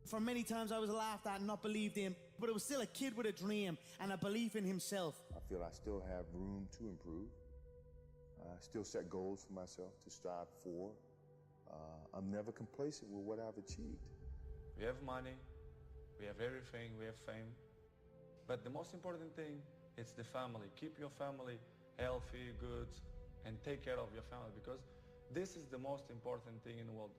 For many times I was laughed at and not believed in, but it was still a kid with a dream and a belief in himself. I feel I still have room to improve. I still set goals for myself to strive for. I'm never complacent with what I've achieved. We have money, we have everything, we have fame. But the most important thing is the family. Keep your family healthy, good, and take care of your family, because this is the most important thing in the world.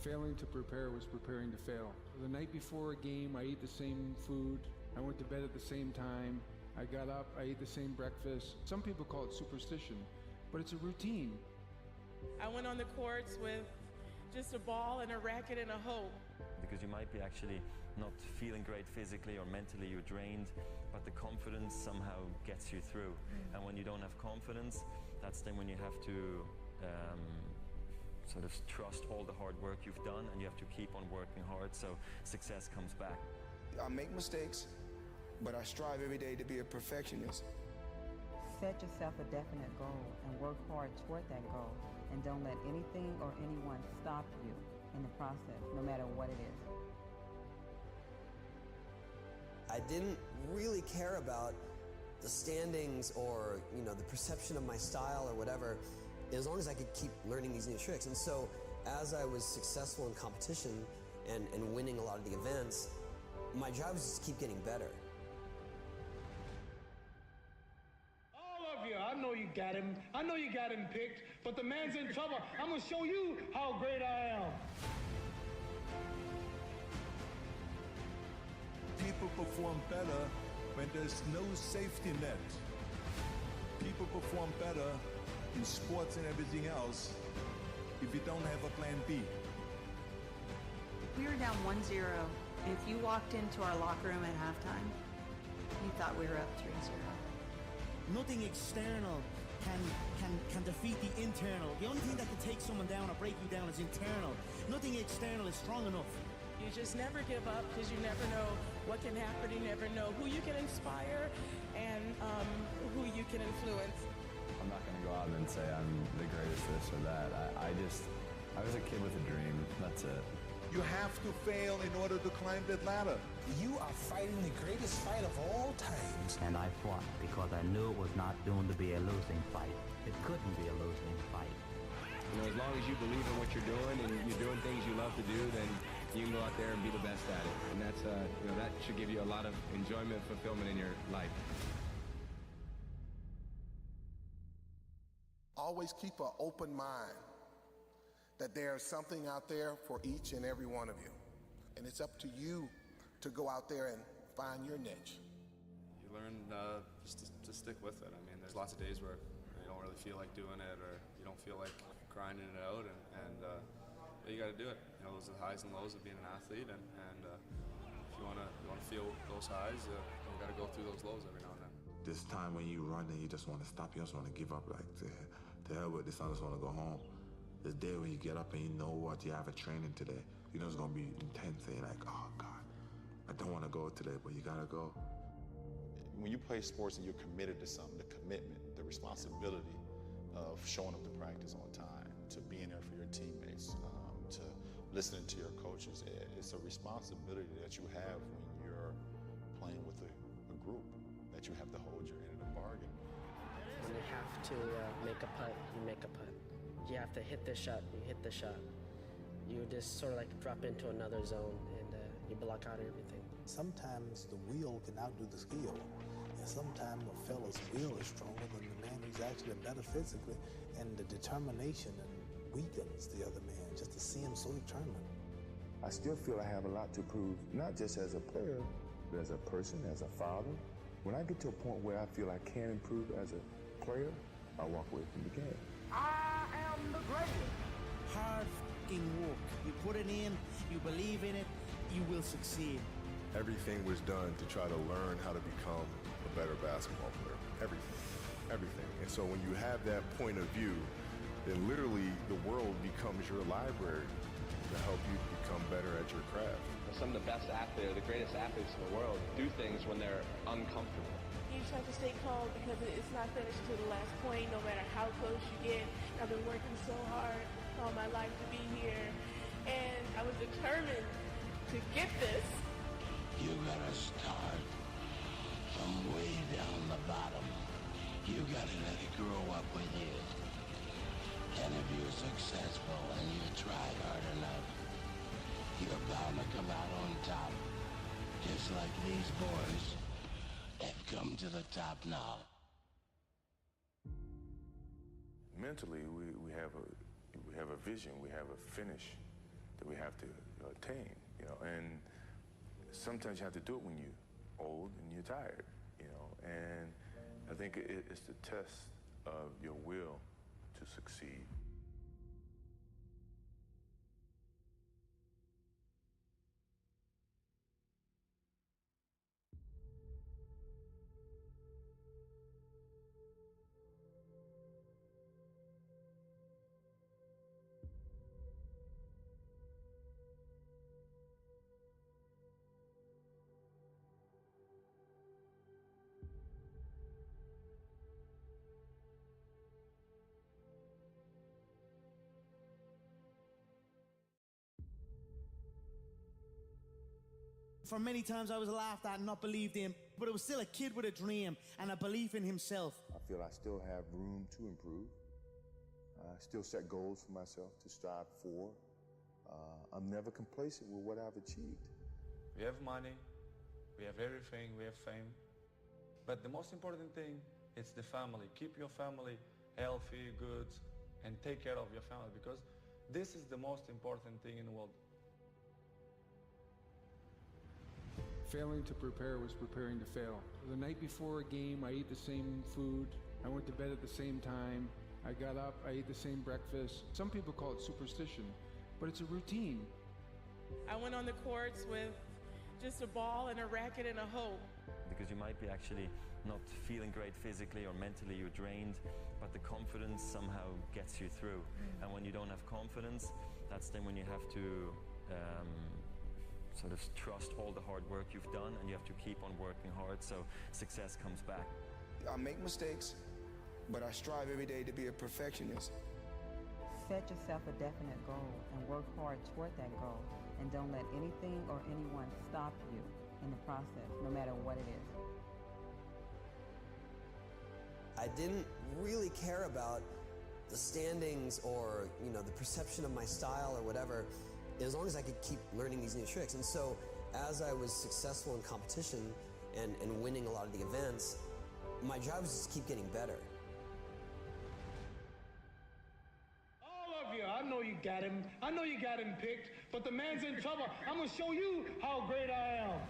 Failing to prepare was preparing to fail. The night before a game, I ate the same food. I went to bed at the same time. I got up, I ate the same breakfast. Some people call it superstition, but it's a routine. I went on the courts with just a ball and a racket and a hope. Because you might be actually not feeling great physically or mentally, you're drained, but the confidence somehow gets you through. And when you don't have confidence, that's then when you have to sort of trust all the hard work you've done, and you have to keep on working hard so success comes back. I make mistakes, but I strive every day to be a perfectionist. Set yourself a definite goal and work hard toward that goal, and don't let anything or anyone stop you in the process, no matter what it is. I didn't really care about the standings or, the perception of my style or whatever, as long as I could keep learning these new tricks. And so as I was successful in competition and winning a lot of the events, my job was just to keep getting better. All of you, I know you got him. I know you got him picked, but the man's in trouble. I'm gonna show you how great I am. People perform better when there's no safety net. People perform better in sports and everything else if you don't have a plan B. We were down 1-0, and if you walked into our locker room at halftime, you thought we were up 3-0. Nothing external can defeat the internal. The only thing that can take someone down or break you down is internal. Nothing external is strong enough. You just never give up, because you never know what can happen. You never know who you can inspire and who you can influence. I'm not going to go out and say I'm the greatest this or that. I was a kid with a dream. That's it. You have to fail in order to climb that ladder. You are fighting the greatest fight of all times. And I fought because I knew it was not doomed to be a losing fight. It couldn't be a losing fight. As long as you believe in what you're doing and you're doing things you love to do, then you can go out there and be the best at it. And that's, that should give you a lot of enjoyment, fulfillment in your life. Always keep an open mind that there's something out there for each and every one of you. And it's up to you to go out there and find your niche. You learn just to stick with it. I mean, there's lots of days where you don't really feel like doing it, or you don't feel like grinding it out, and you got to do it. Those are the highs and lows of being an athlete, and if you want to feel those highs, you got to go through those lows every now and then. This time when you run and you just want to stop, you just want to give up, like, to hell with this, I just want to go home. This day when you get up and you know what, you have a training today, you know it's going to be intense, and you're like, oh God, I don't want to go today, but you got to go. When you play sports and you're committed to something, the commitment, the responsibility of showing up to practice on time, to being there for your teammates, to listening to your coaches, it's a responsibility that you have when you're playing with a group, that you have to hold your end of the bargain. When you have to make a putt, you make a putt. You have to hit this shot, you hit the shot. You just sort of like drop into another zone, and you block out everything. Sometimes the will can outdo the skill. And sometimes a fella's will is stronger than the man who's actually better physically, and the determination and weakens the other man just to see him so determined. I still feel I have a lot to prove, not just as a player, but as a person, as a father. When I get to a point where I feel I can improve as a player, I walk away from the game. I am the greatest. Hard f***ing work. You put it in, you believe in it, you will succeed. Everything was done to try to learn how to become a better basketball player. Everything. And so when you have that point of view, then literally the world becomes your library to help you become better at your craft. Some of the best athletes, the greatest athletes in the world, do things when they're uncomfortable. You just have to stay calm, because it's not finished to the last point, no matter how close you get. I've been working so hard all my life to be here, and I was determined to get this. You gotta start from way down the bottom. You gotta let it grow up with you. And if you're successful and you try hard enough, you're bound to come out on top. Just like these boys have come to the top now. Mentally, we have a vision, we have a finish that we have to attain, and sometimes you have to do it when you're old and you're tired, and I think it's the test of your will to succeed. For many times I was laughed at and not believed in, but it was still a kid with a dream and a belief in himself. I feel I still have room to improve. I still set goals for myself to strive for. I'm never complacent with what I've achieved. We have money, we have everything, we have fame. But the most important thing is the family. Keep your family healthy, good, and take care of your family, because this is the most important thing in the world. Failing to prepare was preparing to fail. The night before a game, I ate the same food. I went to bed at the same time. I got up, I ate the same breakfast. Some people call it superstition, but it's a routine. I went on the courts with just a ball and a racket and a hope. Because you might be actually not feeling great physically or mentally, you're drained, but the confidence somehow gets you through. And when you don't have confidence, that's then when you have to sort of trust all the hard work you've done, and you have to keep on working hard so success comes back. I make mistakes, but I strive every day to be a perfectionist. Set yourself a definite goal and work hard toward that goal, and don't let anything or anyone stop you in the process, no matter what it is. I didn't really care about the standings or, the perception of my style or whatever, as long as I could keep learning these new tricks. And so as I was successful in competition and winning a lot of the events, my job was just keep getting better. All of you, I know you got him. I know you got him picked, but the man's in trouble. I'm gonna show you how great I am.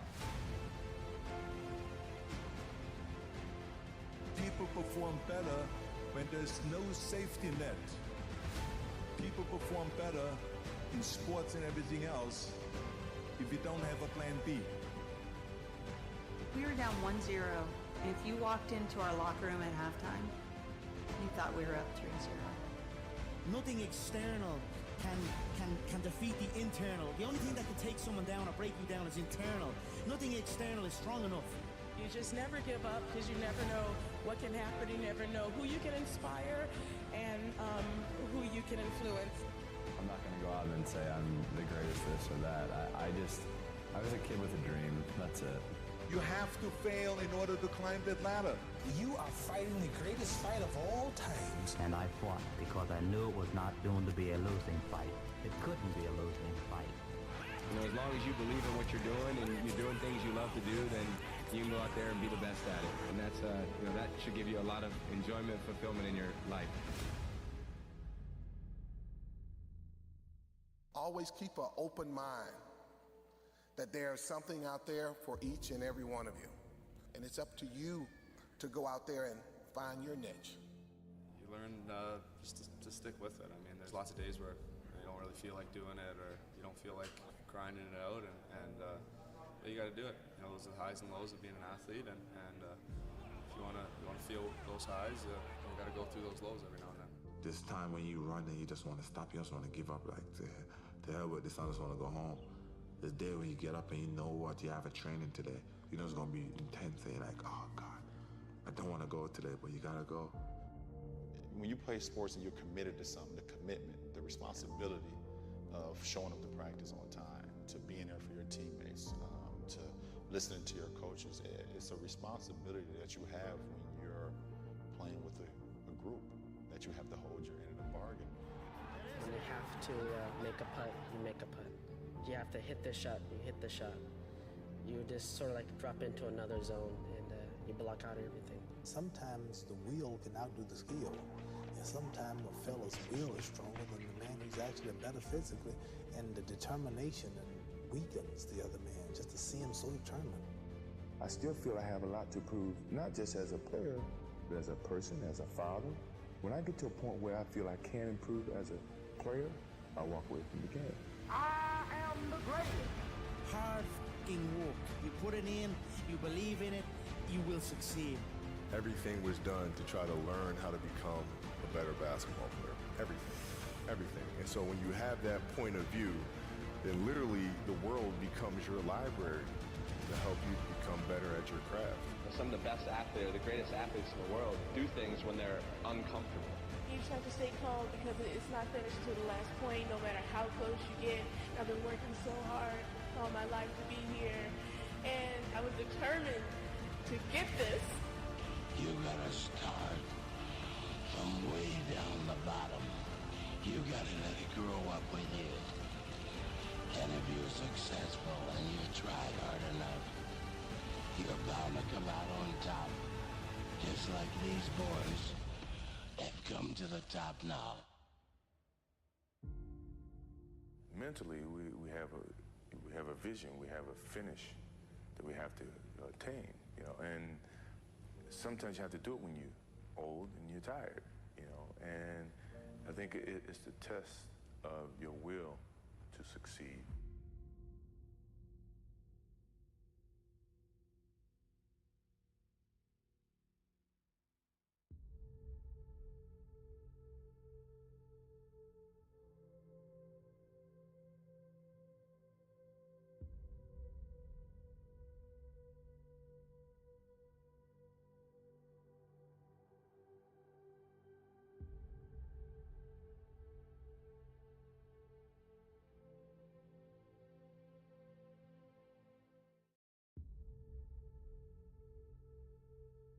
People perform better when there's no safety net. People perform better in sports and everything else if you don't have a plan B. We were down 1-0. If you walked into our locker room at halftime, you thought we were up 3-0. Nothing external can defeat the internal. The only thing that can take someone down or break you down is internal. Nothing external is strong enough. You just never give up, because you never know what can happen. You never know who you can inspire and who you can influence. I'm not going to go out and say I'm the greatest this or that. I was a kid with a dream. That's it. You have to fail in order to climb that ladder. You are fighting the greatest fight of all times. And I fought because I knew it was not doomed to be a losing fight. It couldn't be a losing fight. As long as you believe in what you're doing and you're doing things you love to do, then you can go out there and be the best at it. And that's, that should give you a lot of enjoyment, fulfillment in your life. Always keep an open mind that there's something out there for each and every one of you. And it's up to you to go out there and find your niche. You learn just to stick with it. I mean, there's lots of days where you don't really feel like doing it, or you don't feel like grinding it out, and you got to do it. Those are the highs and lows of being an athlete, and if you wanna feel those highs, you got to go through those lows every now and then. This time when you run and you just want to stop, you just want to give up, like, to hell with this, I just want to go home. This day when you get up and you know what you have a training today, you know it's going to be intense, and you're like, oh God, I don't want to go today, but you got to go. When you play sports and you're committed to something, the commitment, the responsibility of showing up to practice on time, to being there for your teammates, to listening to your coaches. It's a responsibility that you have when you're playing with a group, that you have to hold your end of the bargain. When you have to make a putt, you make a putt. You have to hit the shot, you hit the shot. You just sort of like drop into another zone and you block out everything. Sometimes the will can outdo the skill. And sometimes a fella's will is stronger than the man who's actually better physically, and the determination weakens the other man just to see him so determined. I still feel I have a lot to prove, not just as a player, but as a person, as a father. When I get to a point where I feel I can improve as a player, I walk away from the game. I am the greatest. Hard f***ing work. You put it in, you believe in it, you will succeed. Everything was done to try to learn how to become a better basketball player. Everything. And so when you have that point of view, then literally the world becomes your library to help you become better at your craft. Some of the best athletes, or the greatest athletes in the world, do things when they're uncomfortable. You just have to stay calm because it's not finished to the last point, no matter how close you get. I've been working so hard all my life to be here, and I was determined to get this. You gotta start from way down the bottom. You gotta let it grow up with you. And if you're successful and you tried hard enough, you're bound to come out on top. Just like these boys have come to the top now. Mentally, we have a vision, we have a finish that we have to attain, and sometimes you have to do it when you're old and you're tired, and I think it's the test of your will to succeed.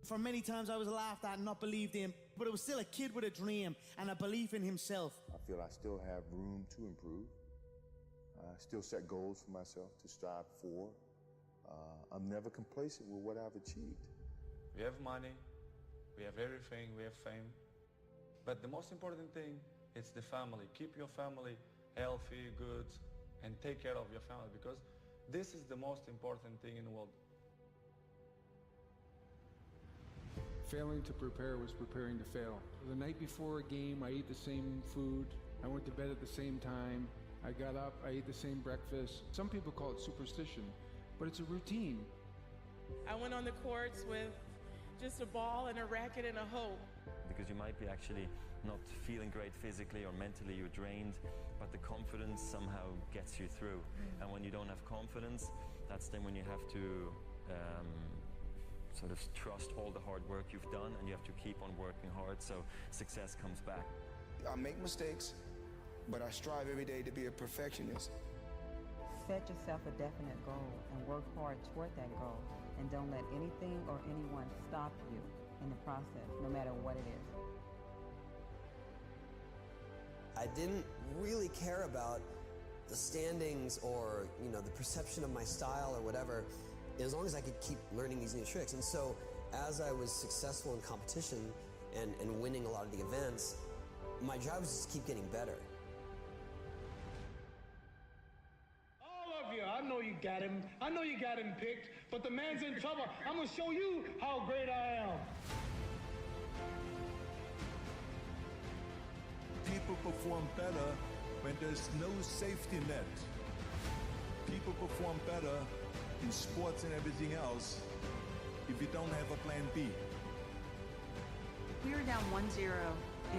For many times I was laughed at and not believed in, but it was still a kid with a dream and a belief in himself. I feel I still have room to improve. I still set goals for myself to strive for. I'm never complacent with what I've achieved. We have money, we have everything, we have fame. But the most important thing is the family. Keep your family healthy, good, and take care of your family, because this is the most important thing in the world. Failing to prepare was preparing to fail. The night before a game, I ate the same food. I went to bed at the same time. I got up, I ate the same breakfast. Some people call it superstition, but it's a routine. I went on the courts with just a ball and a racket and a hope. Because you might be actually not feeling great physically or mentally, you're drained, but the confidence somehow gets you through. And when you don't have confidence, that's then when you have to sort of trust all the hard work you've done, and you have to keep on working hard so success comes back. I make mistakes, but I strive every day to be a perfectionist. Set yourself a definite goal and work hard toward that goal, and don't let anything or anyone stop you in the process, no matter what it is. I didn't really care about the standings or, the perception of my style or whatever, as long as I could keep learning these new tricks. And so as I was successful in competition and winning a lot of the events, my job was just to keep getting better. All of you, I know you got him. I know you got him picked, but the man's in trouble. I'm going to show you how great I am. People perform better when there's no safety net. People perform better in sports and everything else if you don't have a plan B. We were down 1-0.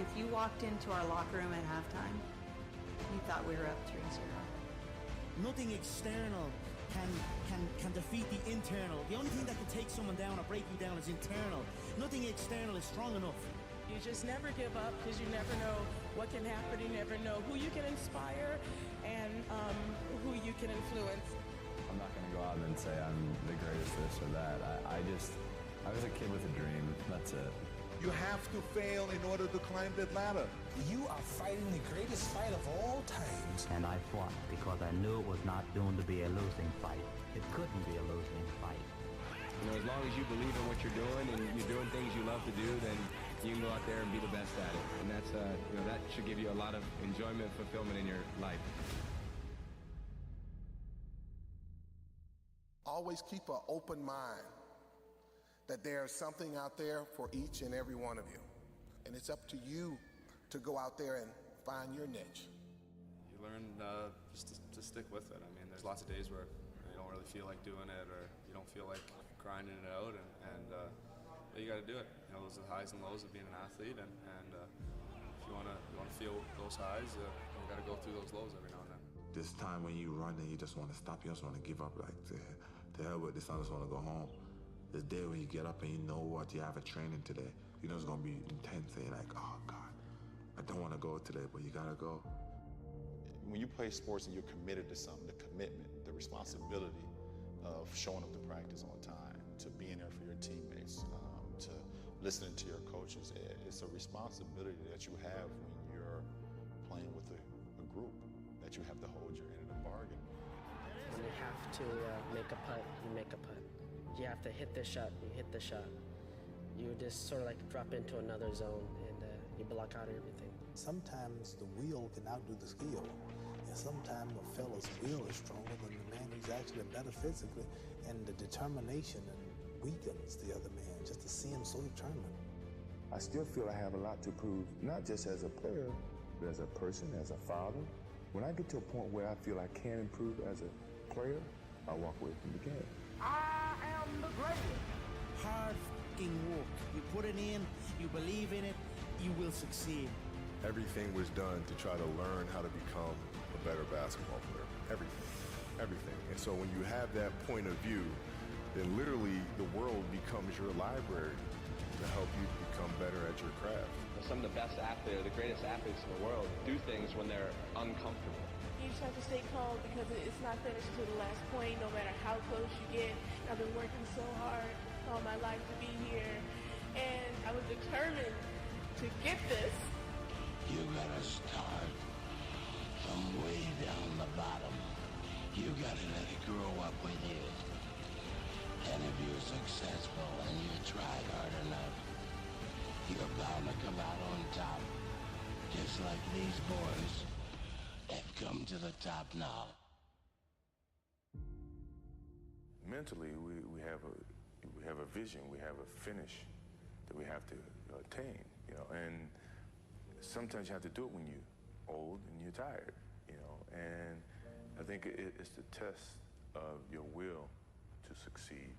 If you walked into our locker room at halftime, you thought we were up 3-0. Nothing external can defeat the internal. The only thing that can take someone down or break you down is internal. Nothing external is strong enough. You just never give up because you never know what can happen. You never know who you can inspire and who you can influence. I'm not going to go out and say I'm the greatest this or that. I was a kid with a dream. That's it. You have to fail in order to climb that ladder. You are fighting the greatest fight of all times. And I fought because I knew it was not doomed to be a losing fight. It couldn't be a losing fight. You know, as long as you believe in what you're doing and you're doing things you love to do, then you can go out there and be the best at it. And that's, you know, that should give you a lot of enjoyment, fulfillment in your life. Always keep an open mind that there's something out there for each and every one of you. And it's up to you to go out there and find your niche. You learn just to stick with it. I mean, there's lots of days where you don't really feel like doing it, or you don't feel like grinding it out, but you got to do it. You know, those are the highs and lows of being an athlete, and if you want to feel those highs, you got to go through those lows every now and then. This time when you run and you just want to stop, you just want to give up, like, to hell with this, I just want to go home. This day when you get up and you know what, you have a training today, you know it's going to be intense, and you're like, oh God, I don't want to go today, but you got to go. When you play sports and you're committed to something, the commitment, the responsibility of showing up to practice on time, to being there for your teammates, to listening to your coaches, it's a responsibility that you have when you're playing with a group, that you have to hold your end of the bargain. When you have to make a putt, you make a putt. You have to hit the shot, you hit the shot. You just sort of like drop into another zone and you block out everything. Sometimes the will can outdo the skill. And sometimes a fella's will is stronger than the man who's actually better physically, and the determination weakens the other man just to see him so determined. I still feel I have a lot to prove, not just as a player, but as a person, as a father. When I get to a point where I feel I can improve as a player, I walk away from the game. I am the greatest. Hard f***ing work. You put it in, you believe in it, you will succeed. Everything was done to try to learn how to become a better basketball player. Everything. And so when you have that point of view, then literally the world becomes your library to help you become better at your craft. Some of the best athletes, the greatest athletes in the world, do things when they're uncomfortable. You just have to stay calm because it's not finished to the last point, no matter how close you get. I've been working so hard all my life to be here, and I was determined to get this. You gotta start from way down the bottom. You gotta let it grow up with you. And if you're successful and you tried hard enough, you're bound to come out on top, just like these boys have come to the top now. Mentally, we have a vision, we have a finish that we have to attain, you know, and sometimes you have to do it when you're old and you're tired, you know, and I think it's the test of your will to succeed.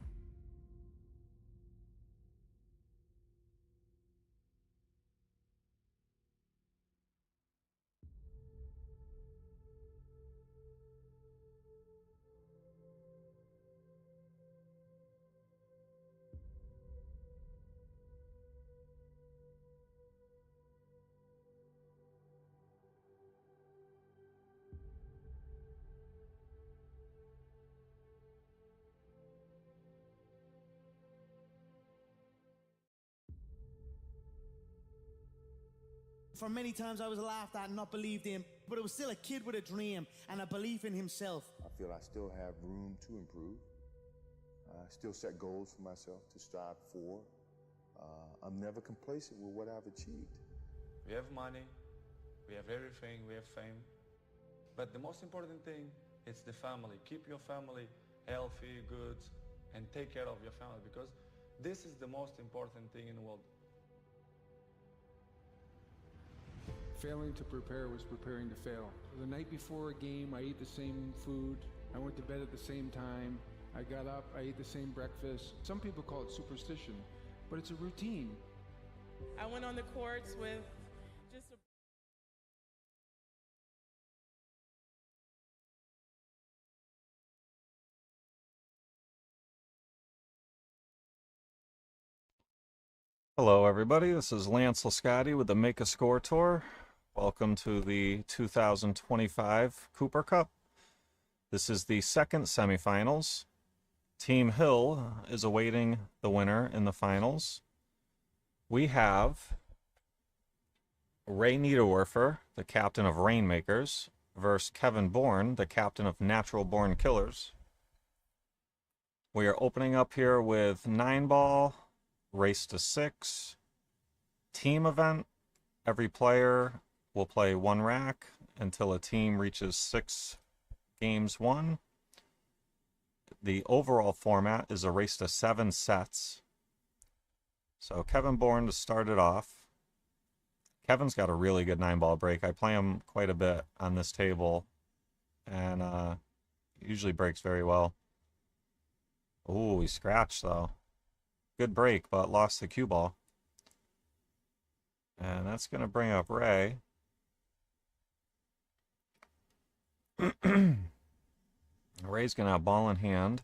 For many times I was laughed at and not believed in, but it was still a kid with a dream and a belief in himself. I feel I still have room to improve. I still set goals for myself to strive for. I'm never complacent with what I've achieved. We have money, we have everything, we have fame. But the most important thing is the family. Keep your family healthy, good, and take care of your family, because this is the most important thing in the world. Failing to prepare was preparing to fail. The night before a game, I ate the same food. I went to bed at the same time. I got up, I ate the same breakfast. Some people call it superstition, but it's a routine. I went on the courts with just a... Hello everybody, this is Lance Lisciotti with the Make a Score Tour. Welcome to the 2025 Cooper Cup. This is the second semifinals. Team Hill is awaiting the winner in the finals. We have Ray Niederwerfer, the captain of Rainmakers, versus Kevin Bourn, the captain of Natural Born Killers. We are opening up here with 9-ball, race to 6, team event. Every player will play 1 rack until a team reaches 6 games won. The overall format is a race to 7 sets. So Kevin Bourn to start it off. Kevin's got a really good 9-ball break. I play him quite a bit on this table, and usually breaks very well. Ooh, he scratched though. Good break, but lost the cue ball. And that's going to bring up Ray. Ray's going to have ball in hand.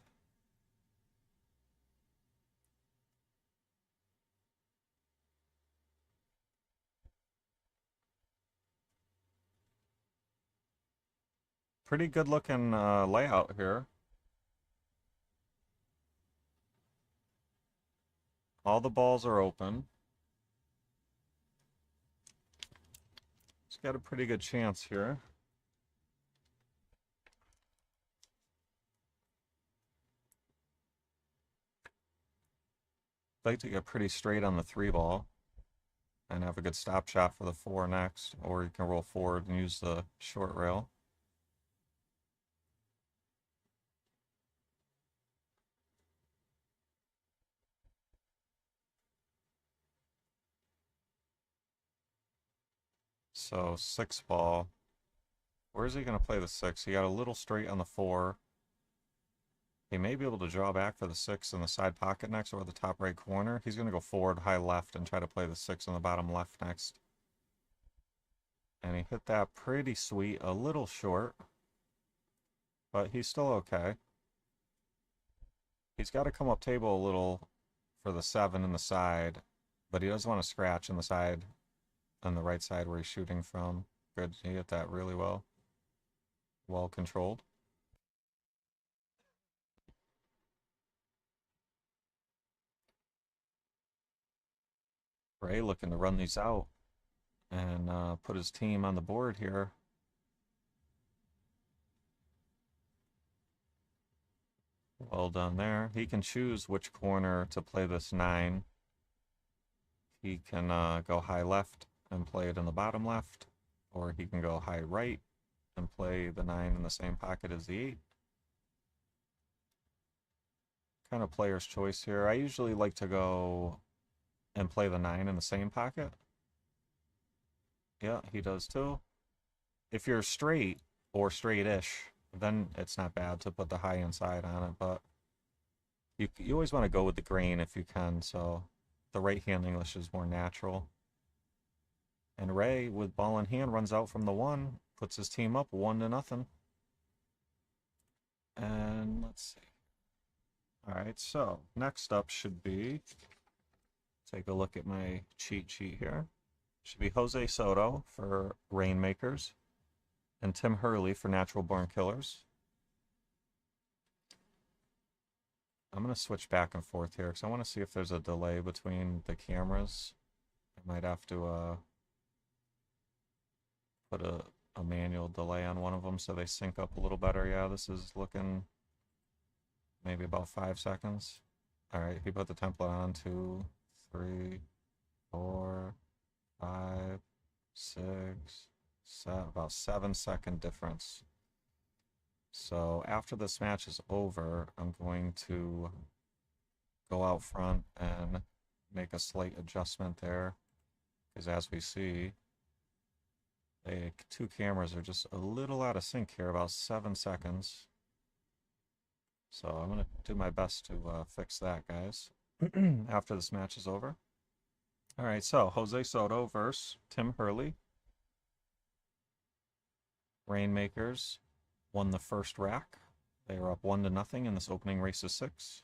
Pretty good looking layout here. All the balls are open. He's got a pretty good chance here. I'd like to get pretty straight on the 3-ball and have a good stop shot for the 4 next, or you can roll forward and use the short rail. So 6-ball. Where is he going to play the 6? He got a little straight on the 4. He may be able to draw back for the 6 in the side pocket next or the top right corner. He's going to go forward, high left, and try to play the 6 in the bottom left next. And he hit that pretty sweet, a little short, but he's still okay. He's got to come up table a little for the 7 in the side, but he doesn't want to scratch in the side, on the right side where he's shooting from. Good, he hit that really well. Well controlled. Ray looking to run these out and put his team on the board here. Well done there. He can choose which corner to play this 9. He can go high left and play it in the bottom left, or he can go high right and play the 9 in the same pocket as the 8. Kind of player's choice here. I usually like to go and play the 9 in the same pocket. Yeah, he does too. If you're straight or straight-ish, then it's not bad to put the high inside on it, but you always want to go with the grain if you can, so the right-hand English is more natural. And Ray, with ball in hand, runs out from the 1, puts his team up 1-0. And let's see. All right, so next up should be, take a look at my cheat sheet here. Should be Jose Soto for Rainmakers and Tim Hurley for Natural Born Killers. I'm going to switch back and forth here because I want to see if there's a delay between the cameras. I might have to put a manual delay on one of them so they sync up a little better. Yeah, this is looking maybe about 5 seconds. All right, he put the template on. 2, 3, 4, 5, 6, 7, about 7-second difference. So after this match is over, I'm going to go out front and make a slight adjustment there, because as we see, the 2 cameras are just a little out of sync here, about 7 seconds. So I'm going to do my best to fix that, guys, after this match is over. All right, so Jose Soto versus Tim Hurley. Rainmakers won the first rack. They are up 1-0 in this opening race of 6.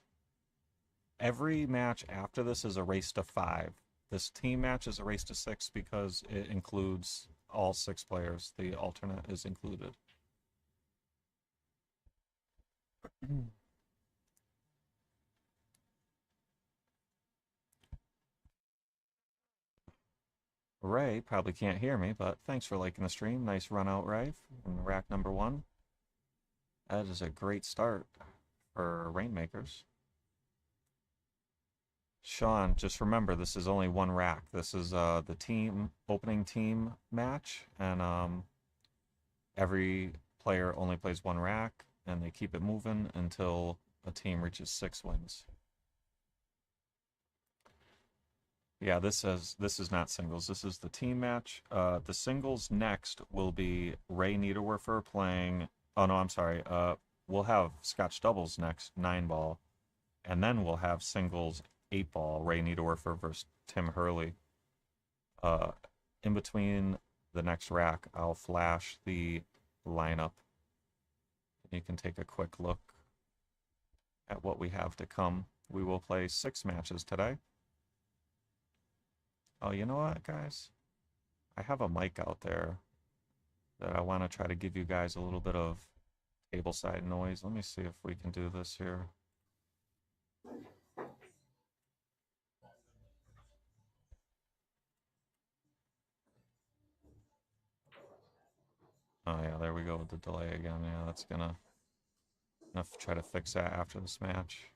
Every match after this is a race to 5. This team match is a race to 6 because it includes all 6 players. The alternate is included. Ray probably can't hear me, but thanks for liking the stream. Nice run out, Ray, from rack number 1. That is a great start for Rainmakers. Sean, just remember, this is only 1 rack. This is the opening team match, and every player only plays 1 rack, and they keep it moving until a team reaches 6 wins. Yeah, this is not singles. This is the team match. The singles next will be Ray Niederwerfer playing. Oh no, I'm sorry. We'll have Scotch doubles next, 9-ball, and then we'll have singles 8-ball. Ray Niederwerfer versus Tim Hurley. In between the next rack, I'll flash the lineup. You can take a quick look at what we have to come. We will play 6 matches today. Oh, you know what, guys? I have a mic out there that I want to try to give you guys a little bit of tableside noise. Let me see if we can do this here. Oh yeah, there we go with the delay again. Yeah, that's gonna try to fix that after this match.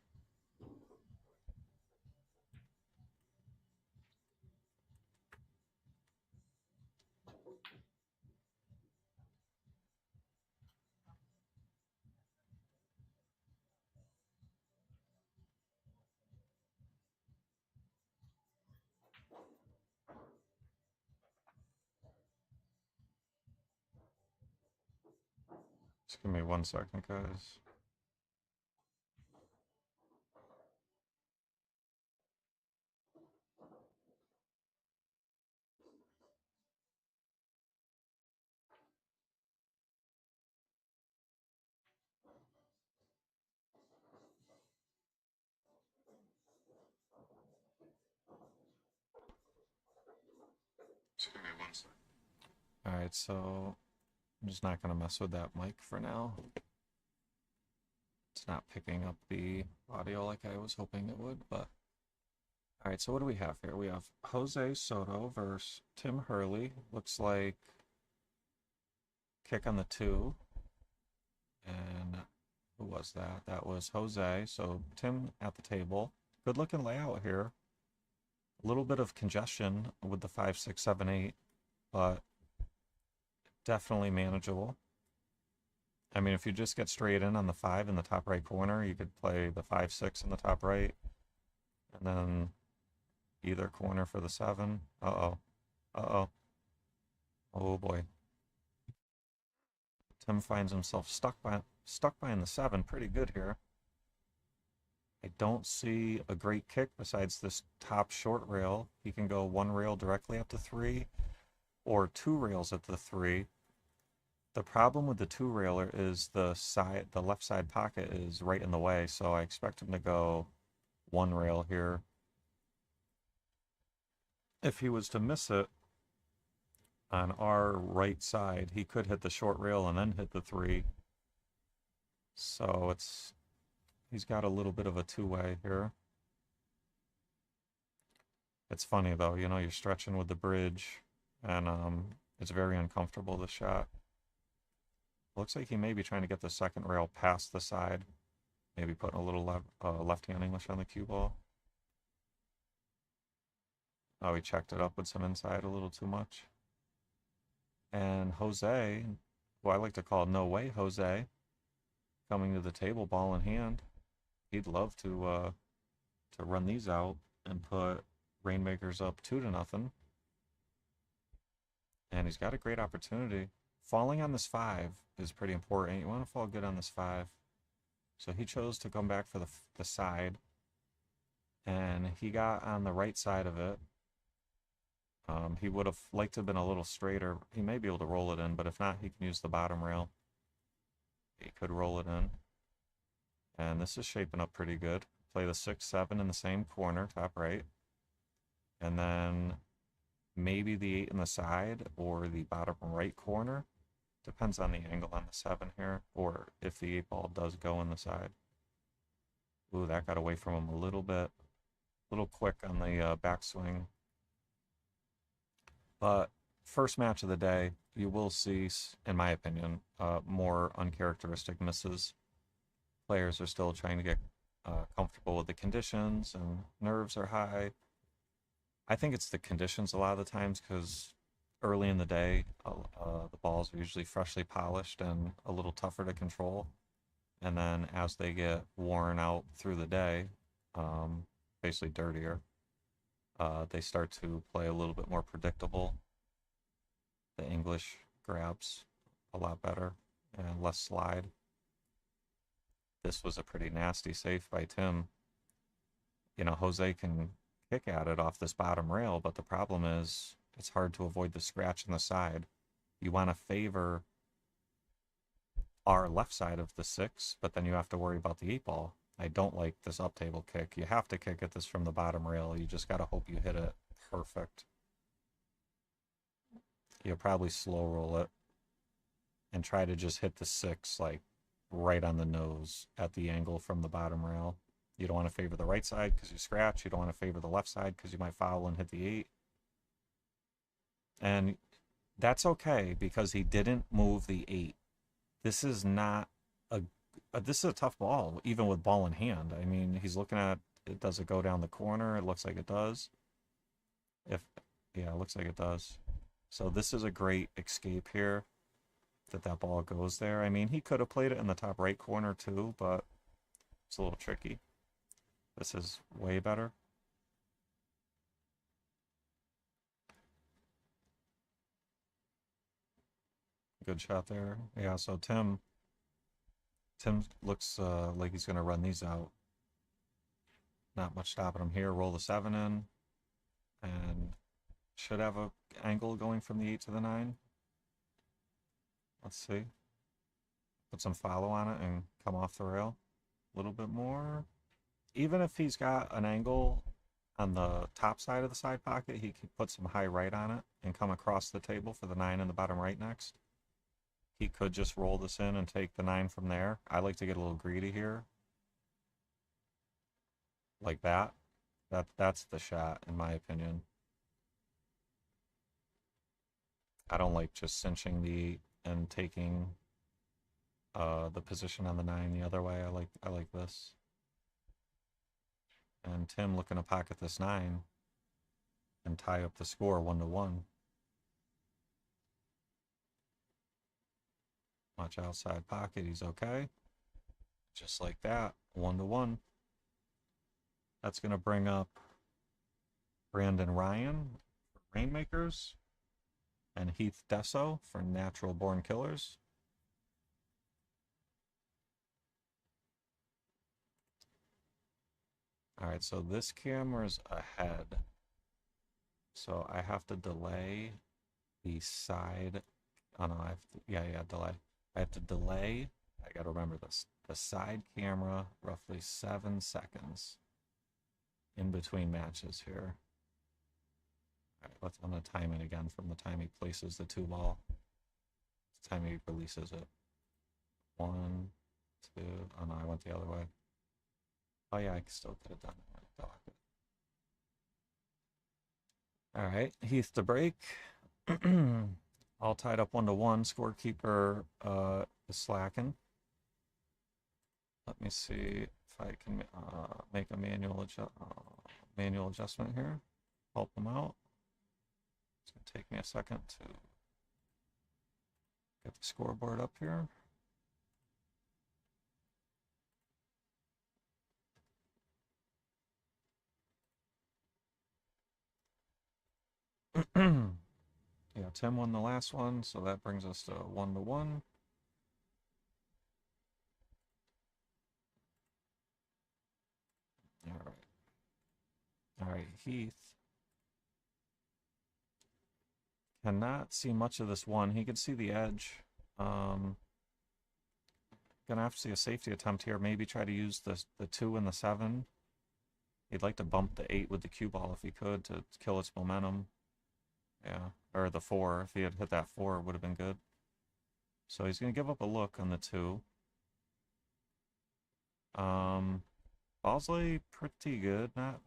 Just give me 1 second, guys. Just give me 1 second. Alright, so I'm just not going to mess with that mic for now. It's not picking up the audio like I was hoping it would, but... Alright, so what do we have here? We have Jose Soto versus Tim Hurley. Looks like kick on the 2. And who was that? That was Jose. So Tim at the table. Good looking layout here. A little bit of congestion with the 5, 6, 7, 8, but definitely manageable. I mean, if you just get straight in on the 5 in the top right corner, you could play the 5, 6 in the top right, and then either corner for the 7. Uh-oh. Uh-oh. Oh boy. Tim finds himself stuck behind the 7 pretty good here. I don't see a great kick besides this top short rail. He can go 1 rail directly up to 3 or 2 rails at the 3. The problem with the 2 railer is the left side pocket is right in the way, so I expect him to go 1 rail here. If he was to miss it on our right side, he could hit the short rail and then hit the 3. So he's got a little bit of a 2-way here. It's funny though, you know, you're stretching with the bridge, and it's very uncomfortable, the shot. Looks like he may be trying to get the 2nd rail past the side. Maybe putting a little left-hand English on the cue ball. Oh, he checked it up with some inside a little too much. And Jose, who I like to call No Way Jose, coming to the table, ball in hand. He'd love to run these out and put Rainmakers up 2-0. And he's got a great opportunity. Falling on this 5 is pretty important. You want to fall good on this 5. So he chose to come back for the side. And he got on the right side of it. He would have liked to have been a little straighter. He may be able to roll it in, but if not, he can use the bottom rail. He could roll it in. And this is shaping up pretty good. Play the 6, 7 in the same corner, top right. And then maybe the 8 in the side or the bottom right corner. Depends on the angle on the 7 here, or if the 8 ball does go in the side. Ooh, that got away from him a little bit. A little quick on the backswing. But first match of the day, you will see, in my opinion, more uncharacteristic misses. Players are still trying to get comfortable with the conditions, and nerves are high. I think it's the conditions a lot of the times, because early in the day, the balls are usually freshly polished and a little tougher to control. And then as they get worn out through the day, basically dirtier, they start to play a little bit more predictable. The English grabs a lot better and less slide. This was a pretty nasty safe by Tim. You know, Jose can kick at it off this bottom rail, but the problem is it's hard to avoid the scratch in the side. You want to favor our left side of the 6, but then you have to worry about the 8 ball. I don't like this up table kick. You have to kick at this from the bottom rail. You just got to hope you hit it perfect. You'll probably slow roll it and try to just hit the 6 like right on the nose at the angle from the bottom rail. You don't want to favor the right side because you scratch. You don't want to favor the left side because you might foul and hit the 8. And that's okay because he didn't move the 8. This is not this is a tough ball, even with ball in hand. I mean, he's looking at it. Does it go down the corner? It looks like it does. Yeah, it looks like it does. So this is a great escape here, that ball goes there. I mean, he could have played it in the top right corner too, but it's a little tricky. This is way better. Good shot there. Yeah, so Tim looks like he's going to run these out. Not much stopping him here. Roll the 7 in. And should have a angle going from the 8 to the 9. Let's see. Put some follow on it and come off the rail a little bit more. Even if he's got an angle on the top side of the side pocket, he can put some high right on it and come across the table for the 9 in the bottom right next. He could just roll this in and take the 9 from there. I like to get a little greedy here. Like that. That's the shot, in my opinion. I don't like just cinching the 8 and taking the position on the 9 the other way. I like this. And Tim looking to pocket this 9 and tie up the score 1-1. Watch outside pocket, he's okay. Just like that, 1-1. That's going to bring up Brandon Ryan for Rainmakers and Heath Desso for Natural Born Killers. All right, so this camera's ahead. So I have to delay the side. Oh no, I have to, yeah, delay. I have to delay, I gotta remember this, the side camera roughly 7 seconds in between matches here. All right, I'm gonna time it again from the time he places the 2 ball. The time he releases it. 1, 2, oh no, I went the other way. Oh yeah, I still could have done it. All right, Heath to break. All tied up 1-1. Scorekeeper is slacking. Let me see if I can make a manual adjustment here. Help them out. It's gonna take me a second to get the scoreboard up here. Yeah, Tim won the last one, so that brings us to 1-1. All right, Heath cannot see much of this one. He can see the edge. Gonna have to see a safety attempt here. Maybe try to use the 2 and the 7. He'd like to bump the 8 with the cue ball if he could to kill its momentum. Yeah, or the 4. If he had hit that 4, it would have been good. So he's going to give up a look on the 2. Balls lay pretty good. Not.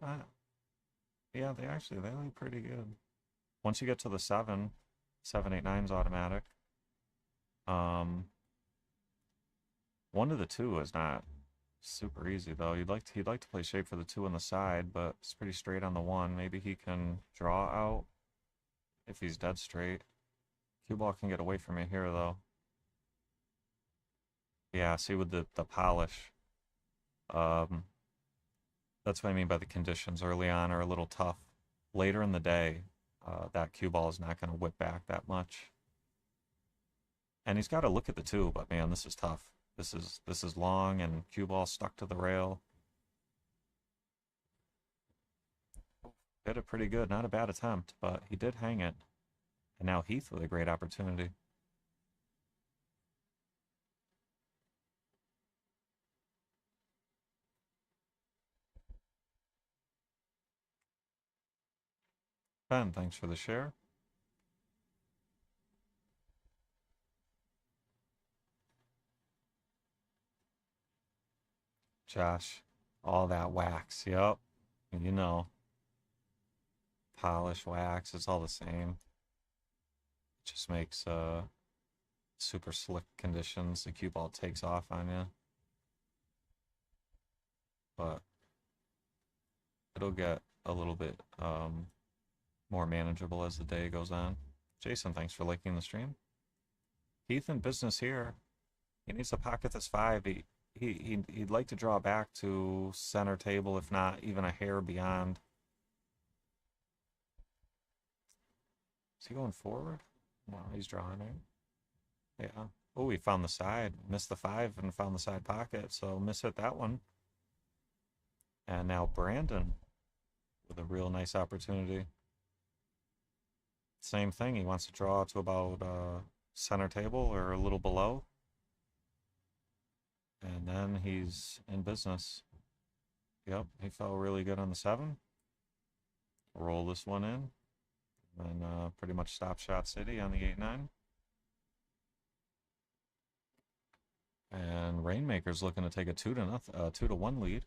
Yeah, they lay pretty good. Once you get to the 7, 7, 8, 9's automatic. 1 to the 2 is not super easy though. He'd like to play shape for the 2 on the side, but it's pretty straight on the 1. Maybe he can draw out if he's dead straight. Cue ball can get away from me here though. Yeah, see with the polish. That's what I mean by the conditions early on are a little tough. Later in the day, that cue ball is not going to whip back that much. And he's got to look at the 2, but man, this is tough. This is long and cue ball stuck to the rail. Hit it pretty good, not a bad attempt, but he did hang it. And now Heath with a great opportunity. Ben, thanks for the share. Josh, all that wax, yep. You know, polish, wax, it's all the same. It just makes super slick conditions. The cue ball takes off on you. But it'll get a little bit more manageable as the day goes on. Jason, thanks for liking the stream. Heath in business here. He needs to pocket this 5. He'd like to draw back to center table, if not even a hair beyond. Is he going forward? No, he's drawing it. Yeah. Oh, he found the side. Missed the 5 and found the side pocket, so miss hit that one. And now Brandon with a real nice opportunity. Same thing. He wants to draw to about center table or a little below. And then he's in business. Yep, he fell really good on the 7. Roll this one in. And pretty much stop shot city on the 8-9. And Rainmaker's looking to take a 2-1 lead.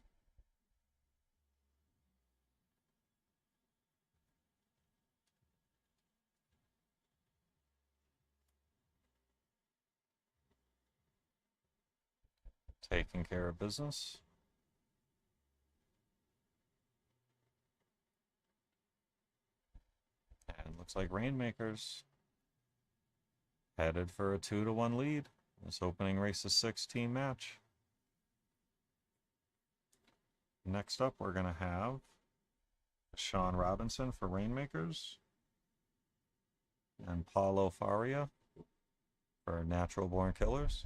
Taking care of business. And looks like Rainmaker's headed for a 2-1 lead. This opening race is 6 team match. Next up, we're going to have Sean Robinson for Rainmakers and Paulo Faria for Natural Born Killers.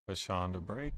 With Sean to break.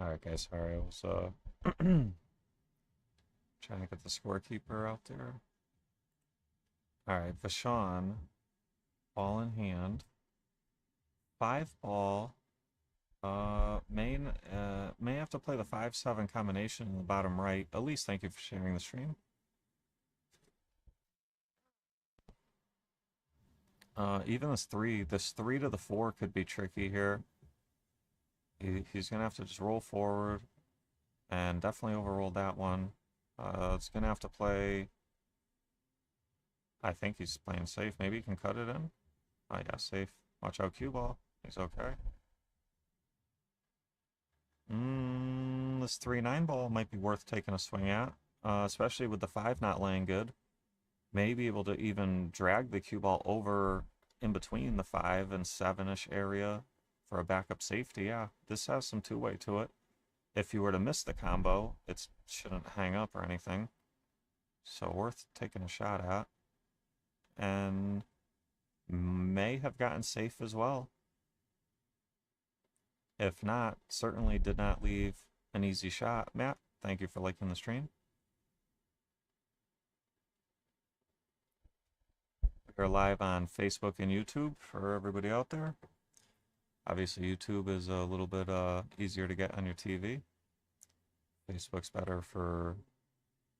Alright guys, sorry, I was trying to get the scorekeeper out there. Alright, Vashon, ball in hand. 5-ball. May have to play the 5-7 combination in the bottom right. Elise, thank you for sharing the stream. Even this 3 to the 4 could be tricky here. He's gonna have to just roll forward and definitely overroll that one. It's gonna have to play. I think he's playing safe. Maybe he can cut it in. Oh yeah, safe. Watch out, cue ball. He's okay. This 3-9 ball might be worth taking a swing at, especially with the 5 not laying good. May be able to even drag the cue ball over in between the 5 and 7-ish area for a backup safety. Yeah, this has some two-way to it. If you were to miss the combo, it shouldn't hang up or anything. So worth taking a shot at. And may have gotten safe as well. If not, certainly did not leave an easy shot. Matt, thank you for liking the stream. We're live on Facebook and YouTube for everybody out there. Obviously, YouTube is a little bit easier to get on your TV. Facebook's better for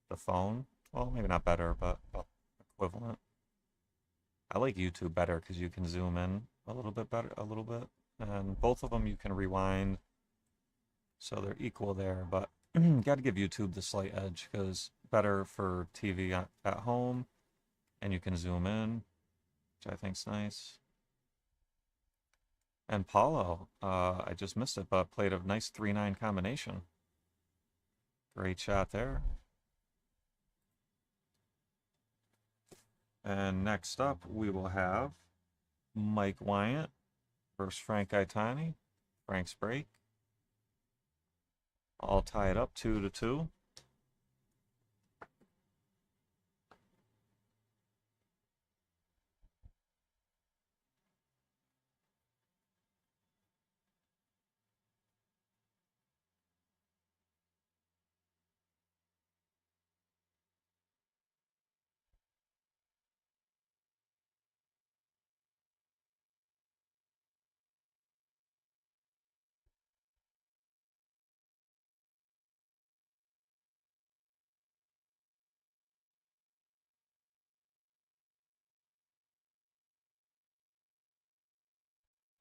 the phone. Well, maybe not better, but equivalent. I like YouTube better because you can zoom in a little bit better, and both of them you can rewind, so they're equal there. But got to give YouTube the slight edge because better for TV at home, and you can zoom in, which I think's nice. And Paulo, I just missed it, but played a nice 3-9 combination. Great shot there. And next up, we will have Mike Wyatt versus Frank Gaetani. Frank's break. All tied up 2-2.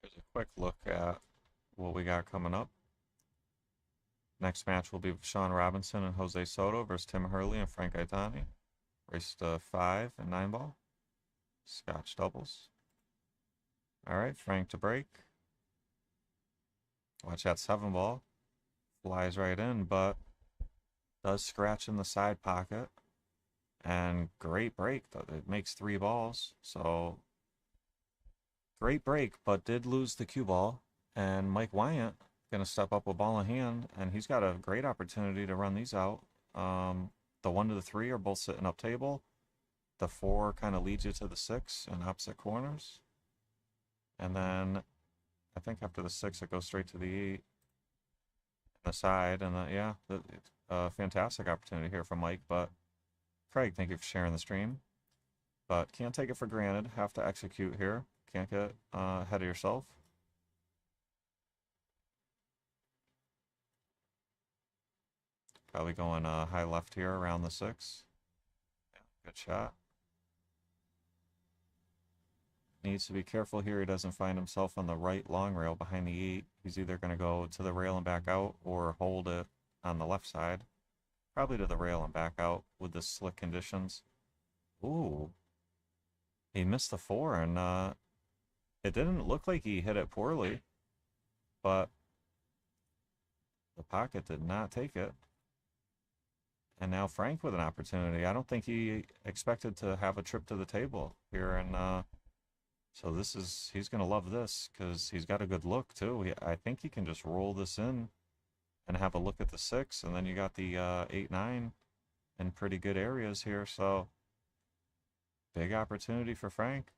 Here's a quick look at what we got coming up. Next match will be Sean Robinson and Jose Soto versus Tim Hurley and Frank Gaetani. Race to 5 and 9 ball. Scotch doubles. Alright, Frank to break. Watch that 7 ball. Flies right in, but does scratch in the side pocket. And great break. It makes 3 balls. So great break, but did lose the cue ball. And Mike Wyatt going to step up with ball in hand, and he's got a great opportunity to run these out. The 1 to the 3 are both sitting up table. The 4 kind of leads you to the 6 in opposite corners. And then I think after the 6, it goes straight to the 8 the side. And yeah, fantastic opportunity here from Mike. But Craig, thank you for sharing the stream. But can't take it for granted. Have to execute here. Can't get ahead of yourself. Probably going high left here around the 6. Yeah, good shot. Needs to be careful here he doesn't find himself on the right long rail behind the 8. He's either going to go to the rail and back out or hold it on the left side. Probably to the rail and back out with the slick conditions. Ooh. He missed the 4, and it didn't look like he hit it poorly, but the pocket did not take it. And now Frank with an opportunity. I don't think he expected to have a trip to the table here, and so he's going to love this because he's got a good look too. I think he can just roll this in and have a look at the 6, and then you got the 8-9 in pretty good areas here. So big opportunity for Frank.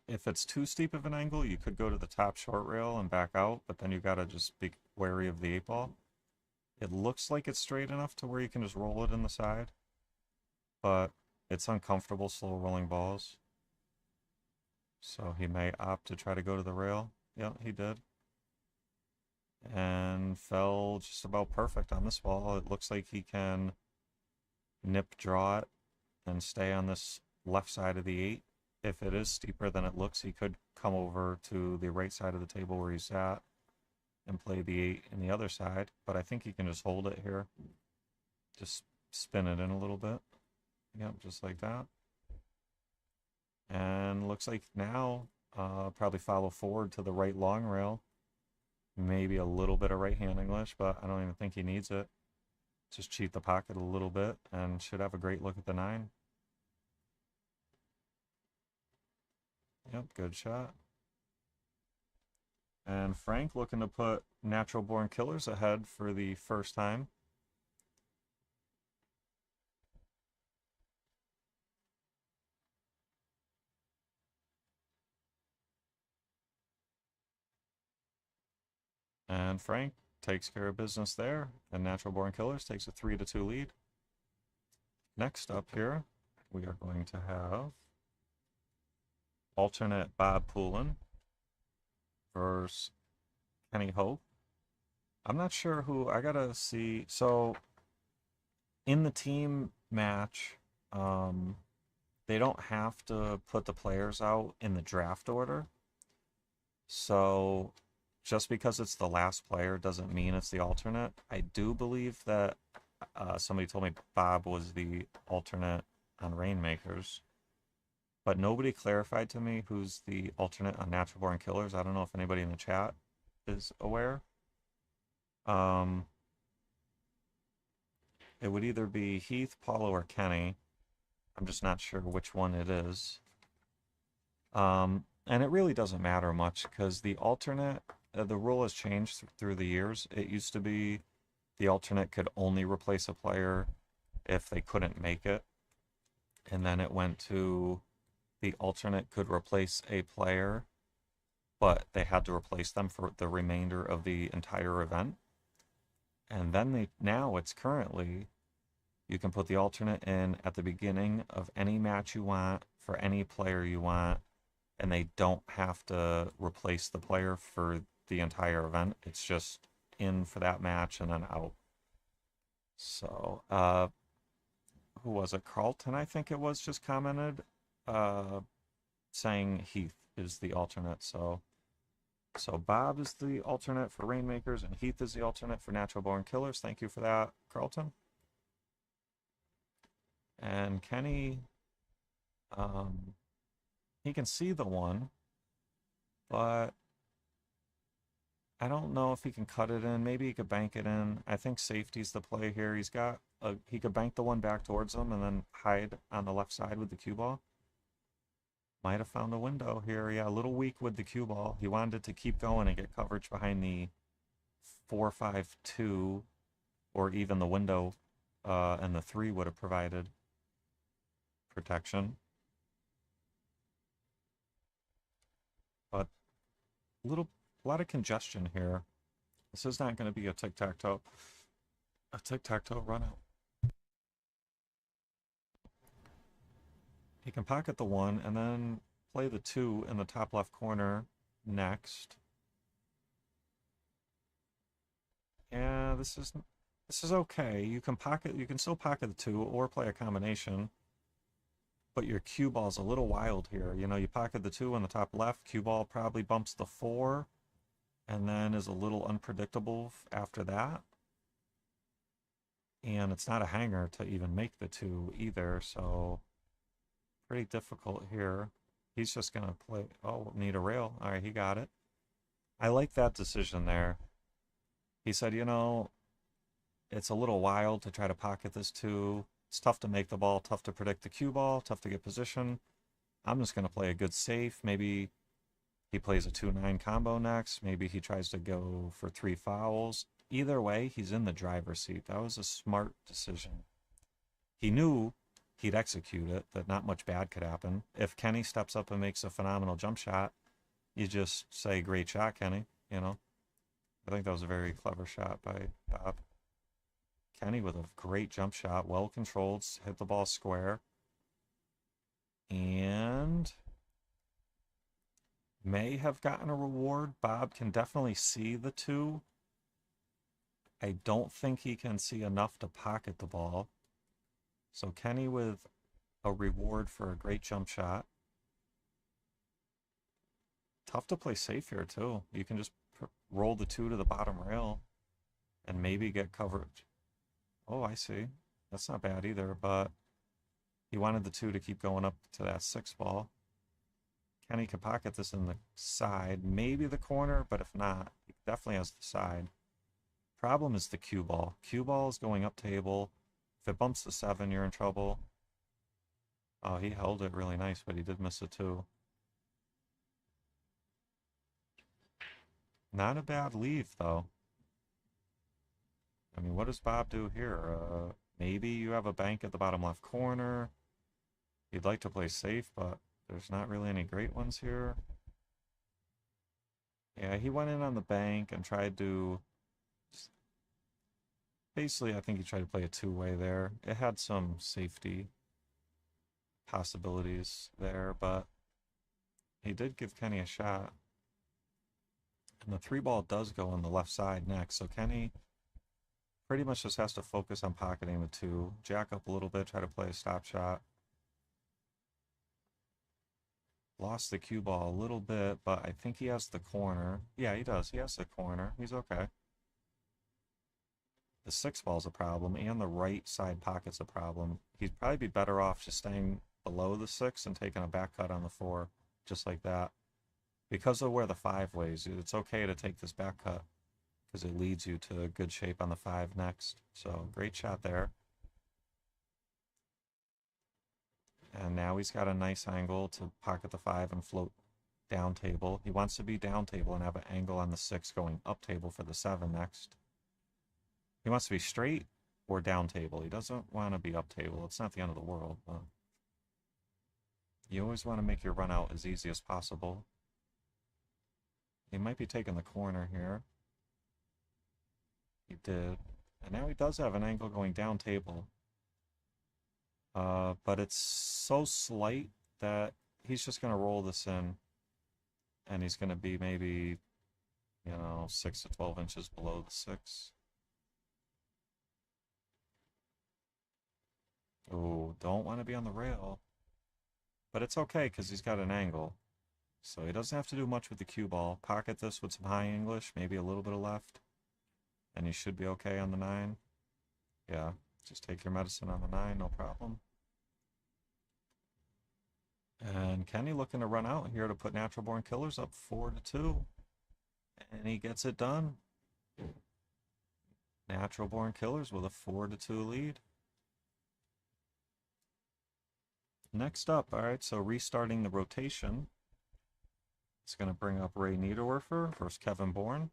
if it's too steep of an angle, you could go to the top short rail and back out, but then you gotta just be wary of the 8-ball. It looks like it's straight enough to where you can just roll it in the side, but it's uncomfortable slow rolling balls. So he may opt to try to go to the rail. Yeah, he did. And fell just about perfect on this ball. It looks like he can nip draw it and stay on this left side of the 8. If it is steeper than it looks, he could come over to the right side of the table where he's at and play the 8 in the other side, but I think he can just hold it here. Just spin it in a little bit. Yep, just like that. And looks like now probably follow forward to the right long rail. Maybe a little bit of right hand English, but I don't even think he needs it. Just cheat the pocket a little bit and should have a great look at the 9. Yep, good shot. And Frank looking to put Natural Born Killers ahead for the first time. And Frank takes care of business there, and Natural Born Killers takes a 3-2 lead. Next up here, we are going to have alternate Bob Poulin versus Kenny Hope. I'm not sure who, I gotta see. So in the team match, they don't have to put the players out in the draft order. So just because it's the last player doesn't mean it's the alternate. I do believe that somebody told me Bob was the alternate on Rainmakers, but nobody clarified to me who's the alternate on Natural Born Killers. I don't know if anybody in the chat is aware. It would either be Heath, Paulo, or Kenny. I'm just not sure which one it is. And it really doesn't matter much because the alternate, the rule has changed through the years. It used to be the alternate could only replace a player if they couldn't make it. And then it went to the alternate could replace a player, but they had to replace them for the remainder of the entire event. And then now it's currently, you can put the alternate in at the beginning of any match you want for any player you want, and they don't have to replace the player for the entire event. It's just in for that match and then out. So, who was it? Carlton, I think it was, just commented saying Heath is the alternate. So Bob is the alternate for Rainmakers, and Heath is the alternate for Natural Born Killers. Thank you for that, Carlton. And Kenny, he can see the 1, but I don't know if he can cut it in. Maybe he could bank it in. I think safety's the play here. He could bank the 1 back towards him and then hide on the left side with the cue ball. Might have found a window here. Yeah, a little weak with the cue ball. He wanted to keep going and get coverage behind the 4-5-2, or even the window, and the 3 would have provided protection. But a lot of congestion here. This is not going to be a tic-tac-toe run out. He can pocket the 1 and then play the 2 in the top left corner next. Yeah, this is okay. You can still pocket the 2 or play a combination, but your cue ball's a little wild here. You know, you pocket the 2 on the top left, cue ball probably bumps the 4, and then is a little unpredictable after that. And it's not a hanger to even make the 2 either, so pretty difficult here. He's just going to play, oh, need a rail. All right, he got it. I like that decision there. He said, you know, it's a little wild to try to pocket this 2. It's tough to make the ball, tough to predict the cue ball, tough to get position. I'm just going to play a good safe. Maybe he plays a 2-9 combo next. Maybe he tries to go for 3 fouls. Either way, he's in the driver's seat. That was a smart decision. He knew he'd execute it, that not much bad could happen. If Kenny steps up and makes a phenomenal jump shot, you just say, great shot, Kenny, you know. I think that was a very clever shot by Bob. Kenny with a great jump shot, well controlled, hit the ball square. And may have gotten a reward. Bob can definitely see the 2. I don't think he can see enough to pocket the ball. So Kenny with a reward for a great jump shot. Tough to play safe here, too. You can just roll the 2 to the bottom rail and maybe get coverage. Oh, I see. That's not bad either, but he wanted the 2 to keep going up to that 6 ball. Kenny can pocket this in the side, maybe the corner, but if not, he definitely has the side. Problem is the cue ball. Cue ball is going up table. If it bumps the 7, you're in trouble. Oh, he held it really nice, but he did miss a 2. Not a bad leave, though. I mean, what does Bob do here? Maybe you have a bank at the bottom left corner. You'd like to play safe, but there's not really any great ones here. Yeah, he went in on the bank and tried to... Basically, I think he tried to play a 2-way there. It had some safety possibilities there, but he did give Kenny a shot. And the 3 ball does go on the left side next, so Kenny pretty much just has to focus on pocketing the 2. Jack up a little bit, try to play a stop shot. Lost the cue ball a little bit, but I think he has the corner. Yeah, he does. He has the corner. He's okay. The 6 ball's a problem, and the right side pocket's a problem. He'd probably be better off just staying below the 6 and taking a back cut on the 4, just like that. Because of where the 5 lays, it's okay to take this back cut, because it leads you to good shape on the 5 next. So, great shot there. And now he's got a nice angle to pocket the 5 and float down table. He wants to be down table and have an angle on the 6 going up table for the 7 next. He wants to be straight or down table. He doesn't want to be up table. It's not the end of the world, but you always want to make your run out as easy as possible. He might be taking the corner here. He did. And now he does have an angle going down table. But it's so slight that he's just going to roll this in. And he's going to be maybe, 6 to 12 inches below the 6. Oh, don't want to be on the rail. But it's okay because he's got an angle. So he doesn't have to do much with the cue ball. Pocket this with some high English, maybe a little bit of left. And he should be okay on the 9. Yeah, just take your medicine on the 9, no problem. And Kenny looking to run out here to put Natural Born Killers up 4-2. And he gets it done. Natural Born Killers with a 4-2 lead. Next up, all right, so restarting the rotation. It's going to bring up Ray Niederwerfer versus Kevin Bourn.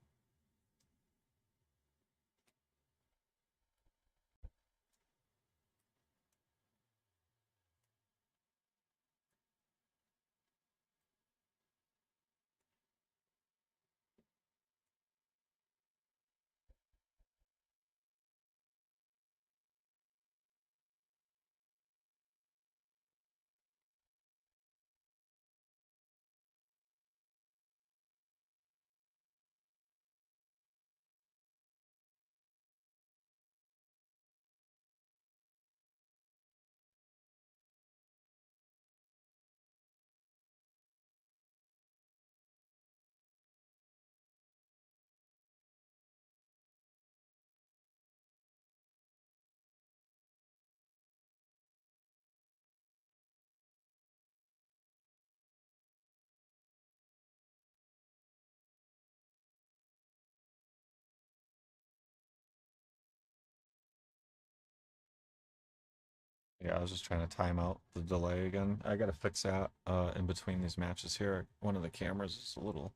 Yeah, I was just trying to time out the delay again. I got to fix that in between these matches here. One of the cameras is a little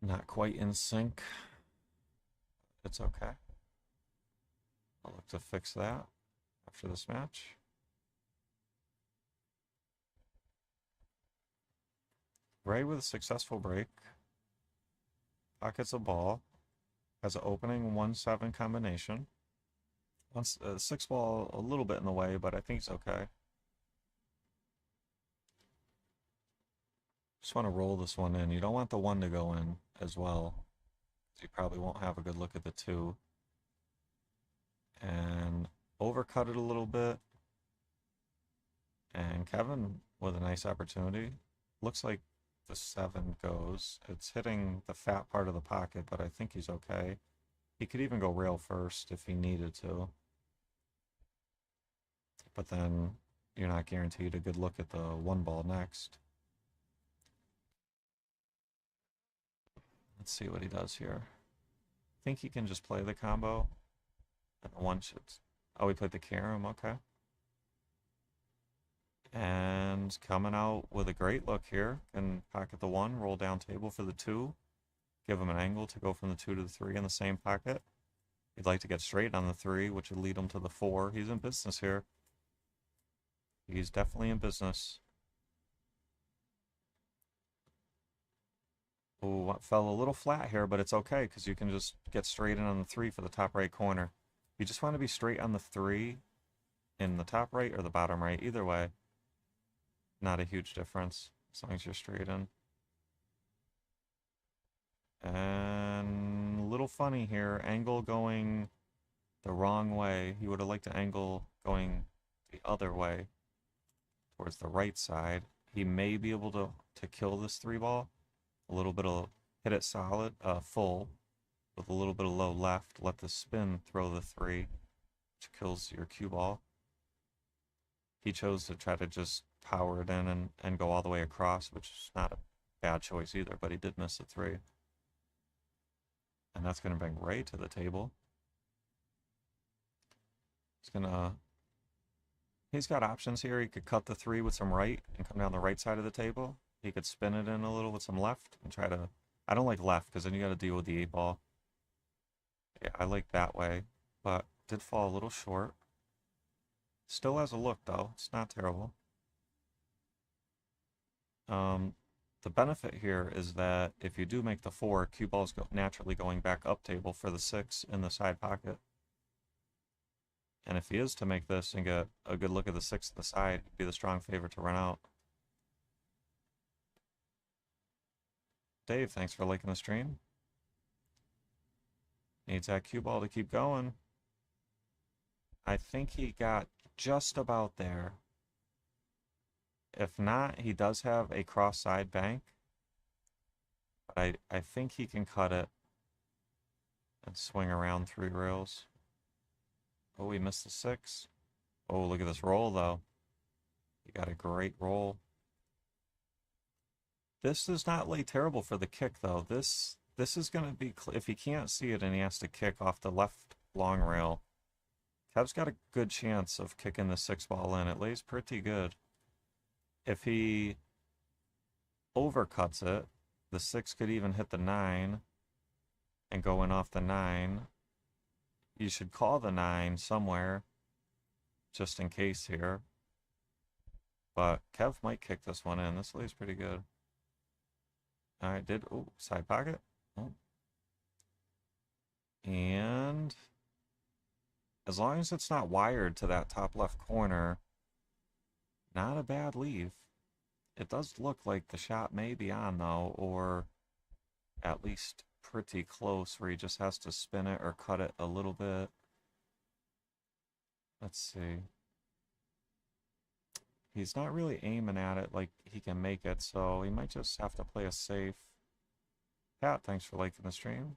not quite in sync. It's okay. I'll look to fix that. after this match. Ray with a successful break. Pockets a ball. Has an opening 1-7 combination. Once 6 ball a little bit in the way, but I think he's okay. Just want to roll this one in. You don't want the 1 to go in as well. You probably won't have a good look at the 2. And overcut it a little bit. And Kevin with a nice opportunity. Looks like the 7 goes. It's hitting the fat part of the pocket, but I think he's okay. He could even go rail first if he needed to. But then you're not guaranteed a good look at the 1 ball next. Let's see what he does here. I think he can just play the combo. And the 1 should... Oh, he played the carom, okay. And coming out with a great look here. Can pocket the 1, roll down table for the 2. Give him an angle to go from the 2 to the 3 in the same pocket. He'd like to get straight on the 3, which would lead him to the 4. He's in business here. He's definitely in business. Ooh, fell a little flat here, but it's okay because you can just get straight in on the 3 for the top right corner. You just want to be straight on the 3 in the top right or the bottom right. Either way, not a huge difference as long as you're straight in. And a little funny here, angle going the wrong way. He would have liked an angle going the other way towards the right side. He may be able to kill this 3 ball. A little bit of hit it solid, full, with a little bit of low left. Let the spin throw the 3, which kills your cue ball. He chose to try to just power it in and go all the way across, which is not a bad choice either, but he did miss the 3. And that's going to bring Ray to the table. He's got options here. He could cut the 3 with some right and come down the right side of the table. He could spin it in a little with some left and try to... I don't like left because then you got to deal with the 8 ball. Yeah, I like that way, but did fall a little short. Still has a look though. It's not terrible. The benefit here is that if you do make the 4, cue ball's naturally going back up table for the 6 in the side pocket. And if he is to make this and get a good look at the 6 at the side, he'd be the strong favorite to run out. Dave, thanks for liking the stream. Needs that cue ball to keep going. I think he got just about there. If not, he does have a cross-side bank. But I think he can cut it and swing around 3 rails. Oh, we missed the 6. Oh, look at this roll, though. He got a great roll. This does not lay terrible for the kick, though. This is going to be... If he can't see it and he has to kick off the left long rail, Kev's got a good chance of kicking the 6 ball in. It lays pretty good. If he overcuts it, the 6 could even hit the 9 and go in off the 9. You should call the 9 somewhere, just in case here. But Kev might kick this one in. This lays pretty good. Alright, side pocket. Oh. And as long as it's not wired to that top left corner, not a bad leave. It does look like the shot may be on, though, or at least pretty close, where he just has to spin it or cut it a little bit. Let's see. He's not really aiming at it like he can make it, so he might just have to play a safe. Pat, thanks for liking the stream.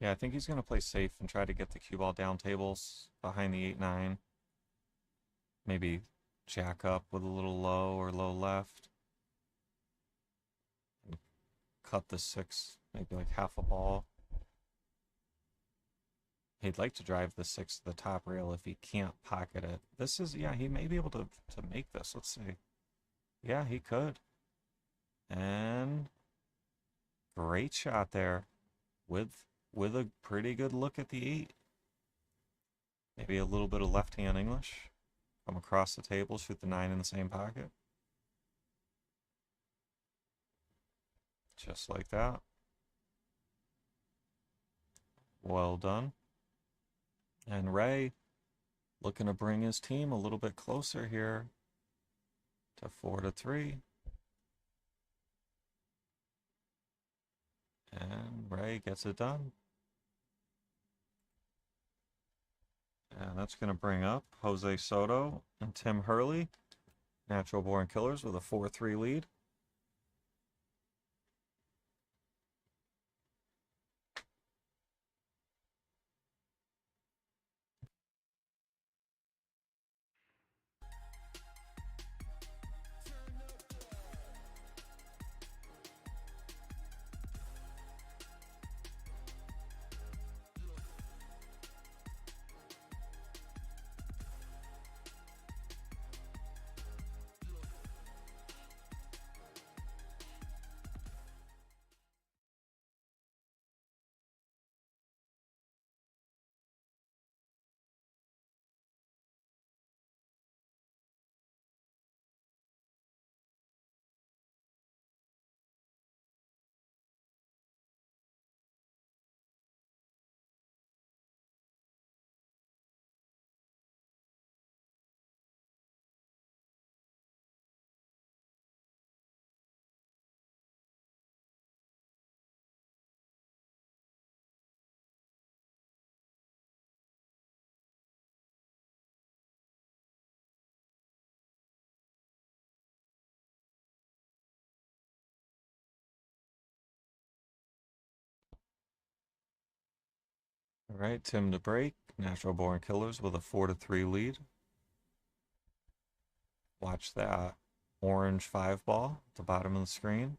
Yeah, I think he's going to play safe and try to get the cue ball down tables behind the 8-9. Maybe jack up with a little low or low left. And cut the 6, maybe like half a ball. He'd like to drive the 6 to the top rail if he can't pocket it. This is, yeah, he may be able to make this. Let's see. Yeah, he could. And great shot there with a pretty good look at the 8. Maybe a little bit of left-hand English. Come across the table, shoot the 9 in the same pocket. Just like that. Well done. And Ray looking to bring his team a little bit closer here to 4-3. And Ray gets it done. And that's going to bring up Jose Soto and Tim Hurley, Natural Born Killers, with a 4-3 lead. All right, Tim to break. Natural Born Killers with a 4-3 lead. Watch that orange 5 ball at the bottom of the screen.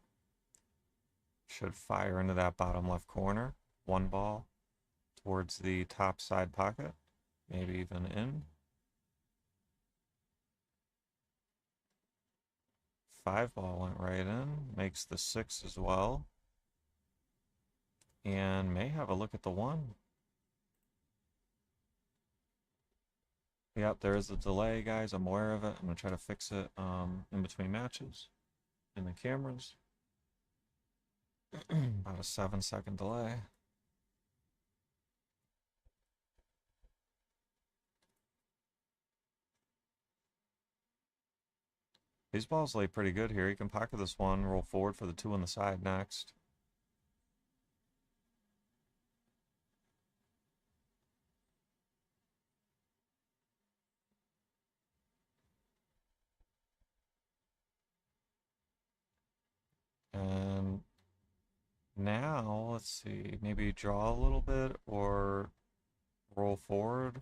Should fire into that bottom left corner. 1 ball towards the top side pocket. Maybe even in. 5 ball went right in. Makes the 6 as well. And may have a look at the 1. Yep, there is a delay, guys. I'm aware of it. I'm going to try to fix it in between matches in the cameras. About a 7-second delay. These balls lay pretty good here. You can pocket this 1, roll forward for the 2 on the side next. And now, let's see, maybe draw a little bit or roll forward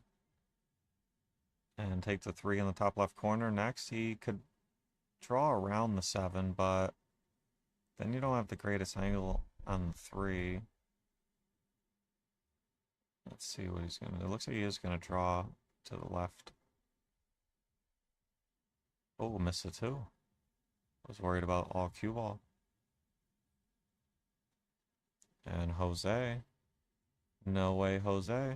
and take the 3 in the top left corner. Next, he could draw around the 7, but then you don't have the greatest angle on the 3. Let's see what he's going to do. It looks like he is going to draw to the left. Oh, missed it too. I was worried about all cue ball. And Jose. No way, Jose.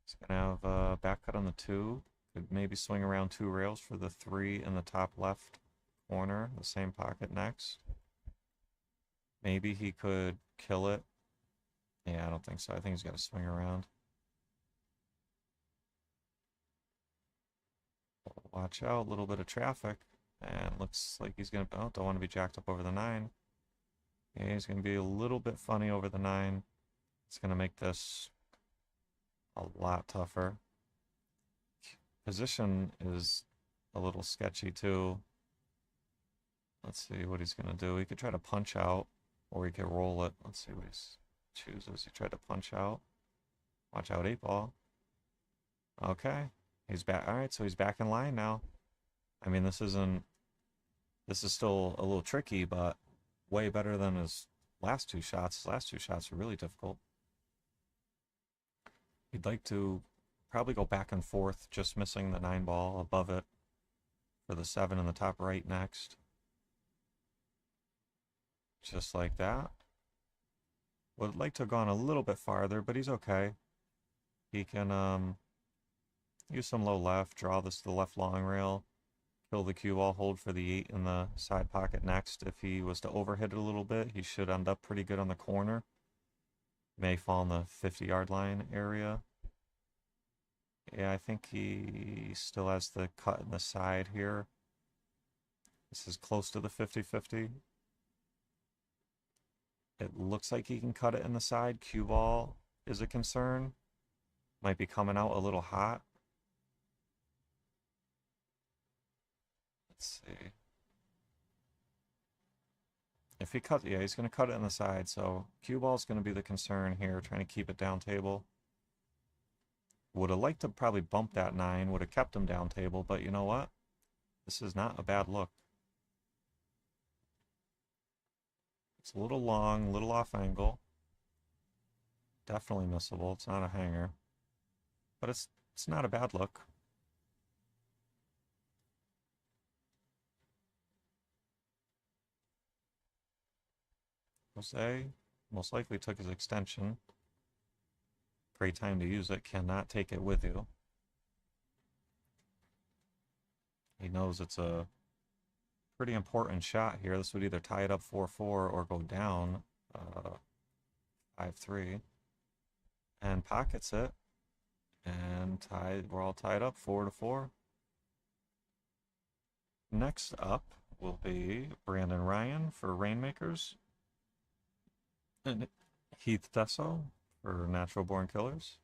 He's going to have a back cut on the 2. Could maybe swing around 2 rails for the 3 in the top left corner, the same pocket next. Maybe he could kill it. Yeah, I don't think so. I think he's got to swing around. Watch out, a little bit of traffic. And looks like he's going to... Oh, don't want to be jacked up over the 9. Yeah, he's going to be a little bit funny over the 9. It's going to make this a lot tougher. Position is a little sketchy too. Let's see what he's going to do. He could try to punch out, or he could roll it. Let's see what he chooses. He tried to punch out. Watch out, 8 ball. Okay. He's back. All right, so he's back in line now. I mean, this is still a little tricky, but way better than his last 2 shots. His last 2 shots were really difficult. He'd like to probably go back and forth, just missing the 9 ball above it for the 7 in the top right next. Just like that. Would like to have gone a little bit farther, but he's okay. He can Use some low left, draw this to the left long rail, kill the cue ball, hold for the 8 in the side pocket next. If he was to overhit it a little bit, he should end up pretty good on the corner. May fall in the 50-yard line area. Yeah, I think he still has the cut in the side here. This is close to the 50-50. It looks like he can cut it in the side. Cue ball is a concern. Might be coming out a little hot. Let's see. If he cuts, yeah, he's going to cut it in the side. So cue ball is going to be the concern here, trying to keep it down table. Would have liked to probably bump that 9, would have kept him down table, but you know what? This is not a bad look. It's a little long, a little off angle. Definitely missable. It's not a hanger. But it's not a bad look. Jose most likely took his extension. Great time to use it. Cannot take it with you. He knows it's a pretty important shot here. This would either tie it up 4-4 or go down 5-3. And pockets it. And we're all tied up 4-4. Next up will be Brandon Ryan for Rainmakers. And Heath Desso for Natural Born Killers.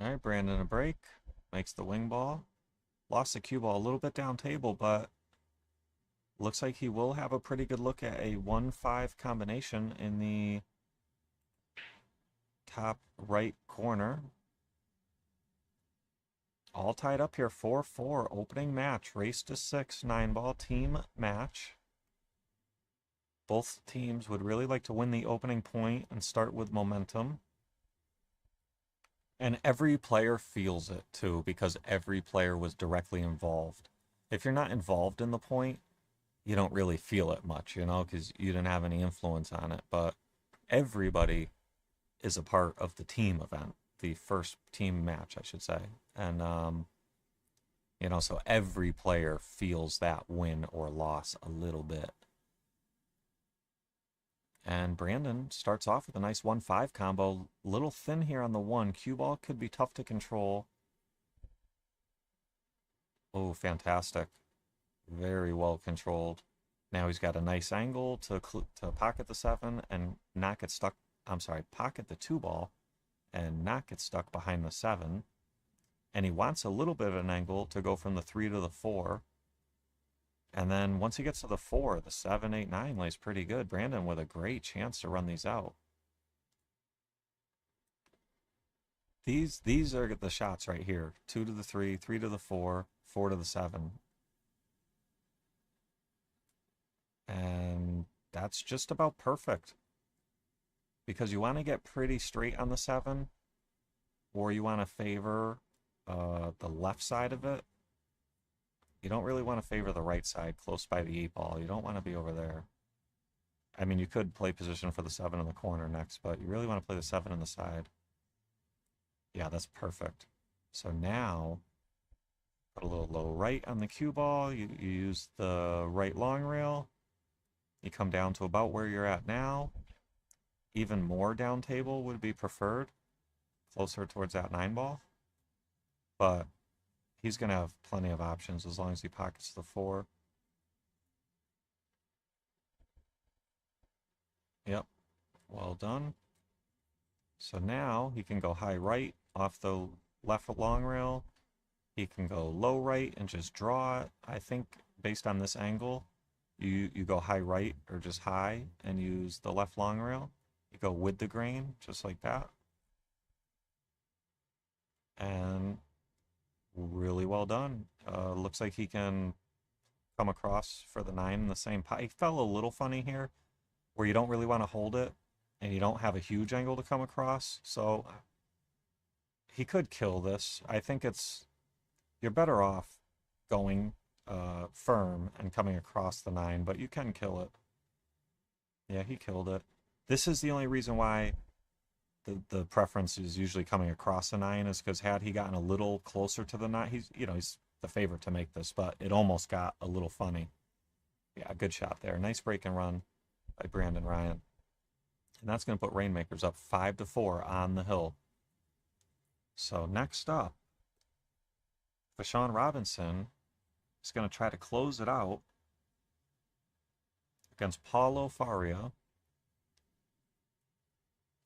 All right, Brandon a break. Makes the wing ball. Lost the cue ball a little bit down table, but looks like he will have a pretty good look at a 1-5 combination in the top right corner. All tied up here, 4-4, opening match, race to 6, 9-ball team match. Both teams would really like to win the opening point and start with momentum. And every player feels it too, because every player was directly involved. If you're not involved in the point, you don't really feel it much, you know, because you didn't have any influence on it. But everybody is a part of the team event, the first team match, I should say. And, you know, so every player feels that win or loss a little bit. And Brandon starts off with a nice 1-5 combo. Little thin here on the 1. Cue ball could be tough to control. Oh, fantastic. Very well controlled. Now he's got a nice angle to pocket the 7 and not get stuck. I'm sorry, pocket the 2 ball and not get stuck behind the 7. And he wants a little bit of an angle to go from the 3 to the 4. And then once he gets to the 4, the 7, 8, 9 lays pretty good. Brandon with a great chance to run these out. These are the shots right here. 2 to the 3, 3 to the 4, 4 to the 7. And that's just about perfect. Because you want to get pretty straight on the 7, or you want to favor the left side of it. You don't really want to favor the right side close by the 8 ball. You don't want to be over there. I mean, you could play position for the 7 in the corner next, but you really want to play the 7 in the side. Yeah, that's perfect. So now, put a little low right on the cue ball. You use the right long rail. You come down to about where you're at now. Even more down table would be preferred. Closer towards that 9 ball. But he's going to have plenty of options as long as he pockets the 4. Yep. Well done. So now he can go high right off the left long rail. He can go low right and just draw it. I think based on this angle, you go high right or just high and use the left long rail. You go with the grain, just like that. And really well done. Looks like he can come across for the 9 in the same pot. He fell a little funny here, where you don't really want to hold it, and you don't have a huge angle to come across. So he could kill this. I think you're better off going firm and coming across the 9, but you can kill it. Yeah, he killed it. This is the only reason why the preference is usually coming across the 9, is because had he gotten a little closer to the 9, he's the favorite to make this, but it almost got a little funny. Yeah, good shot there. Nice break and run by Brandon Ryan. And that's going to put Rainmakers up 5-4 on the hill. So next up, Fashawn Robinson is going to try to close it out against Paulo Faria.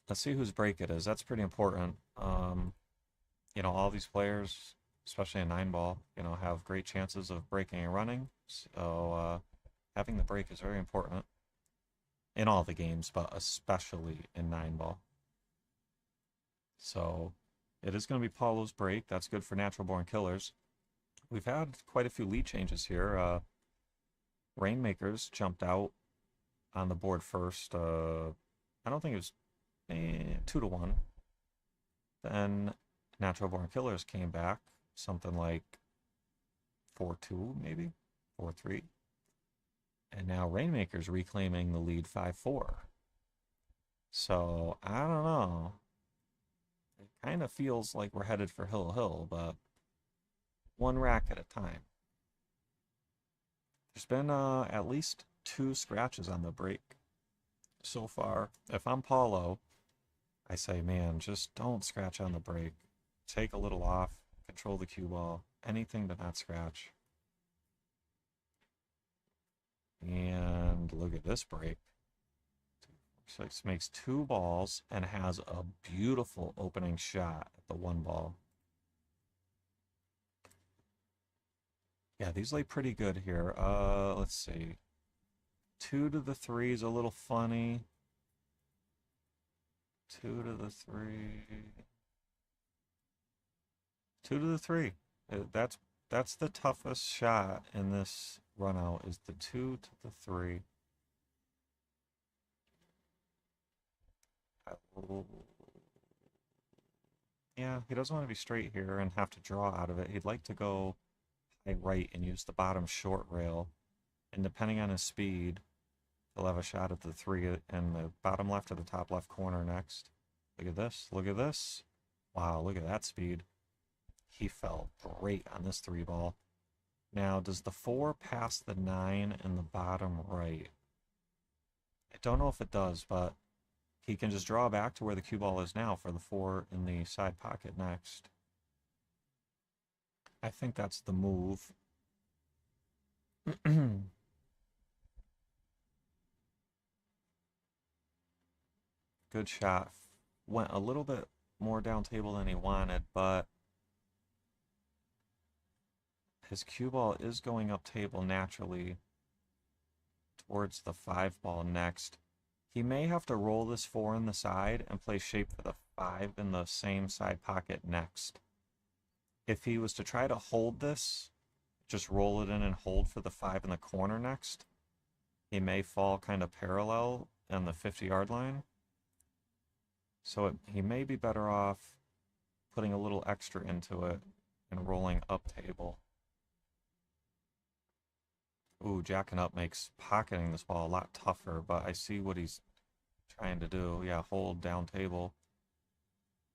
Let's see whose break it is. That's pretty important. All these players, especially a 9-ball, have great chances of breaking and running. So having the break is very important in all the games, but especially in 9-ball. So it is going to be Paulo's break. That's good for Natural Born Killers. We've had quite a few lead changes here. Rainmakers jumped out on the board first. I don't think it was 2-1. Then Natural Born Killers came back, something like 4-2, maybe 4-3. And now Rainmakers reclaiming the lead 5-4. So I don't know. It kind of feels like we're headed for Hill, but one rack at a time. There's been at least 2 scratches on the break so far. If I'm Paulo, I say, man, just don't scratch on the break. Take a little off, control the cue ball, anything to not scratch. And look at this break. 6 makes 2 balls and has a beautiful opening shot at the 1 ball. Yeah, these lay pretty good here. Let's see. 2 to the 3 is a little funny. 2 to the 3. 2 to the 3. That's the toughest shot in this run out, is the 2 to the 3. Yeah, he doesn't want to be straight here and have to draw out of it. He'd like to go high right and use the bottom short rail. And depending on his speed, he'll have a shot at the 3 and the bottom left or the top left corner next. Look at this. Look at this. Wow, look at that speed. He fell great on this 3 ball. Now, does the 4 pass the 9 in the bottom right? I don't know if it does, but he can just draw back to where the cue ball is now for the 4 in the side pocket next. I think that's the move. Good shot. Went a little bit more down table than he wanted, but his cue ball is going up table naturally towards the 5 ball next. He may have to roll this 4 in the side and play shape for the 5 in the same side pocket next. If he was to try to hold this, just roll it in and hold for the 5 in the corner next, he may fall kind of parallel on the 50-yard line. So he may be better off putting a little extra into it and rolling up table. Ooh, jacking up makes pocketing this ball a lot tougher, but I see what he's trying to do. Yeah, hold down table.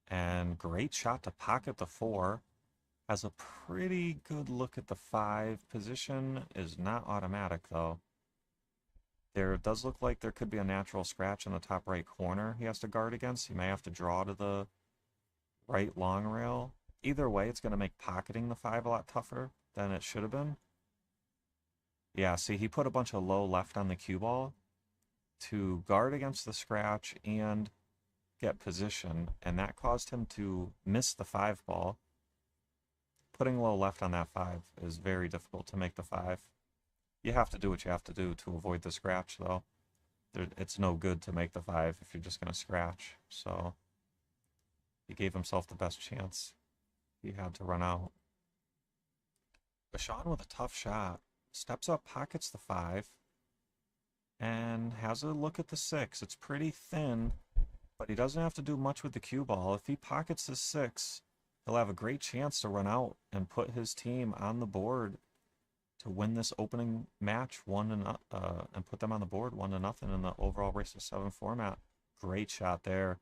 And great shot to pocket the 4. Has a pretty good look at the 5. Position is not automatic, though. There does look like there could be a natural scratch in the top right corner he has to guard against. He may have to draw to the right long rail. Either way, it's going to make pocketing the 5 a lot tougher than it should have been. Yeah, see, he put a bunch of low left on the cue ball to guard against the scratch and get position, and that caused him to miss the 5 ball, putting low left on that 5 is very difficult to make the 5. You have to do what you have to do to avoid the scratch, though. It's no good to make the 5 if you're just going to scratch. So he gave himself the best chance. He had to run out. Bashan with a tough shot. Steps up, pockets the 5, and has a look at the 6. It's pretty thin, but he doesn't have to do much with the cue ball. If he pockets the 6, he'll have a great chance to run out and put his team on the board to win this opening match and put them on the board 1-0 in the overall race to 7 format. Great shot there,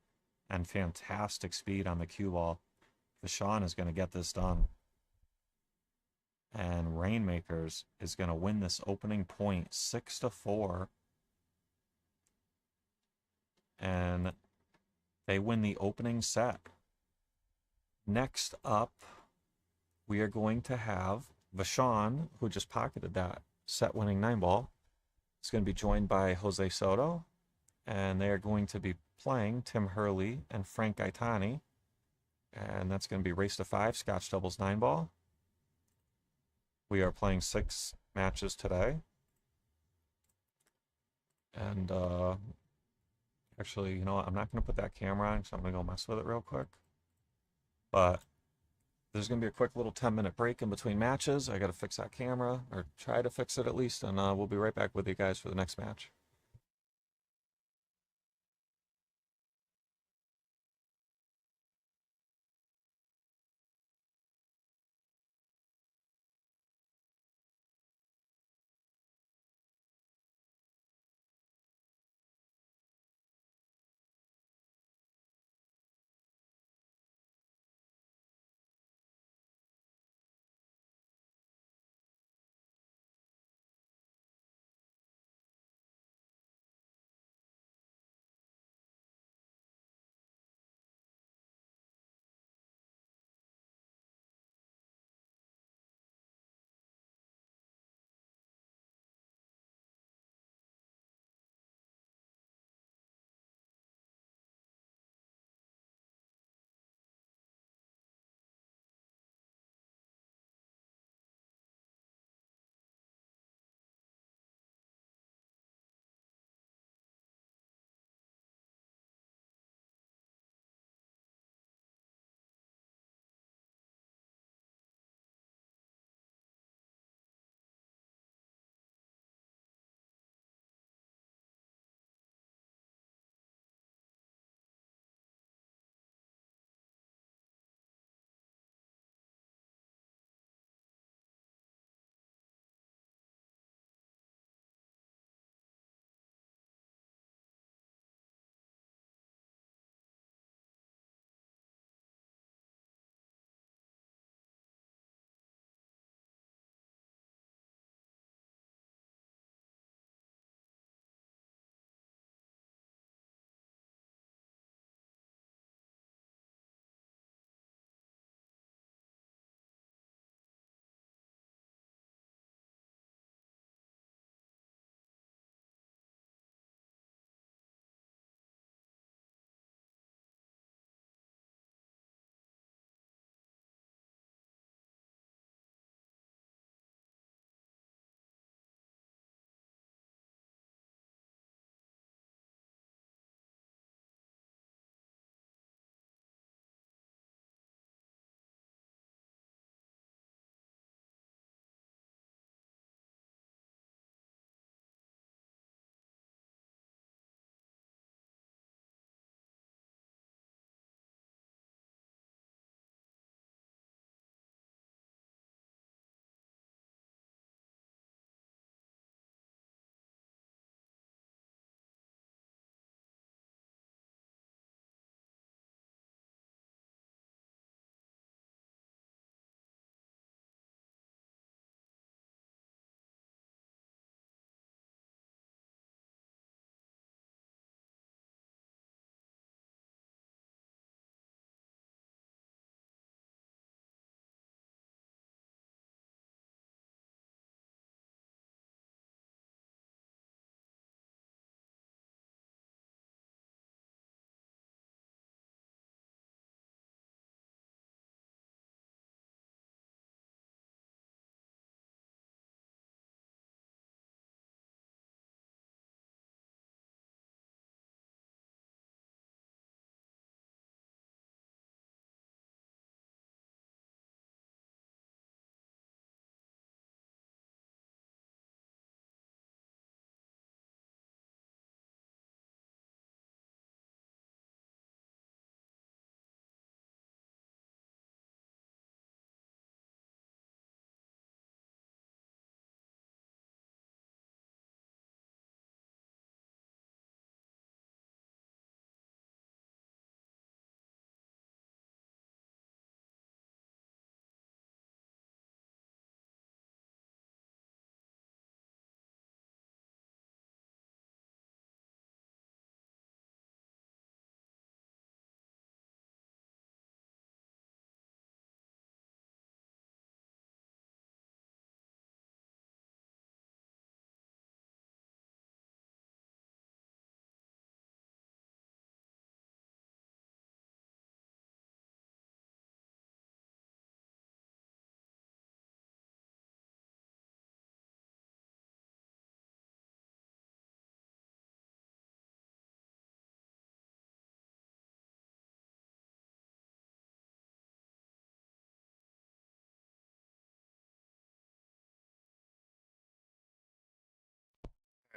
and fantastic speed on the cue ball. Bashan is going to get this done. And Rainmakers is going to win this opening point 6-4. And they win the opening set. Next up, we are going to have Vashon, who just pocketed that set-winning 9-ball. It's going to be joined by Jose Soto, and they are going to be playing Tim Hurley and Frank Gaetani. And that's going to be race to 5, Scotch doubles 9-ball. We are playing 6 matches today. And actually, you know what? I'm not going to put that camera on, so I'm going to go mess with it real quick. But there's going to be a quick little 10-minute break in between matches. I got to fix that camera, or try to fix it at least, and we'll be right back with you guys for the next match.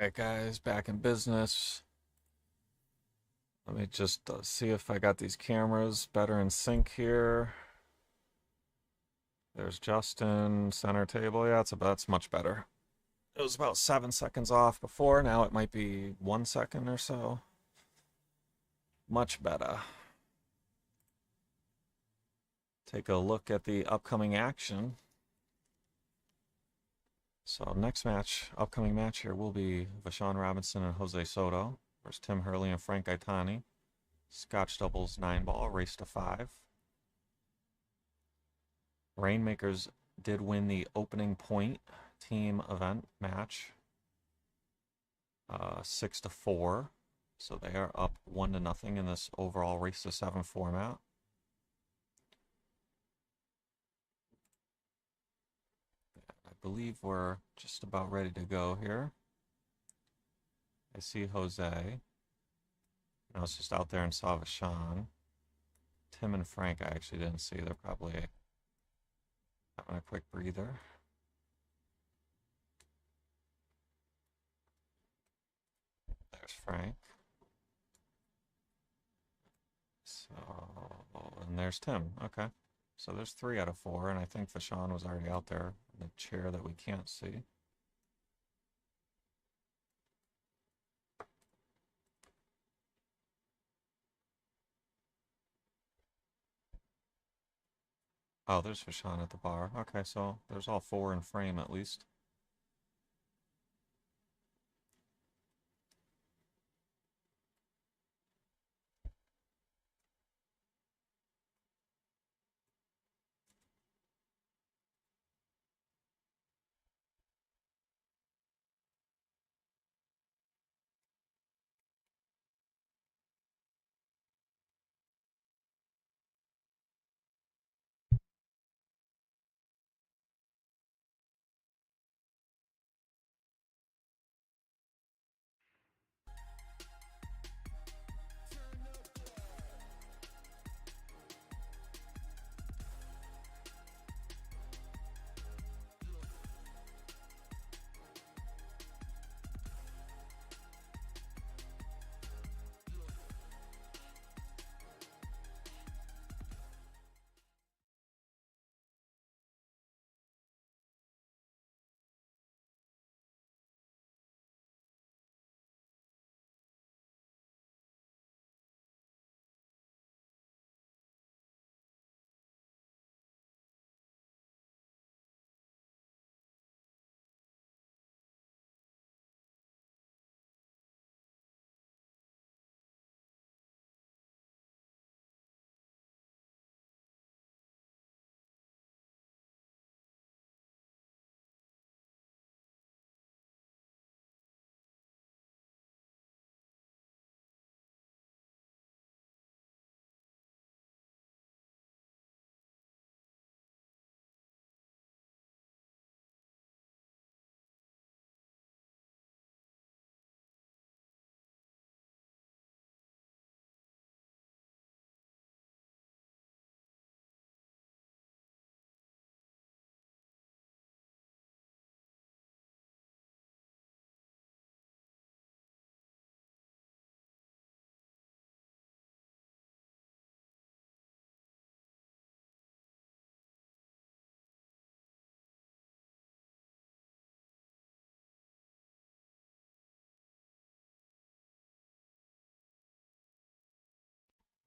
Alright guys, back in business. Let me just see if I got these cameras better in sync here. There's Justin, center table. Yeah, that's much better. It was about 7 seconds off before. Now it might be 1 second or so. Much better. Take a look at the upcoming action. So next match, upcoming match here will be Vashawn Robinson and Jose Soto versus Tim Hurley and Frank Gaetani. Scotch doubles 9-ball, race to 5. Rainmakers did win the opening point team event match, 6-4. So they are up 1-0 in this overall race to 7 format. I believe we're just about ready to go here. I see Jose. I was just out there and saw Vashawn. Tim and Frank I actually didn't see. They're probably having a quick breather. There's Frank. So, and there's Tim. Okay. So there's 3 out of 4, and I think Vashawn was already out there in the chair that we can't see. Oh, there's Vashawn at the bar. Okay, so there's all 4 in frame at least.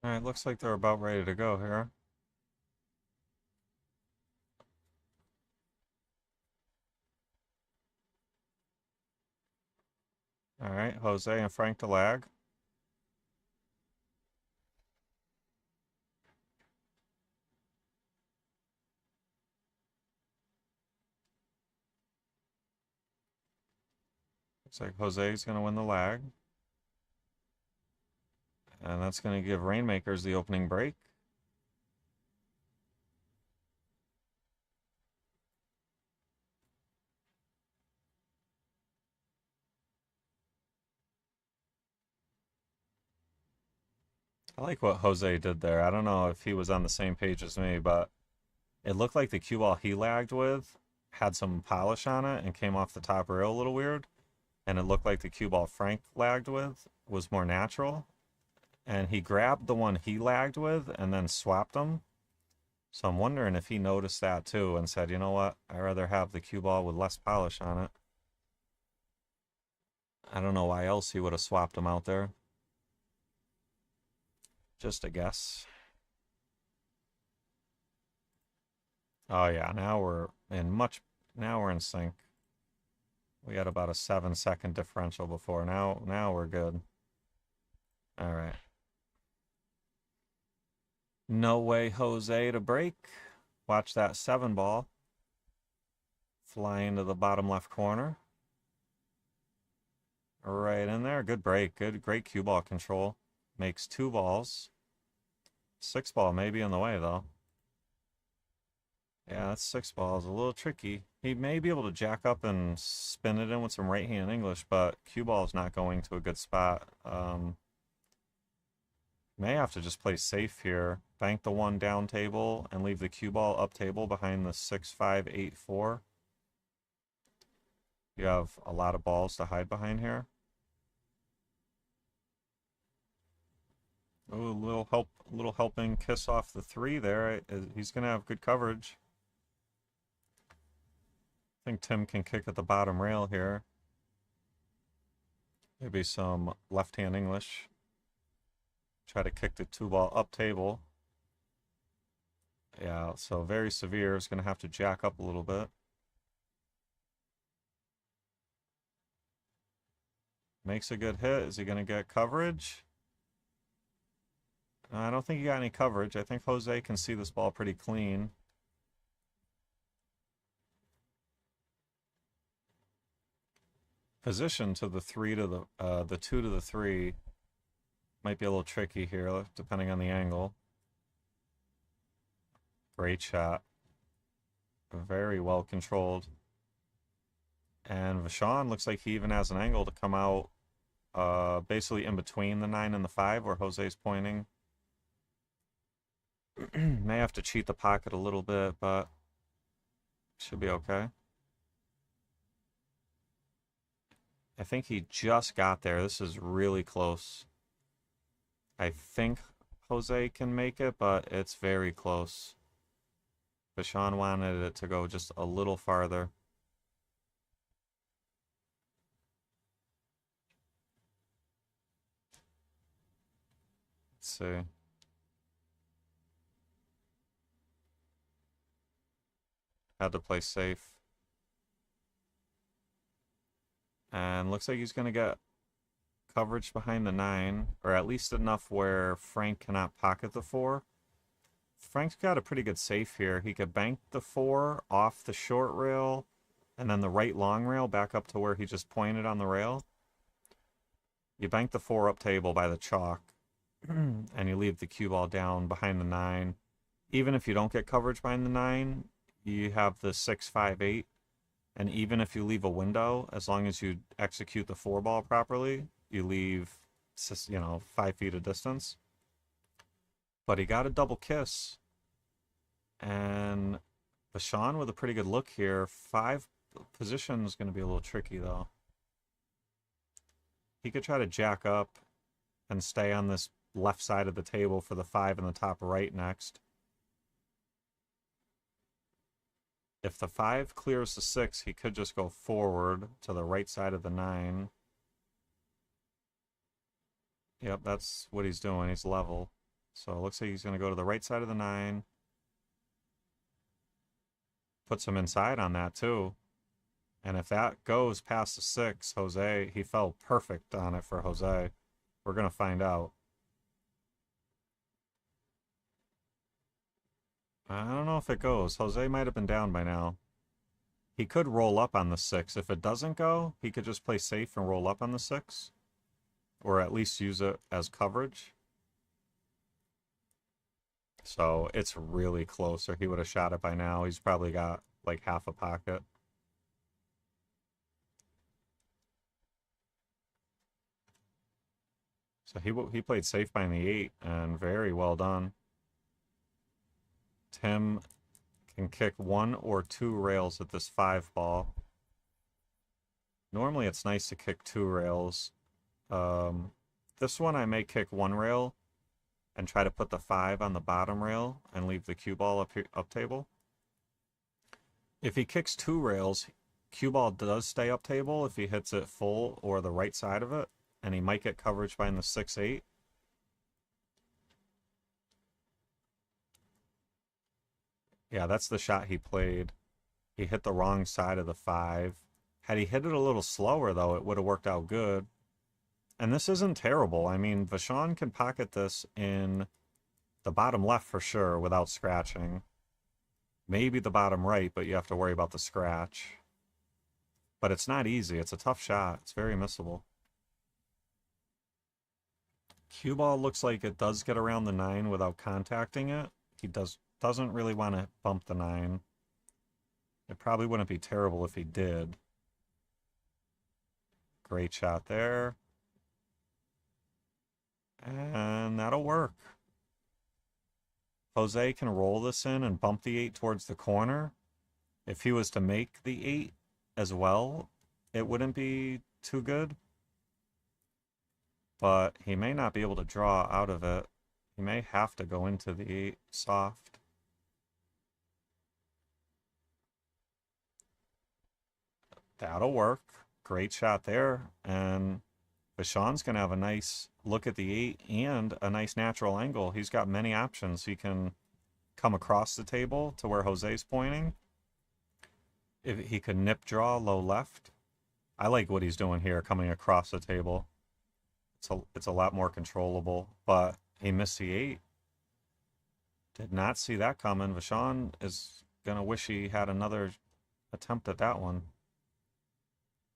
Alright, looks like they're about ready to go here. Alright, Jose and Frank to lag. Looks like Jose's going to win the lag. And that's going to give Rainmakers the opening break. I like what Jose did there. I don't know if he was on the same page as me, but it looked like the cue ball he lagged with had some polish on it and came off the top rail a little weird. and it looked like the cue ball Frank lagged with was more natural. And he grabbed the one he lagged with and then swapped them. So I'm wondering if he noticed that too and said, you know what, I'd rather have the cue ball with less polish on it. I don't know why else he would have swapped them out there. Just a guess. Oh yeah, now we're in sync. We had about a 7-second differential before. Now we're good. All right. No way, Jose, to break. Watch that 7 ball fly into the bottom left corner. Right in there. Good break. Great cue ball control. Makes 2 balls. 6 ball may be in the way, though. Yeah, that's 6 balls. A little tricky. He may be able to jack up and spin it in with some right-hand English, but cue ball is not going to a good spot. May have to just play safe here. Bank the 1 down table and leave the cue ball up table behind the 6-5-8-4. You have a lot of balls to hide behind here. Oh, a little helping kiss off the 3 there. He's gonna have good coverage. I think Tim can kick at the bottom rail here. Maybe some left-hand English. Try to kick the 2 ball up table. Yeah, so very severe. Is going to have to jack up a little bit. Makes a good hit. Is he going to get coverage? I don't think he got any coverage. I think Jose can see this ball pretty clean. Position to the 3 to the 2 to the 3 might be a little tricky here, depending on the angle. Great shot. Very well controlled. And Vachon looks like he even has an angle to come out basically in between the 9 and the 5 where Jose's pointing. May have to cheat the pocket a little bit, but should be okay. I think he just got there. This is really close. I think Jose can make it, but it's very close. Vachon wanted it to go just a little farther. Let's see. Had to play safe. And looks like he's going to get coverage behind the 9, or at least enough where Frank cannot pocket the 4. Frank's got a pretty good safe here. He could bank the 4 off the short rail, and then the right long rail back up to where he just pointed on the rail. You bank the 4 up table by the chalk, and you leave the cue ball down behind the 9. Even if you don't get coverage behind the 9, you have the 6-5-8. And even if you leave a window, as long as you execute the 4 ball properly, you leave, 5 feet of distance. But he got a double kiss. And Vachon with a pretty good look here. 5 position is going to be a little tricky, though. He could try to jack up and stay on this left side of the table for the 5 in the top right next. If the 5 clears the 6, he could just go forward to the right side of the 9. Yep, that's what he's doing. He's level. So it looks like he's going to go to the right side of the 9. Put some inside on that, too. And if that goes past the 6, Jose, he fell perfect on it for Jose. We're going to find out. I don't know if it goes. Jose might have been down by now. He could roll up on the 6. If it doesn't go, he could just play safe and roll up on the 6. Or at least use it as coverage. So it's really close, or he would have shot it by now. He's probably got like half a pocket. So he played safe behind the 8, and very well done. Tim can kick 1 or 2 rails at this 5 ball. Normally it's nice to kick 2 rails. This one I may kick 1 rail and try to put the 5 on the bottom rail and leave the cue ball up table. If he kicks 2 rails, cue ball does stay up table if he hits it full or the right side of it, and he might get coverage by in the 6-8. Yeah, that's the shot he played. He hit the wrong side of the 5. Had he hit it a little slower, though, it would have worked out good. And this isn't terrible. I mean, Vachon can pocket this in the bottom left for sure without scratching. Maybe the bottom right, but you have to worry about the scratch. But it's not easy. It's a tough shot. It's very missable. Cue ball looks like it does get around the 9 without contacting it. He doesn't really want to bump the 9. It probably wouldn't be terrible if he did. Great shot there. And that'll work. Jose can roll this in and bump the 8 towards the corner. If he was to make the 8 as well, it wouldn't be too good. But he may not be able to draw out of it. He may have to go into the 8 soft. That'll work. Great shot there. And Vachon's going to have a nice look at the 8 and a nice natural angle. He's got many options. He can come across the table to where Jose's pointing. If he could nip draw low left. I like what he's doing here, coming across the table. It's a lot more controllable, but he missed the 8. Did not see that coming. Vachon is going to wish he had another attempt at that one.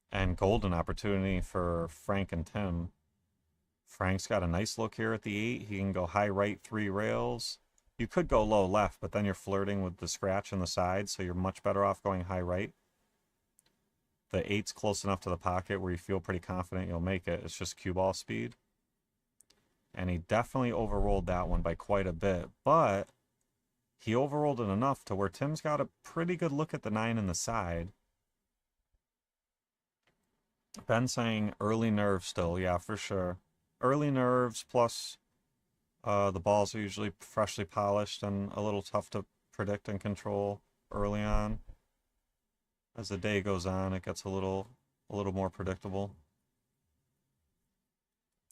And golden opportunity for Frank and Tim. Frank's got a nice look here at the 8. He can go high right 3 rails. You could go low left, but then you're flirting with the scratch on the side, so you're much better off going high right. The 8's close enough to the pocket where you feel pretty confident you'll make it. It's just cue ball speed. And he definitely overrolled that one by quite a bit, but he overrolled it enough to where Tim's got a pretty good look at the 9 in the side. Ben saying early nerves still. Yeah, for sure. Early nerves plus the balls are usually freshly polished and a little tough to predict and control early on. As the day goes on, it gets a little more predictable.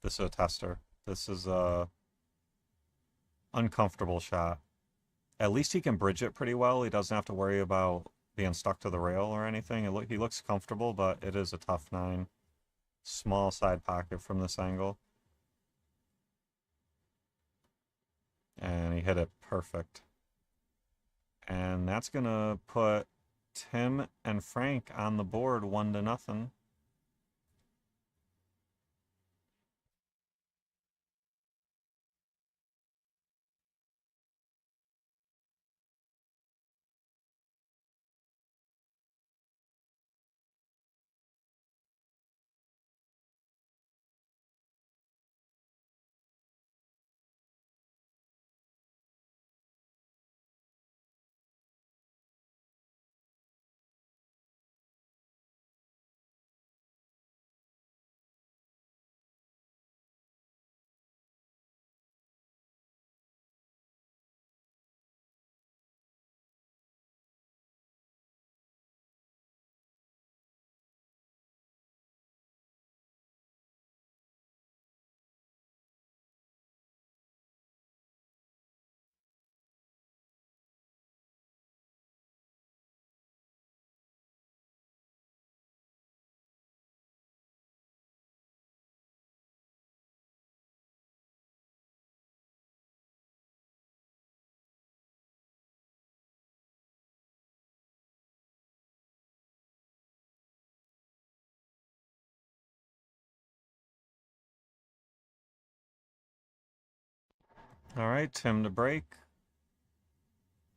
This is a tester. This is a uncomfortable shot. At least he can bridge it pretty well. He doesn't have to worry about being stuck to the rail or anything. He looks comfortable, but it is a tough 9. Small side pocket from this angle. And he hit it perfect. And that's going to put Tim and Frank on the board 1-0. All right, Tim to break.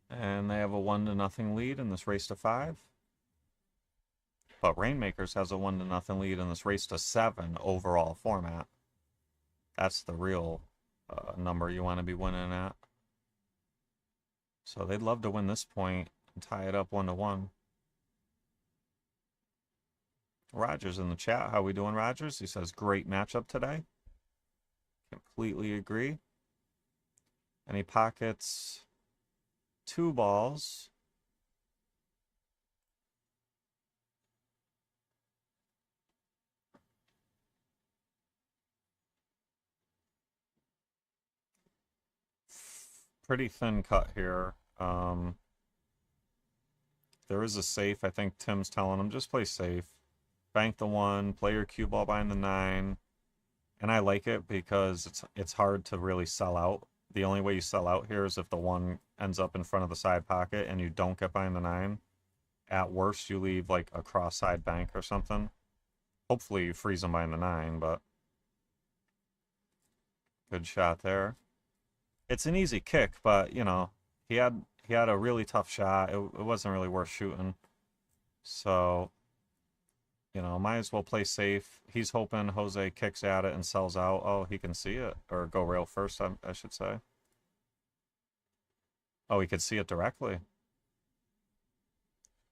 And they have a 1-0 lead in this race to 5. But Rainmakers has a 1-0 lead in this race to 7 overall format. That's the real number you want to be winning at. So they'd love to win this point and tie it up 1-1. Rogers in the chat. How we doing, Rogers? He says, great matchup today. Completely agree. And he pockets 2 balls. Pretty thin cut here. There is a safe. I think Tim's telling him, just play safe. Bank the 1, play your cue ball behind the 9. And I like it because it's hard to really sell out. The only way you sell out here is if the 1 ends up in front of the side pocket and you don't get behind the 9. At worst, you leave like a cross-side bank or something. Hopefully you freeze them behind the 9, but good shot there. It's an easy kick, but you know, he had a really tough shot. It wasn't really worth shooting. So, you know, might as well play safe. He's hoping Jose kicks at it and sells out. Oh, he can see it. Or go rail first, I should say. Oh, he could see it directly.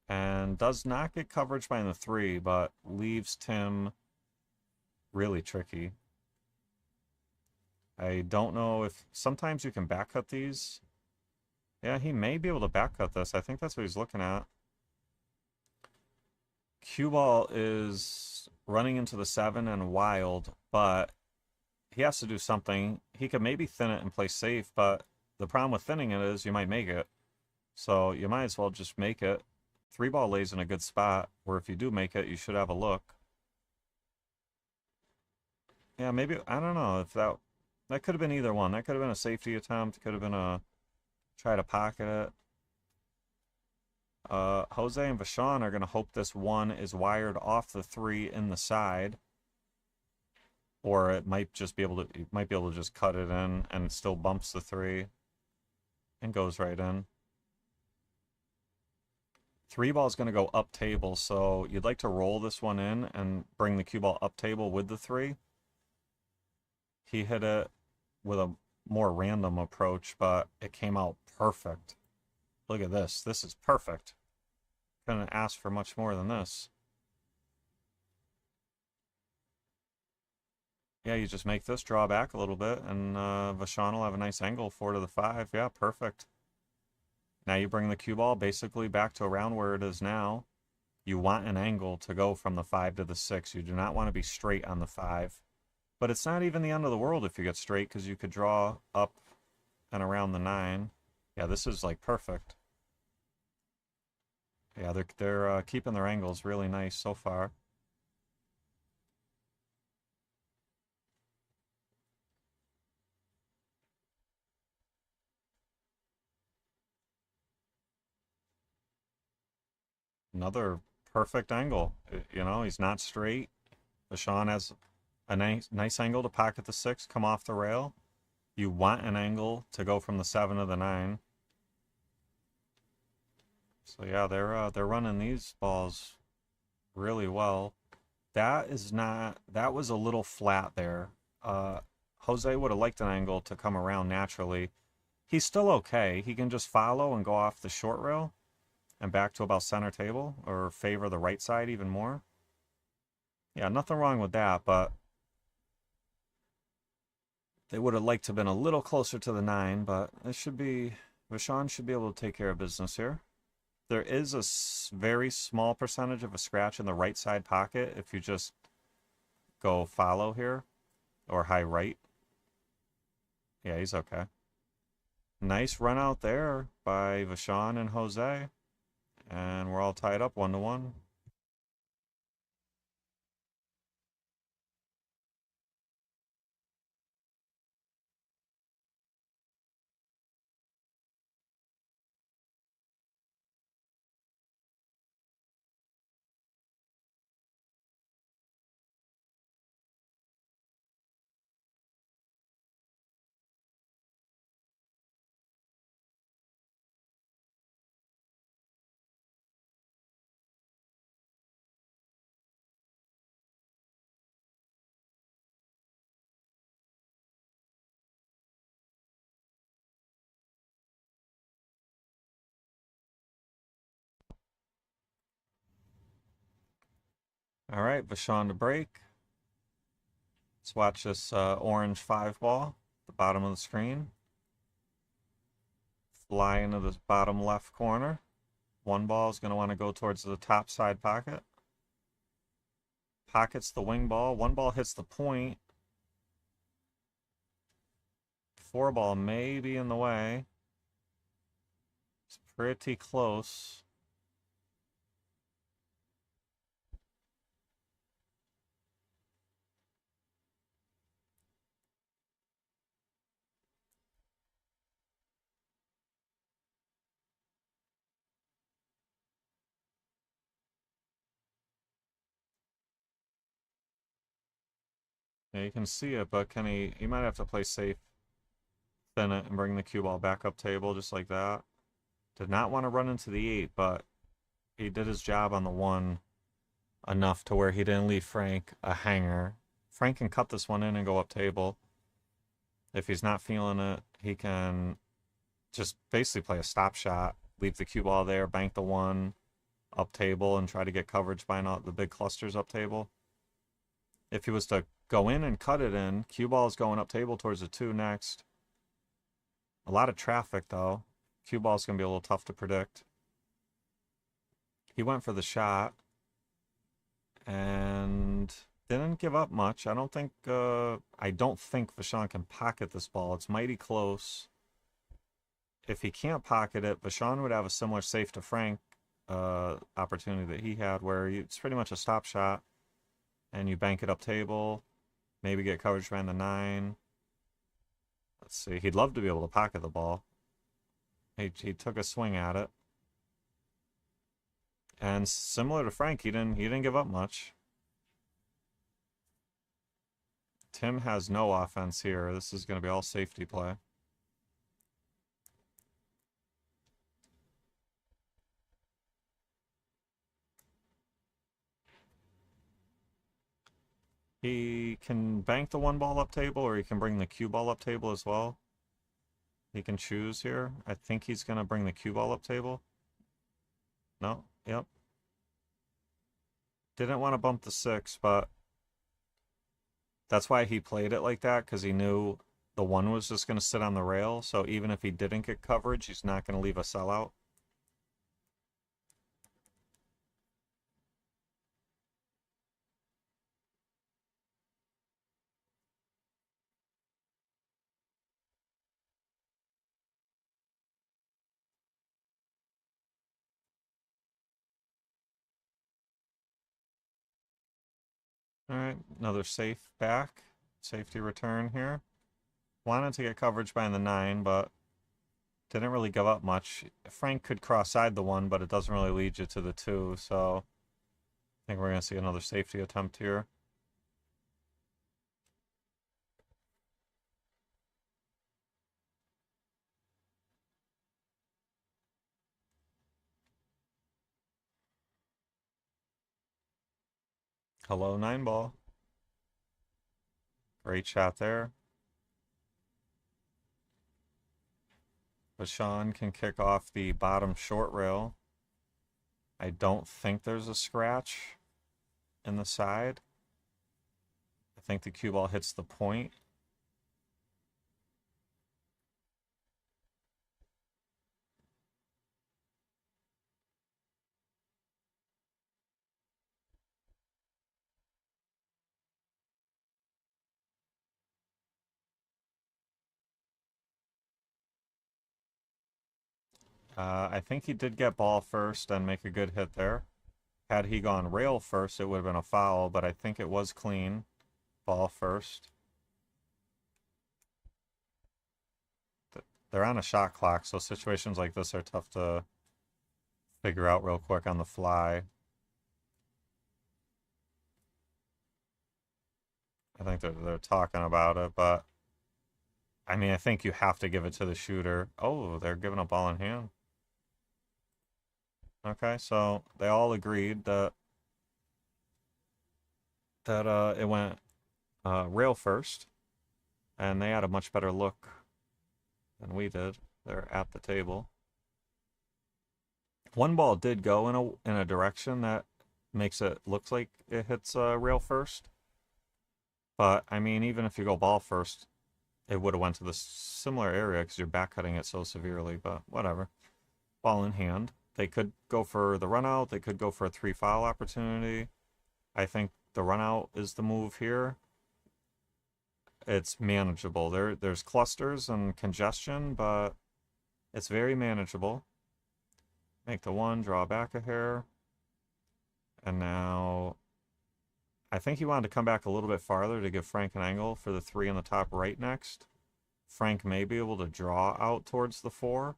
And does not get coverage behind the 3, but leaves Tim really tricky. I don't know if... Sometimes you can back cut these. Yeah, he may be able to back cut this. I think that's what he's looking at. Cue ball is running into the 7 and wild, but he has to do something. He could maybe thin it and play safe, but the problem with thinning it is you might make it. So you might as well just make it. 3 ball lays in a good spot, where if you do make it, you should have a look. Yeah, maybe, I don't know if that could have been either one. That could have been a safety attempt, could have been a try to pocket it. Jose and Vachon are going to hope this 1 is wired off the 3 in the side. Or it might just be able to, just cut it in and it still bumps the 3 and goes right in. 3 ball is going to go up table, so you'd like to roll this 1 in and bring the cue ball up table with the 3. He hit it with a more random approach, but it came out perfect. Look at this. This is perfect. Couldn't ask for much more than this. Yeah, you just make this draw back a little bit, and Vachon will have a nice angle 4 to the 5. Yeah, perfect. Now you bring the cue ball basically back to around where it is now. You want an angle to go from the 5 to the 6. You do not want to be straight on the 5. But it's not even the end of the world if you get straight, because you could draw up and around the 9. Yeah, this is like perfect. Yeah, they're keeping their angles really nice so far. Another perfect angle. You know, he's not straight. Vachon has a nice angle to pocket the 6, come off the rail. You want an angle to go from the 7 to the 9. So yeah, they're running these balls really well. That was a little flat there. Jose would have liked an angle to come around naturally. He's still okay. He can just follow and go off the short rail and back to about center table, or favor the right side even more. Yeah, nothing wrong with that, but they would have liked to have been a little closer to the 9, but it should be... Vachon should be able to take care of business here. There is a very small percentage of a scratch in the right side pocket if you just go follow here, or high right. Yeah, he's okay. Nice run out there by Vachon and Jose. And we're all tied up 1-1. All right, Vashon to break. Let's watch this orange 5 ball, the bottom of the screen. Fly into the bottom left corner. 1 ball is going to want to go towards the top side pocket. Pockets the wing ball. 1 ball hits the point. 4 ball may be in the way. It's pretty close. Yeah, you can see it, but can he might have to play safe, thin it, and bring the cue ball back up table just like that. Did not want to run into the 8, but he did his job on the 1 enough to where he didn't leave Frank a hanger. Frank can cut this one in and go up table. If he's not feeling it, he can just basically play a stop shot, leave the cue ball there, bank the 1 up table, and try to get coverage by the big clusters up table. If he was to go in and cut it in, cue ball is going up table towards the 2 next. A lot of traffic, though. Cue ball is going to be a little tough to predict. He went for the shot and didn't give up much. I don't think Vashon can pocket this ball. It's mighty close. If he can't pocket it, Vashon would have a similar safe to Frank opportunity that he had, where it's pretty much a stop shot, and you bank it up table, maybe get coverage behind the 9. Let's see. He'd love to be able to pocket the ball. He took a swing at it. And similar to Frank, he didn't give up much. Tim has no offense here. This is going to be all safety play. He can bank the 1 ball up table, or he can bring the cue ball up table as well. He can choose here. I think he's going to bring the cue ball up table. No, yep. Didn't want to bump the 6, but that's why he played it like that, because he knew the 1 was just going to sit on the rail. So even if he didn't get coverage, he's not going to leave a sellout. All right, another safe back. Safety return here. Wanted to get coverage behind the 9, but didn't really give up much. Frank could cross-side the 1, but it doesn't really lead you to the 2, so I think we're going to see another safety attempt here. Hello, 9 ball. Great shot there. Vashon can kick off the bottom short rail. I don't think there's a scratch in the side. I think the cue ball hits the point. I think he did get ball first and make a good hit there. Had he gone rail first, it would have been a foul, but I think it was clean. Ball first. They're on a shot clock, so situations like this are tough to figure out real quick on the fly. I think they're talking about it, but I mean, I think you have to give it to the shooter. Oh, they're giving a ball in hand. Okay, so they all agreed that it went rail first, and they had a much better look than we did. They're at the table. 1 ball did go in a direction that makes it look like it hits rail first. But, I mean, even if you go ball first, it would have went to the similar area because you're back cutting it so severely, but whatever. Ball in hand. They could go for the run out. They could go for a 3 foul opportunity. I think the run out is the move here. It's manageable. There's clusters and congestion, but it's very manageable. Make the 1, draw back a hair. And now I think he wanted to come back a little bit farther to give Frank an angle for the 3 on the top right next. Frank may be able to draw out towards the 4.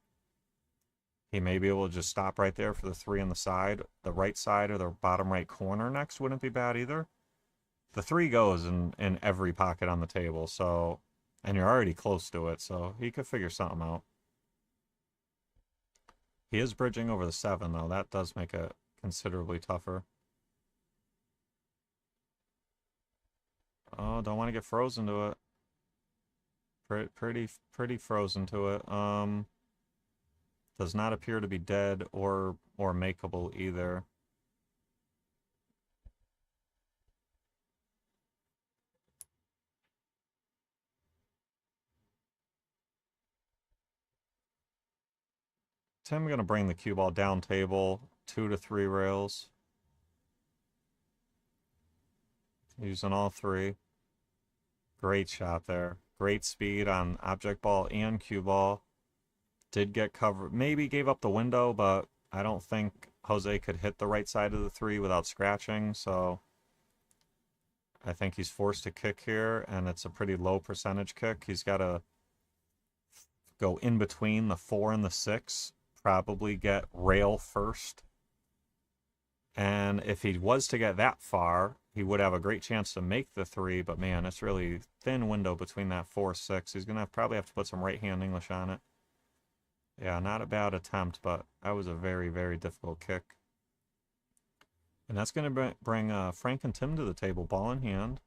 He may be able to just stop right there for the 3 on the side. The right side or the bottom right corner next wouldn't be bad either. The 3 goes in every pocket on the table, so, and you're already close to it, so he could figure something out. He is bridging over the 7, though. That does make it considerably tougher. Oh, don't want to get frozen to it. Pretty frozen to it. Does not appear to be dead or makeable either. Tim going to bring the cue ball down table, 2 to 3 rails. Using all 3. Great shot there. Great speed on object ball and cue ball. Did get covered. Maybe gave up the window, but I don't think Jose could hit the right side of the 3 without scratching, so I think he's forced to kick here, and it's a pretty low percentage kick. He's got to go in between the 4 and the 6, probably get rail first. And if he was to get that far, he would have a great chance to make the 3, but man, it's really thin window between that 4-6. He's going to probably have to put some right-hand English on it. Yeah, not a bad attempt, but that was a very, very difficult kick. And that's going to bring Frank and Tim to the table, ball in hand.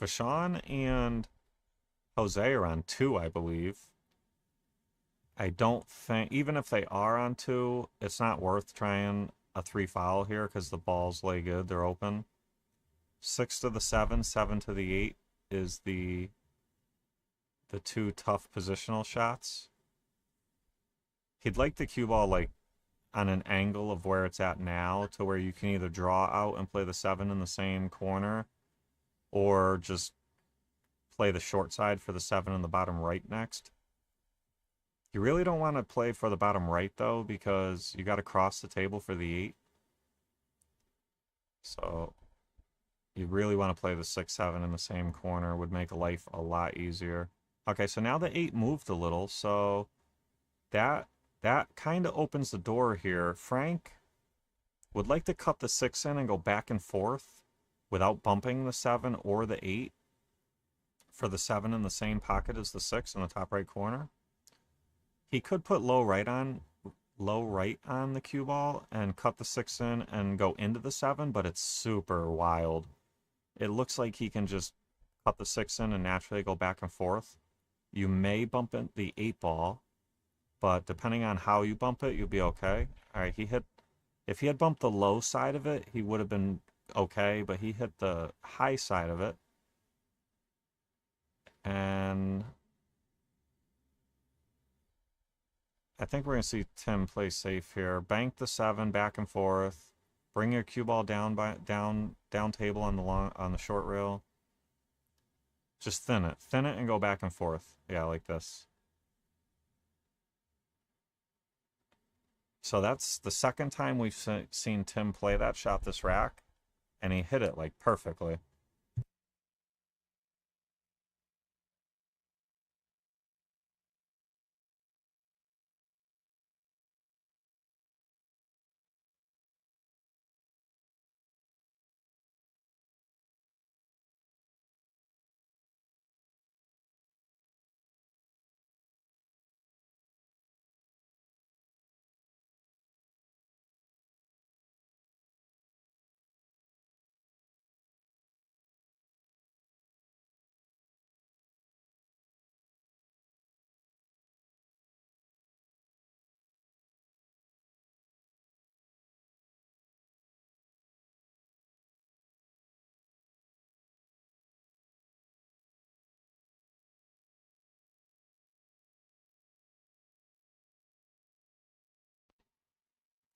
Vashon and Jose are on 2, I believe. I don't think, even if they are on 2, it's not worth trying a 3 foul here because the balls lay good, they're open. 6 to the 7, 7 to the 8 is the 2 tough positional shots. He'd like the cue ball like on an angle of where it's at now to where you can either draw out and play the 7 in the same corner or just play the short side for the 7 in the bottom right next. You really don't want to play for the bottom right though because you got to cross the table for the 8. So you really want to play the 6-7 in the same corner. Would make life a lot easier. Okay, so now the 8 moved a little, so that kind of opens the door here. Frank would like to cut the 6 in and go back and forth without bumping the 7 or the 8 for the 7 in the same pocket as the 6 in the top right corner. He could put low right on the cue ball and cut the 6 in and go into the 7, but it's super wild. It looks like he can just cut the 6 in and naturally go back and forth. You may bump in the 8 ball, but depending on how you bump it, you'll be okay. All right, if he had bumped the low side of it, he would have been okay, but he hit the high side of it. And I think we're going to see Tim play safe here. Bank the 7 back and forth. Bring your cue ball down table on the short rail. Just thin it and go back and forth. Yeah, like this. So that's the second time we've seen Tim play that shot this rack, and he hit it like perfectly.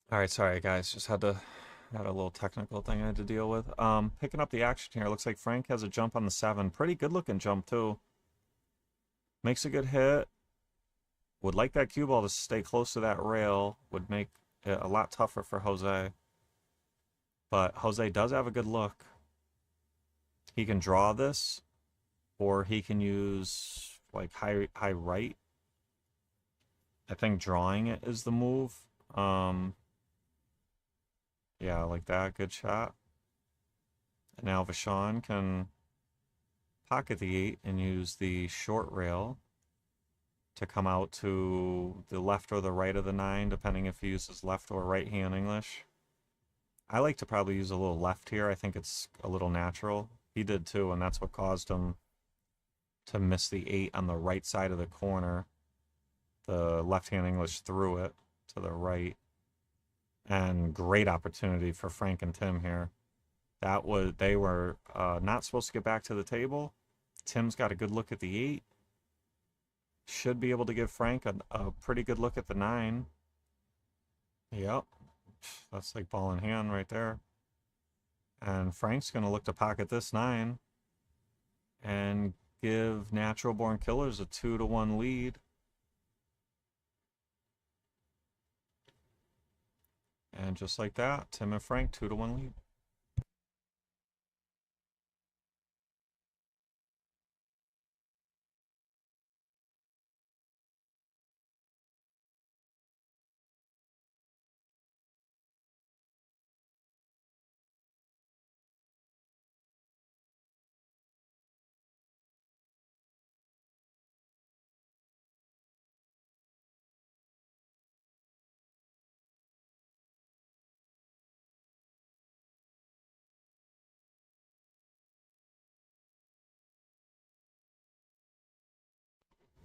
All right, sorry guys, just had a little technical thing I had to deal with. Picking up the action here, looks like Frank has a jump on the 7. Pretty good looking jump too. Makes a good hit. Would like that cue ball to stay close to that rail. Would make it a lot tougher for Jose. But Jose does have a good look. He can draw this, or he can use like high right. I think drawing it is the move. Yeah, like that. Good shot. And now Vachon can pocket the 8 and use the short rail to come out to the left or the right of the 9, depending if he uses left or right hand English. I like to probably use a little left here. I think it's a little natural. He did too, and that's what caused him to miss the 8 on the right side of the corner. The left hand English threw it to the right. And great opportunity for Frank and Tim here. They were not supposed to get back to the table. Tim's got a good look at the 8. Should be able to give Frank a pretty good look at the 9. Yep. That's like ball in hand right there. And Frank's going to look to pocket this 9 and give Natural Born Killers a 2-1 lead. And just like that, Tim and Frank, 2-1 lead.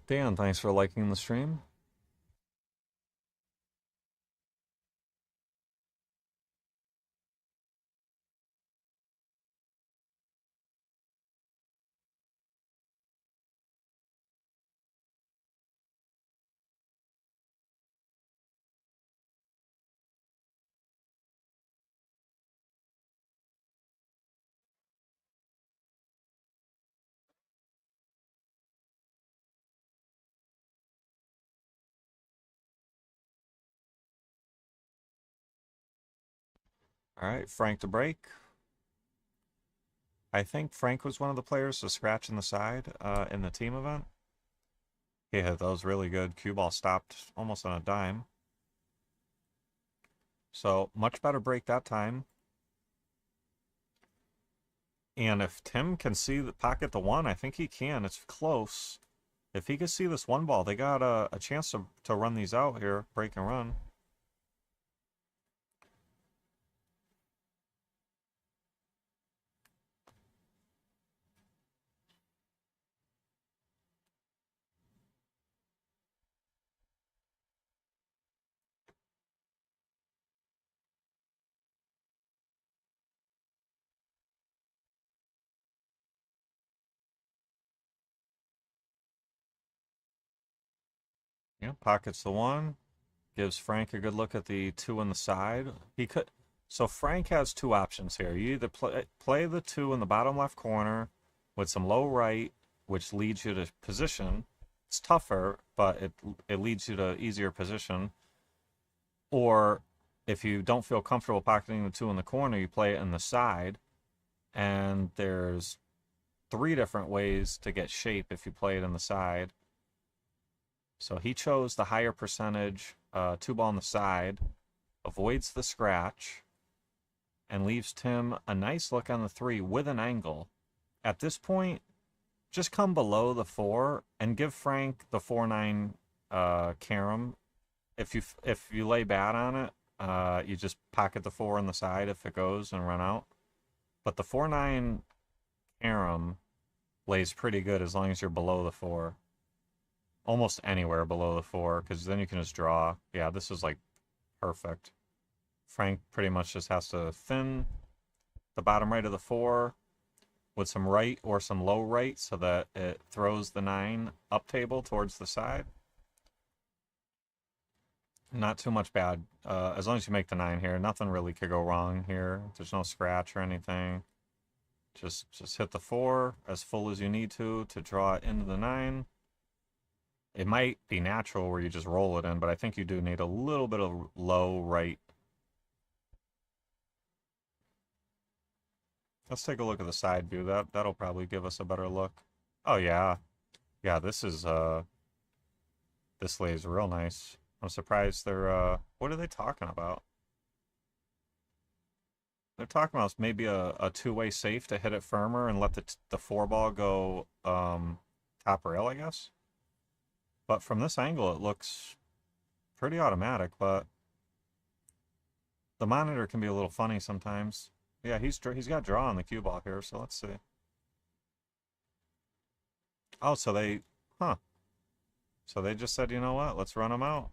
Dan, thanks for liking the stream. All right, Frank to break. I think Frank was one of the players to scratch in the side in the team event. Yeah, that was really good. Cue ball stopped almost on a dime. So much better break that time. And if Tim can see the pocket the 1, I think he can. It's close. If he can see this 1 ball, they got a chance to run these out here, break and run. Yeah, pockets the 1. Gives Frank a good look at the 2 on the side. He could. So Frank has 2 options here. You either play the 2 in the bottom left corner with some low right, which leads you to position. It's tougher, but it leads you to easier position. Or if you don't feel comfortable pocketing the 2 in the corner, you play it in the side. And there's 3 different ways to get shape if you play it in the side. So he chose the higher percentage 2 ball on the side, avoids the scratch, and leaves Tim a nice look on the 3 with an angle. At this point, just come below the 4 and give Frank the 4-9 carom. If you lay bad on it, you just pocket the 4 on the side if it goes and run out. But the 4-9 carom lays pretty good as long as you're below the 4. Almost anywhere below the 4, because then you can just draw. Yeah, this is like perfect. Frank pretty much just has to thin the bottom right of the 4 with some right or some low right so that it throws the 9 up table towards the side. Not too much bad. As long as you make the 9 here, nothing really could go wrong here. There's no scratch or anything. Just hit the 4 as full as you need to draw it into the 9. It might be natural where you just roll it in, but I think you do need a little bit of low right. Let's take a look at the side view. That'll probably give us a better look. Oh yeah. Yeah, this lays real nice. I'm surprised they're what are they talking about? They're talking about maybe a two-way safe to hit it firmer and let the 4-ball go top rail, I guess. But from this angle, it looks pretty automatic, but the monitor can be a little funny sometimes. Yeah, he's got draw on the cue ball here, so let's see. Oh, so they just said, you know what, let's run them out.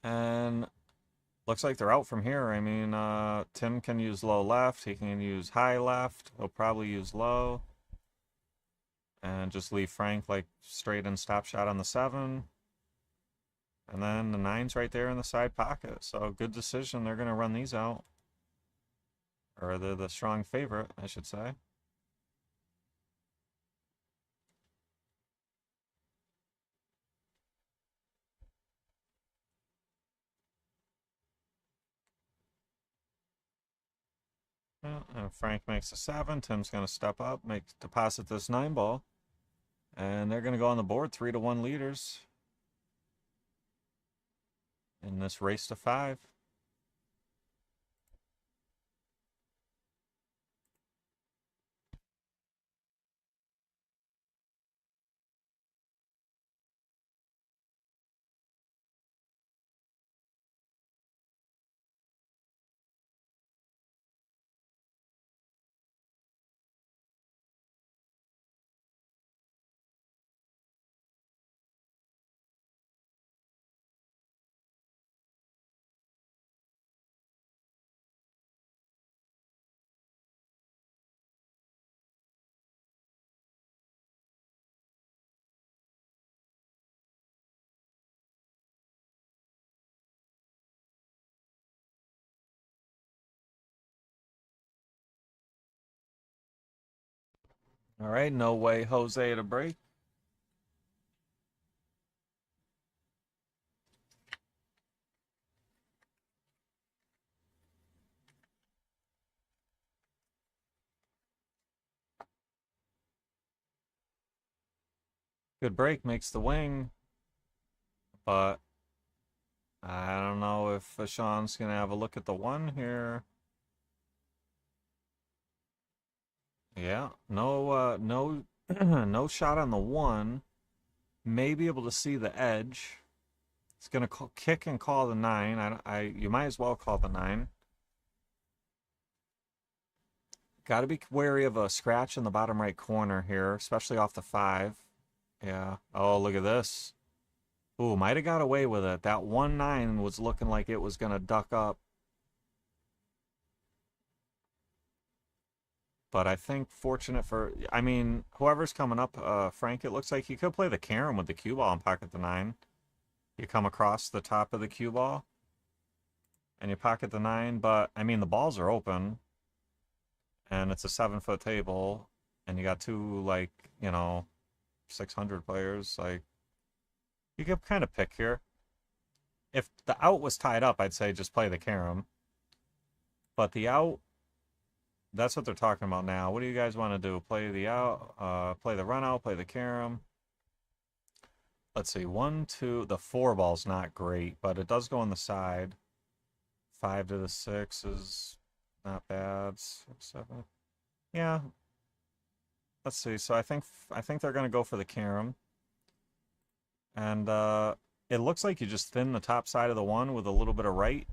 And looks like they're out from here. I mean, Tim can use low left. He can use high left. He'll probably use low. And just leave Frank like straight in stop shot on the 7. And then the 9's right there in the side pocket. So good decision. They're going to run these out. Or they're the strong favorite, I should say. And Frank makes a 7. Tim's going to step up, deposit this 9-ball. And they're going to go on the board 3-1 leaders in this race to 5. All right, no way Jose to break. Good break, makes the wing. But I don't know if Sean's going to have a look at the 1 here. Yeah, no no shot on the 1. May be able to see the edge. It's going to kick and call the 9. You might as well call the 9. Got to be wary of a scratch in the bottom right corner here, especially off the 5. Yeah. Oh, look at this. Ooh, might have got away with it. That 1-9 was looking like it was going to duck up. But I think fortunate for, I mean, whoever's coming up, Frank, it looks like he could play the carom with the cue ball and pocket the 9. You come across the top of the cue ball and you pocket the 9, but I mean, the balls are open and it's a 7-foot table and you got 2, like, you know, 600 players. Like, you could kind of pick here. If the out was tied up, I'd say just play the carom. But the out, that's what they're talking about now. What do you guys want to do? Play the out, play the run out, play the carom. Let's see, 1, 2, the 4 ball's not great, but it does go on the side. 5 to the 6 is not bad. 6, 7. Yeah. Let's see. So I think they're going to go for the carom. And it looks like you just thin the top side of the 1 with a little bit of right.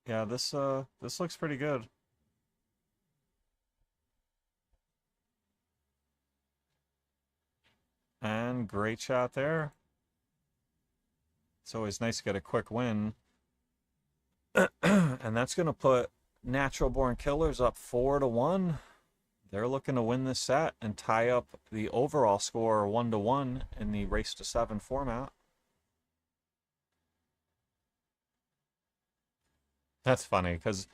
Yeah, this looks pretty good. And great shot there. It's always nice to get a quick win. And that's going to put Natural Born Killers up 4-1. they're looking to win this set and tie up the overall score 1-1 in the race to 7 format. That's funny because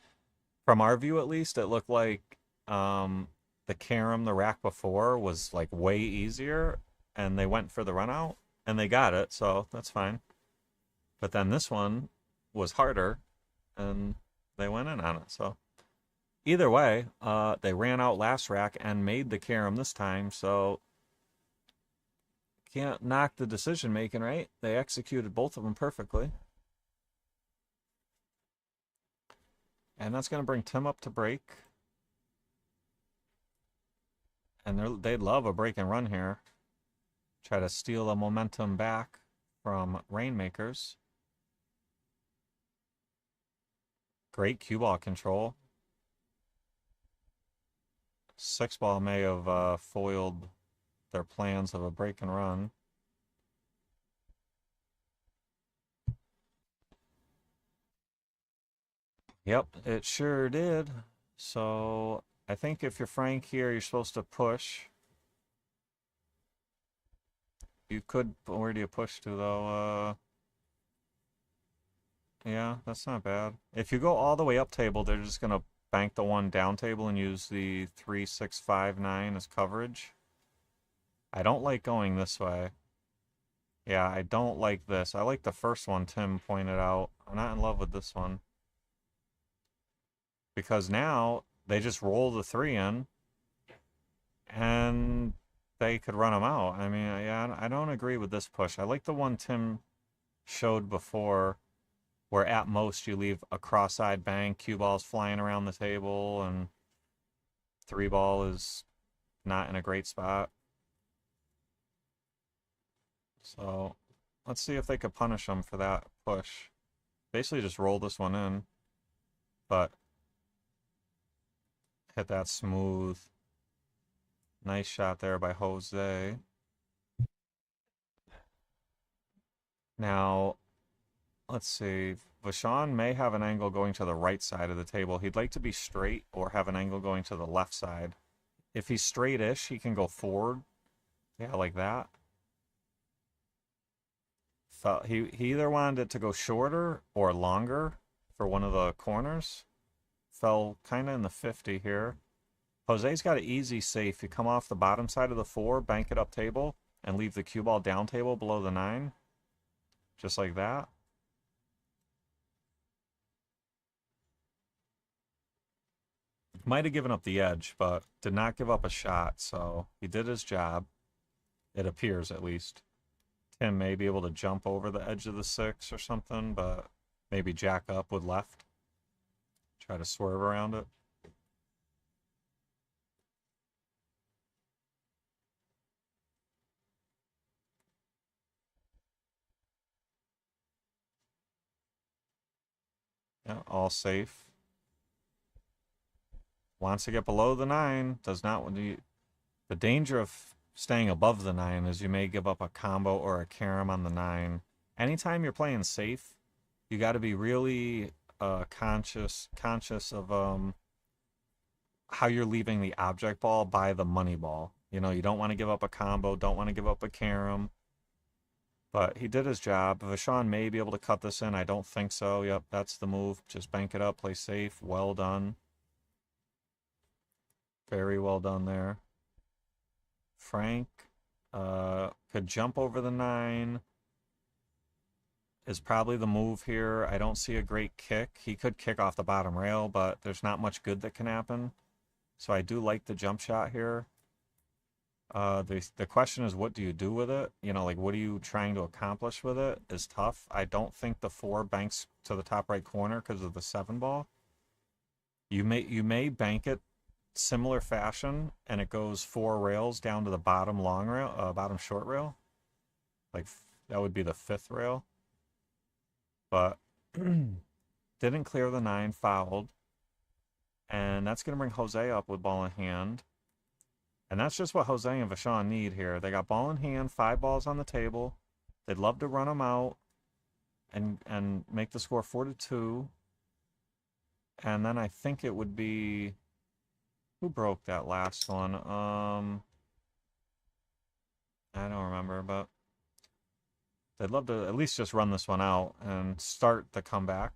from our view at least, it looked like the carom the rack before was like way easier, and they went for the run out and they got it, so that's fine. But then this one was harder and they went in on it. So either way, they ran out last rack and made the carom this time, so can't knock the decision making, right? They executed both of them perfectly. And that's going to bring Tim up to break. And they'd love a break and run here. Try to steal a momentum back from Rainmakers. Great cue ball control. 6-ball may have foiled their plans of a break and run. Yep, it sure did. So I think if you're Frank here, you're supposed to push. You could, where do you push to though? Yeah, that's not bad. If you go all the way up table, they're just gonna bank the one down table and use the 3, 6, 5, 9 as coverage. I don't like going this way. Yeah, I don't like this. I like the first one Tim pointed out. I'm not in love with this one. Because now they just roll the 3 in and they could run them out. I mean, yeah, I don't agree with this push. I like the one Tim showed before where at most you leave a cross-eyed bank, cue balls flying around the table, and 3-ball is not in a great spot. So let's see if they could punish them for that push. Basically just roll this one in, but hit that smooth. Nice shot there by Jose. Now, let's see. Vachon may have an angle going to the right side of the table. He'd like to be straight or have an angle going to the left side. If he's straight-ish, he can go forward. Yeah, like that. He either wanted it to go shorter or longer for one of the corners. Fell kind of in the 50 here. Jose's got an easy safe. You come off the bottom side of the 4, bank it up table, and leave the cue ball down table below the 9. Just like that. Might have given up the edge, but did not give up a shot, so he did his job. It appears, at least. Tim may be able to jump over the edge of the 6 or something, but maybe jack up with left. Try to swerve around it. Yeah, all safe. Wants to get below the 9. Does not want to. The danger of staying above the 9 is you may give up a combo or a carom on the 9. Anytime you're playing safe, you got to be really conscious of how you're leaving the object ball by the money ball. You know, you don't want to give up a combo, don't want to give up a carom. But he did his job. Vachon may be able to cut this in. I don't think so. Yep, that's the move. Just bank it up, play safe. Well done. Very well done there. Frank could jump over the 9. Is probably the move here. I don't see a great kick. He could kick off the bottom rail, but there's not much good that can happen. So I do like the jump shot here. The question is, what do you do with it? You know, like, what are you trying to accomplish with it is tough. I don't think the 4 banks to the top right corner because of the 7-ball. You may bank it similar fashion, and it goes 4 rails down to the bottom long rail, bottom short rail. Like, that would be the 5th rail. But didn't clear the 9, fouled. And that's going to bring Jose up with ball in hand. And that's just what Jose and Vachon need here. They got ball in hand, 5 balls on the table. They'd love to run them out and make the score 4-2. And then I think it would be... Who broke that last one? I don't remember, but they'd love to at least just run this one out and start the comeback.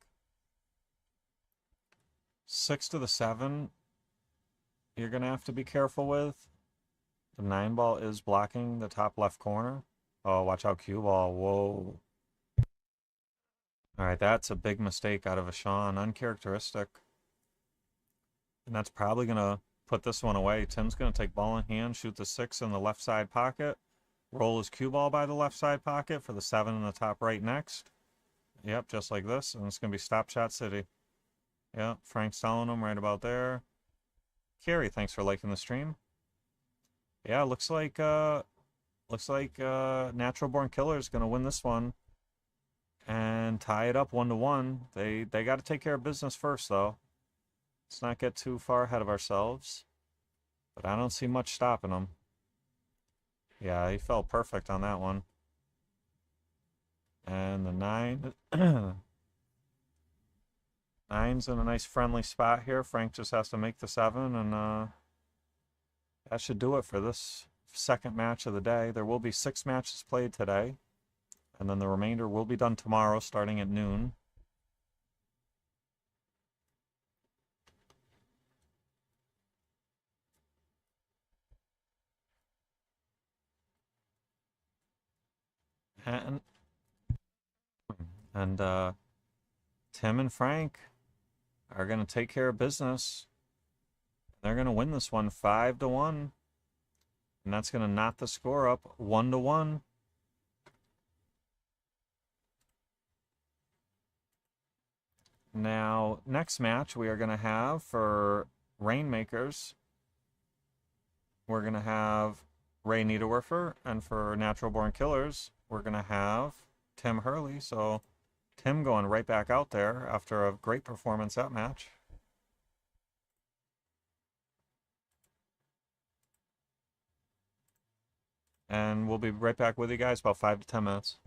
6 to the 7, you're going to have to be careful with. The 9 ball is blocking the top left corner. Oh, watch out, cue ball. Whoa. All right, that's a big mistake out of a Sean. Uncharacteristic. And that's probably going to put this one away. Tim's going to take ball in hand, shoot the 6 in the left side pocket. Roll his cue ball by the left side pocket for the 7 in the top right next. Yep, just like this. And it's going to be Stop Shot City. Yep, Frank's telling him right about there. Carrie, thanks for liking the stream. Yeah, looks like Natural Born Killer is going to win this one and tie it up 1-1. They got to take care of business first, though. Let's not get too far ahead of ourselves. But I don't see much stopping them. Yeah, he felt perfect on that one. And the 9. 9's in a nice friendly spot here. Frank just has to make the 7, and that should do it for this second match of the day. There will be 6 matches played today, and then the remainder will be done tomorrow starting at noon. And Tim and Frank are going to take care of business. They're going to win this one 5-1. And that's going to knot the score up 1-1. Now, next match we are going to have for Rainmakers, we're going to have Ray Niederwerfer, and for Natural Born Killers, we're going to have Tim Hurley. So Tim going right back out there after a great performance that match. And we'll be right back with you guys about 5 to 10 minutes.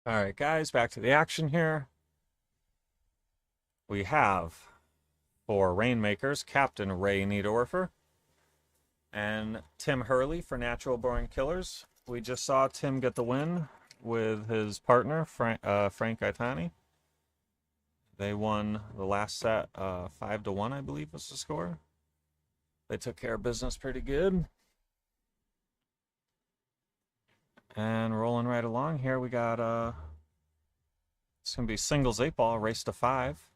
All right, guys, back to the action here. We have for Rainmakers, Captain Ray Niedorfer and Tim Hurley for Natural Born Killers. We just saw Tim get the win with his partner, Frank Gaetani. They won the last set 5-1, I believe was the score. They took care of business pretty good. And rolling right along here, we got it's going to be singles 8-ball, race to 5.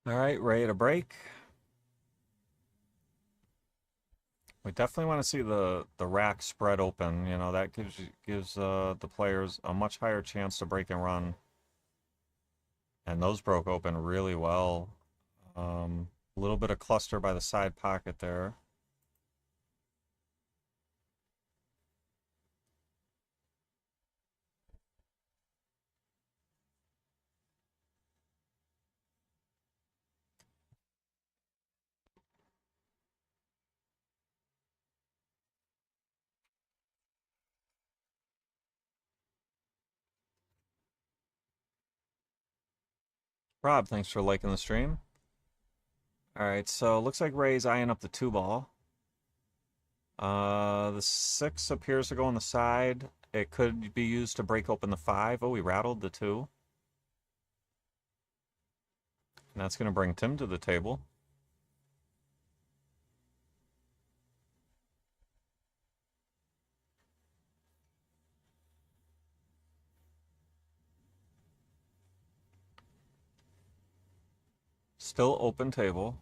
All right, ready to break. We definitely want to see the rack spread open. You know, that gives the players a much higher chance to break and run. And those broke open really well. A little bit of cluster by the side pocket there. Rob, thanks for liking the stream. All right, so looks like Ray's eyeing up the 2-ball. The 6 appears to go on the side. It could be used to break open the 5. Oh, we rattled the 2. And that's going to bring Tim to the table. Still open table.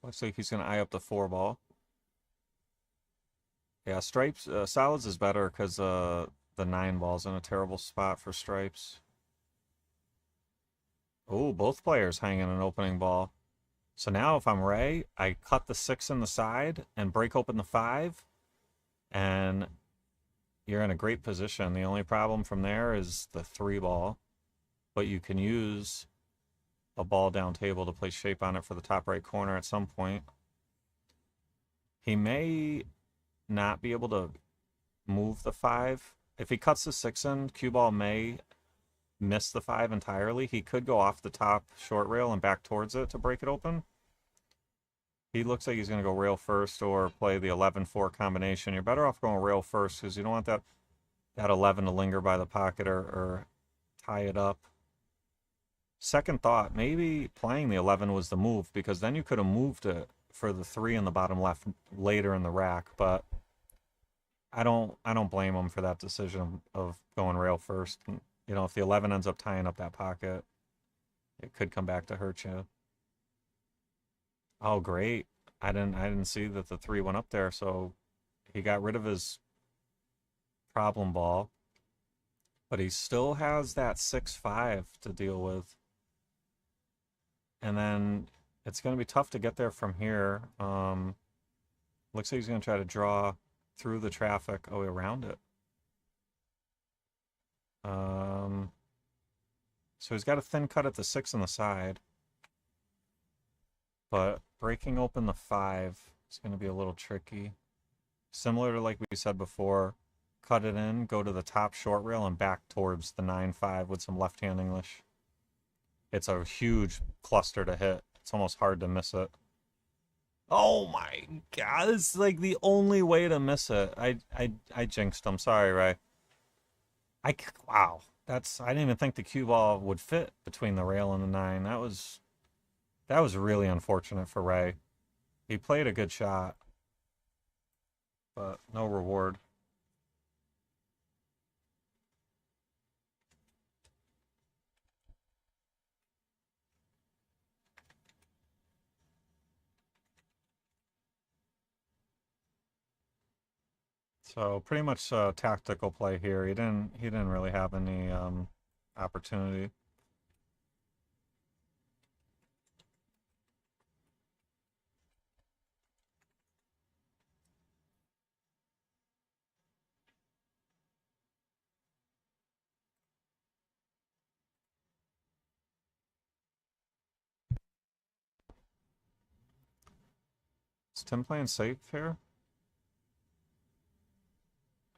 Looks like he's going to eye up the 4-ball. Yeah, stripes, solids is better because the 9-ball's in a terrible spot for stripes. Oh, both players hanging an opening ball. So now if I'm Ray, I cut the 6 in the side and break open the 5. And you're in a great position. The only problem from there is the 3-ball. But you can use a ball down table to place shape on it for the top right corner at some point. He may not be able to move the 5. If he cuts the 6 in, cue ball may miss the 5 entirely. He could go off the top short rail and back towards it to break it open. He looks like he's going to go rail first or play the 11-4 combination. You're better off going rail first because you don't want that 11 to linger by the pocket or tie it up. Second thought, maybe playing the 11 was the move because then you could have moved it for the 3 in the bottom left later in the rack, but I don't blame him for that decision of going rail first. You know, if the 11 ends up tying up that pocket, it could come back to hurt you. Oh, great. I didn't see that the 3 went up there, so he got rid of his problem ball. But he still has that 6-5 to deal with. And then it's going to be tough to get there from here. Looks like he's going to try to draw through the traffic. Oh, around it. So he's got a thin cut at the 6 on the side. But breaking open the 5 is going to be a little tricky. Similar to like we said before, cut it in, go to the top short rail, and back towards the 9-5 with some left-hand English. It's a huge cluster to hit. It's almost hard to miss it. Oh my god, it's like the only way to miss it. I jinxed him. Sorry, Ray. Wow. I didn't even think the cue ball would fit between the rail and the 9. That was really unfortunate for Ray. He played a good shot, but no reward. So pretty much tactical play here. He didn't really have any opportunity. Is Tim playing safe here?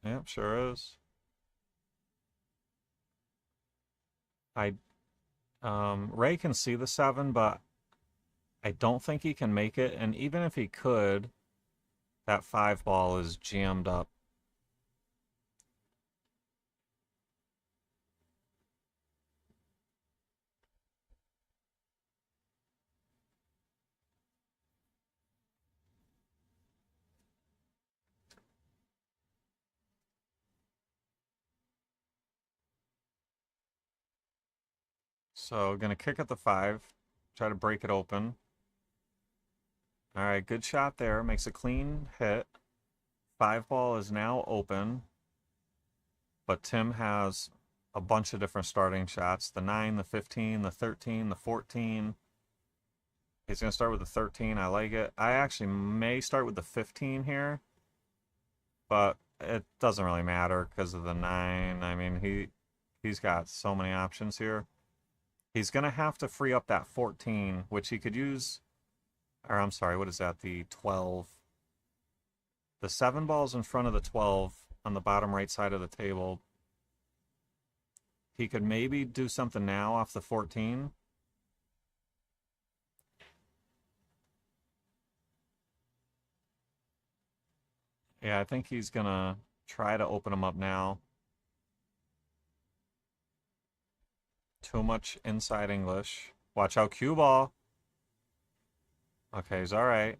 Yep, sure is. Ray can see the 7, but I don't think he can make it. And even if he could, that 5 ball is jammed up. So gonna kick at the 5, try to break it open. All right, good shot there. Makes a clean hit. 5 ball is now open, but Tim has a bunch of different starting shots. The 9, the 15, the 13, the 14. He's gonna start with the 13. I like it. I actually may start with the 15 here, but it doesn't really matter because of the 9. I mean, he's got so many options here. He's going to have to free up that 14, which he could use, or I'm sorry, what is that, the 12. The 7 ball's in front of the 12 on the bottom right side of the table. He could maybe do something now off the 14. Yeah, I think he's going to try to open him up now. Too much inside English. Watch out, cue ball. Okay, he's all right.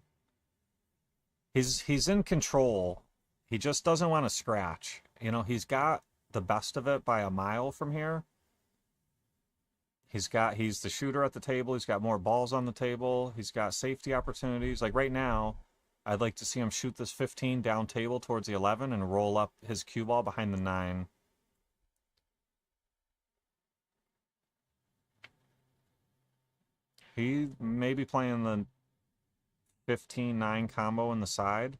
He's in control. He just doesn't want to scratch. You know, he's got the best of it by a mile from here. He's the shooter at the table. He's got more balls on the table. He's got safety opportunities. Like right now, I'd like to see him shoot this 15 down table towards the 11 and roll up his cue ball behind the 9. He may be playing the 15-9 combo in the side.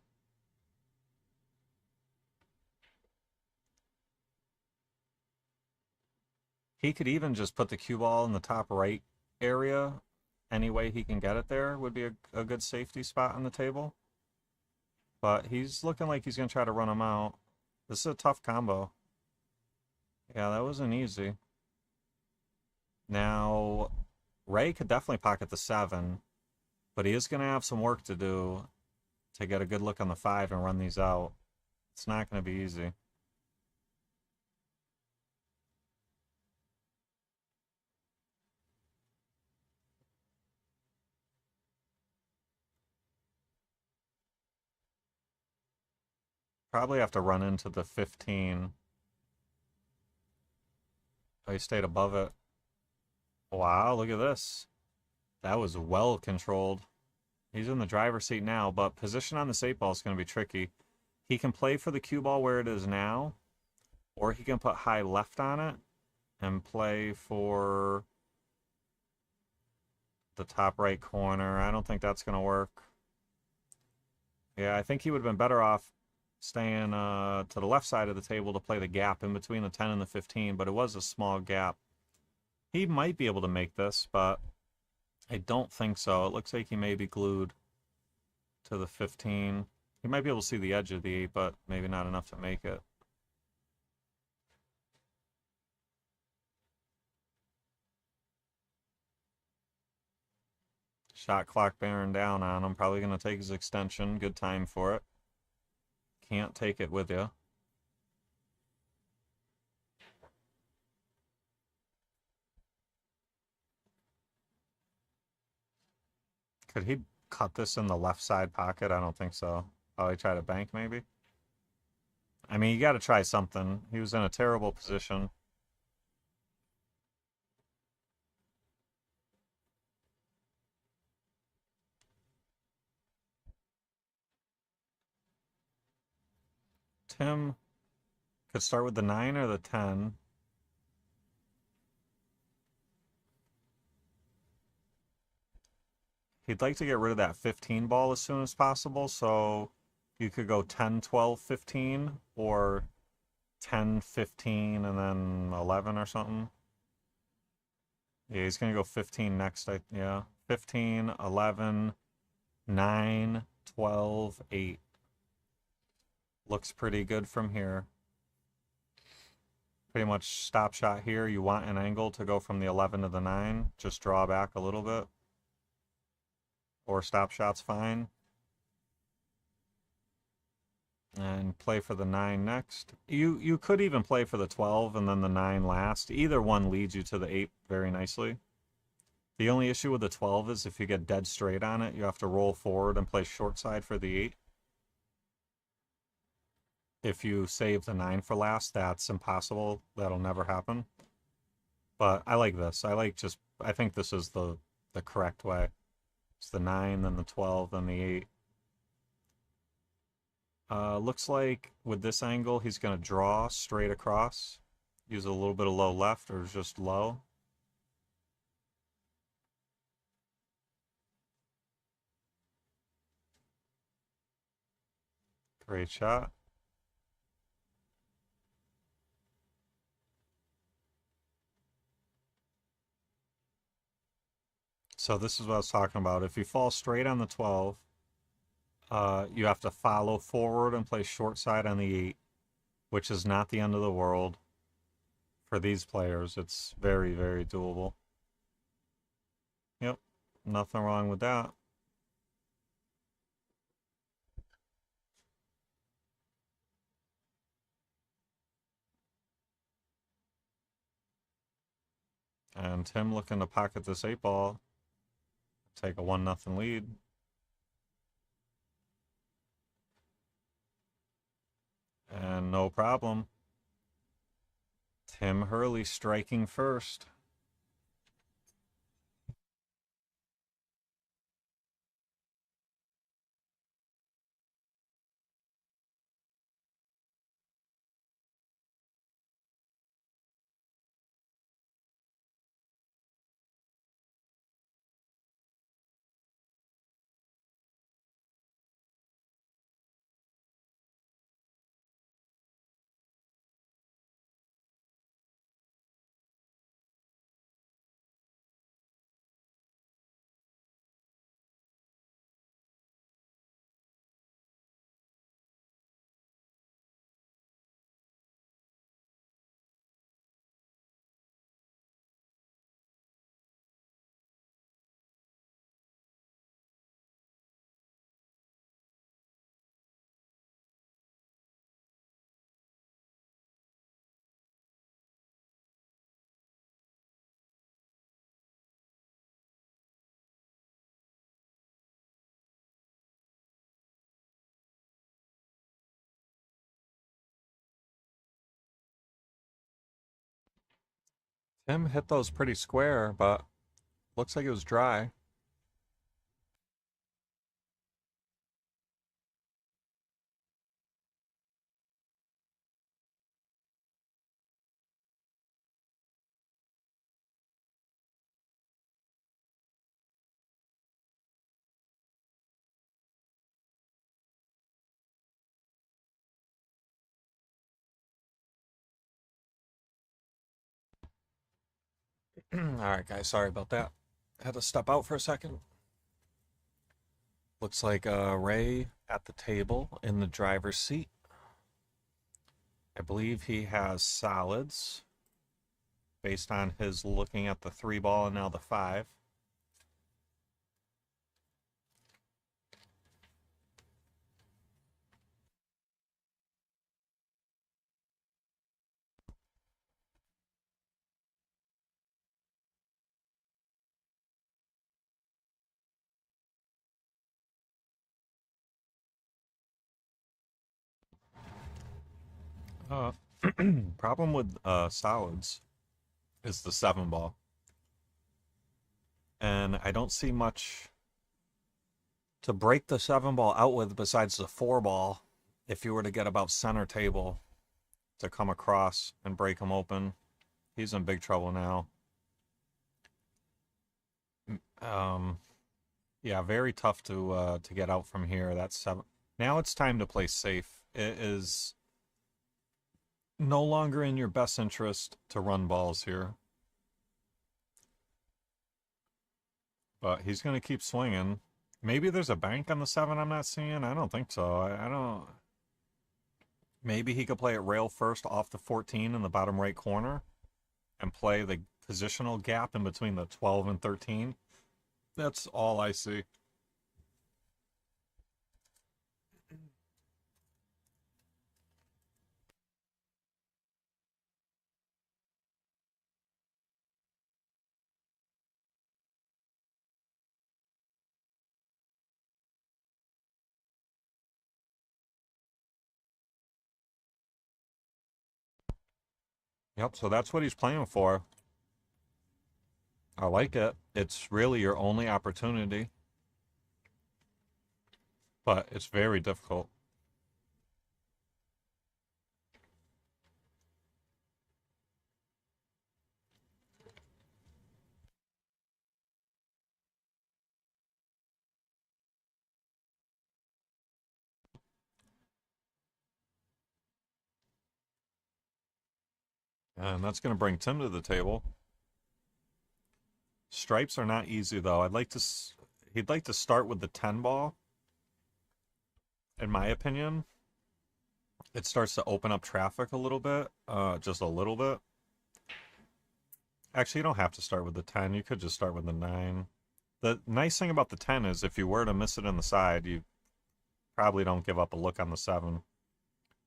He could even just put the cue ball in the top right area. Any way he can get it there would be a good safety spot on the table. But he's looking like he's going to try to run him out. This is a tough combo. Yeah, that wasn't easy. Now, Ray could definitely pocket the 7, but he is going to have some work to do to get a good look on the 5 and run these out. It's not going to be easy. Probably have to run into the 15. Oh, he stayed above it. Wow, look at this. That was well controlled. He's in the driver's seat now, but position on this 8 ball is going to be tricky. He can play for the cue ball where it is now, or he can put high left on it and play for the top right corner. I don't think that's going to work. Yeah, I think he would have been better off staying to the left side of the table to play the gap in between the 10 and the 15, but it was a small gap. He might be able to make this, but I don't think so. It looks like he may be glued to the 15. He might be able to see the edge of the 8, but maybe not enough to make it. Shot clock bearing down on him. Probably going to take his extension. Good time for it. Can't take it with you. Could he cut this in the left side pocket? I don't think so. Oh, he tried a bank maybe? I mean, you got to try something. He was in a terrible position. Tim could start with the 9 or the 10. He'd like to get rid of that 15 ball as soon as possible, so you could go 10, 12, 15, or 10, 15, and then 11 or something. Yeah, he's going to go 15 next. Yeah, 15, 11, 9, 12, 8. Looks pretty good from here. Pretty much stop shot here. You want an angle to go from the 11 to the 9. Just draw back a little bit. Or stop shot's fine. And play for the 9 next. You could even play for the 12 and then the 9 last. Either one leads you to the 8 very nicely. The only issue with the 12 is if you get dead straight on it, you have to roll forward and play short side for the 8. If you save the 9 for last, that's impossible. That'll never happen. But I like this. I think this is the correct way. It's the 9, then the 12, then the 8. Looks like with this angle, he's going to draw straight across. Use a little bit of low left or just low. Great shot. So this is what I was talking about. If you fall straight on the 12, you have to follow forward and play short side on the 8, which is not the end of the world. For these players, it's very, very doable. Yep, nothing wrong with that. And Tim looking to pocket this 8 ball. Take a 1-0 lead. And no problem. Tim Hurley striking first. Tim hit those pretty square, but looks like it was dry. Alright guys, sorry about that. Had to step out for a second. Looks like Ray at the table in the driver's seat. I believe he has solids based on his looking at the 3 ball and now the 5. Problem with solids is the 7 ball. And I don't see much to break the 7 ball out with besides the 4 ball. If you were to get about center table to come across and break him open, he's in big trouble now. Yeah, very tough to get out from here. That's 7. Now it's time to play safe. It is no longer in your best interest to run balls here. But he's going to keep swinging. Maybe there's a bank on the 7 I'm not seeing. I don't think so. I don't... Maybe he could play it rail first off the 14 in the bottom right corner and play the positional gap in between the 12 and 13. That's all I see. Yep, so that's what he's playing for. I like it. It's really your only opportunity. But it's very difficult. And that's going to bring Tim to the table. Stripes are not easy, though. He'd like to start with the 10 ball. In my opinion, it starts to open up traffic a little bit, just a little bit. Actually, you don't have to start with the 10. You could just start with the 9. The nice thing about the 10 is if you were to miss it in the side, you probably don't give up a look on the 7.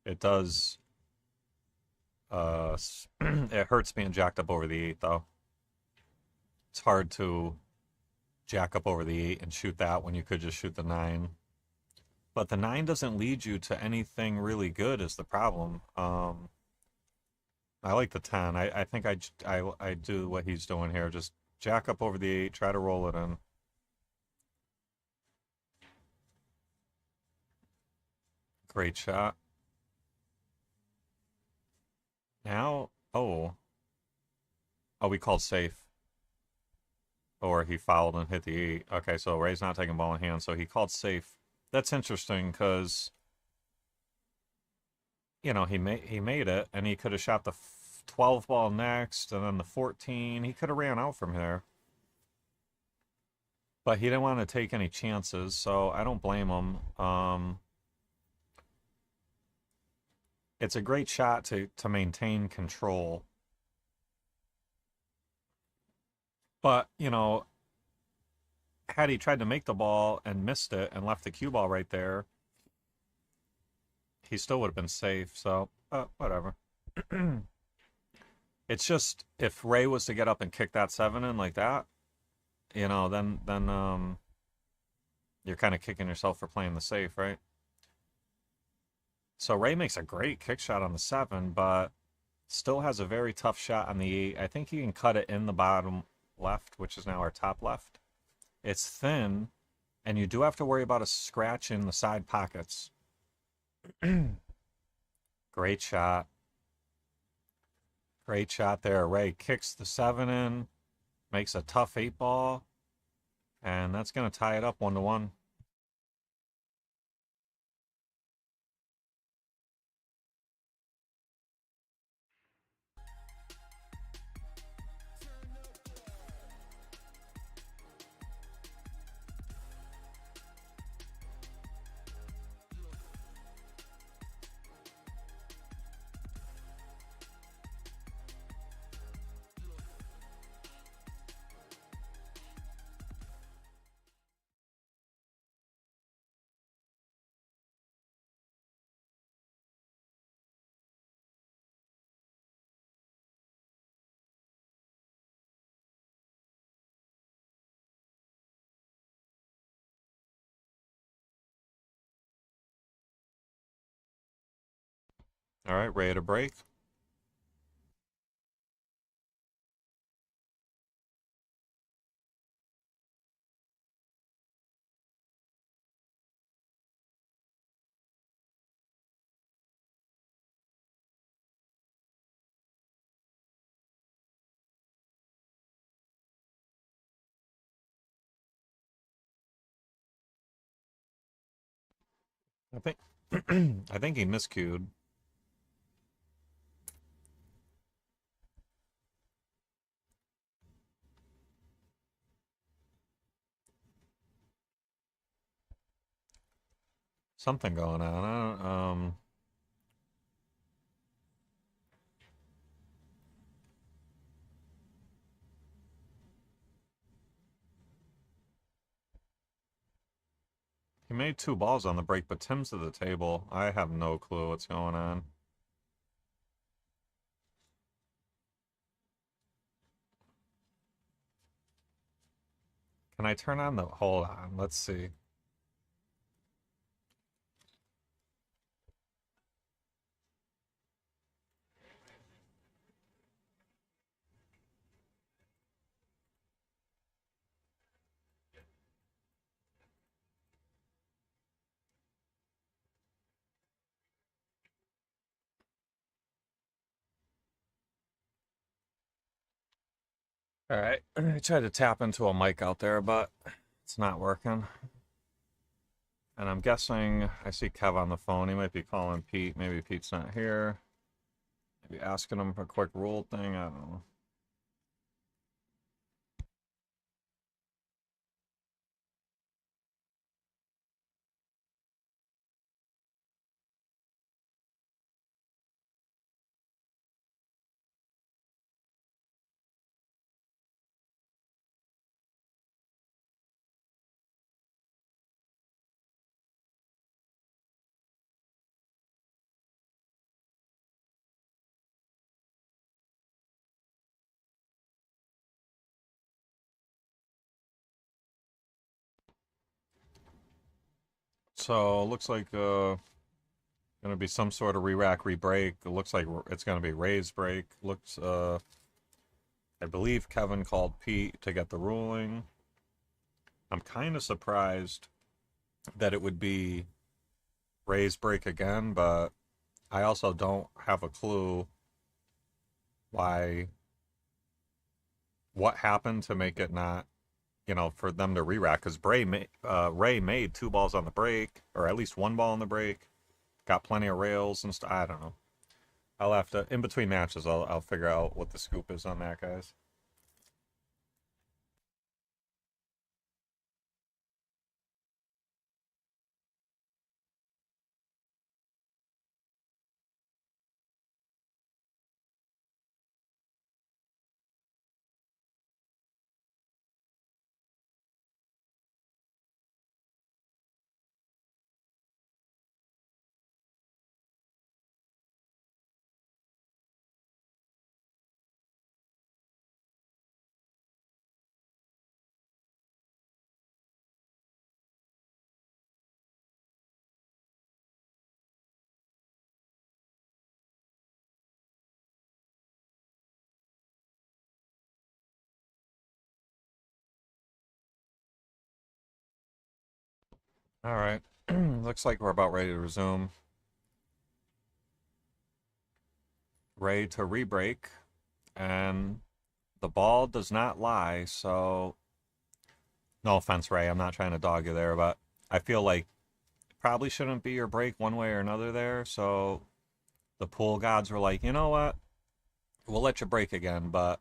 It does... it hurts being jacked up over the 8, though. It's hard to jack up over the 8 and shoot that when you could just shoot the 9. But the 9 doesn't lead you to anything really good is the problem. I like the 10. I think I do what he's doing here. Just jack up over the 8, try to roll it in. Great shot. Now, oh, we called safe. Or he fouled and hit the 8. Okay, so Ray's not taking ball in hand, so he called safe. That's interesting because, you know, he made it, and he could have shot the 12 ball next, and then the 14. He could have ran out from here. But he didn't want to take any chances, so I don't blame him. It's a great shot to maintain control. But, you know, had he tried to make the ball and missed it and left the cue ball right there, he still would have been safe. So, whatever. It's just, if Ray was to get up and kick that 7 in like that, you know, then you're kind of kicking yourself for playing the safe, right? So Ray makes a great kick shot on the 7, but still has a very tough shot on the 8. I think he can cut it in the bottom left, which is now our top left. It's thin, and you do have to worry about a scratch in the side pockets. Great shot. Great shot there. Ray kicks the 7 in, makes a tough 8 ball, and that's going to tie it up 1-1. All right, ready to break? I think I think he miscued. Something going on. He made 2 balls on the break, but Tim's to the table. I have no clue what's going on. Can I turn on the... Hold on, let's see. All right, I tried to tap into a mic out there, but it's not working. And I'm guessing I see Kev on the phone. He might be calling Pete. Maybe Pete's not here. Maybe asking him for a quick rule thing. I don't know. So looks like gonna be some sort of re-rack, re-break. It looks like it's gonna be Ray's break. Looks I believe Kevin called Pete to get the ruling. I'm kind of surprised that it would be Ray's break again, but I also don't have a clue what happened to make it not, for them to re-rack, because Ray made 2 balls on the break, or at least 1 ball on the break, got plenty of rails and stuff. I don't know. I'll have to, in between matches, I'll figure out what the scoop is on that, guys. All right. Looks like we're about ready to resume. Ray to re-break, and the ball does not lie, so no offense, Ray, I'm not trying to dog you there, but I feel like it probably shouldn't be your break one way or another there, so the pool gods were like, you know what? We'll let you break again, but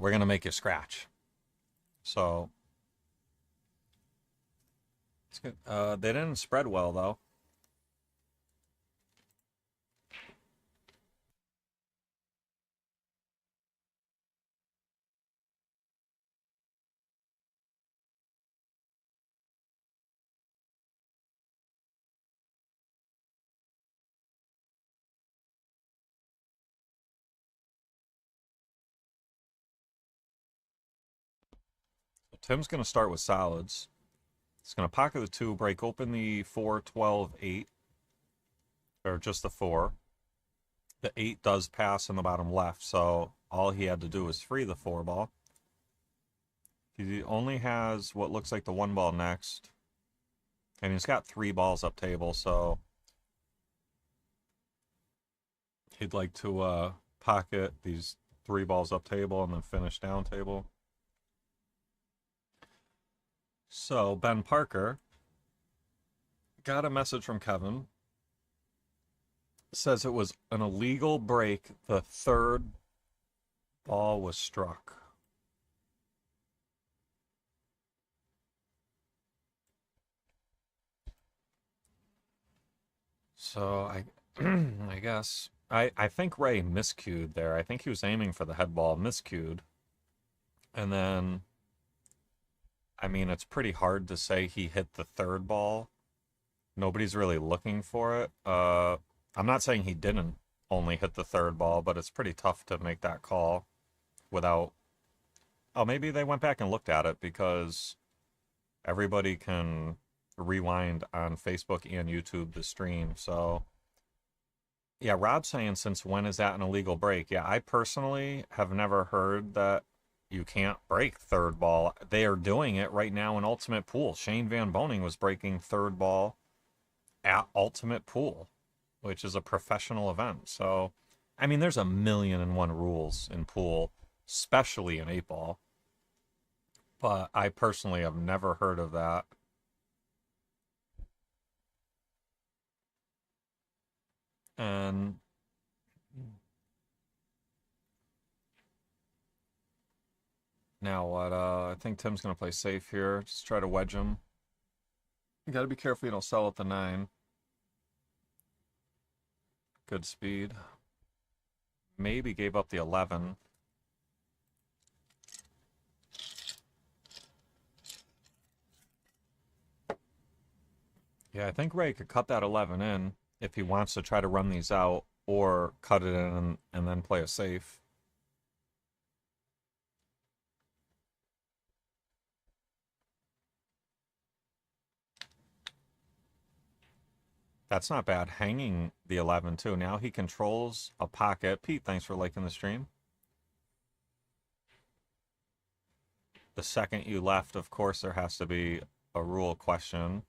we're gonna make you scratch. So it's good. They didn't spread well though. Tim's gonna start with solids. He's going to pocket the 2, break open the 4, 12, 8, or just the 4. The 8 does pass in the bottom left, so all he had to do was free the 4 ball. He only has what looks like the 1 ball next, and he's got 3 balls up table, so he'd like to pocket these 3 balls up table and then finish down table. So Ben Parker got a message from Kevin. Says it was an illegal break. The 3rd ball was struck. So I guess I think Ray miscued there. I think he was aiming for the head ball, miscued. And then I mean, it's pretty hard to say he hit the 3rd ball. Nobody's really looking for it. I'm not saying he didn't only hit the 3rd ball, but it's pretty tough to make that call without... Oh, maybe they went back and looked at it because everybody can rewind on Facebook and YouTube the stream. So, yeah, Rob's saying, since when is that an illegal break? Yeah, I personally have never heard that you can't break 3rd ball. They are doing it right now in Ultimate Pool. Shane Van Boning was breaking 3rd ball at Ultimate Pool, which is a professional event. So, I mean, there's 1,000,001 rules in pool, especially in 8-ball. But I personally have never heard of that. And now what? I think Tim's going to play safe here. Just try to wedge him. You got to be careful you don't sell at the 9. Good speed. Maybe gave up the 11. Yeah, I think Ray could cut that 11 in if he wants to try to run these out, or cut it in and then play a safe. That's not bad. Hanging the 11, too. Now he controls a pocket. Pete, thanks for liking the stream. The second you left, of course, there has to be a rule question.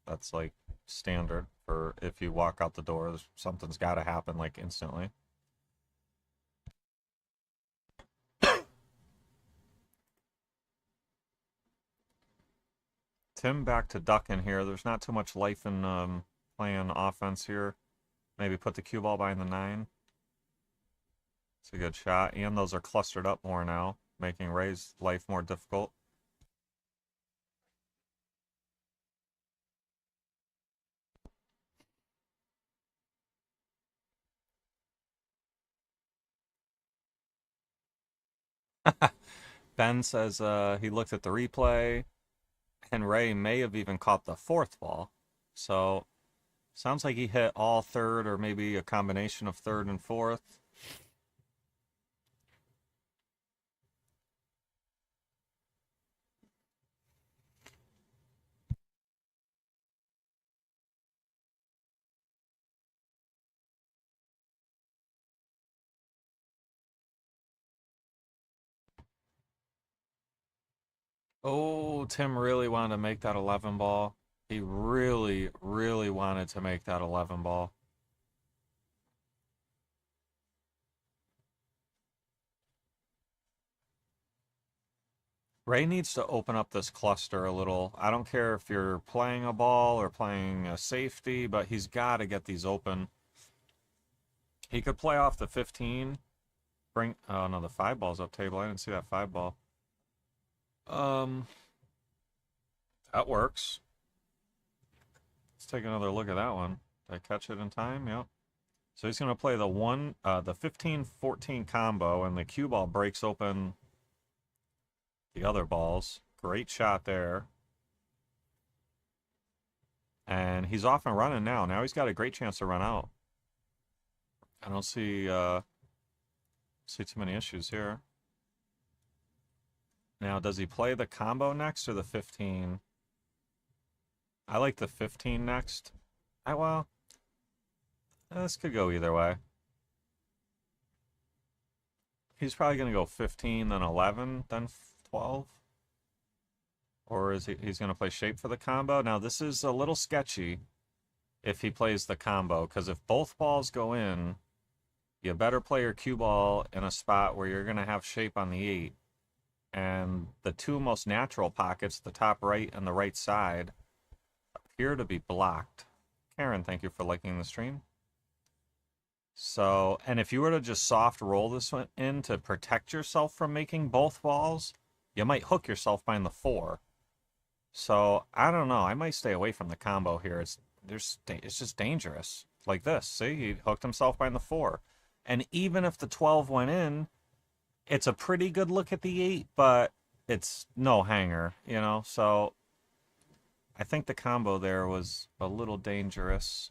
That's like standard for if you walk out the door. Something's got to happen like instantly. Tim back to ducking here. There's not too much life in playing offense here. Maybe put the cue ball behind the 9. It's a good shot. And those are clustered up more now, making Ray's life more difficult. Ben says he looked at the replay, and Ray may have even caught the 4th ball. So, sounds like he hit all 3rd, or maybe a combination of 3rd and 4th. Oh, Tim really wanted to make that 11 ball. He really, really wanted to make that 11 ball. Ray needs to open up this cluster a little. I don't care if you're playing a ball or playing a safety, but he's got to get these open. He could play off the 15. Bring, oh no, the 5 ball's up table. I didn't see that 5 ball. That works. Let's take another look at that one. Did I catch it in time? Yep. So he's going to play the 15-14 combo, and the cue ball breaks open the other balls. Great shot there. And he's off and running now. Now he's got a great chance to run out. I don't see too many issues here. Now, does he play the combo next or the 15? I like the 15 next. Well, this could go either way. He's probably going to go 15, then 11, then 12. Or is he's going to play shape for the combo? Now, this is a little sketchy if he plays the combo, because if both balls go in, you better play your cue ball in a spot where you're going to have shape on the 8. And the two most natural pockets, the top right and the right side, appear to be blocked. Karen, thank you for liking the stream. So, and if you were to just soft roll this one in to protect yourself from making both balls, you might hook yourself behind the 4. So, I don't know. I might stay away from the combo here. It's just dangerous. Like this. See, he hooked himself behind the 4. And even if the 12 went in, it's a pretty good look at the 8, but it's no hanger, you know? So, I think the combo there was a little dangerous.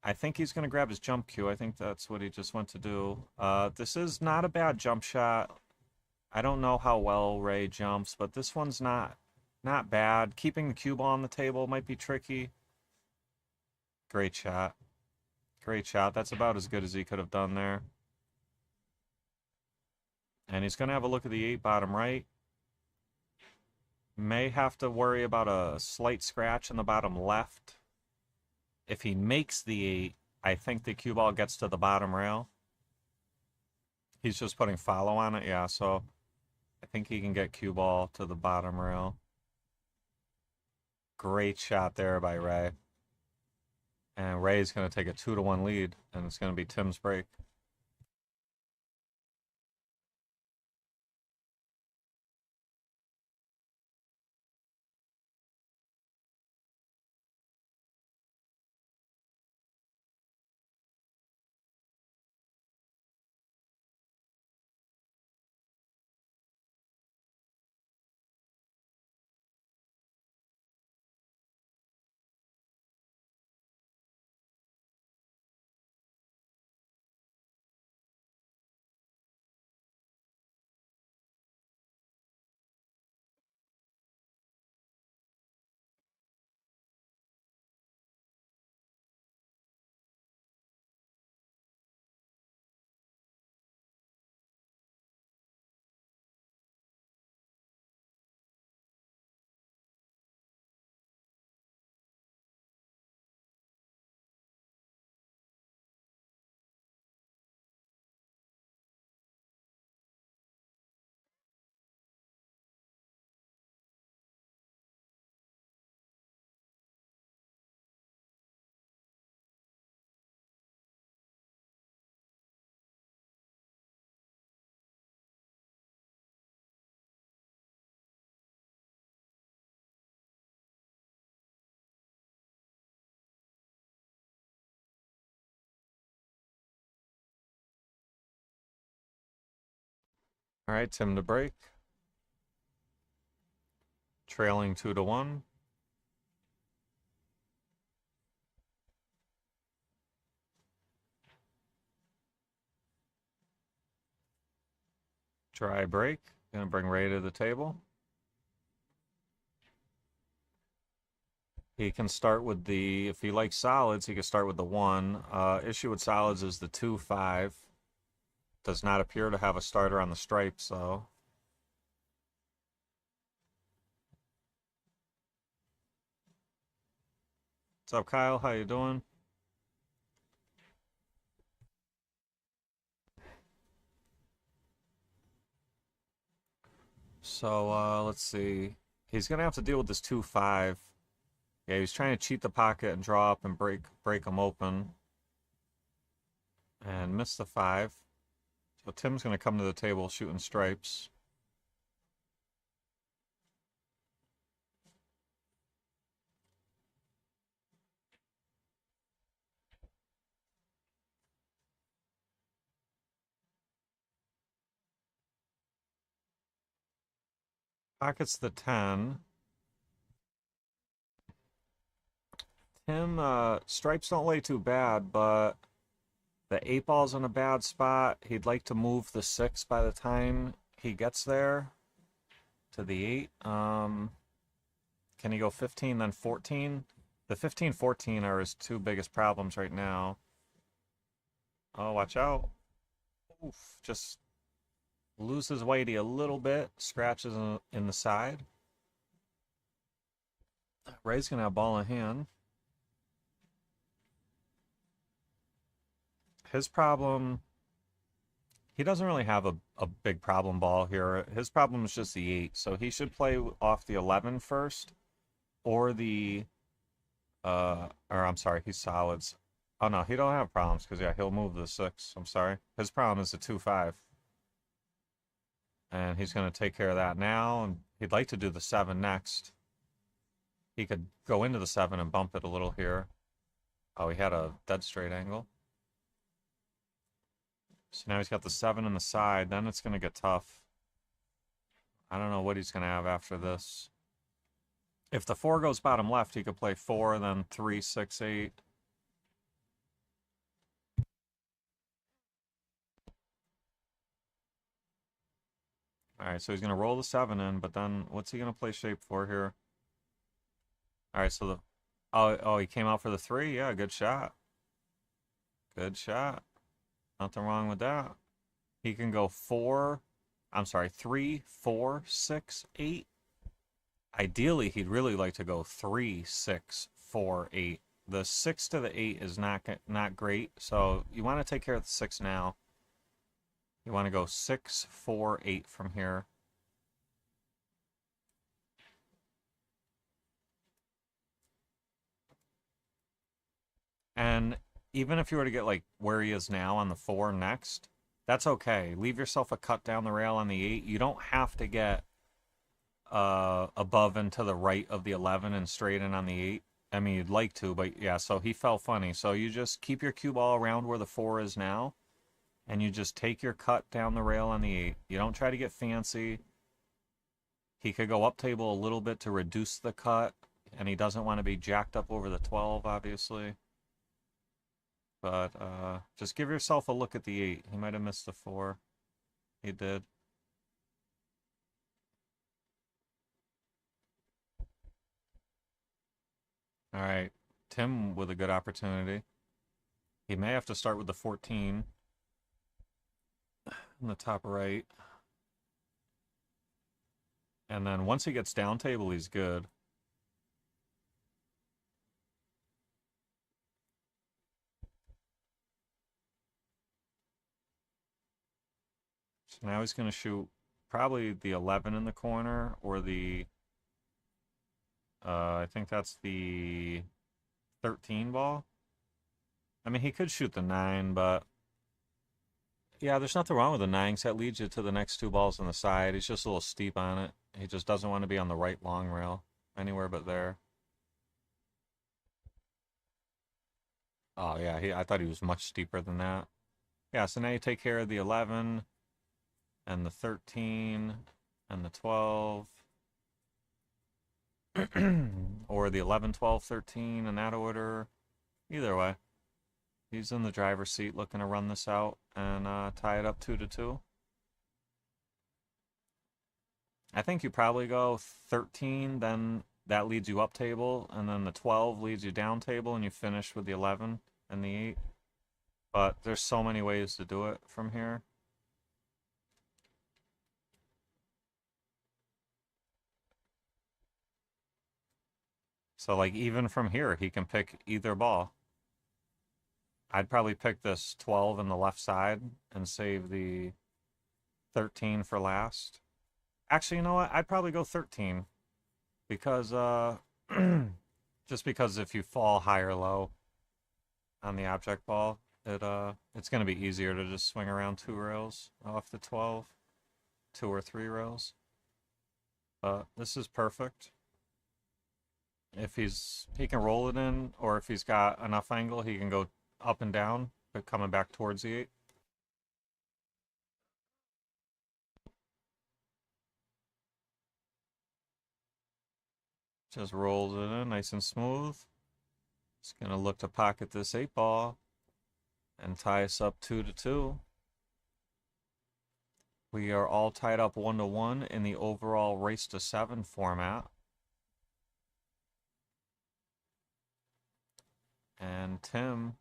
I think he's going to grab his jump cue. I think that's what he just went to do. This is not a bad jump shot. I don't know how well Ray jumps, but this one's not bad. Keeping the cue ball on the table might be tricky. Great shot. Great shot. That's about as good as he could have done there. And he's going to have a look at the 8 bottom right. May have to worry about a slight scratch in the bottom left. If he makes the 8, I think the cue ball gets to the bottom rail. He's just putting follow on it, yeah, so I think he can get cue ball to the bottom rail. Great shot there by Ray. And Ray's going to take a 2-1 lead, and it's going to be Tim's break. All right, Tim to break. Trailing 2-1. Dry break. Gonna bring Ray to the table. He can start with the, if he likes solids, he can start with the 1. Issue with solids is the 2-5. Does not appear to have a starter on the stripe, so. What's up, Kyle? How you doing? So, let's see. He's going to have to deal with this 2-5. Yeah, he's trying to cheat the pocket and draw up and break him open. And miss the 5. So Tim's going to come to the table shooting stripes. Pockets the 10. Tim, stripes don't lay too bad, but the 8 ball's in a bad spot. He'd like to move the 6 by the time he gets there to the 8. Can he go 15, then 14? The 15, 14 are his two biggest problems right now. Oh, watch out. Oof, just loses weighty a little bit. Scratches in the side. Ray's going to have ball in hand. His problem... He doesn't really have a big problem ball here. His problem is just the 8. So he should play off the 11 first. Or the... or I'm sorry, he's solids. Oh no, he don't have problems because yeah, he'll move the 6. I'm sorry. His problem is the 2-5. And he's going to take care of that now. And he'd like to do the 7 next. He could go into the 7 and bump it a little here. Oh, he had a dead straight angle. So now he's got the 7 on the side. Then it's going to get tough. I don't know what he's going to have after this. If the 4 goes bottom left, he could play 4, then 3, 6, 8. Alright, so he's going to roll the 7 in, but then what's he going to play shape for here? Alright, so the... Oh, he came out for the 3? Yeah, good shot. Good shot. Nothing wrong with that. He can go 4... I'm sorry, 3, 4, 6, 8. Ideally, he'd really like to go 3, 6, 4, 8. The 6 to the 8 is not great, so you want to take care of the 6 now. You want to go 6, 4, 8 from here. And even if you were to get like where he is now on the 4 next, that's okay. Leave yourself a cut down the rail on the 8. You don't have to get above and to the right of the 11 and straight in on the 8. I mean, you'd like to, but yeah, so he fell funny. So you just keep your cue ball around where the 4 is now, and you just take your cut down the rail on the 8. You don't try to get fancy. He could go up table a little bit to reduce the cut, and he doesn't want to be jacked up over the 12, obviously. But just give yourself a look at the 8. He might have missed the 4. He did. All right, Tim with a good opportunity. He may have to start with the 14 in the top right. And then once he gets down table, he's good. So now he's going to shoot probably the 11 in the corner or the... I think that's the 13 ball. I mean, he could shoot the 9, but... Yeah, there's nothing wrong with the 9, because that leads you to the next 2 balls on the side. He's just a little steep on it. He just doesn't want to be on the right long rail. Anywhere but there. Oh, yeah, I thought he was much steeper than that. Yeah, so now you take care of the 11, and the 13, and the 12. Or the 11, 12, 13 in that order. Either way. He's in the driver's seat looking to run this out and tie it up 2-2. I think you probably go 13, then that leads you up table, and then the 12 leads you down table, and you finish with the 11 and the 8. But there's so many ways to do it from here. So, like, even from here, he can pick either ball. I'd probably pick this 12 in the left side and save the 13 for last. Actually, you know what? I'd probably go 13. Because, just because if you fall high or low on the object ball, it's going to be easier to just swing around 2 rails off the 12. 2 or 3 rails. But this is perfect. If he can roll it in, or if he's got enough angle, he can go up and down, but coming back towards the 8. Just rolls it in nice and smooth. It's going to look to pocket this 8 ball and tie us up 2-2. We are all tied up 1-1 in the overall race to 7 format. And Tim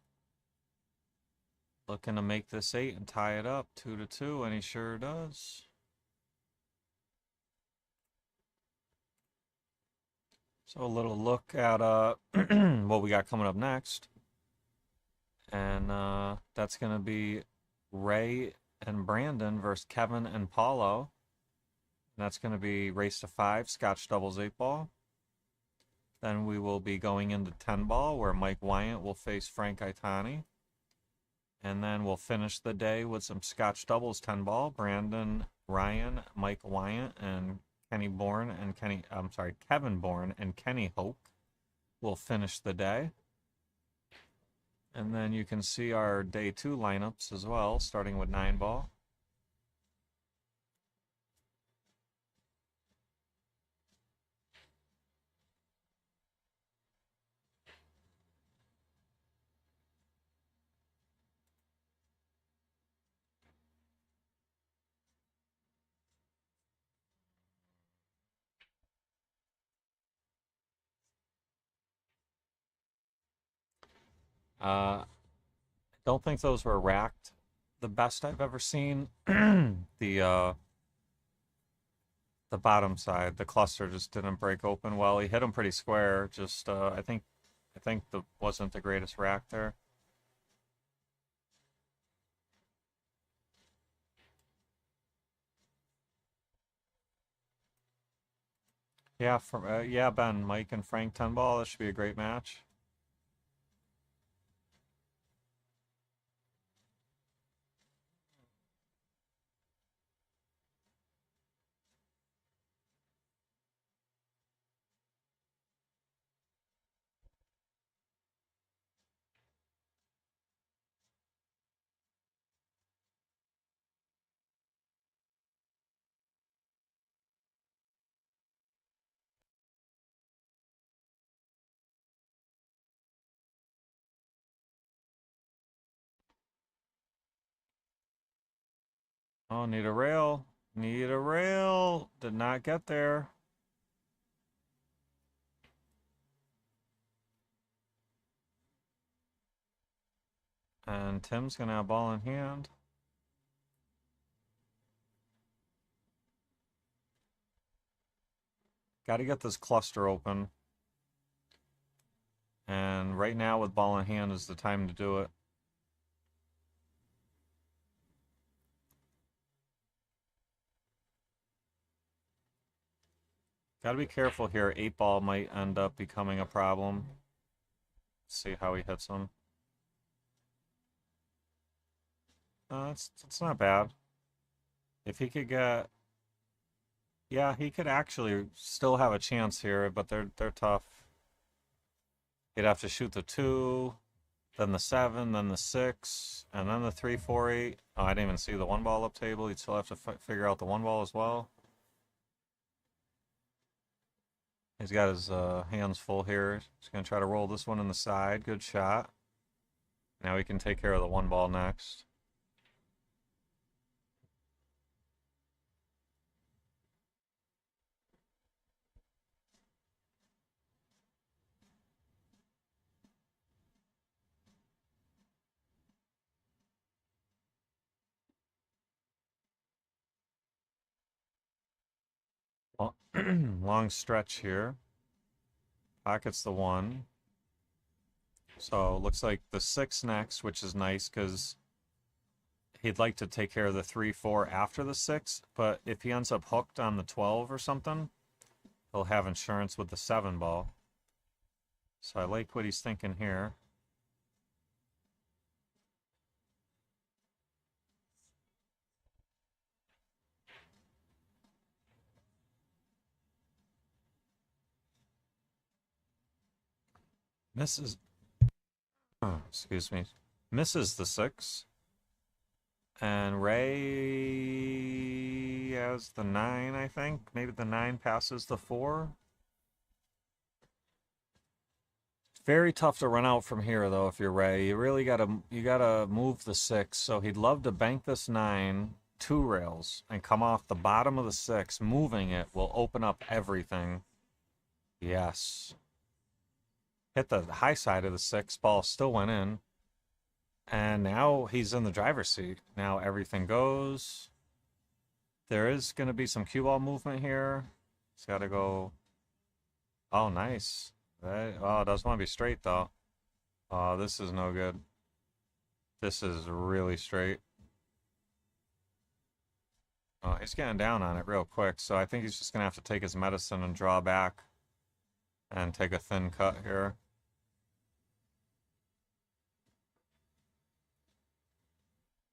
looking to make this 8 and tie it up 2-2, and he sure does. So a little look at what we got coming up next. And that's going to be Ray and Brandon versus Kevin and Paulo. And that's going to be race to 5, Scotch doubles 8-ball. Then we will be going into 10-ball, where Mike Wyant will face Frank Itani. And then we'll finish the day with some Scotch doubles 10-ball. Brandon Ryan, Mike Wyant, and Kevin Bourn and Kenny Hoke will finish the day. And then you can see our day 2 lineups as well, starting with 9-ball. Don't think those were racked the best I've ever seen. The bottom side, the cluster just didn't break open well. He hit them pretty square. Just I think the wasn't the greatest rack there. Yeah, yeah, Ben, Mike and Frank 10-ball. This should be a great match. Oh, need a rail. Need a rail. Did not get there. And Tim's going to have ball in hand. Got to get this cluster open. And right now with ball in hand is the time to do it. Got to be careful here. 8-ball might end up becoming a problem. Let's see how he hits him. It's not bad. If he could get... Yeah, he could actually still have a chance here, but they're tough. He'd have to shoot the 2, then the 7, then the 6, and then the 3, 4, 8. Oh, I didn't even see the 1-ball up table. He'd still have to figure out the 1-ball as well. He's got his hands full here. He's going to try to roll this one in the side. Good shot. Now he can take care of the 1-ball next. Well, long stretch here. Pockets the 1. So looks like the 6 next, which is nice because he'd like to take care of the 3, 4 after the 6. But if he ends up hooked on the 12 or something, he'll have insurance with the 7-ball. So I like what he's thinking here. Misses. Oh, excuse me. Misses the 6. And Ray has the 9, I think. Maybe the 9 passes the 4. It's very tough to run out from here, though, if you're Ray. You really gotta move the 6. So he'd love to bank this 9, 2 rails, and come off the bottom of the 6. Moving it will open up everything. Yes. hit the high side of the 6. Ball still went in. And now he's in the driver's seat. Now everything goes. There is going to be some cue ball movement here. It's got to go. Oh, nice. Oh, it doesn't want to be straight, though. Oh, this is no good. This is really straight. Oh, he's getting down on it real quick, so I think he's just going to have to take his medicine and draw back and take a thin cut here.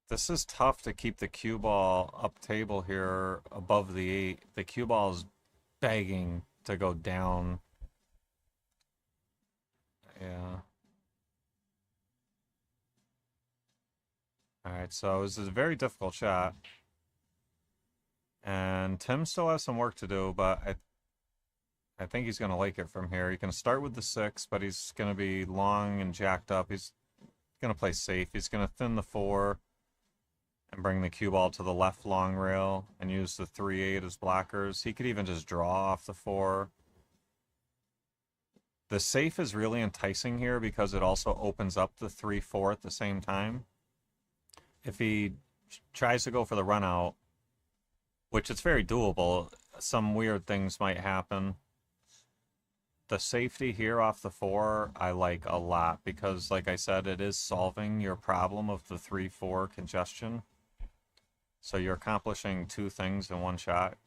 This is tough to keep the cue ball up table here above the 8. The cue ball is begging to go down. Yeah. Alright, so this is a very difficult shot. And Tim still has some work to do, but I think he's going to like it from here. He can start with the 6, but he's going to be long and jacked up. He's going to play safe. He's going to thin the 4 and bring the cue ball to the left long rail and use the 3-8 as blockers. He could even just draw off the 4. The safe is really enticing here because it also opens up the 3-4 at the same time. If he tries to go for the run out, which it's very doable, some weird things might happen. The safety here off the 4 I like a lot because, like I said, it is solving your problem of the 3-4 congestion. So you're accomplishing 2 things in one shot.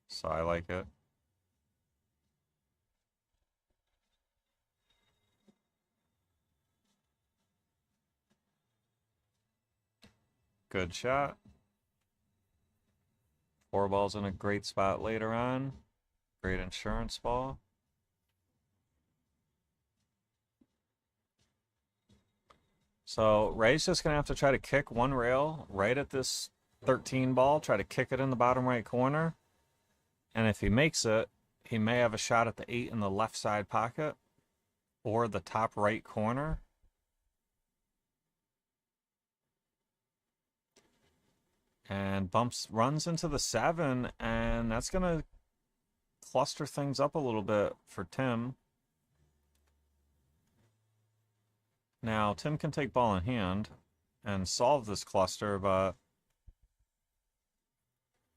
So I like it. Good shot. 4 balls in a great spot later on. Great insurance ball. So Ray's just going to have to try to kick one rail right at this 13 ball, try to kick it in the bottom right corner. And if he makes it, he may have a shot at the 8 in the left side pocket or the top right corner. And runs into the 7, and that's going to cluster things up a little bit for Tim. Now, Tim can take ball in hand and solve this cluster, but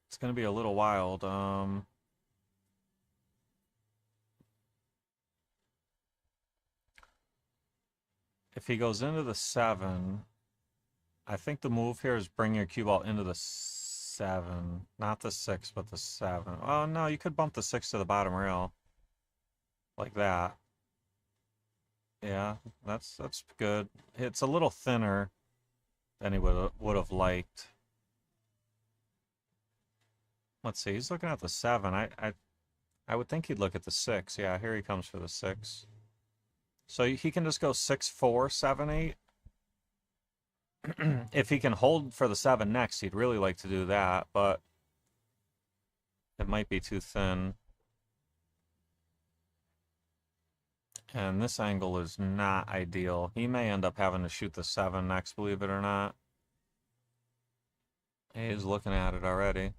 it's going to be a little wild. If he goes into the 7... I think the move here is bring your cue ball into the 7. Not the 6, but the 7. Oh, no, you could bump the 6 to the bottom rail. Like that. Yeah, that's good. It's a little thinner than he would have liked. Let's see, he's looking at the 7. I would think he'd look at the 6. Yeah, here he comes for the 6. So he can just go 6-4, 7-8. If he can hold for the 7 next, he'd really like to do that, but it might be too thin. And this angle is not ideal. He may end up having to shoot the 7 next, believe it or not. He's looking at it already.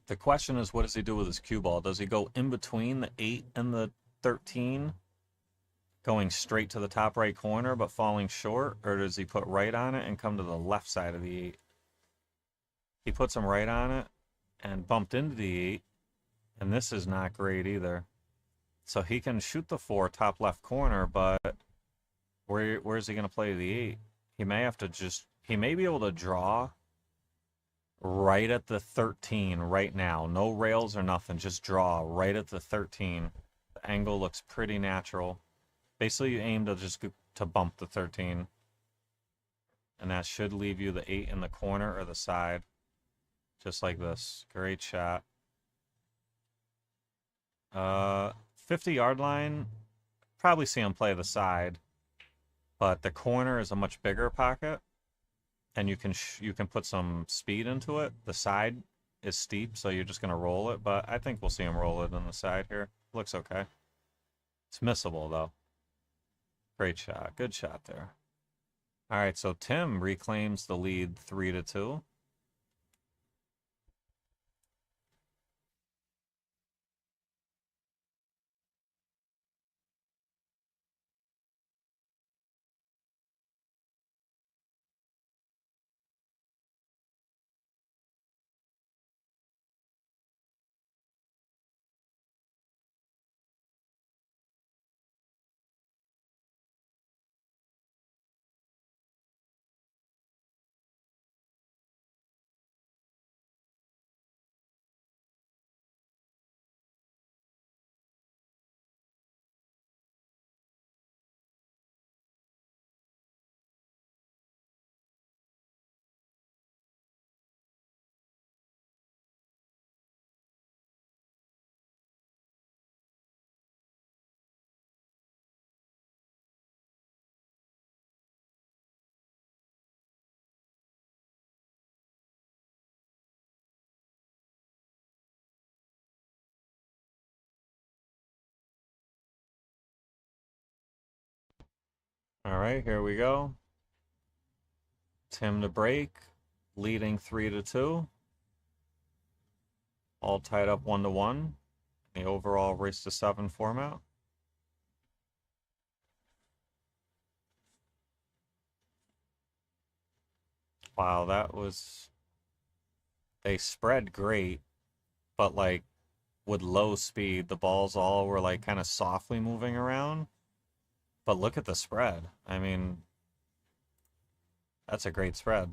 The question is, what does he do with his cue ball? Does he go in between the 8 and the 13, going straight to the top right corner but falling short, or does he put right on it and come to the left side of the 8? He puts him right on it and bumped into the 8, and this is not great either. So he can shoot the 4 top left corner, but where's he going to play the 8? He may have to he may be able to draw right at the 13 right now. No rails or nothing, just draw right at the 13. The angle looks pretty natural. Basically, you aim to just to bump the 13. And that should leave you the 8 in the corner or the side. Just like this. Great shot. 50-yard line, probably see him play the side. But the corner is a much bigger pocket. And you can put some speed into it. The side is steep, so you're just going to roll it. But I think we'll see him roll it on the side here. Looks okay. It's missable, though. Great shot. Good shot there. All right, so Tim reclaims the lead 3-2. All right, here we go. Tim to break, leading 3-2. All tied up 1-1. The overall race to 7 format. Wow, that was... They spread great, but like with low speed, the balls all were like kind of softly moving around. But look at the spread. I mean, that's a great spread.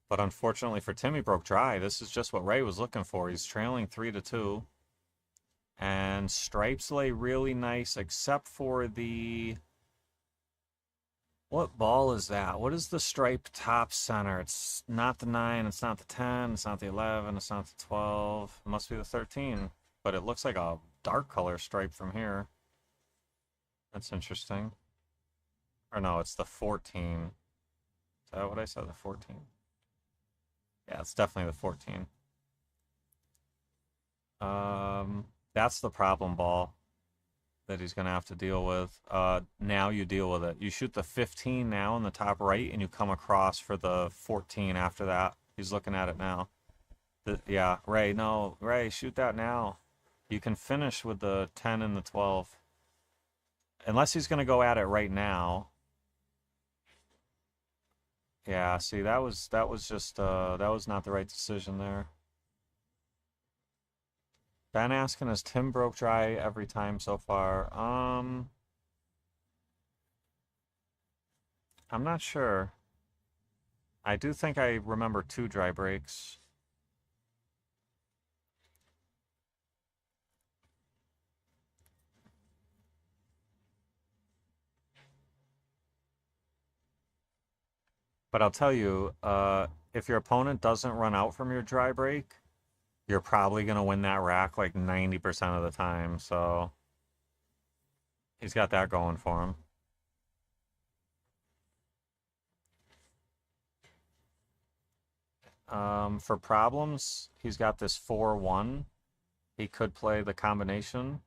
But unfortunately for Tim, he broke dry. This is just what Ray was looking for. He's trailing 3-2. And stripes lay really nice, except for the... What ball is that? What is the stripe top center? It's not the 9, it's not the 10, it's not the 11, it's not the 12. It must be the 13. But it looks like a dark color stripe from here. That's interesting. Or no, it's the 14. Is that what I said? The 14? Yeah, it's definitely the 14. That's the problem ball that he's going to have to deal with. Now you deal with it. You shoot the 15 now in the top right, and you come across for the 14 after that. He's looking at it now. Yeah, Ray, no. Ray, shoot that now. You can finish with the 10 and the 12. Unless he's going to go at it right now. Yeah, see, that was just, that was not the right decision there. Ben asking, has Tim broke dry every time so far? I'm not sure. I do think I remember 2 dry breaks. But I'll tell you, if your opponent doesn't run out from your dry break, you're probably going to win that rack like 90% of the time. So he's got that going for him. For problems, he's got this 4-1. He could play the combination.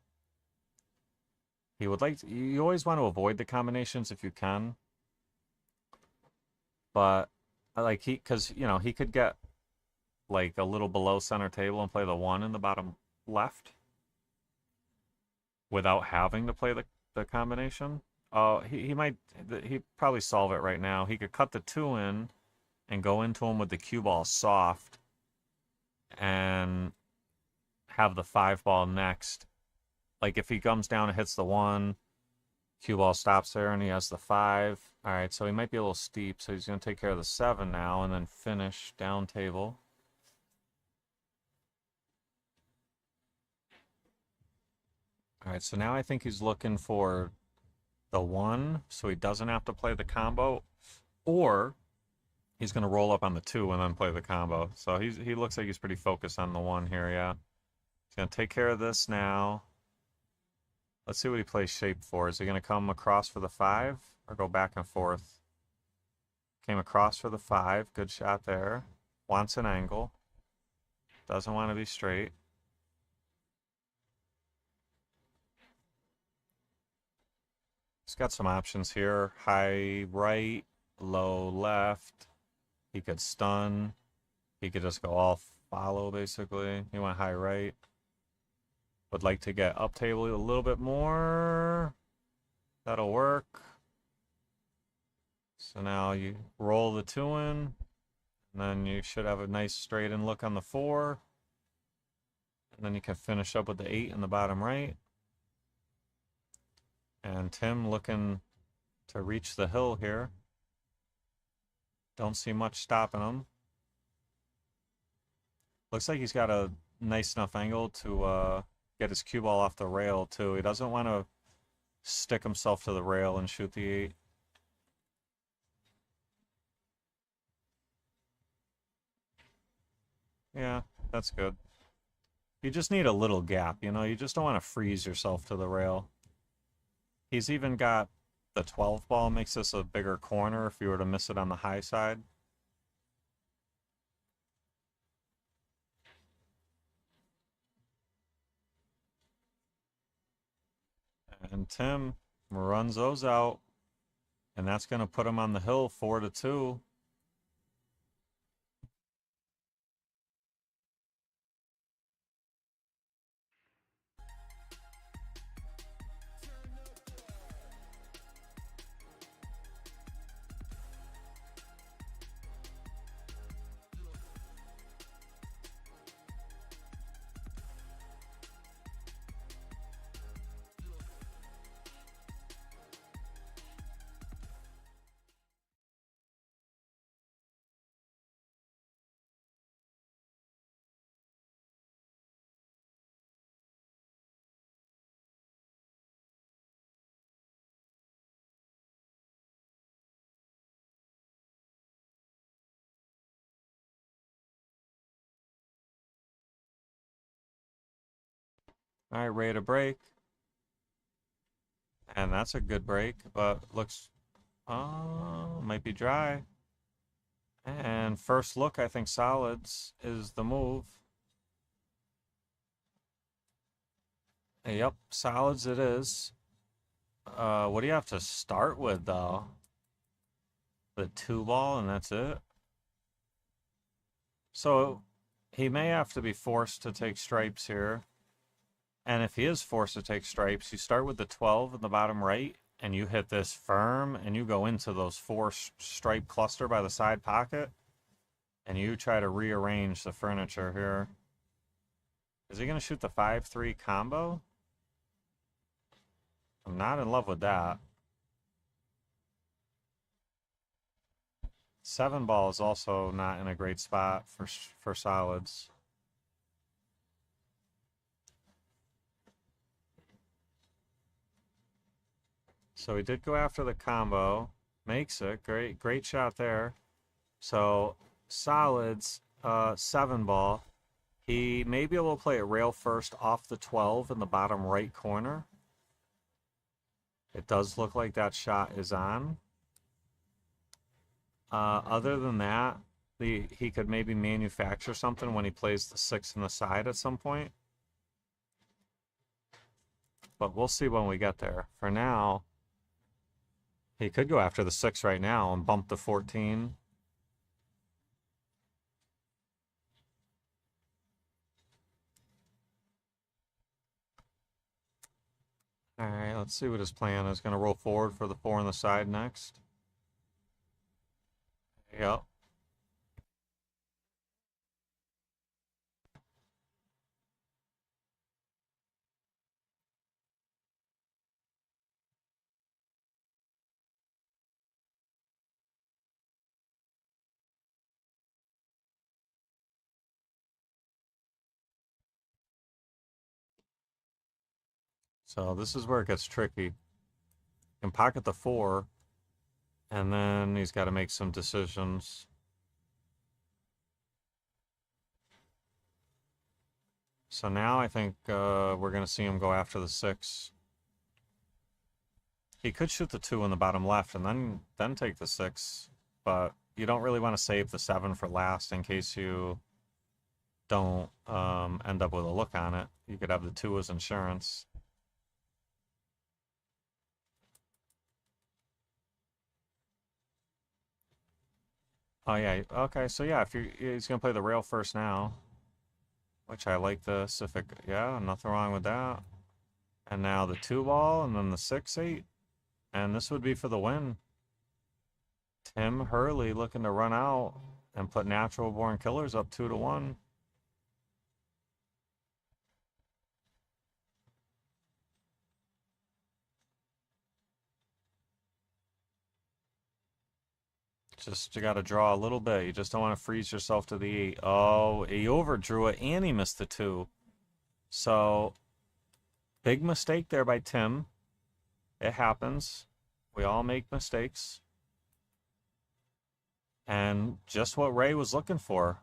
He would like to, you always want to avoid the combinations if you can. But like because you know, he could get like a little below center table and play the 1 in the bottom left without having to play the combination. He'd probably solve it right now. He could cut the 2 in and go into him with the cue ball soft and have the 5 ball next. Like if he comes down and hits the 1, cue ball stops there and he has the 5. All right, so he might be a little steep, so he's going to take care of the 7 now and then finish down table. All right, so now I think he's looking for the 1, so he doesn't have to play the combo, or he's going to roll up on the 2 and then play the combo. So he looks like he's pretty focused on the 1 here, yeah. He's going to take care of this now. Let's see what he plays shape for. Is he going to come across for the 5 or go back and forth? Came across for the 5. Good shot there. Wants an angle. Doesn't want to be straight. He's got some options here. High right, low left. He could stun. He could just go all follow, basically. He went high right. Would like to get up table a little bit more. That'll work. So now you roll the 2 in, and then you should have a nice straight in look on the 4. And then you can finish up with the 8 in the bottom right. And Tim looking to reach the hill here. Don't see much stopping him. Looks like he's got a nice enough angle to get his cue ball off the rail too. He doesn't want to stick himself to the rail and shoot the 8. Yeah, that's good. You just need a little gap, you know? You just don't want to freeze yourself to the rail. He's even got the 12 ball, makes this a bigger corner if you were to miss it on the high side. And Tim runs those out. And that's going to put him on the hill 4-2. All right, Ray to break. And that's a good break, but looks, might be dry. And first look, I think solids is the move. Yep, solids it is. What do you have to start with, though? The 2-ball, and that's it? So, he may have to be forced to take stripes here. And if he is forced to take stripes, you start with the 12 in the bottom right, and you hit this firm, and you go into those 4 stripe cluster by the side pocket, and you try to rearrange the furniture here. Is he going to shoot the 5-3 combo? I'm not in love with that. 7-ball is also not in a great spot for solids. So he did go after the combo. Makes it. Great shot there. So solids, 7-ball. He may be able to play it rail first off the 12 in the bottom right corner. It does look like that shot is on. Other than that, he could maybe manufacture something when he plays the 6 in the side at some point. But we'll see when we get there. For now, he could go after the 6 right now and bump the 14. All right, let's see what his plan is. Going to roll forward for the 4 on the side next. Yep. So this is where it gets tricky. You can pocket the 4, and then he's got to make some decisions. So now I think we're going to see him go after the 6. He could shoot the 2 in the bottom left and then take the 6, but you don't really want to save the 7 for last in case you don't end up with a look on it. You could have the 2 as insurance. Oh yeah, okay, so yeah, he's gonna play the rail first now, which I like this. Yeah, nothing wrong with that. And now the 2-ball, and then the 6-8, and this would be for the win. Tim Hurley looking to run out and put Natural Born Killers up 2-1. Just, you got to draw a little bit. You just don't want to freeze yourself to the 8. Oh, he overdrew it, and he missed the 2. So, big mistake there by Tim. It happens. We all make mistakes. And just what Ray was looking for.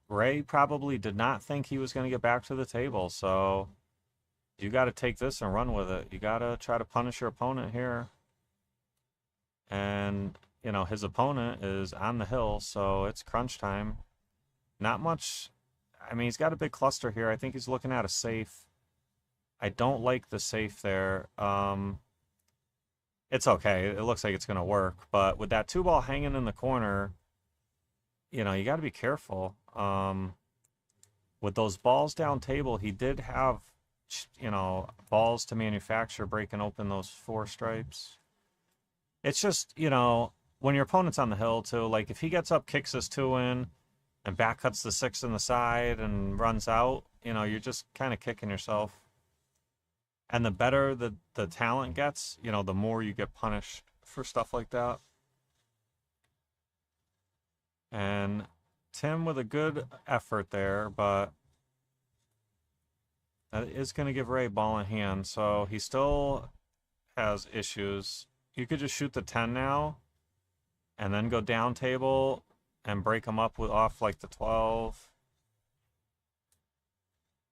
Ray probably did not think he was going to get back to the table, so you got to take this and run with it. You got to try to punish your opponent here. And, you know, his opponent is on the hill, so it's crunch time. Not much. I mean, he's got a big cluster here. I think he's looking at a safe. I don't like the safe there. it's okay. It looks like it's going to work. But with that 2-ball hanging in the corner, you know, you got to be careful. With those balls down table, he did have, you know, balls to manufacture breaking open those 4 stripes. It's just, you know, when your opponent's on the hill too, like if he gets up, kicks his 2 in, and back cuts the 6 in the side and runs out, you know, you're just kind of kicking yourself. And the better the talent gets, you know, the more you get punished for stuff like that. And Tim with a good effort there, but that is going to give Ray ball in hand. So he still has issues. You could just shoot the 10 now and then go down table and break them up with off like the 12.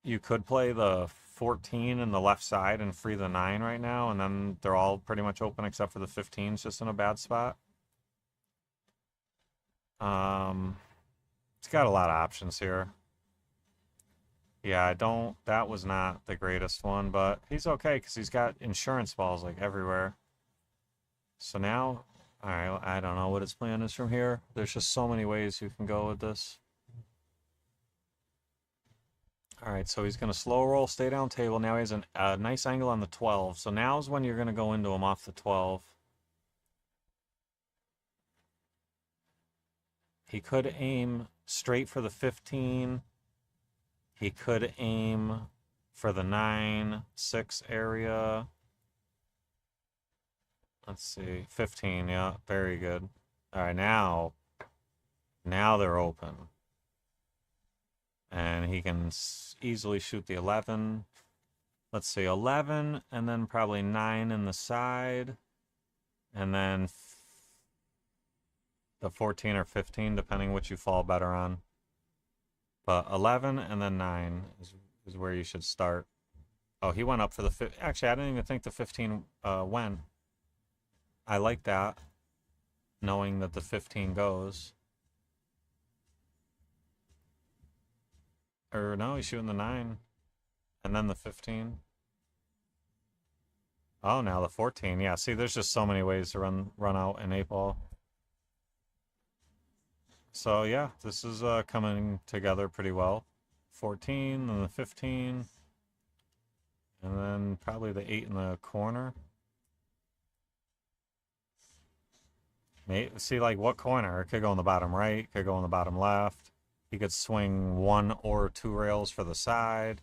You could play the 14 in the left side and free the 9 right now, and then they're all pretty much open except for the 15's just in a bad spot. It's got a lot of options here. Yeah, that was not the greatest one, but he's okay because he's got insurance balls like everywhere. So now, all right, I don't know what his plan is from here. There's just so many ways you can go with this. All right, so he's going to slow roll, stay down table. Now he has a nice angle on the 12. So now's when you're going to go into him off the 12. He could aim straight for the 15. He could aim for the 9-6 area. Let's see, 15, yeah, very good. All right, now they're open. And he can easily shoot the 11. Let's see, 11, and then probably 9 in the side. And then the 14 or 15, depending which you fall better on. But 11 and then 9 is where you should start. Oh, he went up for the... Actually, I didn't even think the 15 went. I like that, knowing that the 15 goes. Or no, he's shooting the 9. And then the 15. Oh, now the 14. Yeah, see, there's just so many ways to run out an 8-ball. So yeah, this is coming together pretty well. 14, then the 15. And then probably the 8 in the corner. See, like, what corner? It could go in the bottom right, could go in the bottom left. He could swing 1 or 2 rails for the side.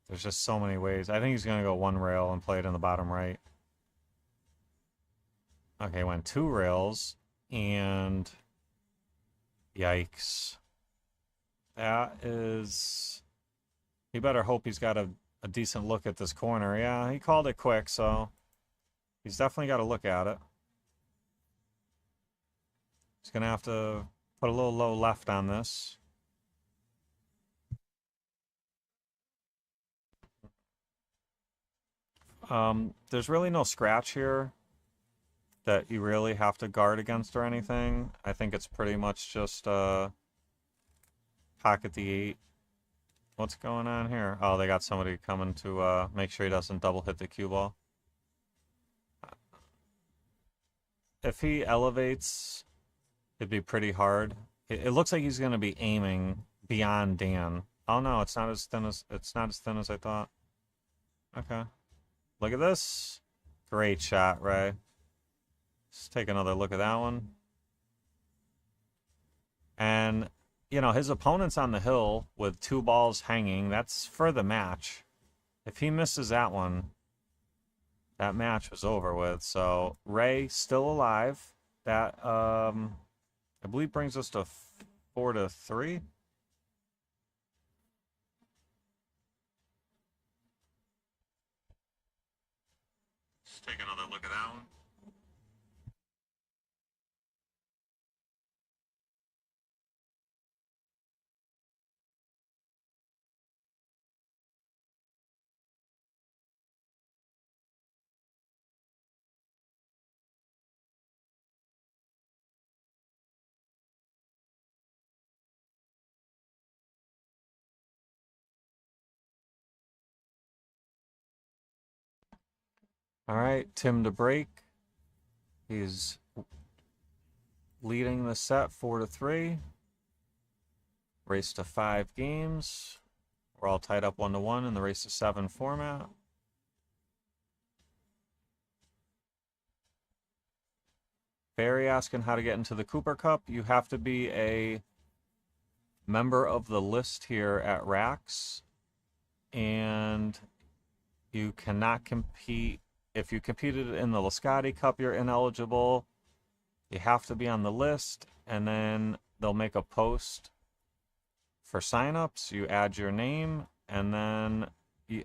There's just so many ways. I think he's going to go 1 rail and play it in the bottom right. Okay, went 2 rails, and yikes. That is... He better hope he's got a decent look at this corner. Yeah, he called it quick, so he's definitely got to look at it. He's going to have to put a little low left on this. There's really no scratch here that you really have to guard against or anything. I think it's pretty much just pocket the 8. What's going on here? Oh, they got somebody coming to make sure he doesn't double hit the cue ball. If he elevates, it'd be pretty hard. It looks like he's going to be aiming beyond Dan. Oh no, it's not as thin as I thought. Okay. Look at this. Great shot, Ray. Let's take another look at that one. And, you know, his opponent's on the hill with 2 balls hanging. That's for the match. If he misses that one, that match was over with. So, Ray still alive. That, I believe brings us to 4-3. Let's take another look at that one. All right, Tim to break. He's leading the set 4-3. Race to 5 games. We're all tied up 1-1 in the race to 7 format. Barry asking how to get into the Cooper Cup. You have to be a member of the list here at Rax, and you cannot compete. If you competed in the Lisciotti Cup, you're ineligible. You have to be on the list, and then they'll make a post for signups. You add your name, and then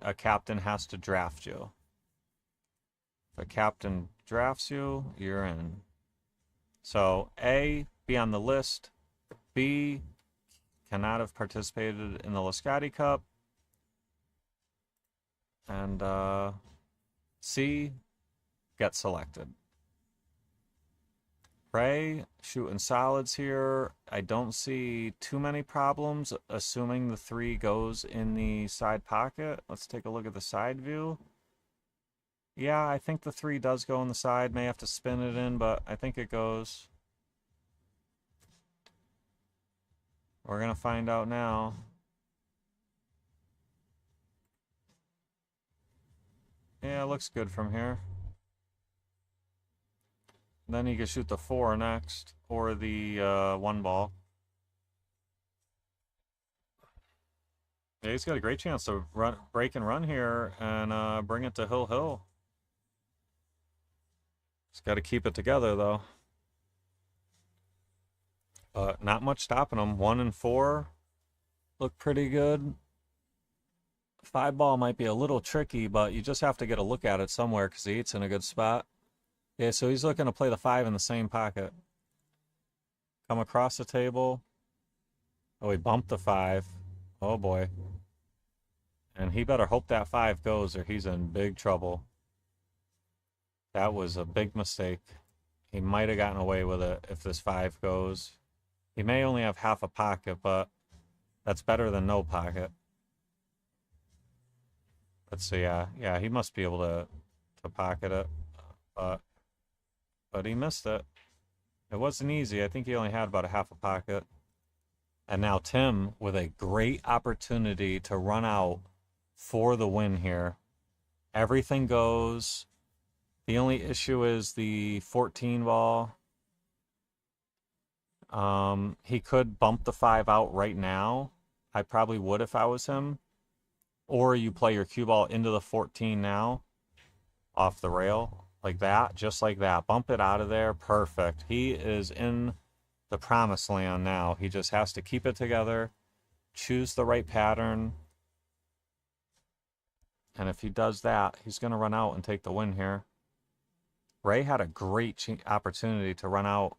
a captain has to draft you. If a captain drafts you, you're in. So A, be on the list. B, cannot have participated in the Lisciotti Cup. And C, get selected. Ray, shooting solids here. I don't see too many problems, assuming the 3 goes in the side pocket. Let's take a look at the side view. Yeah, I think the 3 does go in the side. May have to spin it in, but I think it goes. We're going to find out now. Yeah, it looks good from here. Then he can shoot the 4 next, or the 1 ball. Yeah, he's got a great chance to break and run here and bring it to Hill. He's got to keep it together, though. Not much stopping him. 1 and 4 look pretty good. 5 ball might be a little tricky, but you just have to get a look at it somewhere because the 8's in a good spot. Yeah, so he's looking to play the 5 in the same pocket. Come across the table. Oh, he bumped the 5. Oh, boy. And he better hope that 5 goes or he's in big trouble. That was a big mistake. He might have gotten away with it if this 5 goes. He may only have half a pocket, but that's better than no pocket. Let's see, yeah, he must be able to pocket it. But he missed it. It wasn't easy. I think he only had about a half a pocket. And now Tim with a great opportunity to run out for the win here. Everything goes. The only issue is the 14 ball. He could bump the 5 out right now. I probably would if I was him. Or you play your cue ball into the 14 now. Off the rail. Like that. Just like that. Bump it out of there. Perfect. He is in the promised land now. He just has to keep it together. Choose the right pattern. And if he does that, he's going to run out and take the win here. Ray had a great opportunity to run out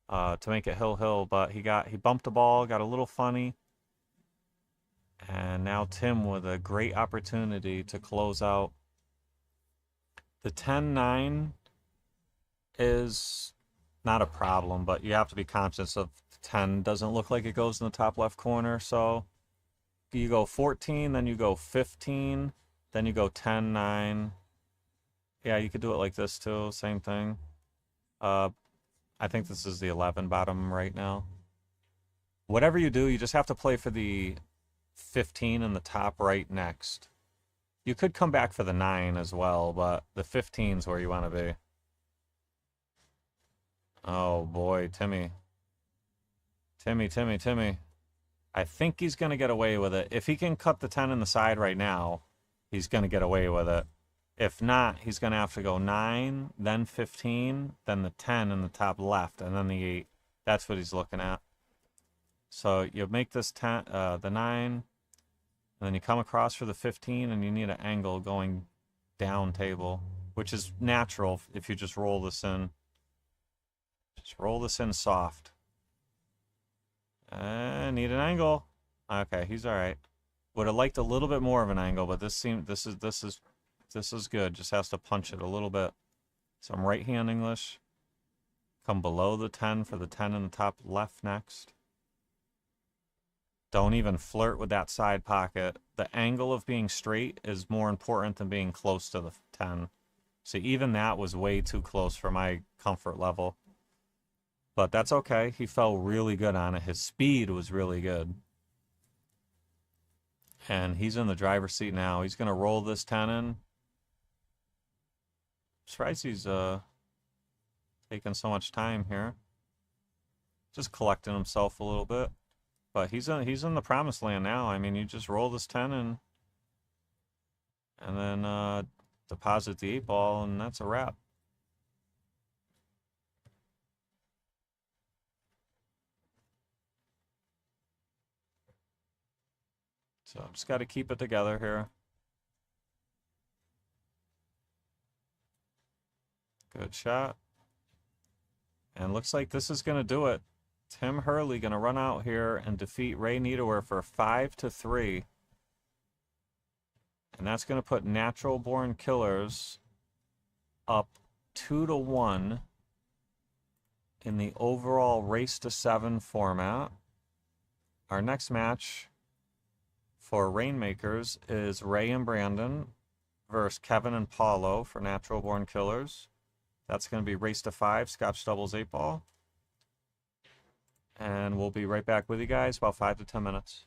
to make it hill, but he bumped the ball, got a little funny. And now Tim with a great opportunity to close out. The 10-9 is not a problem, but you have to be conscious of 10 doesn't look like it goes in the top left corner. So you go 14, then you go 15, then you go 10-9. Yeah, you could do it like this too. Same thing. I think this is the 11 bottom right now. Whatever you do, you just have to play for the 15 in the top right next. You could come back for the 9 as well, but the 15 is where you want to be. Oh boy, Timmy. I think he's going to get away with it. If he can cut the 10 in the side right now, he's going to get away with it. If not, he's going to have to go 9, then 15, then the 10 in the top left, and then the 8. That's what he's looking at. So you make this 10, the 9, and then you come across for the 15, and you need an angle going down table, which is natural if you just roll this in. Just roll this in soft. Need an angle. Okay, he's all right. Would have liked a little bit more of an angle, but this is good. Just has to punch it a little bit. Some right hand English. Come below the 10 for the 10 in the top left next. Don't even flirt with that side pocket. The angle of being straight is more important than being close to the 10. See, even that was way too close for my comfort level. But that's okay. He fell really good on it. His speed was really good. And he's in the driver's seat now. He's going to roll this 10 in. Surprised he's taking so much time here. Just collecting himself a little bit. But he's in the promised land now. I mean, you just roll this 10 in. And then deposit the 8 ball, and that's a wrap. So just got to keep it together here. Good shot. And looks like this is going to do it. Tim Hurley going to run out here and defeat Ray Niederwer for 5-3. And that's going to put Natural Born Killers up 2-1 in the overall race to 7 format. Our next match for Rainmakers is Ray and Brandon versus Kevin and Paulo for Natural Born Killers. That's going to be race to 5, Scotch Doubles 8 ball. And we'll be right back with you guys, about 5 to 10 minutes.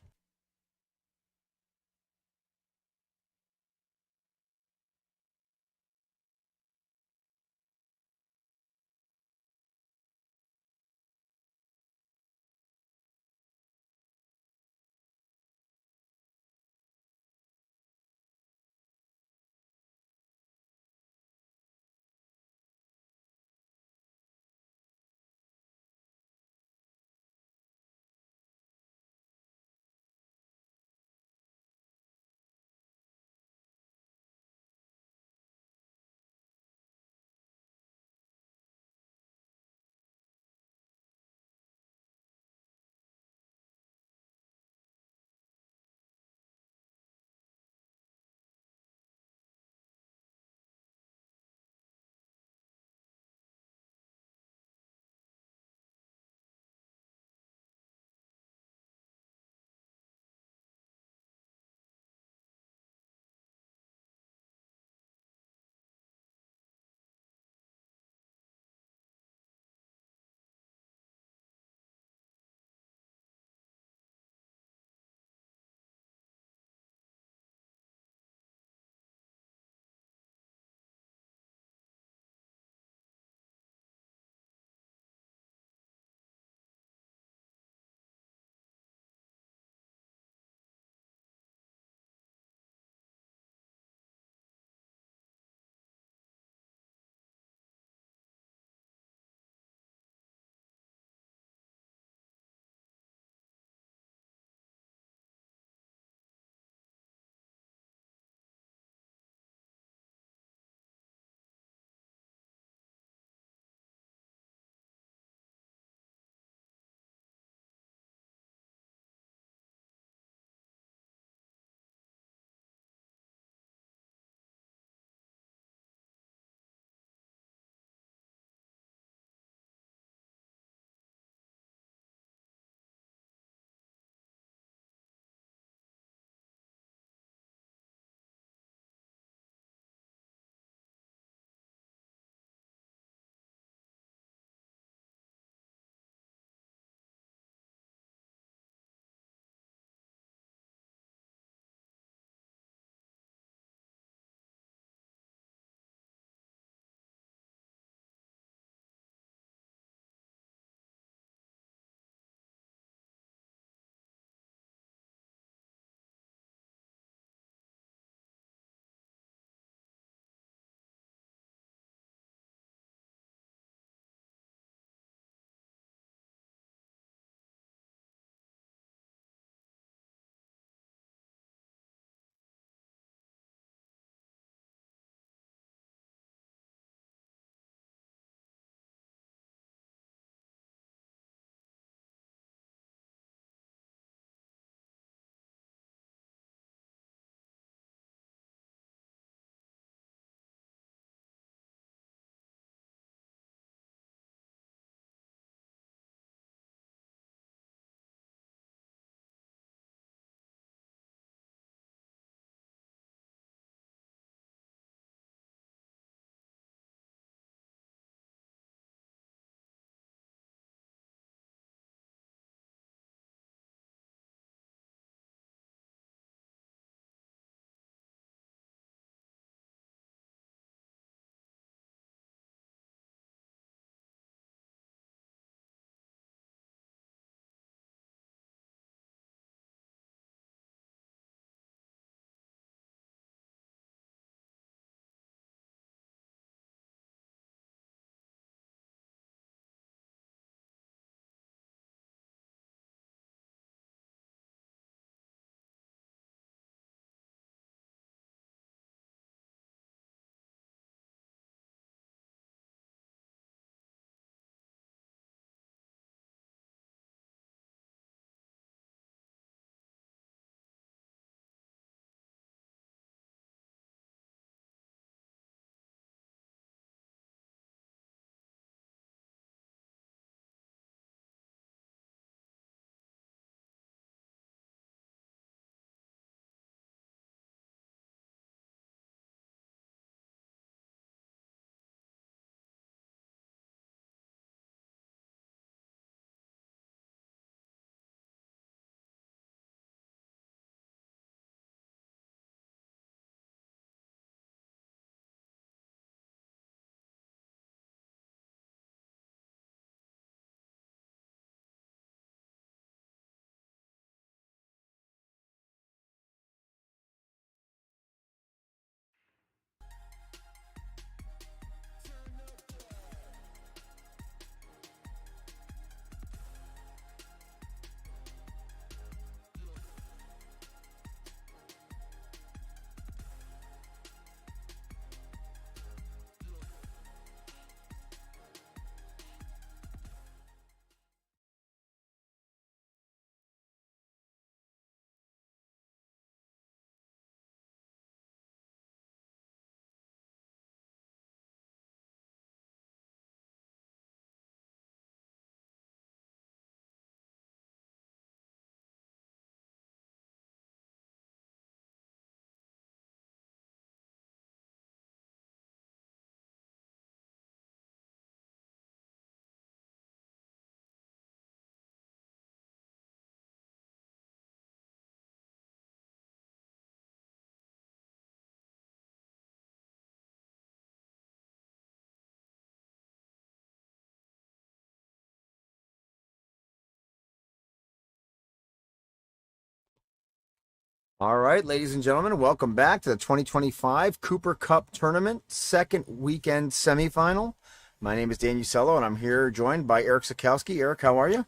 All right, ladies and gentlemen, welcome back to the 2025 Cooper Cup Tournament, second weekend semifinal. My name is Dan Usello, and I'm here joined by Eric Sikowski. Eric, how are you?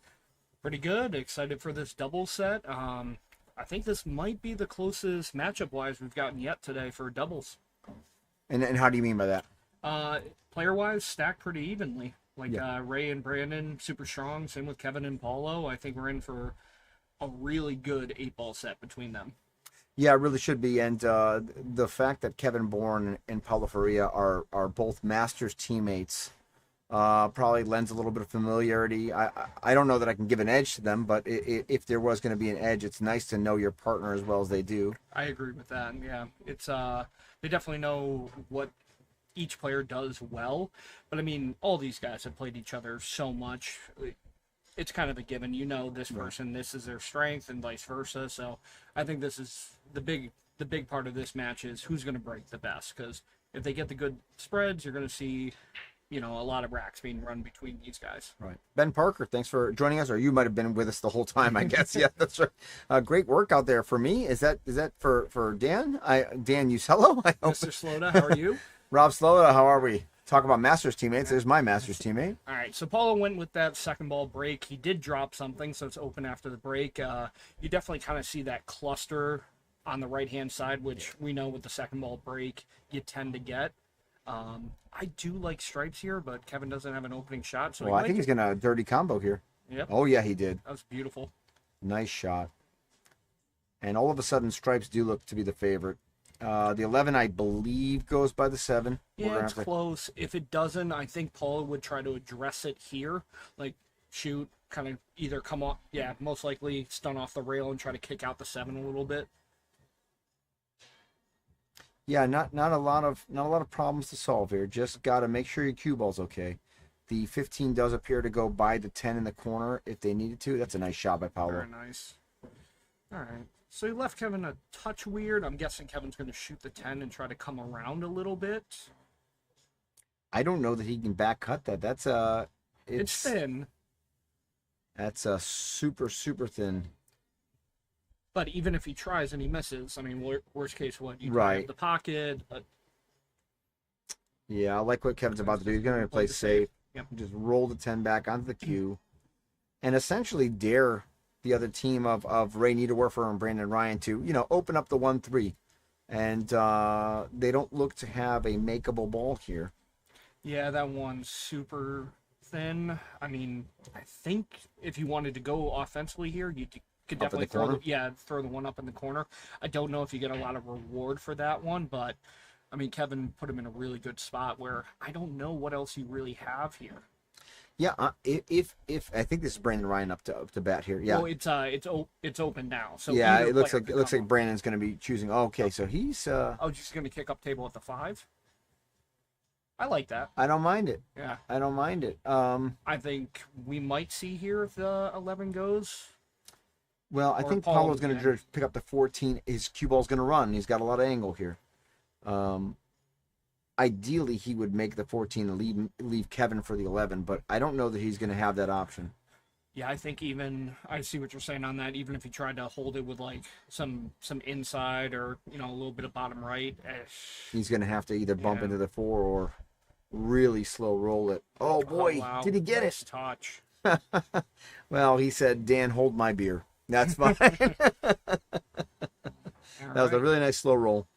Pretty good. Excited for this double set. I think this might be the closest matchup-wise we've gotten yet today for doubles. And how do you mean by that? Player-wise, stacked pretty evenly. Like Ray and Brandon, super strong. Same with Kevin and Paulo. I think we're in for a really good 8-ball set between them. Yeah, it really should be. And the fact that Kevin Bourn and Paulo Faria are both Masters teammates probably lends a little bit of familiarity. I don't know that I can give an edge to them, but if there was going to be an edge, it's nice to know your partner as well as they do. I agree with that. Yeah, it's they definitely know what each player does well. But I mean, all these guys have played each other so much. It's kind of a given. You know this person, this is their strength, and vice versa. So I think this is the big part of this match is who's going to break the best. Because if they get the good spreads, you're going to see, a lot of racks being run between these guys. Right. Ben Parker, thanks for joining us. Or you might have been with us the whole time, I guess. Yeah, that's right. Great work out there for me. Is that for Dan? Dan Usello? Mr. Slota, how are you? Rob Slota, how are we? Talk about Masters teammates. There's my Masters teammate. All right, so Paulo went with that second ball break. He did drop something, so it's open after the break. You definitely kind of see that cluster on the right-hand side, which we know with the second ball break you tend to get. I do like stripes here, but Kevin doesn't have an opening shot. So I think he's going to dirty combo here. Yep. Oh, yeah, he did. That was beautiful. Nice shot. And all of a sudden, stripes do look to be the favorite. The 11, I believe, goes by the 7. Yeah, it's close. If it doesn't, I think Paul would try to address it here. Like, shoot, kind of either come off, most likely stun off the rail and try to kick out the 7 a little bit. Yeah, not a lot of problems to solve here. Just got to make sure your cue ball's okay. The 15 does appear to go by the 10 in the corner if they needed to. That's a nice shot by Paulo. Very nice. All right. So he left Kevin a touch weird. I'm guessing Kevin's going to shoot the 10 and try to come around a little bit. I don't know that he can back cut that. That's it's thin. That's a super thin. But even if he tries and he misses, I mean, worst case, what you right have the pocket. Yeah, I like what Kevin's about to do. He's going to play safe. Yep. Just roll the 10 back onto the cue, and essentially dare the other team of Ray Niederwerfer and Brandon Ryan to, open up the 1-3. And they don't look to have a makeable ball here. Yeah, that one's super thin. I mean, I think if you wanted to go offensively here, you could definitely throw the one up in the corner. I don't know if you get a lot of reward for that one, but, I mean, Kevin put him in a really good spot where I don't know what else you really have here. Yeah, if I think this is Brandon Ryan up to bat here. Yeah. Well, it's open now. So yeah, it looks like Brandon's going to be choosing. Oh, okay, so he's just going to kick up table at the 5. I like that. I don't mind it. Yeah, I don't mind it. I think we might see here if the 11 goes. Well, I think Paulo's going to pick up the 14. His cue ball's going to run. He's got a lot of angle here. Ideally, he would make the 14 and leave Kevin for the 11, but I don't know that he's going to have that option. Yeah, I think I see what you're saying on that. Even if he tried to hold it with like some inside or a little bit of bottom right, he's going to have to either bump into the 4 or really slow roll it. Oh boy, wow. Did he get nice it? Touch. Well, he said, "Dan, hold my beer." That's fine. That was a really nice slow roll.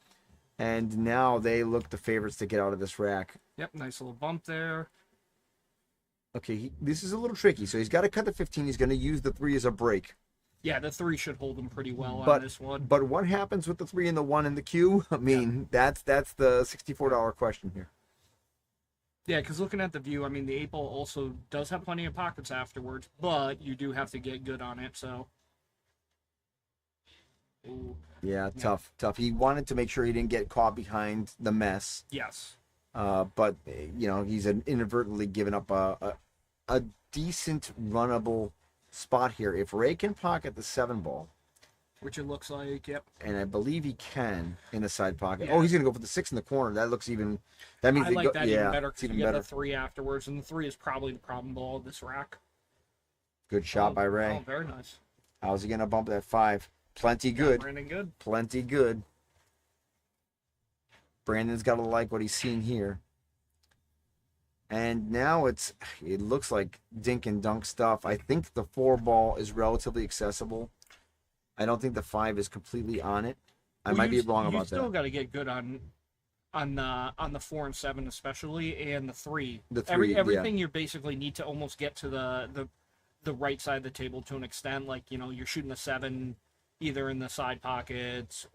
And now they look the favorites to get out of this rack. Yep, nice little bump there. Okay, this is a little tricky. So he's got to cut the 15. He's going to use the 3 as a break. Yeah, the 3 should hold him pretty well on this one. But what happens with the 3 and the 1 in the queue? I mean, that's the $64 question here. Yeah, because looking at the view, I mean, the 8-ball also does have plenty of pockets afterwards, but you do have to get good on it, so... Ooh. Yeah, tough. He wanted to make sure he didn't get caught behind the mess. Yes. But, he's inadvertently given up a decent runnable spot here. If Ray can pocket the 7 ball. Which it looks like, yep. And I believe he can in the side pocket. Yeah. Oh, he's going to go for the 6 in the corner. That looks even... That means I like that even better because you get better. the 3 afterwards, and the 3 is probably the problem ball of this rack. Good shot by Ray. Oh, very nice. How's he going to bump that 5? Plenty good. Brandon good. Plenty good. Brandon's got to like what he's seeing here. And now it looks like dink and dunk stuff. I think the 4 ball is relatively accessible. I don't think the 5 is completely on it. I might be wrong about that. You still got to get good on the 4 and 7 especially, and the 3. The 3, everything you basically need to almost get to the right side of the table to an extent. Like, you know, you're shooting the 7 either in the side pockets,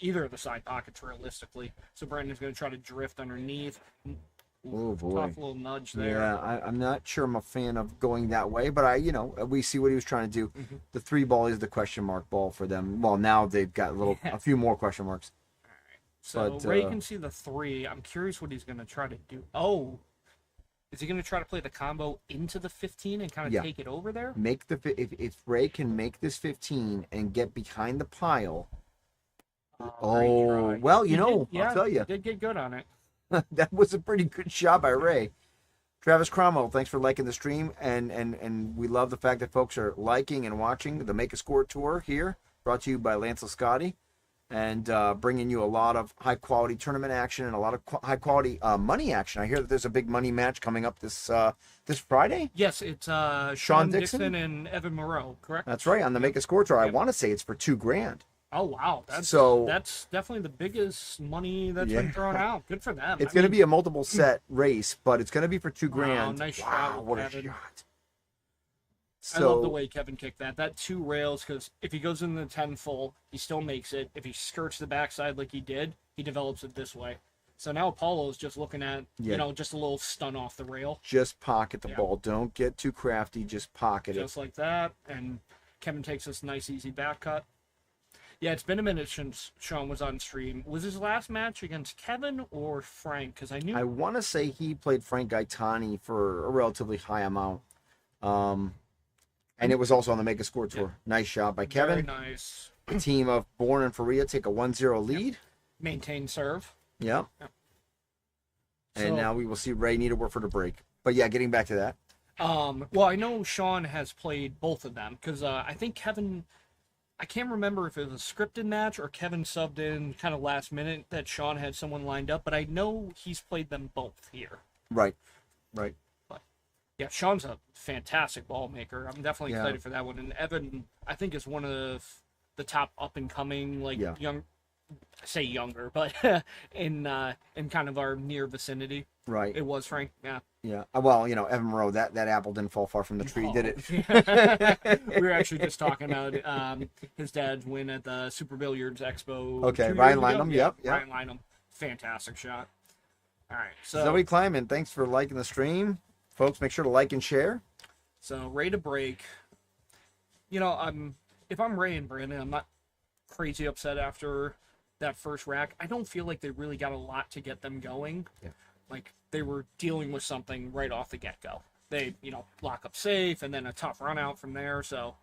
either of the side pockets realistically. So Brandon's going to try to drift underneath. Oh boy, tough little nudge there. Yeah, I'm not sure I'm a fan of going that way, but we see what he was trying to do. Mm-hmm. The 3 ball is the question mark ball for them. Well, now they've got a few more question marks. So Ray can see the 3. I'm curious what he's going to try to do. Oh, is he going to try to play the combo into the 15 and kind of take it over there? If Ray can make this 15 and get behind the pile. Well, I'll tell you, he did get good on it. That was a pretty good shot by Ray. Travis Cromwell, thanks for liking the stream, and we love the fact that folks are liking and watching the Make a Score tour here, brought to you by Lance Lisciotti, and bringing you a lot of high quality tournament action and a lot of high quality money action. I hear that there's a big money match coming up this Friday. Yes, it's Sean Dixon and Evan Moreau, correct? That's right, on the Make a Score tour. I want to say it's for $2,000. Oh wow, that's definitely the biggest money that's been thrown out. Good for them. It's going to be a multiple set race, but it's going to be for $2,000. Wow, nice shot, what Kevin. a shot! I love the way Kevin kicked that. That 2 rails, because if he goes in the 10 full, he still makes it. If he skirts the backside like he did, he develops it this way. So now Apollo's just looking at, just a little stun off the rail. Just pocket the ball. Don't get too crafty. Just pocket it. Just like that. And Kevin takes this nice, easy back cut. Yeah, it's been a minute since Sean was on stream. Was his last match against Kevin or Frank? Because I want to say he played Frank Gaetani for a relatively high amount. And it was also on the Make a Score tour. Nice shot by Kevin. Very nice. The team of Bourn and Faria take a 1-0 lead. Maintain serve. Yep. And So- now we will see Ray need to work for the break. But yeah, getting back to that. Well, I know Sean has played both of them because I think Kevin, I can't remember if it was a scripted match or Kevin subbed in kind of last minute that Sean had someone lined up, but I know he's played them both here. Right. But yeah, Sean's a fantastic ball maker. I'm definitely excited for that one. And Evan, I think, is one of the top up and coming, young. I say younger, but in kind of our near vicinity. Right. It was Frank. Yeah. Yeah. Well, Evan Moreau, that apple didn't fall far from the tree, did it? We were actually just talking about his dad's win at the Super Billiards Expo. Okay, 2 Ryan years ago. Lynham, yep. Ryan Lynham. Fantastic shot. All right. So Zoe Kleiman, thanks for liking the stream. Folks, make sure to like and share. So Ray to break. If I'm Ray and Brandon, I'm not crazy upset after that first rack. I don't feel like they really got a lot to get them going. Yeah. Like they were dealing with something right off the get-go. They, lock up safe and then a tough run out from there. So.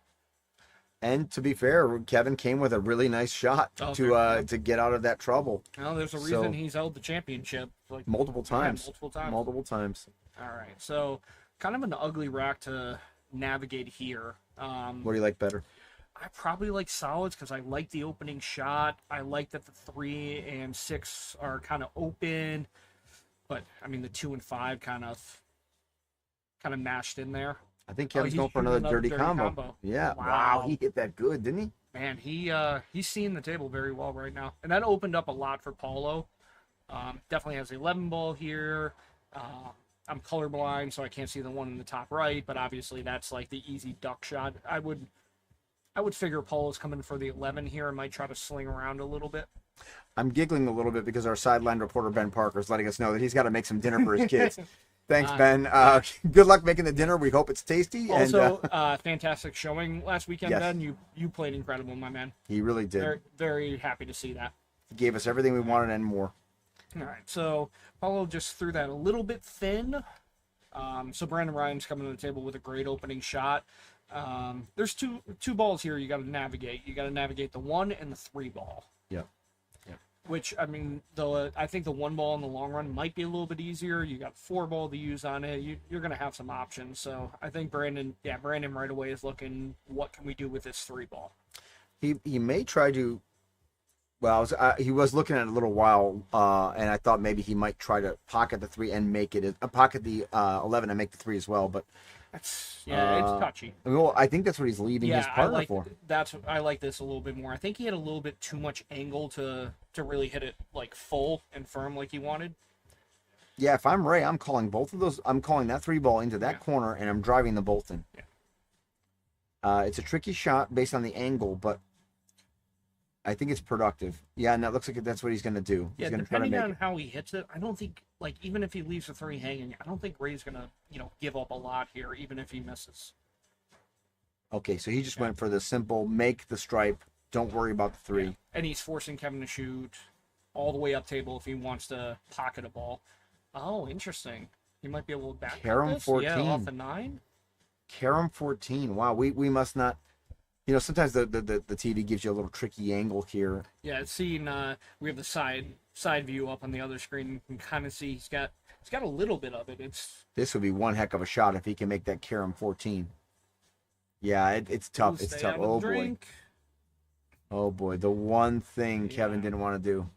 And to be fair, Kevin came with a really nice shot to get out of that trouble. Well, there's a reason he's held the championship multiple times. Multiple times. All right, so kind of an ugly rack to navigate here. What do you like better? I probably like solids because I like the opening shot. I like that the 3 and 6 are kind of open, but I mean the 2 and 5 kind of mashed in there. I think Kevin's going for another dirty combo. Yeah. Wow, he hit that good, didn't he? Man, he's seeing the table very well right now, and that opened up a lot for Paulo. Definitely has the 11 ball here. I'm colorblind, so I can't see the one in the top right, but obviously that's like the easy duck shot. I would figure Paulo's coming for the 11 here and might try to sling around a little bit. I'm giggling a little bit because our sideline reporter Ben Parker is letting us know that he's got to make some dinner for his kids. Thanks, Ben. Good luck making the dinner. We hope it's tasty. Also, fantastic showing last weekend, Yes. Ben. You played incredible, my man. He really did. Very, very happy to see that. He gave us everything we wanted and more. All right, so Paulo just threw that a little bit thin. So Brandon Ryan's coming to the table with a great opening shot. There's two balls here you got to navigate. You got to navigate the 1 and the 3 ball. Yep. Which, I mean, I think the 1 ball in the long run might be a little bit easier. You got 4 ball to use on it. You're going to have some options. So I think Brandon right away is looking, what can we do with this 3 ball? He may try to. Well, he was looking at it a little while, and I thought maybe he might try to pocket the 3 and make it pocket the 11 and make the 3 as well. But it's touchy. Well, I think that's what he's leaving his partner for. I like this a little bit more. I think he had a little bit too much angle to really hit it like full and firm like he wanted. Yeah, if I'm Ray, I'm calling both of those. I'm calling that 3 ball into that corner, and I'm driving the bolt in. Yeah. It's a tricky shot based on the angle, but I think it's productive. Yeah, and that looks like that's what he's going to do. Yeah, he's going to try to depending make on it. how he hits it, I don't think, like, even if he leaves the 3 hanging, I don't think Ray's going to, give up a lot here, even if he misses. Okay, so he just went for the simple make the stripe. Don't worry about the 3. Yeah. And he's forcing Kevin to shoot all the way up table if he wants to pocket a ball. Oh, interesting. He might be able to back Carom this. 14. Yeah, off the 9. Carom 14. Wow, we must not. Sometimes the TV gives you a little tricky angle here. Yeah, it's seen. We have the side view up on the other screen. You can kind of see he's got a little bit of it. This would be one heck of a shot if he can make that Carom 14. Yeah, it's tough. It's tough. Oh boy. Oh boy, the one thing Kevin didn't want to do.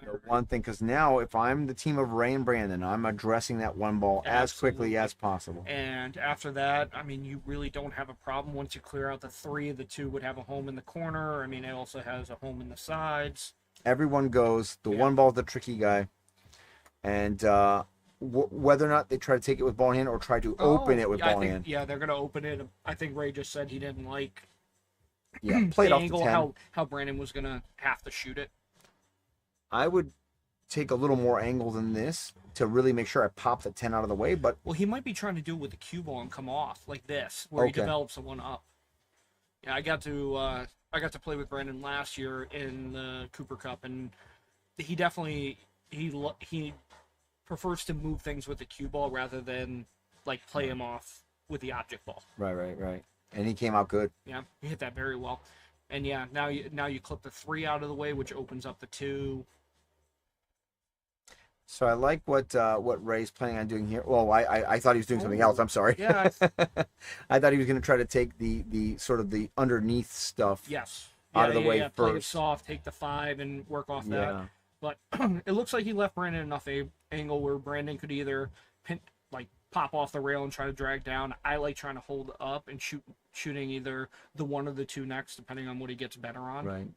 The one thing, because now if I'm the team of Ray and Brandon, I'm addressing that 1 ball as quickly as possible. And after that, I mean, you really don't have a problem once you clear out the 3. The 2 would have a home in the corner. I mean, it also has a home in the sides. Everyone goes. The 1 ball is the tricky guy. And whether or not they try to take it with ball in hand or try to open it with ball in hand. Yeah, they're going to open it. I think Ray just said he didn't like played the off angle, the 10. how Brandon was going to have to shoot it. I would take a little more angle than this to really make sure I pop the 10 out of the way, but... Well, he might be trying to do it with the cue ball and come off, like this, where he develops the 1 up. Yeah, I got to play with Brandon last year in the Cooper Cup, and he definitely... He prefers to move things with the cue ball rather than, like, play him off with the object ball. Right. And he came out good. Yeah, he hit that very well. And yeah, now you clip the 3 out of the way, which opens up the 2. So I like what Ray's planning on doing here. Well, I thought he was doing something else. I'm sorry. Yeah. I thought he was going to try to take the sort of the underneath stuff. Yes. Out of the way play it first. soft, take the 5, and work off that. Yeah. But it looks like he left Brandon enough angle where Brandon could either pop off the rail and try to drag down. I like trying to hold up and shooting either the 1 or the 2 next, depending on what he gets better on. Right.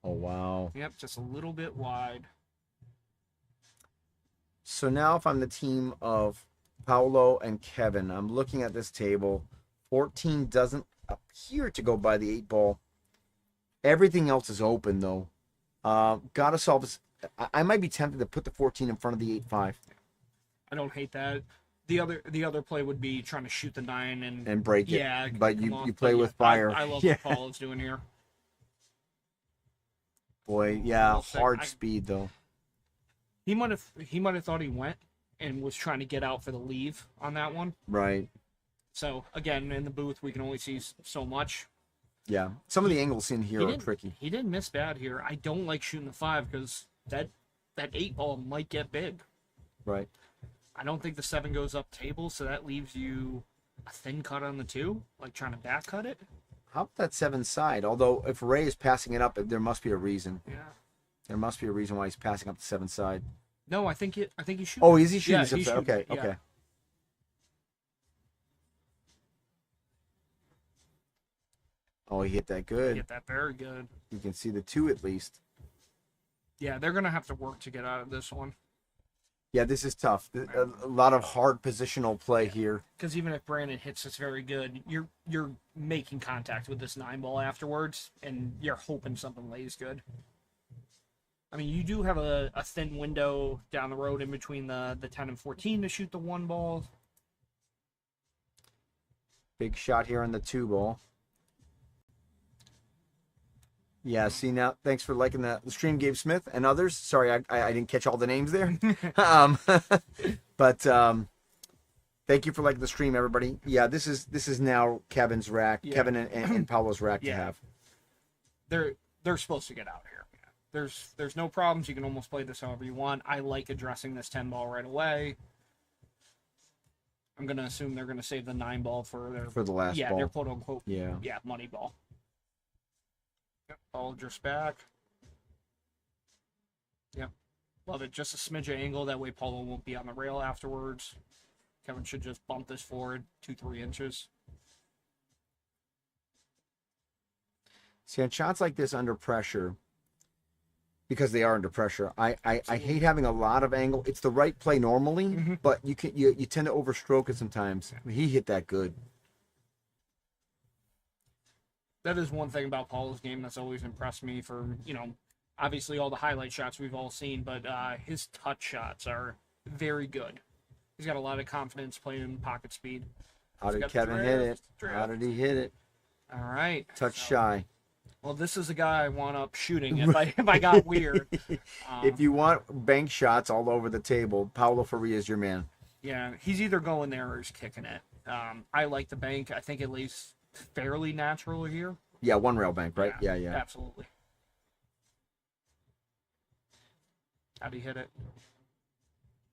Oh, wow. Yep, just a little bit wide. So now if I'm the team of Paolo and Kevin, I'm looking at this table. 14 doesn't appear to go by the 8 ball. Everything else is open, though. Gotta solve this. I might be tempted to put the 14 in front of the 8-5. I don't hate that. The other play would be trying to shoot the 9 and break it. Yeah, but you play with fire. I love what Paolo's doing here. Boy, yeah, hard speed though. He might have thought he went and was trying to get out for the leave on that one. Right. So again, in the booth, we can only see so much. Yeah, some of the angles in here are tricky. He didn't miss bad here. I don't like shooting the 5 because that 8 ball might get big. Right. I don't think the 7 goes up table, so that leaves you a thin cut on the 2, like trying to back cut it. How about that 7 side? Although if Ray is passing it up, there must be a reason. Yeah. There must be a reason why he's passing up the 7 side. No, I think he's shooting. Oh, is he shooting? Yeah, he's shooting. Okay, Yeah. okay. Oh, he hit that good. He hit that very good. You can see the 2 at least. Yeah, they're gonna have to work to get out of this one. Yeah, this is tough. A lot of hard positional play here. Because even if Brandon hits this very good, you're making contact with this 9 ball afterwards, and you're hoping something lays good. I mean, you do have a thin window down the road in between the 10 and 14 to shoot the 1 ball. Big shot here on the 2 ball. Yeah, see now, thanks for liking the stream, Gabe Smith and others. Sorry, I didn't catch all the names there. But thank you for liking the stream, everybody. Yeah, this is now Kevin's rack, Yeah. Kevin and Paolo's rack to have. They're supposed to get out here. There's no problems. You can almost play this however you want. I like addressing this 10 ball right away. I'm going to assume they're going to save the 9 ball for their For the last ball. their quote unquote Yeah. money ball. Yep, Aldridge back. Yep. Love it. Just a smidge of angle. That way Paulo won't be on the rail afterwards. Kevin should just bump this forward 2-3 inches. See, on shots like this under pressure, because they are under pressure, I hate having a lot of angle. It's the right play normally, but you tend to overstroke it sometimes. He hit that good. That is one thing about Paulo's game that's always impressed me for, obviously all the highlight shots we've all seen, but his touch shots are very good. He's got a lot of confidence playing in pocket speed. How did Kevin hit it? How did he hit it? All right. Touch shy. Well, this is the guy I want up shooting if I got weird. If you want bank shots all over the table, Paulo Faria is your man. Yeah, he's either going there or he's kicking it. I like the bank. I think it lays fairly natural here. Yeah, one rail bank, right? Yeah. Absolutely. How'd he hit it?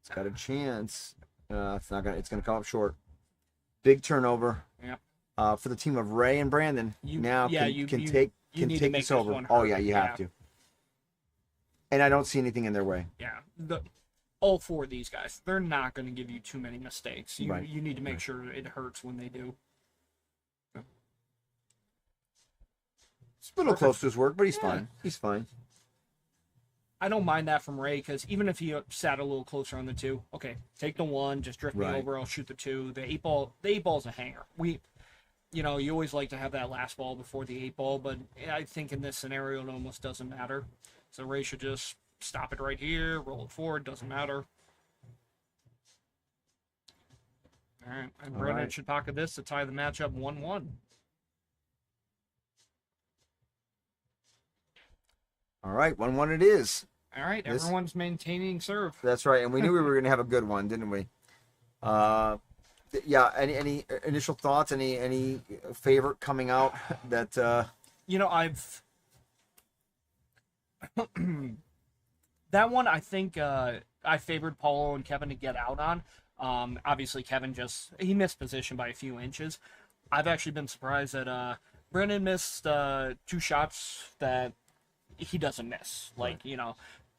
It's got a chance. It's gonna come up short. Big turnover. Yeah. For the team of Ray and Brandon. You can take this over. Oh yeah, you have to. And I don't see anything in their way. Yeah. All 4 of these guys, they're not going to give you too many mistakes. You Right. you need to make sure it hurts when they do. It's a little close to his work, but he's fine. He's fine. I don't mind that from Ray, because even if he sat a little closer on the 2, okay, take the 1, just drift me Right. over, I'll shoot the 2. The 8 ball's a hanger. You always like to have that last ball before the 8 ball, but I think in this scenario it almost doesn't matter. So Ray should just stop it right here, roll it forward, doesn't matter. All right, and Brandon should pocket this to tie the matchup 1-1. All right, 1-1 it is. All right, everyone's maintaining serve. That's right, and we knew we were going to have a good one, didn't we? Yeah. Any initial thoughts? Any favorite coming out that? I've that one. I think I favored Paulo and Kevin to get out on. Obviously, Kevin he missed position by a few inches. I've actually been surprised that Brandon missed 2 shots that he doesn't miss. Like,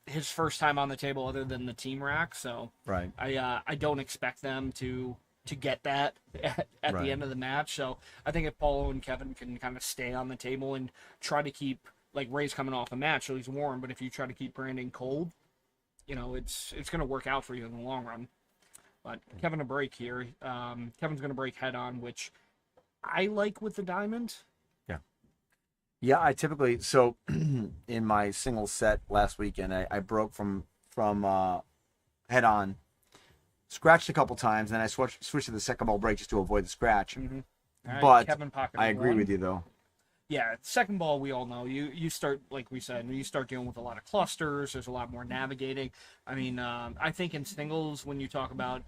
his first time on the table other than the team rack. So right. I don't expect them to get that at Right. the end of the match. So I think if Paulo and Kevin can kind of stay on the table and try to keep, like, Ray's coming off a match, so he's warm, but if you try to keep Brandon cold, it's going to work out for you in the long run. But Kevin a break here. Kevin's going to break head on, which I like with the diamond. Yeah, I typically in my single set last weekend, I broke from head on, scratched a couple times, and I switched to the second ball break just to avoid the scratch. Mm-hmm. Right, but Kevin I agree 1. with you though. Yeah, second ball, we all know you start, like we said, you start dealing with a lot of clusters. There's a lot more navigating. I mean, I think in singles, when you talk about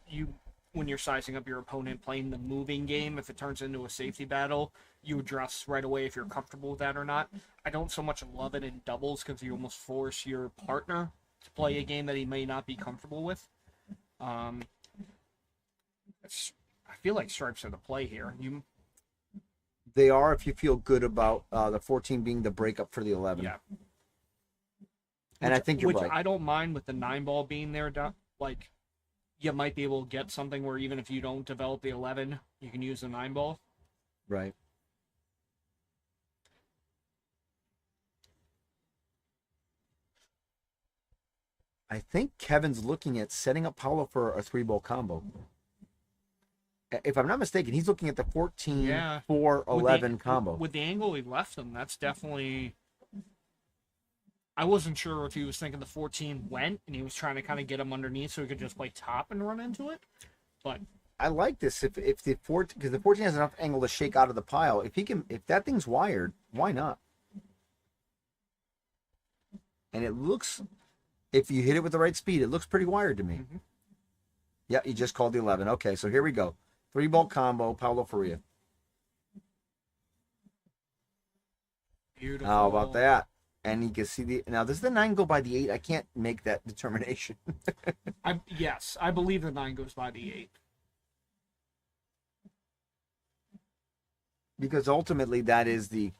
when you're sizing up your opponent playing the moving game, if it turns into a safety battle, you address right away if you're comfortable with that or not. I don't so much love it in doubles because you almost force your partner to play a game that he may not be comfortable with. I feel like stripes are the play here. They are if you feel good about the 14 being the breakup for the 11. Yeah. And I think you're which right. I don't mind with the 9 ball being there. Like, you might be able to get something where even if you don't develop the 11, you can use the 9 ball. Right. I think Kevin's looking at setting up Paulo for a 3-ball combo. If I'm not mistaken, he's looking at the 14 4 11 combo. With the angle he left him, that's definitely. I wasn't sure if he was thinking the 14 went and he was trying to kind of get him underneath so he could just play top and run into it. But I like this if the 14, because the 14 has enough angle to shake out of the pile. If that thing's wired, why not? And it looks, if you hit it with the right speed, it looks pretty wired to me. Mm-hmm. Yeah, you just called the 11. Okay, so here we go. 3-ball combo, Paulo Faria. Beautiful. How about that? And you can see now. Does the 9 go by the 8? I can't make that determination. Yes, I believe the 9 goes by the 8. Because ultimately that is the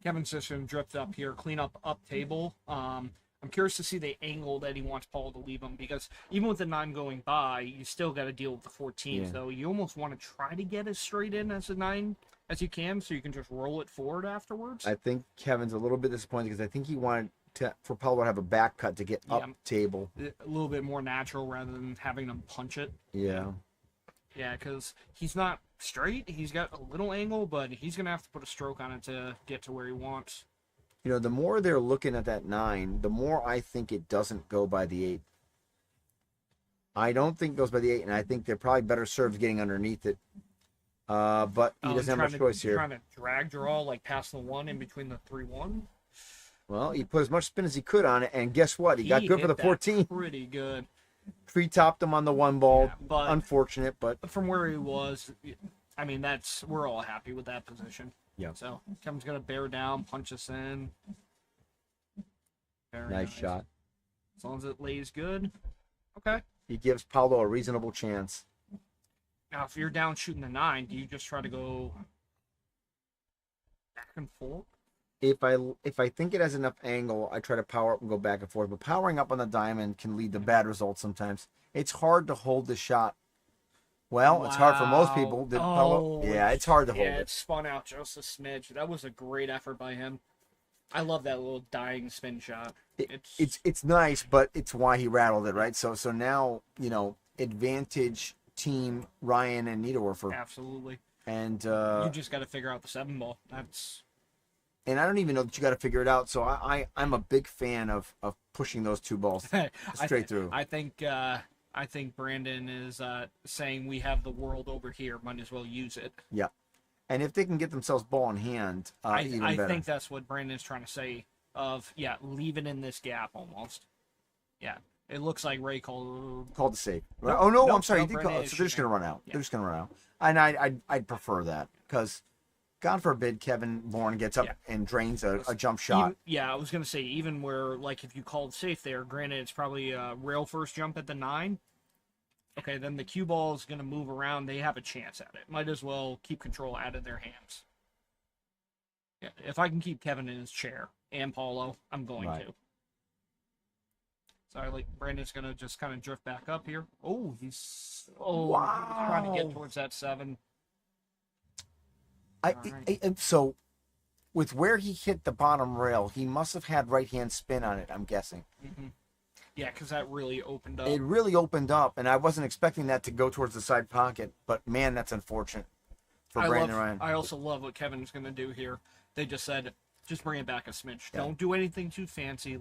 Kevin's just going to drift up here, clean up table. I'm curious to see the angle that he wants Paul to leave him, because even with the 9 going by, you still got to deal with the 14. Yeah. So you almost want to try to get as straight in as a 9 as you can, so you can just roll it forward afterwards. I think Kevin's a little bit disappointed because I think he wanted for Paulo to have a back cut to get up table. A little bit more natural rather than having him punch it. Yeah. Yeah, because he's not straight. He's got a little angle, but he's going to have to put a stroke on it to get to where he wants. You know, the more they're looking at that 9, the more I think it doesn't go by the 8. I don't think it goes by the 8, and I think they're probably better served getting underneath it. But he doesn't have much choice here. Trying to drag draw, like past the 1 in between the 3-1. Well, he put as much spin as he could on it, and guess what? He got good for the 14. Pretty good. Pre-topped him on the 1 ball. But unfortunate, but from where he was, I mean, we're all happy with that position. Yeah. So Kevin's gonna bear down, punch us in. Very nice shot. As long as it lays good. Okay. He gives Paulo a reasonable chance. Now, if you're down shooting the 9, do you just try to go back and forth? If I think it has enough angle, I try to power up and go back and forth. But powering up on the diamond can lead to bad results sometimes. It's hard to hold the shot. Well, it's hard for most people. Yeah, it's hard to hold it. it. It spun out just a smidge. That was a great effort by him. I love that little dying spin shot. It's nice, but it's why he rattled it, right? So now, you know, advantage team RayN and Niederwerfer. Absolutely. And you just got to figure out the 7 ball. And I don't even know that you got to figure it out. So I'm a big fan of pushing those 2 balls straight through. I think Brandon is saying we have the world over here. Might as well use it. Yeah. And if they can get themselves ball in hand, even better. I think that's what Brandon's trying to say leave it in this gap almost. Yeah. It looks like Ray called the save. No, oh, no, no, I'm sorry. no, He did Brandon call, is so they're just going to run out. Yeah. They're just going to run out. And I'd prefer that because God forbid Kevin Bourn gets up and drains a jump shot. I was going to say, even where, like, if you called safe there, granted, it's probably a rail first jump at the 9. Okay, then the cue ball is going to move around. They have a chance at it. Might as well keep control out of their hands. Yeah, if I can keep Kevin in his chair and Paulo, I'm going to. So Brandon's going to just kind of drift back up here. Oh, he's trying to get towards that 7. So with where he hit the bottom rail, he must have had right-hand spin on it, I'm guessing. Mm-hmm. Yeah, because that really opened up. It really opened up, and I wasn't expecting that to go towards the side pocket. But, man, that's unfortunate for Brandon RayN. I also love what Kevin's going to do here. They just said, just bring it back a smidge. Yeah. Don't do anything too fancy.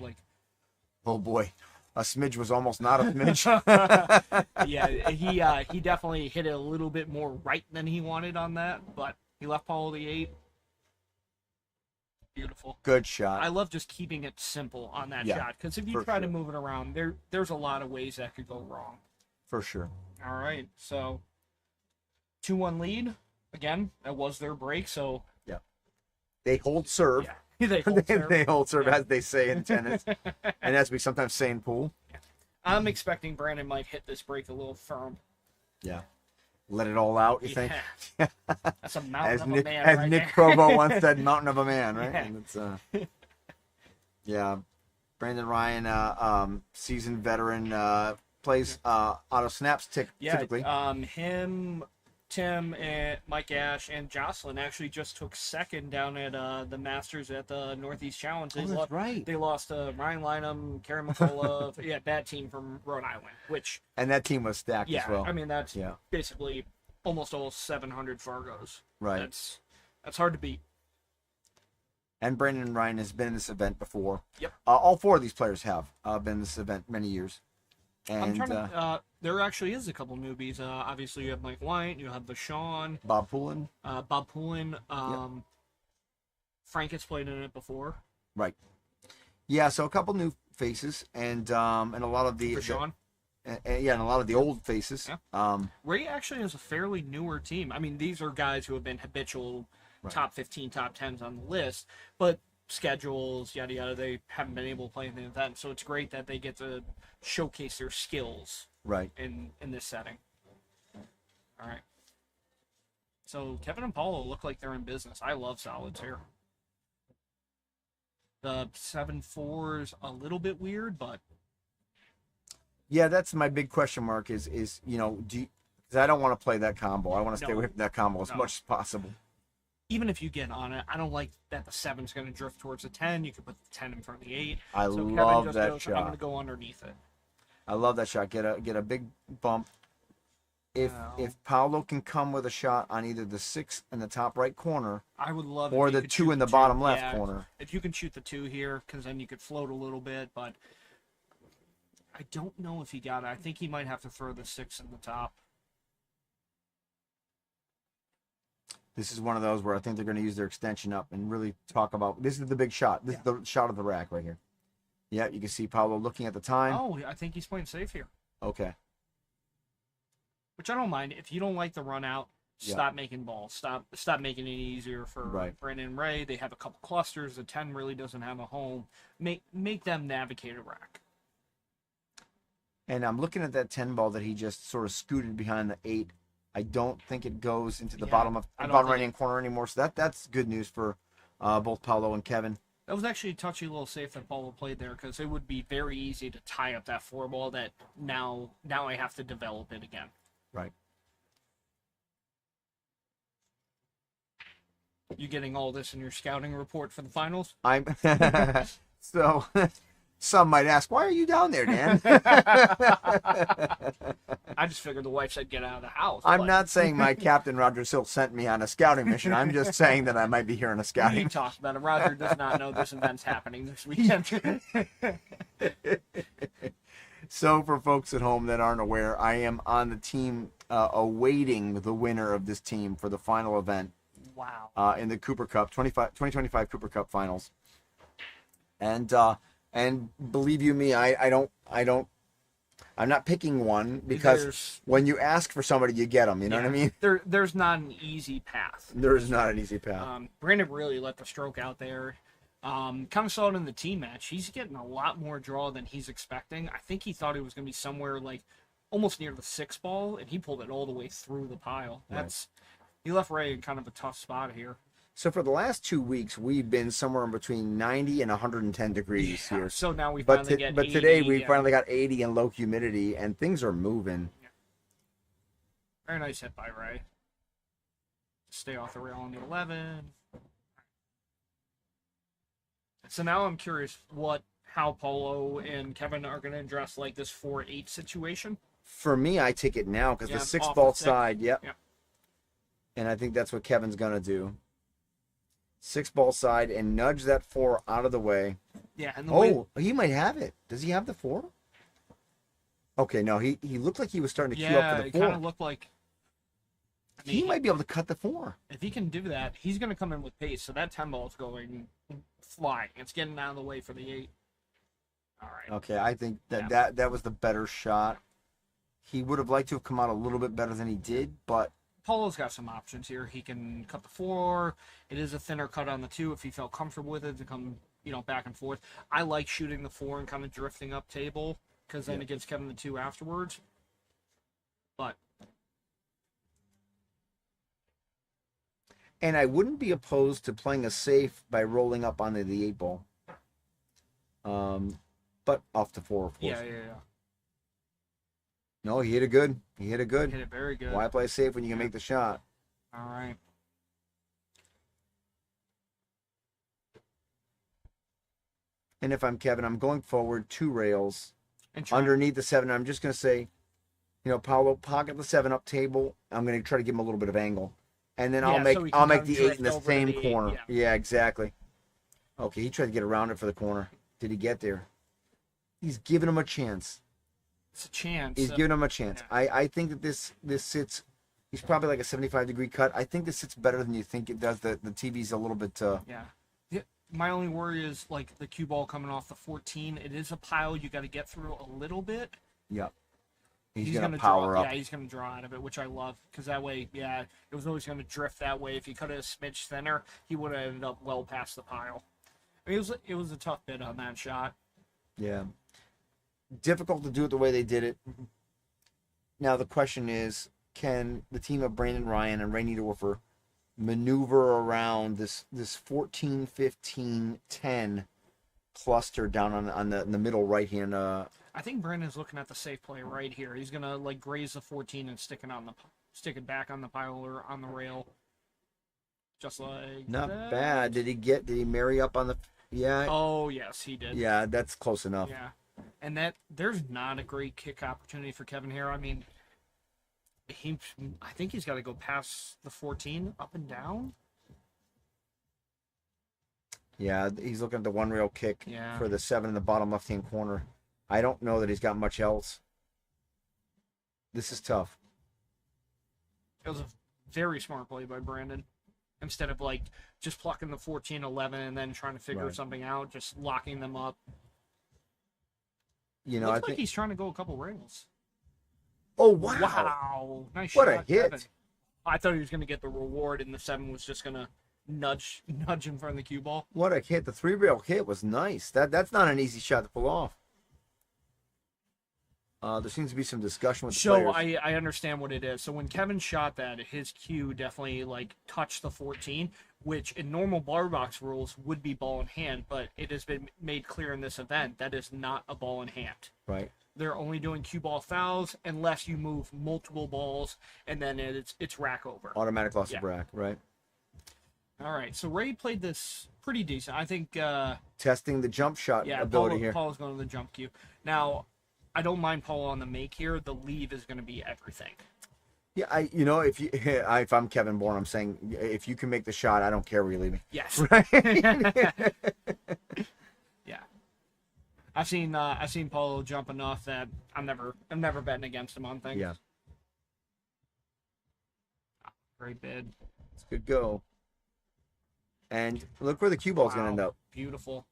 Oh, boy. A smidge was almost not a smidge. Yeah, he definitely hit it a little bit more right than he wanted on that, but he left Paulo the 8. Beautiful. Good shot. I love just keeping it simple on that shot, because if you try to move it around, there's a lot of ways that could go wrong. For sure. All right, so 2-1 lead. Again, that was their break, so... Yeah. They hold serve. Yeah. They hold serve. They hold serve, as they say in tennis. And as we sometimes say in pool. Yeah. I'm expecting Brandon might hit this break a little firm. Yeah. Let it all out, you think? That's a mountain of a man As right Nick there. Provo once said, mountain of a man, right? Yeah. And it's, Brandon RayN, seasoned veteran, plays auto snaps typically. Him, Tim, and Mike Ash, and Jocelyn actually just took second down at the Masters at the Northeast Challenge. That's right. They lost to Ryan Lynham, Karen McCullough, bad team from Rhode Island, And that team was stacked as well. I mean, that's basically almost all 700 Fargos. Right. That's hard to beat. And Brandon RayN has been in this event before. Yep. All 4 of these players have been in this event many years. And I'm trying to. There actually is a couple newbies. Obviously, you have Mike White, you have Vashon, Bob Poulin. Frank has played in it before. Right. Yeah, so a couple new faces, and a lot of the Vashon. And a lot of the old faces. Yeah. Ray actually has a fairly newer team. I mean, these are guys who have been habitual top 15, top 10s on the list, but schedules, yada yada, they haven't been able to play in the event. So it's great that they get to showcase their skills in this setting. All right. So Kevin and Paulo look like they're in business. I love solids here. The 7-4's a little bit weird, but Yeah, that's my big question mark is because I don't want to play that combo. I want to stay away from that combo as much as possible. even if you get on it, I don't like that the 7's going to drift towards the 10. You could put the 10 in front of the 8. I so love Kevin just that goes, shot. I'm going to go underneath it. I love that shot. Get a big bump. If Paulo can come with a shot on either the 6 in the top right corner, I would love or if you the could 2 shoot in the the bottom 2. left Yeah, corner. If you can shoot the 2 here, because then you could float a little bit, but I don't know if he got it. I think he might have to throw the 6 in the top. This is one of those where I think they're going to use their extension up and really talk about. This is the big shot. This is the shot of the rack right here. Yeah, you can see Paulo looking at the time. Oh, I think he's playing safe here. Okay. Which I don't mind. If you don't like the run out, stop making balls. Stop making it easier for Brandon and Ray. They have a couple clusters. The 10 really doesn't have a home. Make them navigate a rack. And I'm looking at that 10 ball that he just sort of scooted behind the 8. I don't think it goes into the bottom right-hand corner anymore. So that's good news for both Paulo and Kevin. That was actually a touchy little safe that Paulo played there, because it would be very easy to tie up that 4 ball that now I have to develop it again. Right. You getting all this in your scouting report for the finals? I'm so some might ask, why are you down there, Dan? I just figured the wife said get out of the house. I'm not saying my captain, Roger Silk, sent me on a scouting mission. I'm just saying that I might be here on a scouting. You talked about it. Roger does not know this event's happening this weekend. So for folks at home that aren't aware, I am on the team awaiting the winner of this team for the final event. Wow. In the Cooper Cup, 2025 Cooper Cup Finals. And believe you me, I'm not picking one, because when you ask for somebody, you get them. You know what I mean? There's not an easy path. There is not an easy path. Brandon really let the stroke out there. Kind of saw it in the team match. He's getting a lot more draw than he's expecting. I think he thought it was going to be somewhere like almost near the 6 ball, and he pulled it all the way through the pile. He left Ray in kind of a tough spot here. So for the last 2 weeks, we've been somewhere in between 90 and 110 degrees here. So now we finally get 80. But today we finally got 80 and low humidity, and things are moving. Yeah. Very nice hit by Ray. Stay off the rail on the 11. So now I'm curious how Paulo and Kevin are going to address like this 4-8 situation. For me, I take it now because the 6 ball side, yep. And I think that's what Kevin's going to do. 6 ball side and nudge that 4 out of the way. Yeah. And he might have it. Does he have the 4? Okay, no, he looked like he was starting to queue up for the 4. Yeah, it kind of looked like. He might be able to cut the 4. If he can do that, he's going to come in with pace. So that 10 ball is going flying. It's getting out of the way for the 8. All right. Okay, I think that was the better shot. He would have liked to have come out a little bit better than he did, but Paulo's got some options here. He can cut the 4. It is a thinner cut on the 2 if he felt comfortable with it to come, back and forth. I like shooting the 4 and kind of drifting up table, because then it gives Kevin the 2 afterwards. But. And I wouldn't be opposed to playing a safe by rolling up onto the 8 ball. But off the 4, of course. Yeah. No, he hit it good. He hit it good. Hit it very good. Why play safe when you can make the shot? All right. And if I'm Kevin, I'm going forward 2 rails underneath the 7. I'm just going to say, Paulo, pocket the 7 up table. I'm going to try to give him a little bit of angle. And then I'll make the 8 in the same corner. Yeah, exactly. Okay, he tried to get around it for the corner. Did he get there? He's giving him a chance. It's a chance. He's giving him a chance. Yeah. I think that this sits. He's probably like a 75-degree cut. I think this sits better than you think it does. The TV's a little bit. Yeah. My only worry is like the cue ball coming off the 14. It is a pile you got to get through a little bit. Yep. He's gonna power up. Yeah, he's gonna draw out of it, which I love, because that way, it was always gonna drift that way. If he cut it a smidge thinner, he would have ended up well past the pile. I mean, it was a tough bit on that shot. Yeah. Difficult to do it the way they did it. Now the question is, can the team of Brandon Ryan and Ray Niederhofer maneuver around this 14, 15, 10 cluster down on the middle right hand? I think Brandon's looking at the safe play right here. He's gonna like graze the 14 and stick it back on the pile or on the rail, just like Not that. bad. Did he marry up on the? Yeah. Oh yes, he did. Yeah, that's close enough. Yeah, and there's not a great kick opportunity for Kevin here. I mean, I think he's got to go past the 14 up and down. Yeah, he's looking at the one rail kick Yeah. for the 7 in the bottom left hand corner. I don't know that he's got much else. This is tough. It was a very smart play by Brandon. Instead of like just plucking the 14, 11 and then trying to figure Right. something out, just locking them up. You know, Looks I like think. he's trying to go a couple rails. Oh wow! Wow, nice What shot, a hit! Kevin. I thought he was going to get the reward, and the 7 was just going to nudge in front of the cue ball. What a hit! The 3 rail hit was nice. That's not an easy shot to pull off. There seems to be some discussion with the So players. I understand what it is. So when Kevin shot that, his cue definitely like touched the 14, which in normal bar box rules would be ball in hand, but it has been made clear in this event that is not a ball in hand. Right. They're only doing cue ball fouls unless you move multiple balls, and then it's rack over. Automatic loss Yeah. of rack. Right. All right, so Ray played this pretty decent. I think. Testing the jump shot ability here. Paul's going to the jump cue. Now, I don't mind Paul on the make here. The leave is going to be everything. Yeah, if I'm Kevin Bourn, I'm saying if you can make the shot, I don't care where you're leaving. Yes. Right? Yeah. I've seen Paul jump enough that I'm never betting against him on things. Yeah. Great bid. It's a good go. And look where the cue ball's going to end up. Beautiful.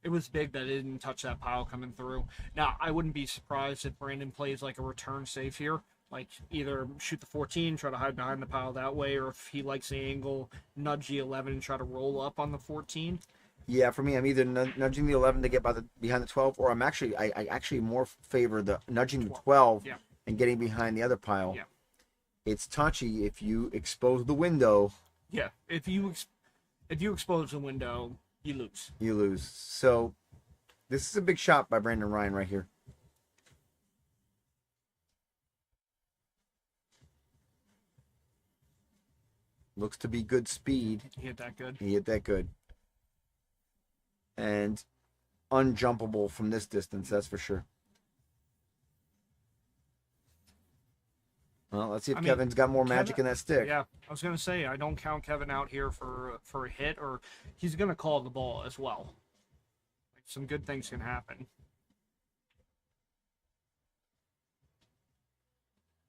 It was big that it didn't touch that pile coming through. Now, I wouldn't be surprised if Brandon plays like a return safe here. Like either shoot the 14, try to hide behind the pile that way, or if he likes the angle, nudge the 11 and try to roll up on the 14. Yeah, for me, I'm either nudging the 11 to get behind the 12, or I actually more favor the nudging the 12 Yeah. and getting behind the other pile. Yeah. It's touchy if you expose the window. Yeah, if you expose the window, you lose. You lose. So this is a big shot by Brandon Ryan right here. Looks to be good speed. He hit that good. He hit that good. And unjumpable from this distance, that's for sure. Well, let's see if Kevin's got more magic in that stick. Yeah, I was gonna say I don't count Kevin out here for a hit, or he's gonna call the ball as well. Like, some good things can happen.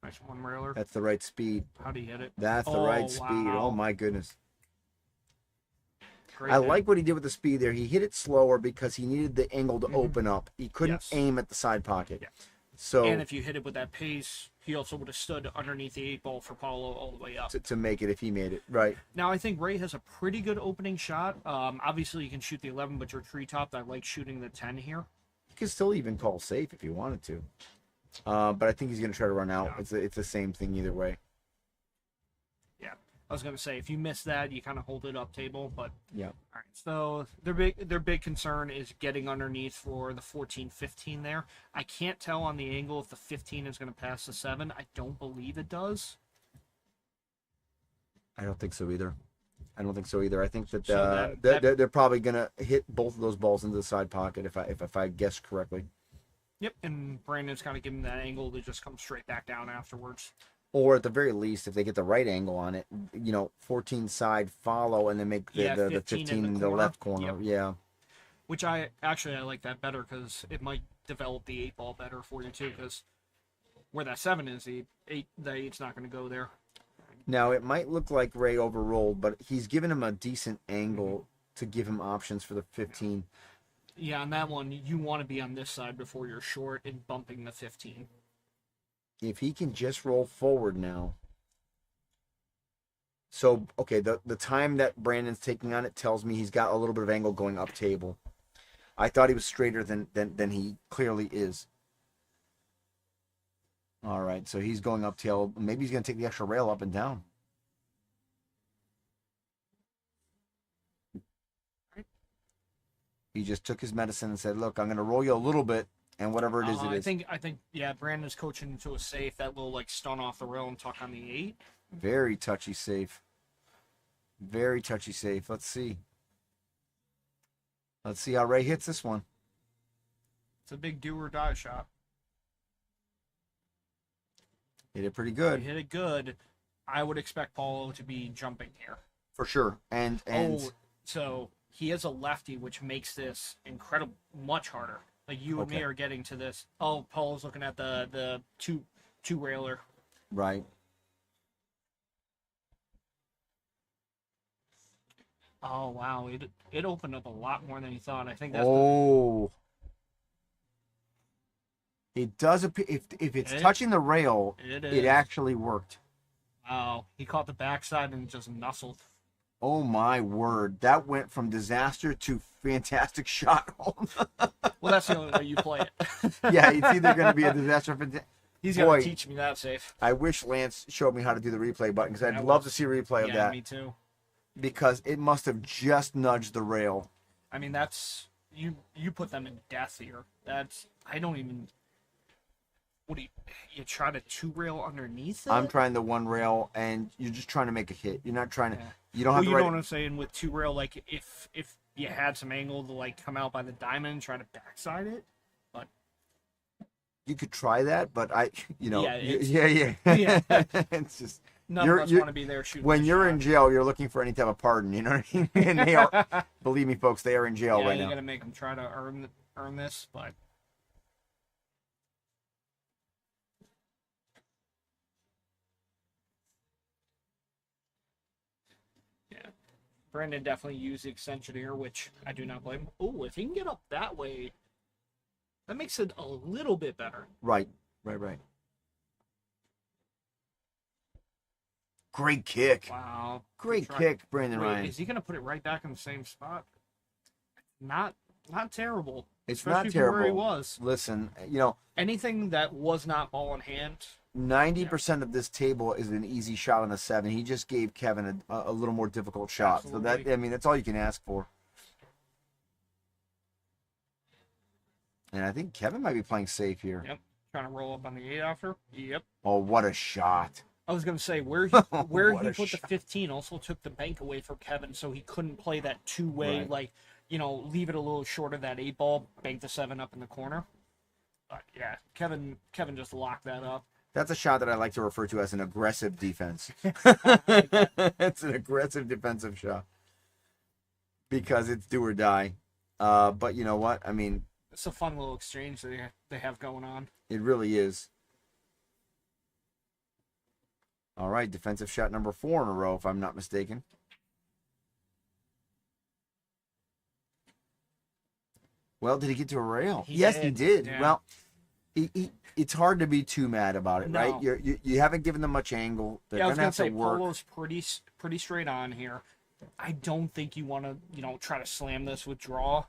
Nice one railer. That's the right speed. How'd he hit it? That's the right speed. Wow. Oh my goodness. Great I hit. like what he did with the speed there. He hit it slower because he needed the angle to open up. He couldn't Yes. aim at the side pocket. Yeah. So And if you hit it with that pace, he also would have stood underneath the 8 ball for Paulo all the way up. to make it if he made it. Right. Now, I think Ray has a pretty good opening shot. Obviously, you can shoot the 11, but you're treetop. I like shooting the 10 here. You could still even call safe if you wanted to. But I think he's going to try to run out. Yeah. It's the same thing either way. Yeah. I was going to say, if you miss that, you kind of hold it up table, but... Yeah. All right, so their big concern is getting underneath for the 14-15 there. I can't tell on the angle if the 15 is going to pass the 7. I don't believe it does. I don't think so either. I think that, So they're probably going to hit both of those balls into the side pocket if I guess correctly. Yep, and Brandon's kind of giving that angle to just come straight back down afterwards. Or at the very least, if they get the right angle on it, 14 side follow and then make the 15 in the corner. left corner. Yep. Yeah. Which I like that better because it might develop the 8 ball better for you too. Because where that 7 is, the 8's not going to go there. Now it might look like Ray overrolled, but he's given him a decent angle to give him options for the 15. Yeah, on that one, you want to be on this side before you're short and bumping the 15. If he can just roll forward now. So, okay, the time that Brandon's taking on it tells me he's got a little bit of angle going up table. I thought he was straighter than he clearly is. All right, so he's going up tail. Maybe he's going to take the extra rail up and down. He just took his medicine and said, look, I'm going to roll you a little bit, and whatever it is, it is. I think, yeah, Brandon's coaching into a safe that will, like, stun off the rail and tuck on the 8. Very touchy safe. Very touchy safe. Let's see. Let's see how Ray hits this one. It's a big do or die shot. Hit it pretty good. He hit it good. I would expect Paulo to be jumping here. For sure. And so he is a lefty, which makes this incredible, much harder. Like you and me are getting to this. Oh, Paulo's looking at the two railer. Right. Oh wow, it opened up a lot more than he thought. I think that's it does appear if it's touching the rail, it actually worked. Wow, he caught the backside and just nuzzled. Oh my word, that went from disaster to fantastic shot home. Well, that's the only way you play it. Yeah, it's either going to be a disaster or he's going to teach me that safe. I wish Lance showed me how to do the replay button because I'd love to see a replay of that. Yeah, me too. Because it must have just nudged the rail. I mean, that's you put them in death here. That's I don't even. What do you try to 2-rail underneath it? I'm trying the 1 rail, and you're just trying to make a hit. You're not trying to. You don't have to. You know what I'm saying with 2-rail. Like if you had some angle to like come out by the diamond and try to backside it, but you could try that. But yeah. It's just. None of us want to be there shooting. When you're in jail, you're looking for any type of pardon. You know what I mean? And they are. Believe me, folks, they are in jail right now. You got to make them try to earn this, but. Brandon definitely used the extension here, which I do not blame him. Oh, if he can get up that way, that makes it a little bit better. Right. Great kick. Wow. Great kick, Brandon Ryan. Is he going to put it right back in the same spot? Not terrible. It's especially not terrible. Where he was. Listen, anything that was not ball in hand. 90% of this table is an easy shot on a 7. He just gave Kevin a little more difficult shot. Absolutely. So that's all you can ask for. And I think Kevin might be playing safe here. Yep. Trying to roll up on the 8 after. Yep. Oh, what a shot. I was going to say, where he put the 15 also took the bank away from Kevin, so he couldn't play that 2-way, leave it a little short of that 8 ball, bank the 7 up in the corner. But yeah, Kevin just locked that up. That's a shot that I like to refer to as an aggressive defense. It's an aggressive defensive shot because it's do or die. But you know what? I mean, it's a fun little exchange that they have going on. It really is. All right, defensive shot number 4 in a row, if I'm not mistaken. Well, did he get to a rail? Yes, he did. Yeah. Well, it's hard to be too mad about it, No. right? You haven't given them much angle. They're I was gonna have to say work. Polo's pretty straight on here. I don't think you want to try to slam this with draw,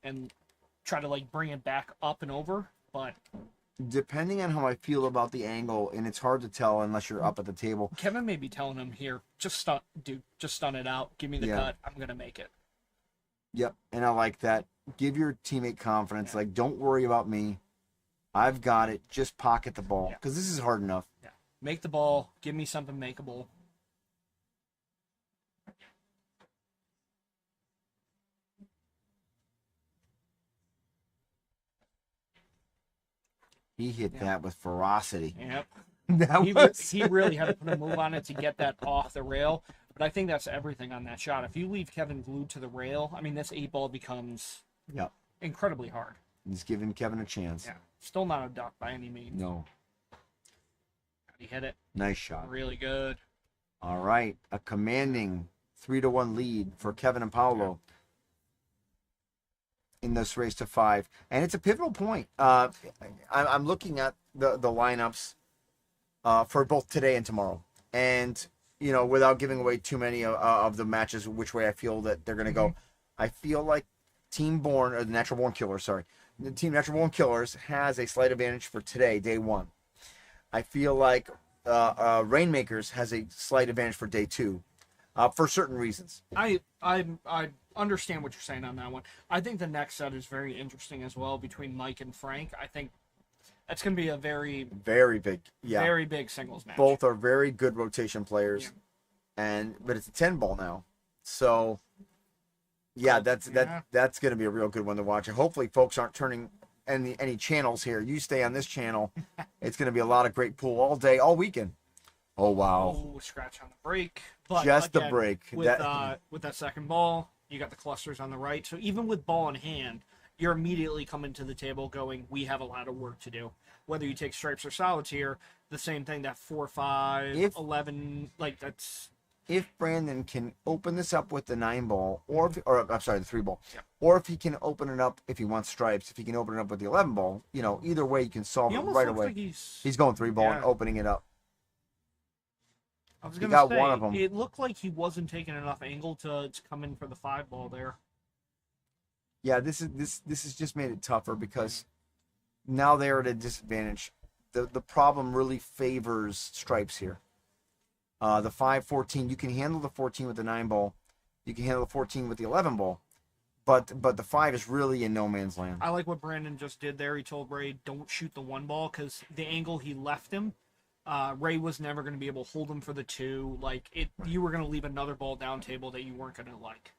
and try to bring it back up and over. But depending on how I feel about the angle, and it's hard to tell unless you're up at the table. Kevin may be telling him here, just stun it out. Give me the cut. I'm gonna make it. Yep, and I like that. Give your teammate confidence. Like, don't worry about me. I've got it. Just pocket the ball because this is hard enough. Yeah. Make the ball. Give me something makeable. He hit that with ferocity. Yep. He really had to put a move on it to get that off the rail. But I think that's everything on that shot. If you leave Kevin glued to the rail, I mean, this 8 ball becomes incredibly hard. He's giving Kevin a chance. Yeah. Still not a duck by any means. No. He hit it. Nice shot. Really good. All right. A commanding 3-1 lead for Kevin and Paulo in this race to 5. And it's a pivotal point. I'm looking at the lineups for both today and tomorrow. And, without giving away too many of the matches, which way I feel that they're going to go, I feel like Team Bourn, or the Natural Born Killers, sorry. The Team Natural Born Killers has a slight advantage for today, day 1. I feel like Rainmakers has a slight advantage for day 2 for certain reasons. I understand what you're saying on that one. I think the next set is very interesting as well between Mike and Frank. I think that's going to be a very big, very big singles match. Both are very good rotation players, but it's a 10 ball now, so that's going to be a real good one to watch. And hopefully, folks aren't turning any channels here. You stay on this channel. It's going to be a lot of great pool all day, all weekend. Oh wow! Oh, scratch on the break. But just again, the break. With that second ball, you got the clusters on the right. So even with ball in hand, you're immediately coming to the table going, we have a lot of work to do. Whether you take stripes or solids here, the same thing, that 4, 5, 11, like that's... If Brandon can open this up with the 9 ball, the 3 ball, or if he can open it up, if he wants stripes, if he can open it up with the 11 ball, either way you can solve it right away. Like he's going 3 ball and opening it up. I was going to say, one of them. It looked like he wasn't taking enough angle to come in for the 5 ball there. Yeah, this has just made it tougher because now they're at a disadvantage. The problem really favors stripes here. The 5-14, you can handle the 14 with the 9 ball. You can handle the 14 with the 11 ball. But the 5 is really in no man's land. I like what Brandon just did there. He told Ray, don't shoot the 1 ball because the angle he left him, Ray was never going to be able to hold him for the 2. You were going to leave another ball down table that you weren't going to like.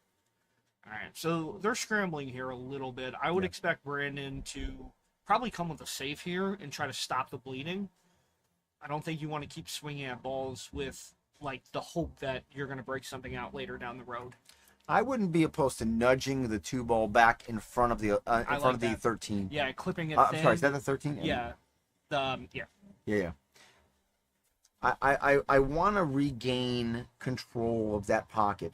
All right, so they're scrambling here a little bit. I would expect Brandon to probably come with a save here and try to stop the bleeding. I don't think you want to keep swinging at balls with the hope that you're going to break something out later down the road. I wouldn't be opposed to nudging the 2 ball back in front of the the 13. Yeah, clipping it. I'm sorry, is that the 13? Yeah. Yeah. I want to regain control of that pocket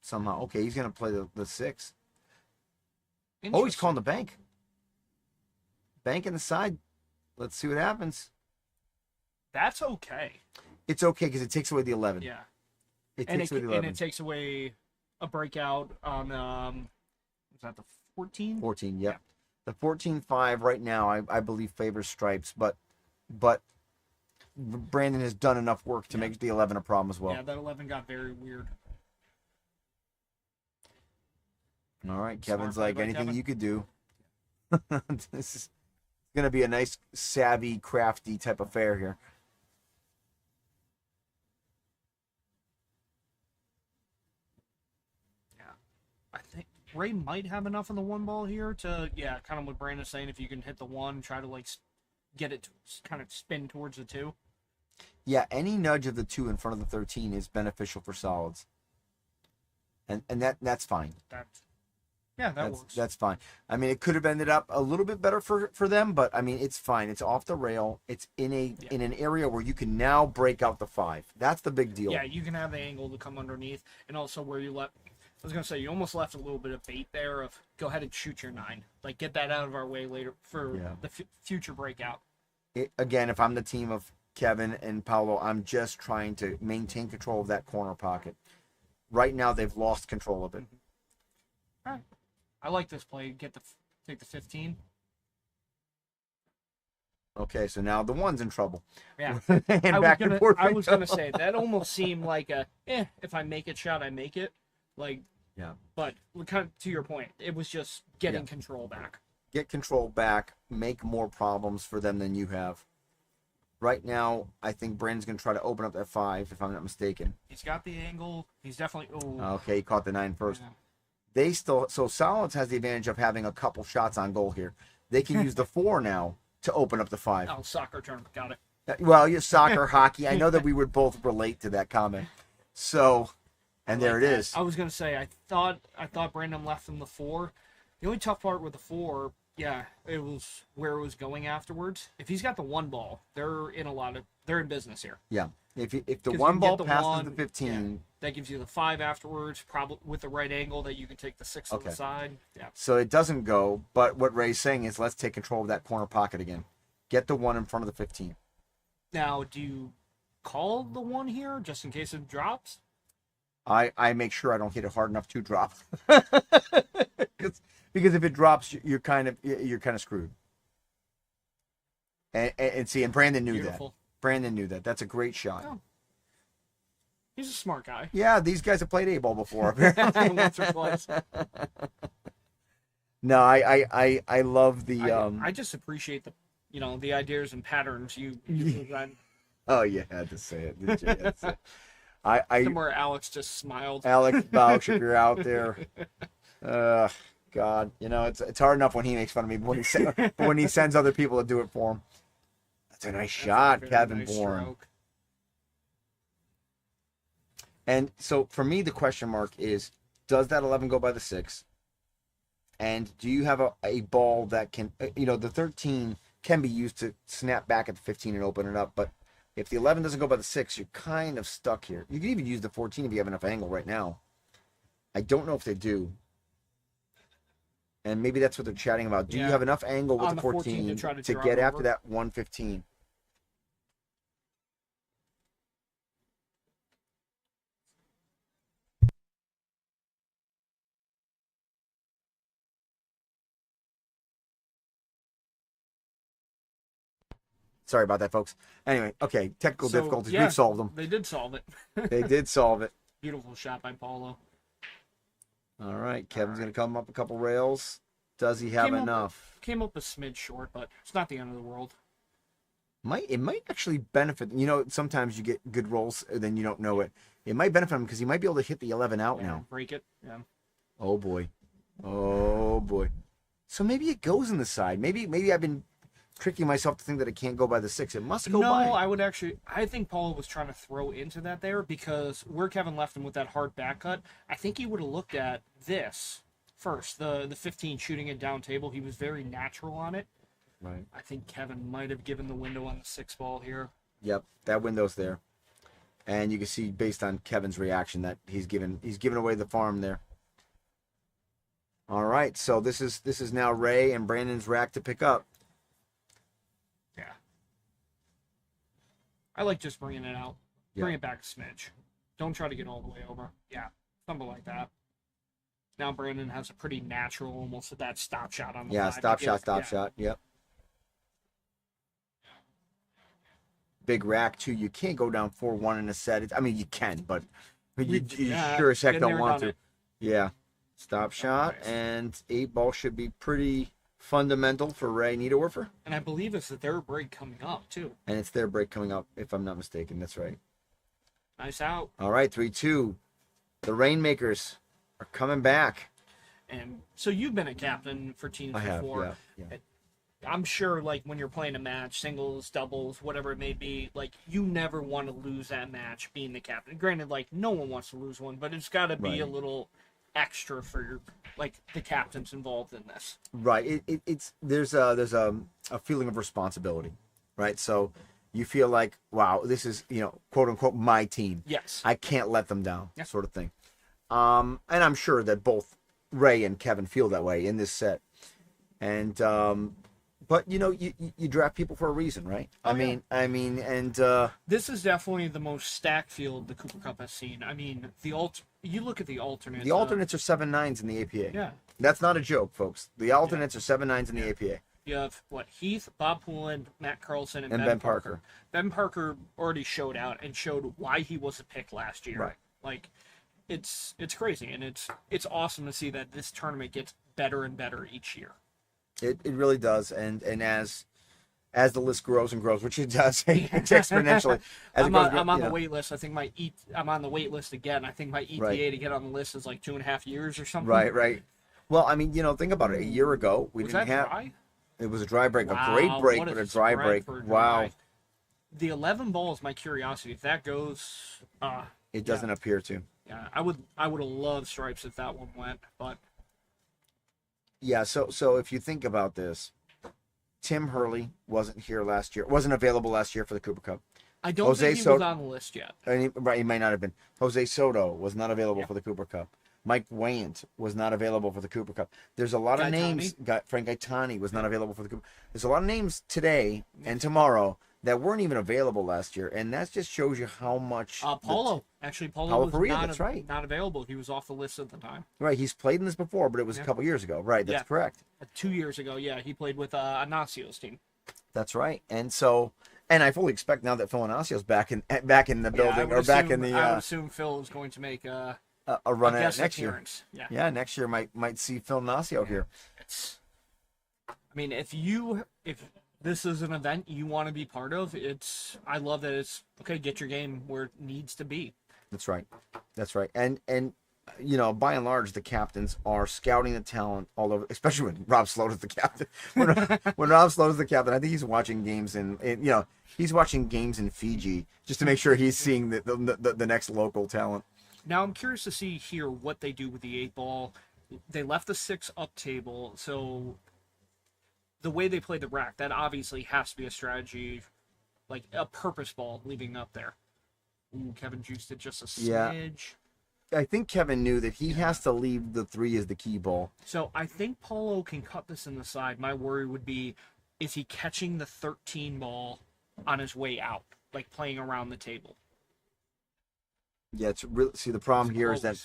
somehow. Okay, he's going to play the 6. Oh, he's calling the bank. Bank in the side. Let's see what happens. That's okay. It's okay because it takes away the 11. Yeah. It takes away the 11. And it takes away a breakout on, was that the 14? 14, yep. Yeah. The 14-5 right now, I believe, favors stripes, but Brandon has done enough work to make the 11 a problem as well. Yeah, that 11 got very weird. All right, Kevin's like, anything you could do. This is going to be a nice, savvy, crafty type affair here. Yeah. I think Ray might have enough on the 1 ball here to, kind of what Brandon's saying, if you can hit the 1, try to, get it to kind of spin towards the 2. Yeah, any nudge of the 2 in front of the 13 is beneficial for solids. And that's fine. That works. That's fine. I mean, it could have ended up a little bit better for them, but I mean, it's fine. It's off the rail. It's in an area where you can now break out the 5. That's the big deal. Yeah, you can have the angle to come underneath, and also where you let. I was gonna say you almost left a little bit of bait there of go ahead and shoot your 9. Get that out of our way later for the future breakout. Again, if I'm the team of Kevin and Paolo, I'm just trying to maintain control of that corner pocket. Right now, they've lost control of it. All right. I like this play. Take the 15. Okay, so now the 1's in trouble. Yeah. I was gonna say that almost seemed like if I make it shot, I make it. But kind of to your point, it was just getting control back. Get control back, make more problems for them than you have. Right now, I think Brandon's going to try to open up that 5, if I'm not mistaken. He's got the angle. He's definitely... Okay, he caught the 9 first. Yeah. So Solids has the advantage of having a couple shots on goal here. They can use the 4 now to open up the 5. Oh, soccer tournament. Got it. Well, you're soccer, hockey. I know that we would both relate to that comment. So, and there it is. I was going to say, I thought Brandon left him the 4. The only tough part with the 4... Yeah, it was where it was going afterwards. If he's got the 1 ball, they're in business here. Yeah, if the 1 ball passes the 15, that gives you the 5 afterwards, probably with the right angle that you can take the 6 on the side. Yeah. So it doesn't go, but what Ray's saying is let's take control of that corner pocket again. Get the 1 in front of the 15. Now, do you call the 1 here just in case it drops? I make sure I don't hit it hard enough to drop. Because if it drops, you're kind of screwed. And see, and Brandon knew Beautiful. Brandon knew that. That's a great shot. Oh. He's a smart guy. Yeah, these guys have played A-ball before, apparently. Once or twice. No, I love the. I just appreciate the ideas and patterns you present. Oh, you had to say it. Did you? You had to say it. Somewhere Alex just smiled. Alex Bausch, if you're out there. God, it's hard enough when he makes fun of me, but when he sends other people to do it for him. That's a nice shot, Kevin Bourn. Stroke. And so for me, the question mark is, does that 11 go by the 6? And do you have a ball that can, the 13 can be used to snap back at the 15 and open it up. But if the 11 doesn't go by the 6, you're kind of stuck here. You can even use the 14 if you have enough angle right now. I don't know if they do. And maybe that's what they're chatting about. Do you have enough angle with the 14 to get after that 115? Sorry about that, folks. Anyway, okay, technical difficulties. We've solved them. They did solve it. They did solve it. Beautiful shot by Paulo. All right, Kevin's going to come up a couple rails. Does he have enough? Came up a smidge short, but it's not the end of the world. It might actually benefit. Sometimes you get good rolls, and then you don't know it. It might benefit him because he might be able to hit the 11 out now. Break it. Yeah. Oh boy. Oh boy. So maybe it goes in the side. Maybe I've been tricking myself to think that it can't go by the 6. It must go by. No, I think Paulo was trying to throw into that there because where Kevin left him with that hard back cut, I think he would have looked at this first, the 15 shooting it down table. He was very natural on it. Right. I think Kevin might have given the window on the 6 ball here. Yep, that window's there. And you can see based on Kevin's reaction that he's given away the farm there. All right, so this is now Ray and Brandon's rack to pick up. Yeah. I like just bringing it out. Yeah. Bring it back a smidge. Don't try to get all the way over. Yeah, something like that. Now Brandon has a pretty natural, almost at that stop shot on the Yeah, side. stop shot. Yep. Big rack too. You can't go down 4-1 in a set. You can, but you sure as heck don't want to. Yeah. Stop shot and 8 ball should be pretty fundamental for Ray Niederwerfer. And I believe it's their break coming up too. And it's their break coming up, if I'm not mistaken. That's right. Nice out. All right, 3-2. The Rainmakers are coming back. And so you've been a captain for teams before. Yeah. I'm sure, when you're playing a match, singles, doubles, whatever it may be, you never want to lose that match being the captain. Granted, no one wants to lose one, but it's got to be a little extra for your, the captains involved in this. Right. There's a feeling of responsibility, right? So you feel like, wow, this is, quote unquote, my team. Yes. I can't let them down, sort of thing. And I'm sure that both Ray and Kevin feel that way in this set. And, but you draft people for a reason, right? This is definitely the most stacked field the Cooper Cup has seen. You look at the alternates. The alternates are 7-9s in the APA. Yeah. That's not a joke, folks. The alternates are 7-9s in the APA. You have Heath, Bob Poulin, Matt Carlson, and Ben Parker. Ben Parker already showed out and showed why he was a pick last year. Right. It's crazy, and it's awesome to see that this tournament gets better and better each year. It really does, and as the list grows and grows, which it does exponentially. I'm on the wait list. I think I'm on the wait list again. I think my ETA to get on the list is 2.5 years or something. Right. Well, think about it. A year ago, we didn't have. Dry? It was a dry break, wow, a great break, but a dry break. Wow. The 11 ball is my curiosity. If that goes, it doesn't appear to. Yeah, I would have loved stripes if that one went, but. Yeah, so if you think about this, Tim Hurley wasn't available last year for the Cooper Cup. I don't think he was on the list yet. He might not have been. Jose Soto was not available for the Cooper Cup. Mike Wayant was not available for the Cooper Cup. There's a lot of names. Frank Gaetani was not available for the Cooper. There's a lot of names today and tomorrow that weren't even available last year, and that just shows you how much. Paulo was Faria, that's right. Not available. He was off the list at the time. Right, he's played in this before, but it was a couple years ago. Right, that's correct. 2 years ago, he played with Anacio's team. That's right, and so And I fully expect now that Phil Inaccio's back in the building, or back in the. I would assume Phil is going to make a run at next appearance. year. Yeah, next year might see Phil Inacio here. I mean, if this is an event you want to be part of, I love that it's okay. Get your game where it needs to be. That's right. And you know, by and large, the captains are scouting the talent all over, especially when Rob Slota's the captain. When Rob Slota's the captain, I think he's watching games he's watching games in Fiji just to make sure he's seeing the next local talent. Now, I'm curious to see here what they do with the 8-ball. They left the 6 up table, so the way they play the rack, that obviously has to be a strategy, like a purpose ball leaving up there. Ooh, Kevin juiced it just a smidge. Yeah. I think Kevin knew that he has to leave the 3 as the key ball. So I think Paulo can cut this in the side. My worry would be, is he catching the 13 ball on his way out, like playing around the table? Yeah, it's really, see, the problem here is that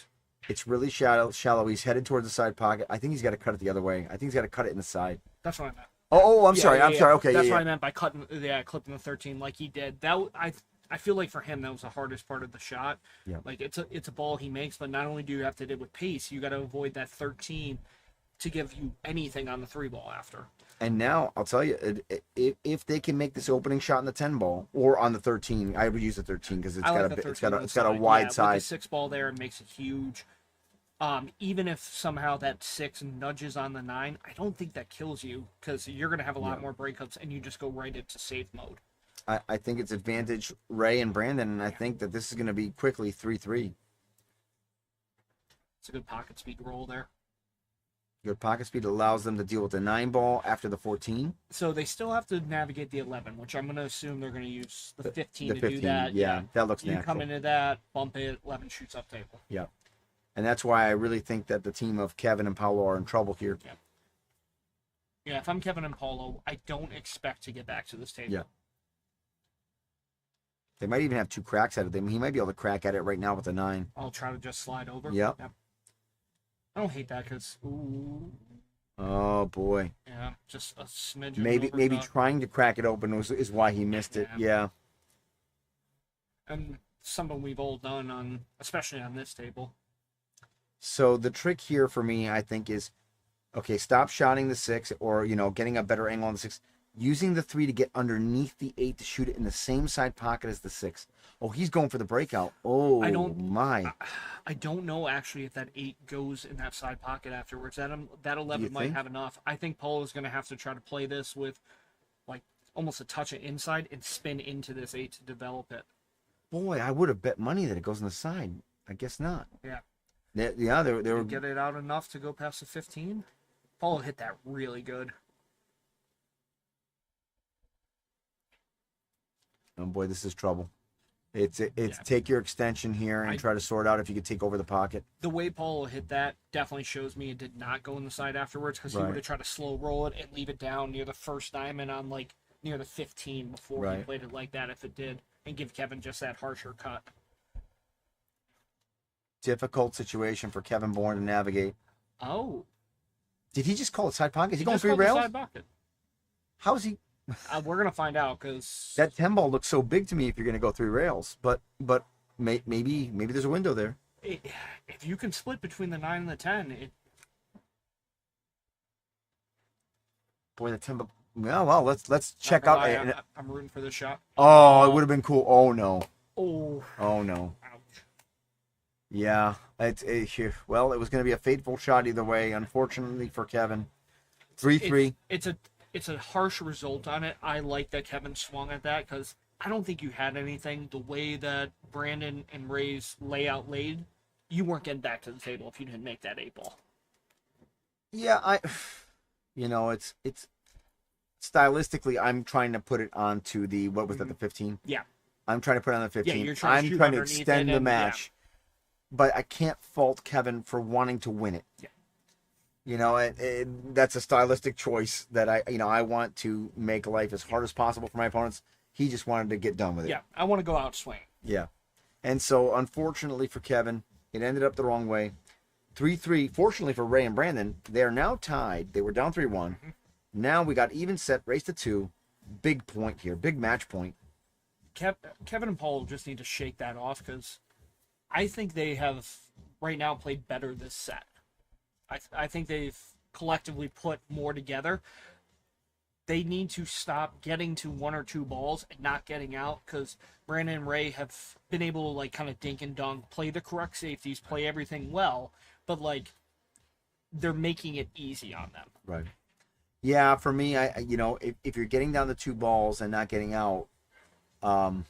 it's really shallow. He's headed towards the side pocket. I think he's got to cut it the other way. I think he's got to cut it in the side. That's what I meant. Oh, I'm sorry. Okay, that's what I meant by clipping the 13 like he did. I feel like for him that was the hardest part of the shot. Yeah. Like it's a ball he makes, but not only do you have to hit it with pace, you got to avoid that 13 to give you anything on the 3 ball after. And now I'll tell you, if they can make this opening shot in the 10 ball or on the 13, I would use the 13 because it's got a wide side. With the 6 ball there, it makes it huge. Even if somehow that 6 nudges on the 9, I don't think that kills you because you're going to have a lot more breakups and you just go right into safe mode. I think it's advantage Ray and Brandon, and I think that this is going to be quickly 3-3. It's a good pocket speed roll there. Good pocket speed allows them to deal with the 9 ball after the 14. So they still have to navigate the 11, which I'm going to assume they're going to use the 15 to 15, do that. Yeah, that looks you natural. come into that, bump it, 11 shoots up table. Yeah. And that's why I really think that the team of Kevin and Paulo are in trouble here. Yeah, if I'm Kevin and Paulo, I don't expect to get back to this table. Yeah. They might even have 2 cracks at it. He might be able to crack at it right now with the 9. I'll try to just slide over. Yep. I don't hate that because, ooh. Oh, boy. Yeah, just a smidge. Maybe trying to crack it open is why he missed it. Yeah. And something we've all done, especially on this table. So the trick here for me, I think, is, okay, stop shotting the 6 or, getting a better angle on the 6. Using the 3 to get underneath the 8 to shoot it in the same side pocket as the 6. Oh, he's going for the breakout. Oh, I don't know, actually, if that 8 goes in that side pocket afterwards. That 11 might have enough. I think Paul is going to have to try to play this with, like, almost a touch of inside and spin into this 8 to develop it. Boy, I would have bet money that it goes on the side. I guess not. Yeah. Yeah, they were... Get it out enough to go past the 15? Paul hit that really good. Oh boy, this is trouble. It's take your extension here and try to sort out if you could take over the pocket. The way Paulo hit that definitely shows me it did not go in the side afterwards because he would have tried to slow roll it and leave it down near the first diamond on like near the 15 before he played it like that if it did, and give Kevin just that harsher cut. Difficult situation for Kevin Bourn to navigate. Oh. Did he just call it side pocket? Is he going just 3 called the rails? side pocket. How is he? We're gonna find out because that 10 ball looks so big to me. If you're gonna go 3 rails, but maybe there's a window there. If you can split between the 9 and the 10, Boy, the 10 ball. Well, let's check out. I'm rooting for this shot. Oh, it would have been cool. Oh no. Oh. Oh no. Ouch. Yeah, well, it was going to be a fateful shot either way. Unfortunately for Kevin, 3-3. It's a harsh result on it. I like that Kevin swung at that because I don't think you had anything. The way that Brandon and Ray's layout laid, you weren't getting back to the table if you didn't make that 8 ball. Yeah, it's stylistically, I'm trying to put it onto the, what was that, the 15? Yeah. I'm trying to put it on the 15. Yeah, you're trying to extend the match. Yeah. But I can't fault Kevin for wanting to win it. Yeah. That's a stylistic choice that I want to make life as hard as possible for my opponents. He just wanted to get done with it. Yeah, I want to go out swinging. Yeah. And so, unfortunately for Kevin, it ended up the wrong way. 3-3. Fortunately for Ray and Brandon, they are now tied. They were down 3-1. Now we got even set, race to 2. big point here, big match point. Kevin and Paul just need to shake that off because I think they have right now played better this set. I think they've collectively put more together. They need to stop getting to 1 or 2 balls and not getting out because Brandon and Ray have been able to like kind of dink and dunk, play the correct safeties, play everything well, but like they're making it easy on them. Right. Yeah, for me, if you're getting down to 2 balls and not getting out, well,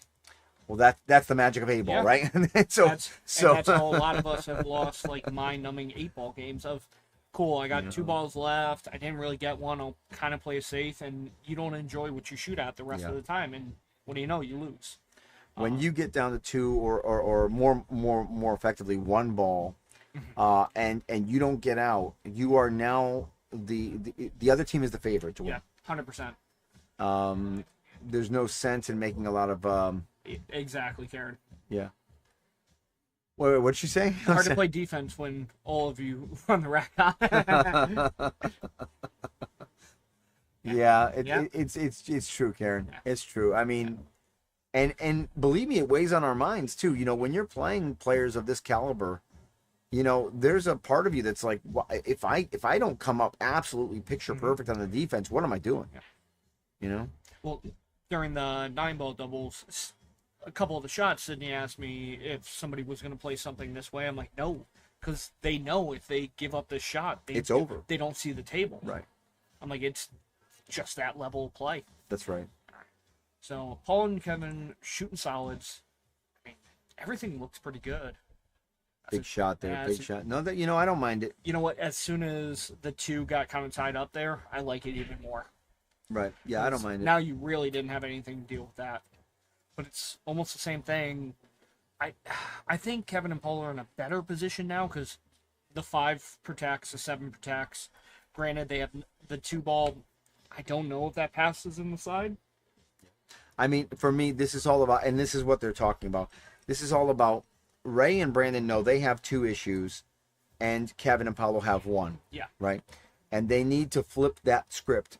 that's the magic of 8-ball, Yeah. right? So that's how a lot of us have lost like mind-numbing 8-ball games of, cool, I got 2 balls left, I didn't really get one, I'll kind of play it safe, and you don't enjoy what you shoot at the rest of the time, and what do you know, you lose. When you get down to 2 or more effectively 1 ball, and you don't get out, you are now the other team is the favorite to win. Yeah, 100%. There's no sense in making a lot of Exactly, Karen. Yeah. Wait, what'd she say? Hard to play defense when all of you run the rack on. It's true, Karen. Yeah. It's true. I mean, and believe me, it weighs on our minds too. When you're playing players of this caliber, there's a part of you that's like, if I don't come up absolutely picture perfect on the defense, what am I doing? Yeah. Well, during the 9-ball doubles, a couple of the shots, Sydney asked me if somebody was going to play something this way. I'm like, no, because they know if they give up this shot, it's over. They don't see the table. Right. I'm like, it's just that level of play. That's right. So Paul and Kevin shooting solids. I mean, everything looks pretty good. Big shot there, big shot. No, I don't mind it. You know what? As soon as the 2 got kind of tied up there, I like it even more. Right. Yeah, I don't mind it. Now you really didn't have anything to deal with that. But it's almost the same thing. I think Kevin and Paul are in a better position now because the 5 protects, the 7 protects. Granted, they have the 2 ball. I don't know if that passes in the side. I mean, for me, this is all about, and this is what they're talking about. This is all about Ray and Brandon know they have 2 issues, and Kevin and Paulo have 1. Yeah. Right? And they need to flip that script.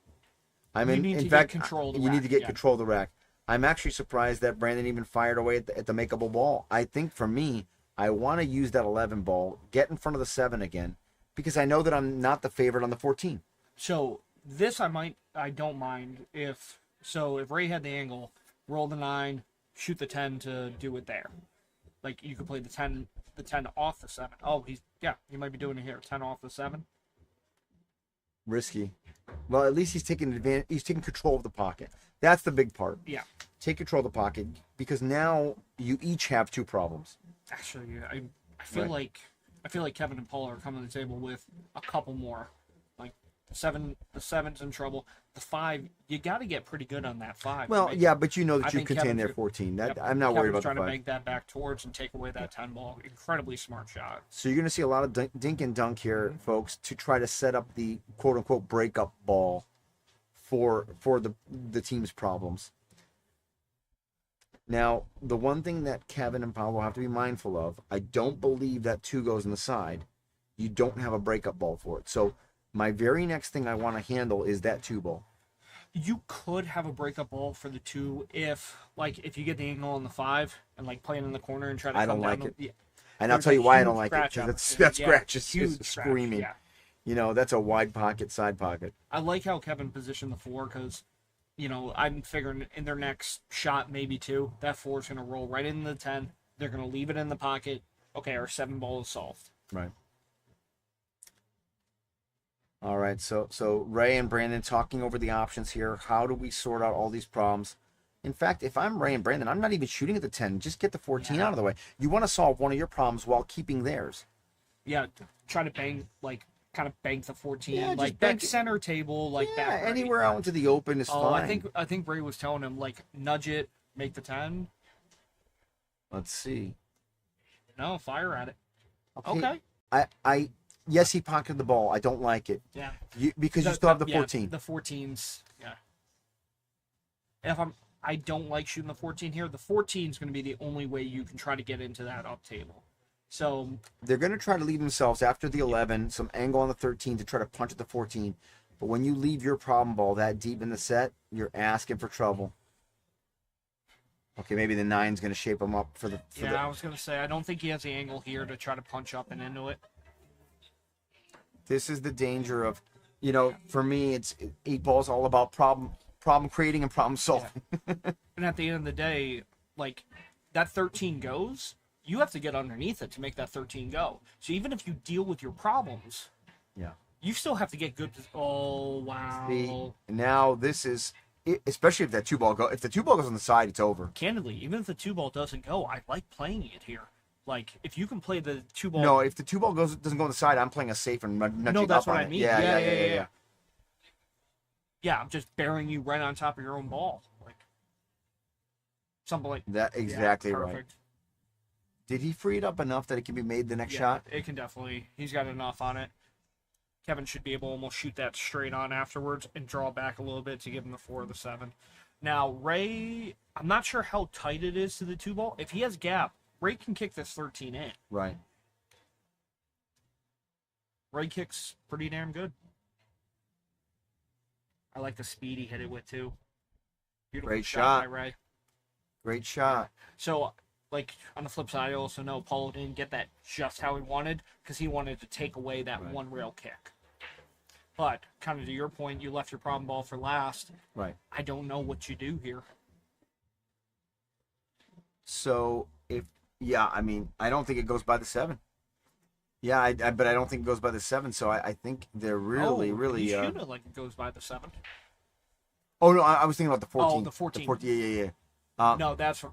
I mean, in fact, you need to get control of the rack. I'm actually surprised that Brandon even fired away at the makeable ball. I think for me, I want to use that 11 ball, get in front of the 7 again, because I know that I'm not the favorite on the 14. So this I don't mind if Ray had the angle, roll the 9, shoot the 10 to do it there. Like you could play the 10 off the 7. Oh, you might be doing it here, 10 off the 7. Risky. Well, at least he's taking advantage. He's taking control of the pocket. That's the big part. Yeah. Take control of the pocket because now you each have 2 problems. Actually, I feel like Kevin and Paul are coming to the table with a couple more. Like the 7's in trouble. The 5, you got to get pretty good on that 5. Well, yeah, but you know that you contain their 14. I'm not worried about the 5. Trying to bank that back towards and take away that 10 ball. Incredibly smart shot. So you're going to see a lot of dink and dunk here, folks, to try to set up the quote-unquote breakup ball for the team's problems. Now, the one thing that Kevin and Paulo have to be mindful of, I don't believe that 2 goes in the side. You don't have a breakup ball for it. So my very next thing I want to handle is that 2 ball. You could have a breakup ball for the 2 if you get the angle on the 5 and like playing in the corner and try to. I don't like it. Yeah. And I'll tell you why I don't like it. That scratch is screaming. Yeah. That's a wide pocket, side pocket. I like how Kevin positioned the 4 because, I'm figuring in their next shot, maybe 2, that 4 is going to roll right into the 10. They're going to leave it in the pocket. Okay, our 7 ball is solved. Right. All right, so Ray and Brandon talking over the options here. How do we sort out all these problems? In fact, if I'm Ray and Brandon, I'm not even shooting at the 10. Just get the 14 out of the way. You want to solve one of your problems while keeping theirs. Yeah, try to kind of bank the 14, yeah, like that center table, like that. Yeah, anywhere out into the open is fine. I think Ray was telling him like nudge it, make the 10. Let's see. No, fire at it. Okay. Yes, he pocketed the ball. I don't like it. Yeah. Because you still have the 14. Yeah, the 14's, yeah. And if I don't like shooting the 14 here, the 14 is going to be the only way you can try to get into that up table. So they're going to try to leave themselves after the 11, some angle on the 13 to try to punch at the 14. But when you leave your problem ball that deep in the set, you're asking for trouble. Okay, maybe the 9's going to shape him up for the... I was going to say, I don't think he has the angle here to try to punch up and into it. This is the danger of, for me, it's 8 ball's all about problem creating and problem solving. Yeah. And at the end of the day, like, that 13 goes, you have to get underneath it to make that 13 go. So even if you deal with your problems, you still have to get good. Oh, wow. See, now this is, especially if that 2-ball goes, if the 2-ball goes on the side, it's over. Candidly, even if the 2-ball doesn't go, I like playing it here. Like, if you can play the 2-ball... No, if the 2-ball doesn't go on the side, I'm playing a safe and nudging up on it. No, that's what I mean. Yeah. Yeah, I'm just burying you right on top of your own ball. Like, something like that. Exactly perfect. Right. Did he free it up enough that it can be made the next shot? It can definitely. He's got enough on it. Kevin should be able to almost shoot that straight on afterwards and draw back a little bit to give him the 4 or the 7. Now, Ray, I'm not sure how tight it is to the 2-ball. If he has gap, Ray can kick this 13 in. Right. Ray kicks pretty damn good. I like the speed he hit it with, too. Beautiful Great shot. by Ray. Great shot. So, like, on the flip side, I also know Paulo didn't get that just how he wanted because he wanted to take away that one rail kick. But, kind of to your point, you left your problem ball for last. Right. I don't know what you do here. So, I don't think it goes by the 7. Yeah, but I don't think it goes by the 7, so I think they're really... You shoot it like it goes by the 7. Oh, no, I was thinking about the 14. Oh, the 14. The 14, yeah. No, that's...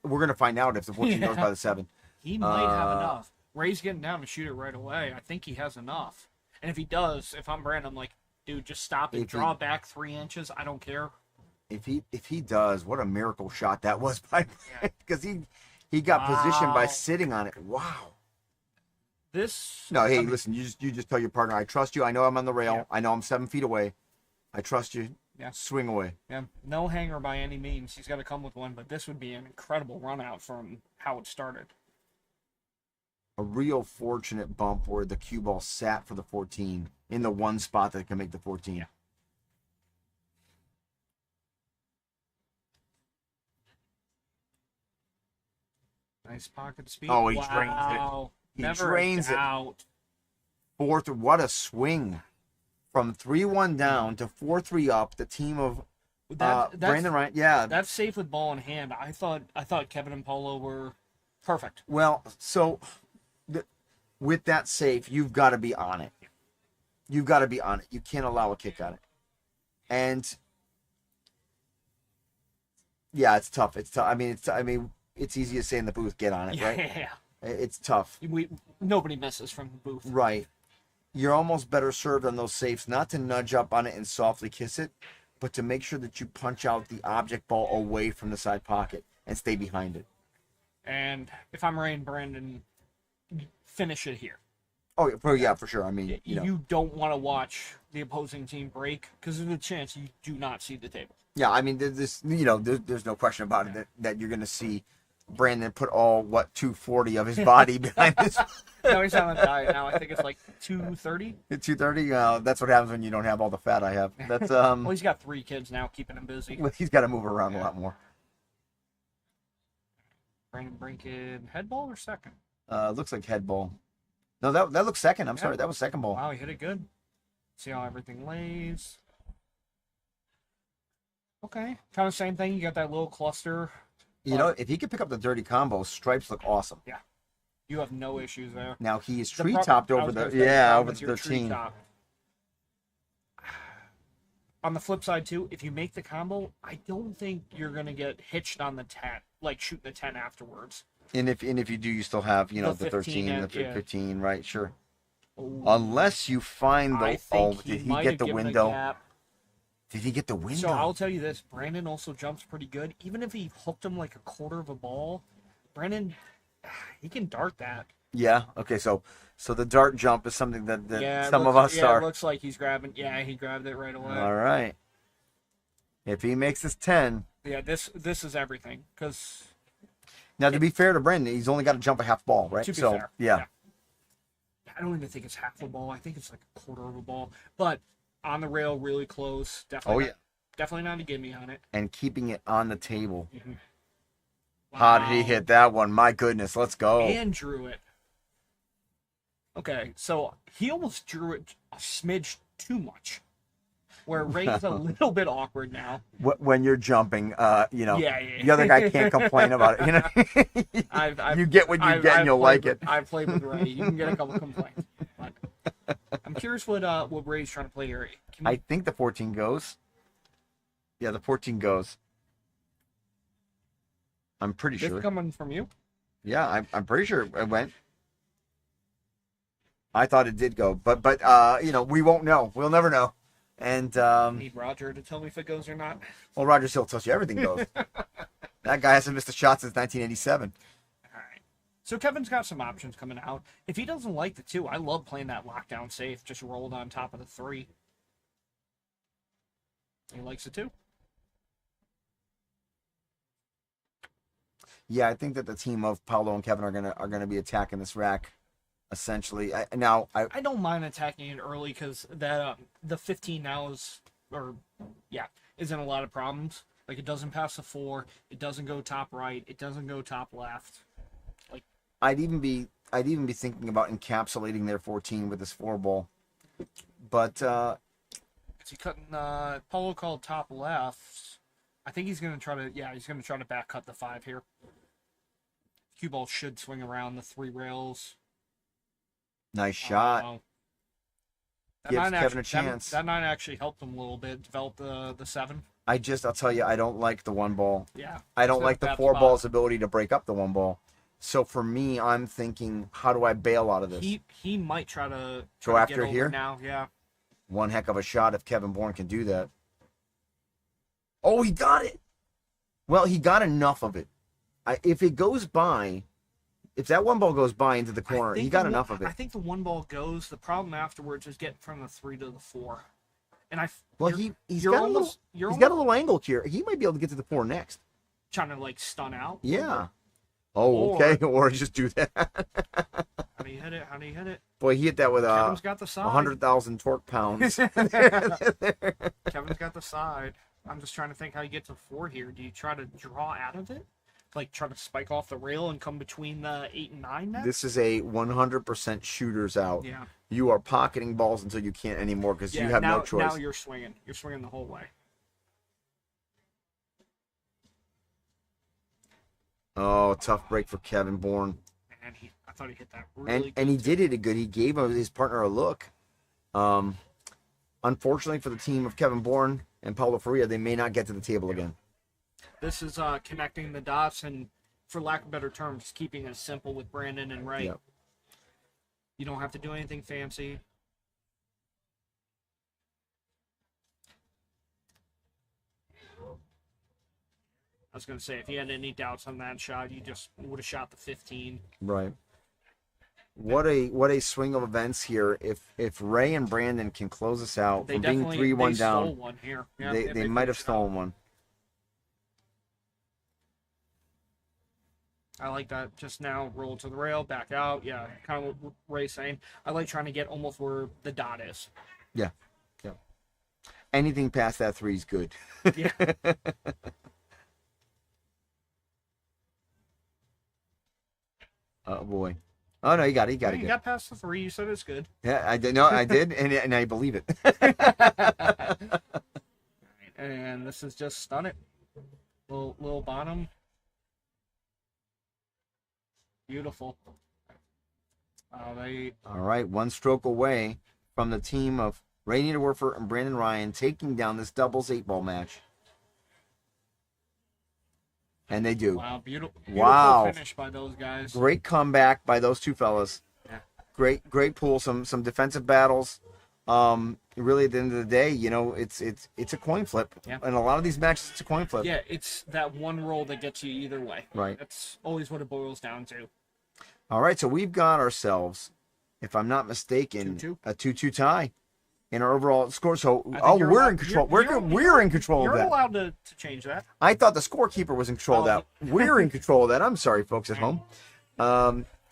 We're going to find out if the 14 goes by the 7. He might have enough. Ray's getting down to shoot it right away. I think he has enough. And if he does, if I'm Brandon, I'm like, dude, just stop it. Draw back 3 inches. I don't care. If he does, what a miracle shot that was by because he got positioned by sitting on it. Wow. Listen, you just tell your partner, I trust you. I know I'm on the rail. Yeah. I know I'm 7 feet away. I trust you. Yeah. Swing away. Yeah. No hanger by any means. He's got to come with one, but this would be an incredible run out from how it started. A real fortunate bump where the cue ball sat for the 14 in the one spot that can make the 14. Yeah. Nice pocket speed. Oh, he drains it. He drains it. Out. 4-3. What a swing. From 3-1 down to 4-3 up. The team of Brandon Ryan. Yeah. That's safe with ball in hand. I thought Kevin and Paulo were perfect. Well, so with that safe, you've got to be on it. You've got to be on it. You can't allow a kick on it. And yeah, it's tough. It's tough. It's easy to say in the booth, get on it, right? Yeah. It's tough. Nobody misses from the booth. Right. You're almost better served on those safes not to nudge up on it and softly kiss it, but to make sure that you punch out the object ball away from the side pocket and stay behind it. And if I'm Ray and Brandon, finish it here. Oh, yeah, for sure. You don't want to watch the opposing team break because there's a chance you do not see the table. Yeah, there's no question about it that you're going to see Brandon put all 240 of his body behind this. No, he's on a diet now. I think it's like 230. 230. That's what happens when you don't have all the fat I have. That's well, he's got 3 kids now, keeping him busy. Well, he's got to move around a lot more. Brandon Brinkin, head ball or second? Looks like head ball. No, that looks second. I'm sorry, that was second ball. Wow, he hit it good. See how everything lays. Okay, kind of same thing. You got that little cluster. If he could pick up the dirty combo, stripes look awesome. Yeah, you have no issues there. Now he is tree-topped over the 13. On the flip side too, if you make the combo, I don't think you're gonna get hitched on the 10, like shooting the 10 afterwards. And if you do, you still have the 13, the 15, right? Sure. Ooh. Unless you find the did he get the window? Did he get the window? So I'll tell you this, Brandon also jumps pretty good. Even if he hooked him like a quarter of a ball, Brandon, he can dart that. Yeah. Okay. So the dart jump is something that some of us are. It looks like he's grabbing. Yeah, he grabbed it right away. All right. If he makes this 10. Yeah, this is everything. Because now, to be fair to Brandon, he's only got to jump a half ball, right? To be fair. Yeah. I don't even think it's half a ball. I think it's like a quarter of a ball. But on the rail, really close. Definitely. Oh, yeah. Definitely not a gimme on it. And keeping it on the table. Mm-hmm. How did he hit that one? My goodness, let's go. And drew it. Okay, so he almost drew it a smidge too much. Where Ray's a little bit awkward now. When you're jumping, Yeah. the other guy can't complain about it. You get what you get and you'll like it. I've played with Ray. You can get a couple complaints. But I'm curious what Ray's trying to play here. I think the 14 goes. Yeah, the 14 goes. I'm pretty This sure. coming from you? Yeah, I'm pretty sure it went. I thought it did go, but we won't know. We'll never know. And Need Roger to tell me if it goes or not. well, Roger still tells you everything goes. That guy hasn't missed a shot since 1987. All right. So Kevin's got some options coming out. If he doesn't like the 2, I love playing that lockdown safe, just rolled on top of the 3. He likes the 2. Yeah, I think that the team of Paolo and Kevin are gonna be attacking this rack, essentially. I don't mind attacking it early because that the 15 now isn't a lot of problems. Like, it doesn't pass the 4, it doesn't go top right, it doesn't go top left. Like, I'd even be thinking about encapsulating their 14 with this 4 ball, but is he cutting? Paulo called top left. I think he's gonna try to back cut the 5 here. Cue ball should swing around the 3 rails. Nice shot. Gives Kevin a chance. That 9 actually helped him a little bit develop the 7. I'll tell you, I don't like the 1 ball. Yeah. I don't like the 4 ball's ability to break up the 1 ball. So for me, I'm thinking, how do I bail out of this? He might try to go after get over here now. Yeah. One heck of a shot if Kevin Bourn can do that. Oh, he got it. Well, he got enough of it. If it goes by, if that 1 ball goes by into the corner, he got enough of it. I think the 1 ball goes. The problem afterwards is getting from the 3 to the 4. And he's got a little angle here. He might be able to get to the 4 next. Trying to like stun out. Yeah. Oh, okay. Or just do that. How do you hit it? How do you hit it? Boy, he hit that with Kevin's got the side. 100,000 torque pounds. Kevin's got the side. I'm just trying to think how you get to 4 here. Do you try to draw out of it? Like, try to spike off the rail and come between the 8 and 9 net? This is a 100% shooters out. Yeah. You are pocketing balls until you can't anymore because you have no choice. Now you're swinging. You're swinging the whole way. Oh, tough break for Kevin Bourn. Man, I thought he hit that really good. And he did it good. He gave his partner a look. Unfortunately for the team of Kevin Bourn and Paulo Faria, they may not get to the table again. This is connecting the dots and, for lack of better terms, keeping it simple with Brandon and Ray. Yep. You don't have to do anything fancy. I was going to say, if you had any doubts on that shot, you just would have shot the 15. Right. What a swing of events here. If Ray and Brandon can close us out from being 3-1 down, stole one here. Yeah, they might have stolen one. I like that. Just now, roll to the rail, back out. Yeah, kind of what Ray's saying. I like trying to get almost where the dot is. Yeah. Yeah. Anything past that 3 is good. Yeah. Oh boy. Oh no, you got it. You got past the 3. You said it's good. Yeah, I did. No, I did, and I believe it. And this is just stun it. Little bottom. Beautiful. All right, 1 stroke away from the team of Ray Niederwerfer and Brandon Ryan taking down this doubles 8-ball match. And they do. Wow, beautiful finish by those guys. Great comeback by those 2 fellas. Yeah. Great pool. Some defensive battles. Really, at the end of the day, it's a coin flip. Yeah. And a lot of these matches, it's a coin flip. Yeah, it's that 1 roll that gets you either way. Right. That's always what it boils down to. All right, so we've got ourselves, if I'm not mistaken, 2-2. a 2-2 tie in our overall score. So, we're in control. We're in control of that. You're allowed to change that. I thought the scorekeeper was in control of that. We're in control of that. I'm sorry, folks at home.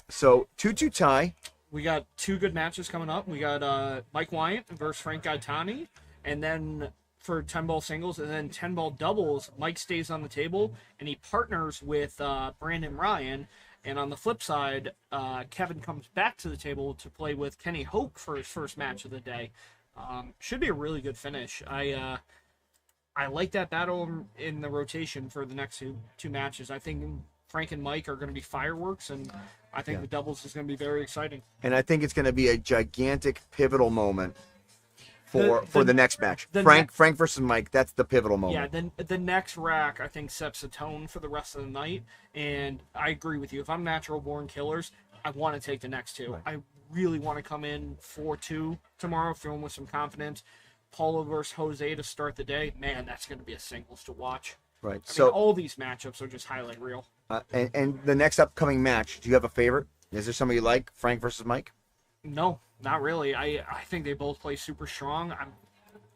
So 2-2 tie. we got two good matches coming up. We got Mike Wyant versus Frank Gaetani, and then for 10-ball singles, and then 10-ball doubles, Mike stays on the table, and he partners with Brandon Ryan. And on the flip side, Kevin comes back to the table to play with Kenny Hoke for his first match of the day. Should be a really good finish. I like that battle in the rotation for the next two matches. I think Frank and Mike are going to be fireworks, and I think the doubles is going to be very exciting. And I think it's going to be a gigantic pivotal moment for the next match. Frank versus Mike, that's the pivotal moment. Yeah, then the next rack, I think, sets the tone for the rest of the night. And I agree with you. If I'm natural born killers, I want to take the next two. Right. I really want to come in 4-2 tomorrow, feeling with some confidence. Paulo versus Jose to start the day. Man, that's going to be a singles to watch. Right. I mean, all these matchups are just highlight reel. And the next upcoming match, do you have a favorite? Is there somebody you like, Frank versus Mike? No, not really. I think they both play super strong.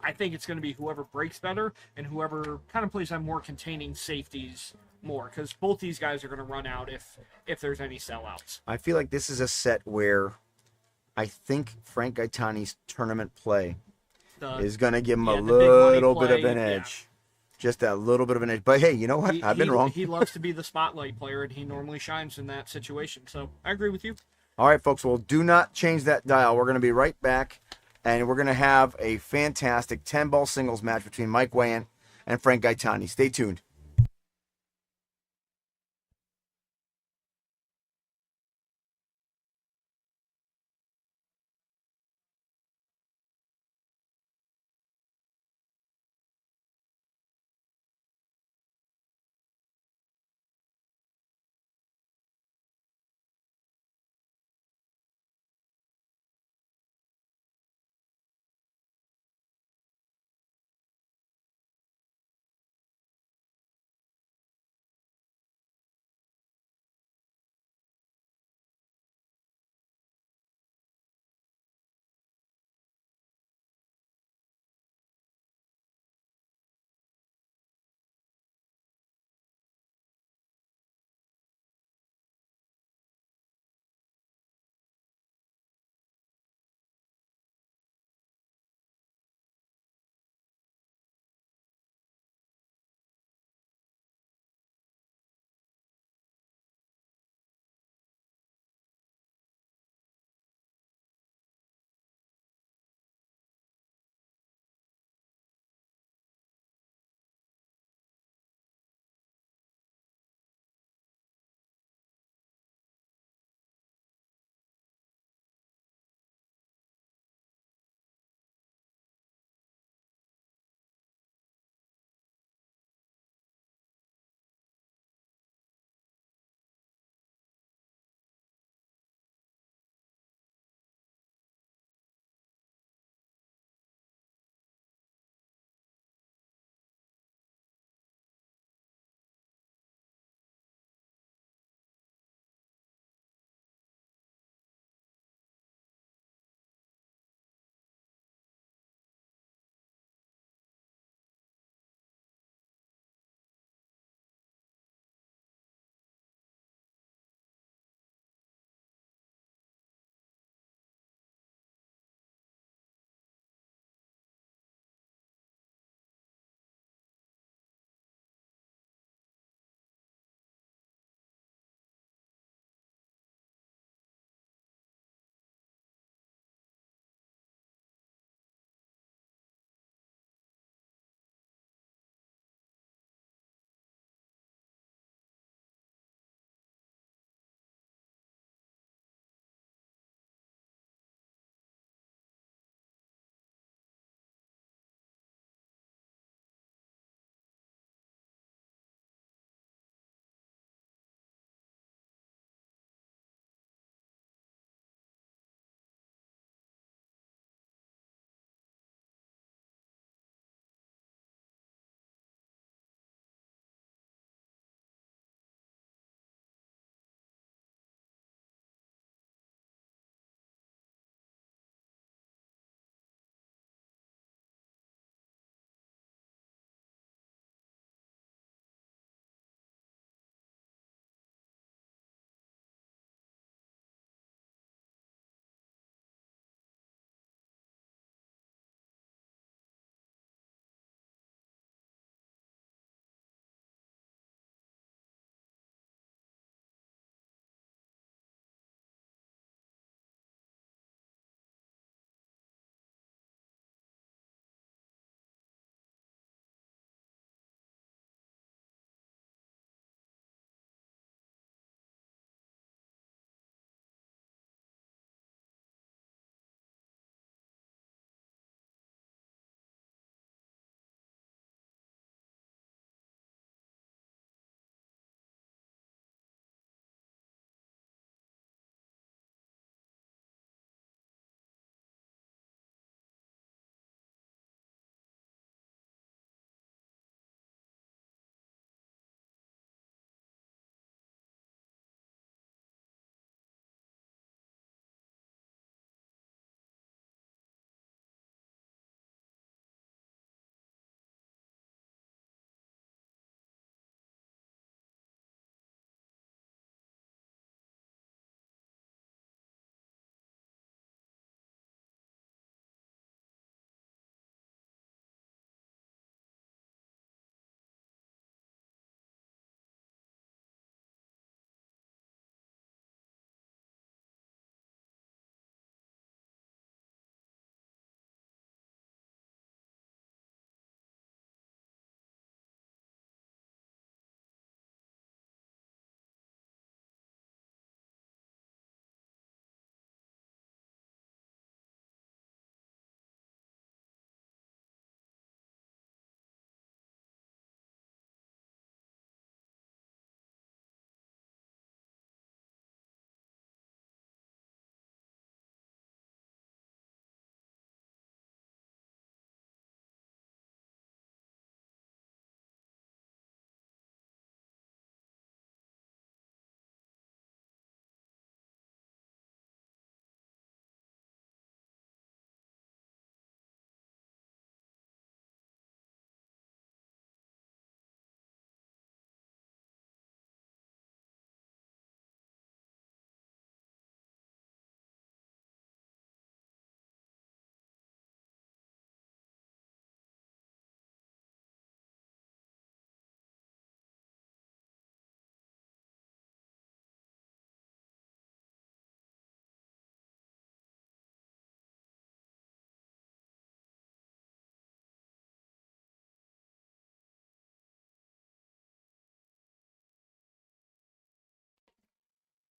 I think it's going to be whoever breaks better and whoever kind of plays on more containing safeties more, because both these guys are going to run out if there's any sellouts. I feel like this is a set where I think Frank Gaetani's tournament play is going to give him a little bit of an edge. Yeah. Just a little bit of an edge. But hey, you know what? I've been wrong. He loves to be the spotlight player, and he normally shines in that situation. So I agree with you. All right, folks. Well, do not change that dial. We're going to be right back, and we're going to have a fantastic 10-ball singles match between Mike Wyant and Frank Gaetani. Stay tuned.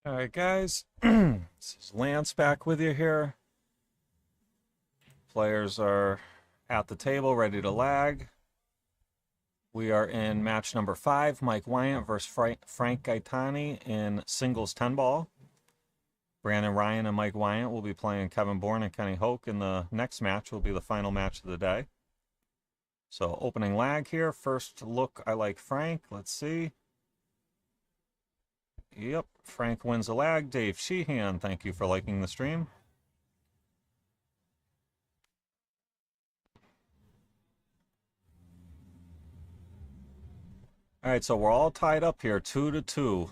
All right, guys. This is Lance back with you here. Players are at the table, ready to lag. We are in match number 5, Mike Wyant versus Frank Gaetani in singles 10-ball. Brandon Ryan and Mike Wyant will be playing Kevin Bourn and Kenny Hoke in the next match, will be the final match of the day. So opening lag here. First look, I like Frank. Let's see. Yep, Frank wins the lag. Dave Sheehan, thank you for liking the stream. All right, so we're all tied up here, 2-2.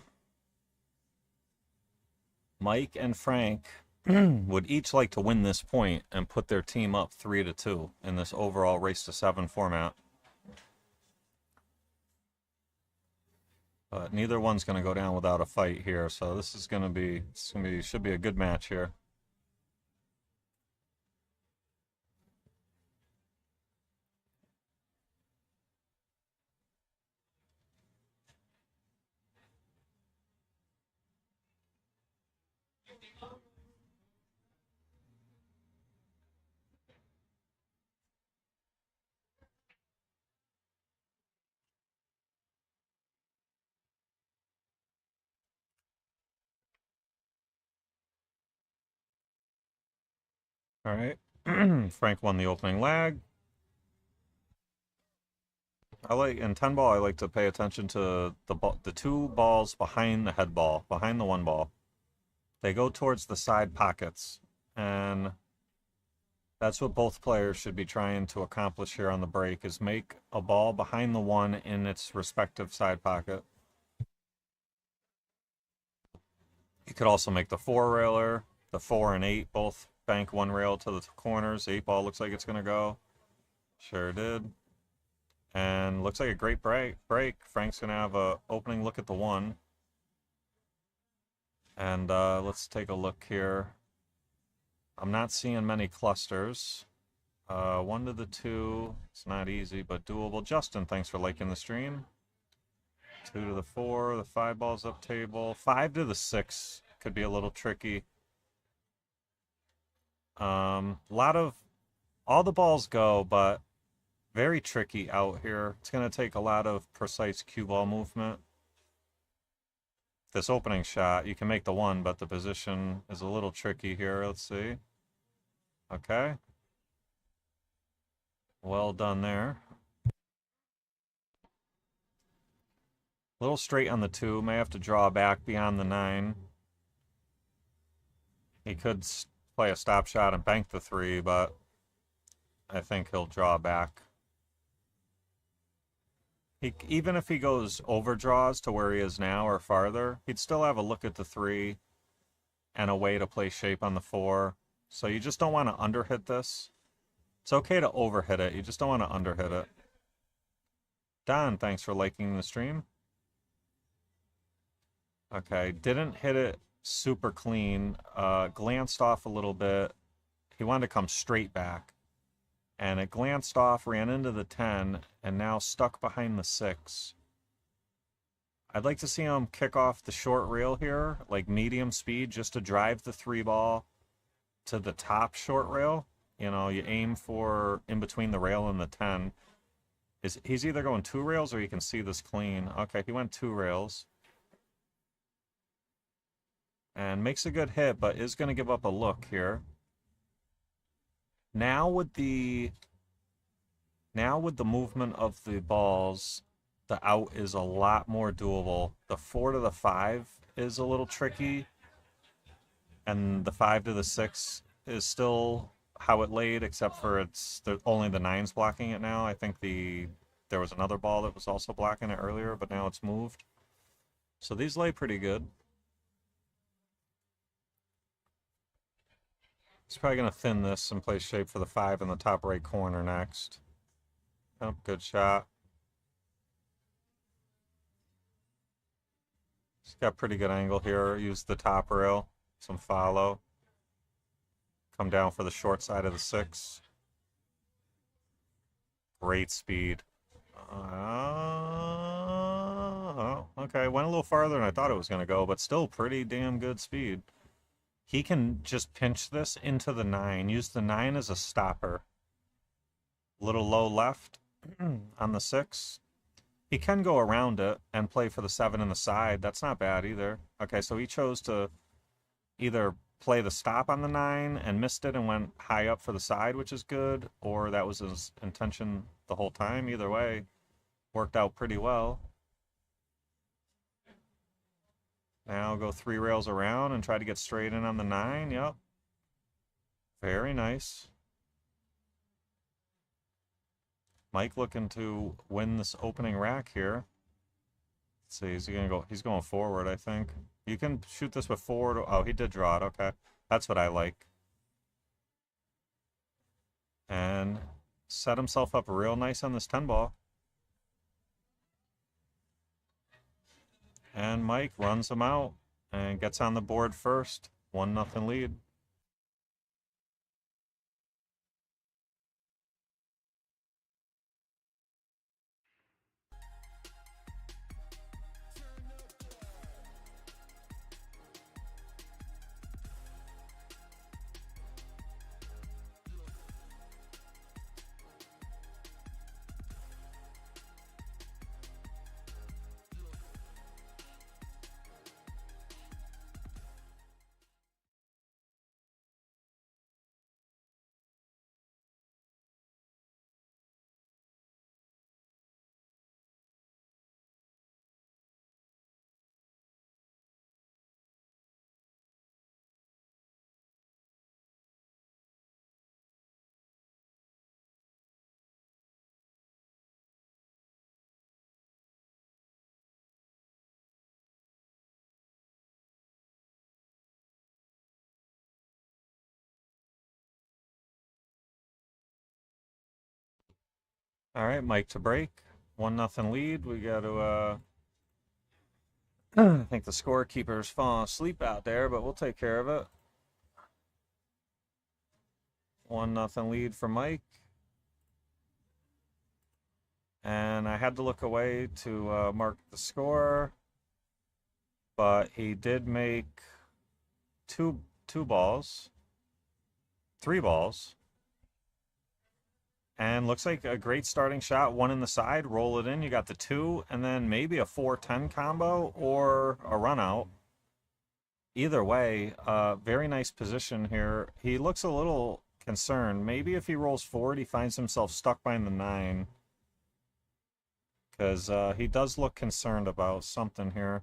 Mike and Frank would each like to win this point and put their team up 3-2 in this overall race to 7 format. But neither one's going to go down without a fight here, so this is going to be, should be a good match here. All right, Frank won the opening lag. In 10-ball, I like to pay attention to the 2 balls behind the head ball, behind the 1 ball. They go towards the side pockets, and that's what both players should be trying to accomplish here on the break, is make a ball behind the 1 in its respective side pocket. You could also make the 4-railer, the 4 and 8 both bank 1 rail to the corners. The 8 ball looks like it's going to go. Sure did. And looks like a great break. Frank's going to have a opening look at the 1. And let's take a look here. I'm not seeing many clusters. 1 to the 2. It's not easy, but doable. Justin, thanks for liking the stream. 2 to the 4. The 5 balls up table. 5 to the 6 could be a little tricky. All the balls go, but very tricky out here. It's going to take a lot of precise cue ball movement. This opening shot, you can make the 1, but the position is a little tricky here. Let's see. Okay. Well done there. A little straight on the 2. May have to draw back beyond the 9. He could play a stop shot and bank the 3, but I think he'll draw back. Even if he goes overdraws to where he is now or farther, he'd still have a look at the 3 and a way to play shape on the 4. So you just don't want to underhit this. It's okay to overhit it. You just don't want to underhit it. Don, thanks for liking the stream. Okay, didn't hit it super clean. Glanced off a little bit. He wanted to come straight back. And it glanced off, ran into the 10, and now stuck behind the 6. I'd like to see him kick off the short rail here, like medium speed, just to drive the 3 ball to the top short rail. You know, you aim for in between the rail and the 10. He's either going 2 rails or you can see this clean. Okay, he went 2 rails. And makes a good hit, but is going to give up a look here. Now with the movement of the balls, the out is a lot more doable. The 4 to the 5 is a little tricky, and the 5 to the 6 is still how it laid, except for only the 9's blocking it now. I think there was another ball that was also blocking it earlier, but now it's moved. So these lay pretty good. He's probably going to thin this and play shape for the 5 in the top right corner next. Oh, good shot. He's got pretty good angle here. Use the top rail. Some follow. Come down for the short side of the 6. Great speed. Oh, okay. Went a little farther than I thought it was going to go, but still pretty damn good speed. He can just pinch this into the 9. Use the 9 as a stopper. Little low left on the 6. He can go around it and play for the 7 in the side. That's not bad either. Okay, so he chose to either play the stop on the 9 and missed it and went high up for the side, which is good, or that was his intention the whole time. Either way, worked out pretty well. Now go 3 rails around and try to get straight in on the 9. Yep. Very nice. Mike looking to win this opening rack here. Let's see, is he gonna go? He's going forward, I think. You can shoot this with forward. Oh, he did draw it. Okay, that's what I like. And set himself up real nice on this 10 ball. And Mike runs him out and gets on the board first. 1-0 lead. All right, Mike to break. 1-0 lead. We got to, I think the scorekeeper's falling asleep out there, but we'll take care of it. 1-0 lead for Mike. And I had to look away to mark the score, but he did make two balls, 3 balls. And looks like a great starting shot. 1 in the side, roll it in. You got the 2, and then maybe a 4-10 combo or a run out. Either way, very nice position here. He looks a little concerned. Maybe if he rolls forward, he finds himself stuck behind the 9. Because he does look concerned about something here.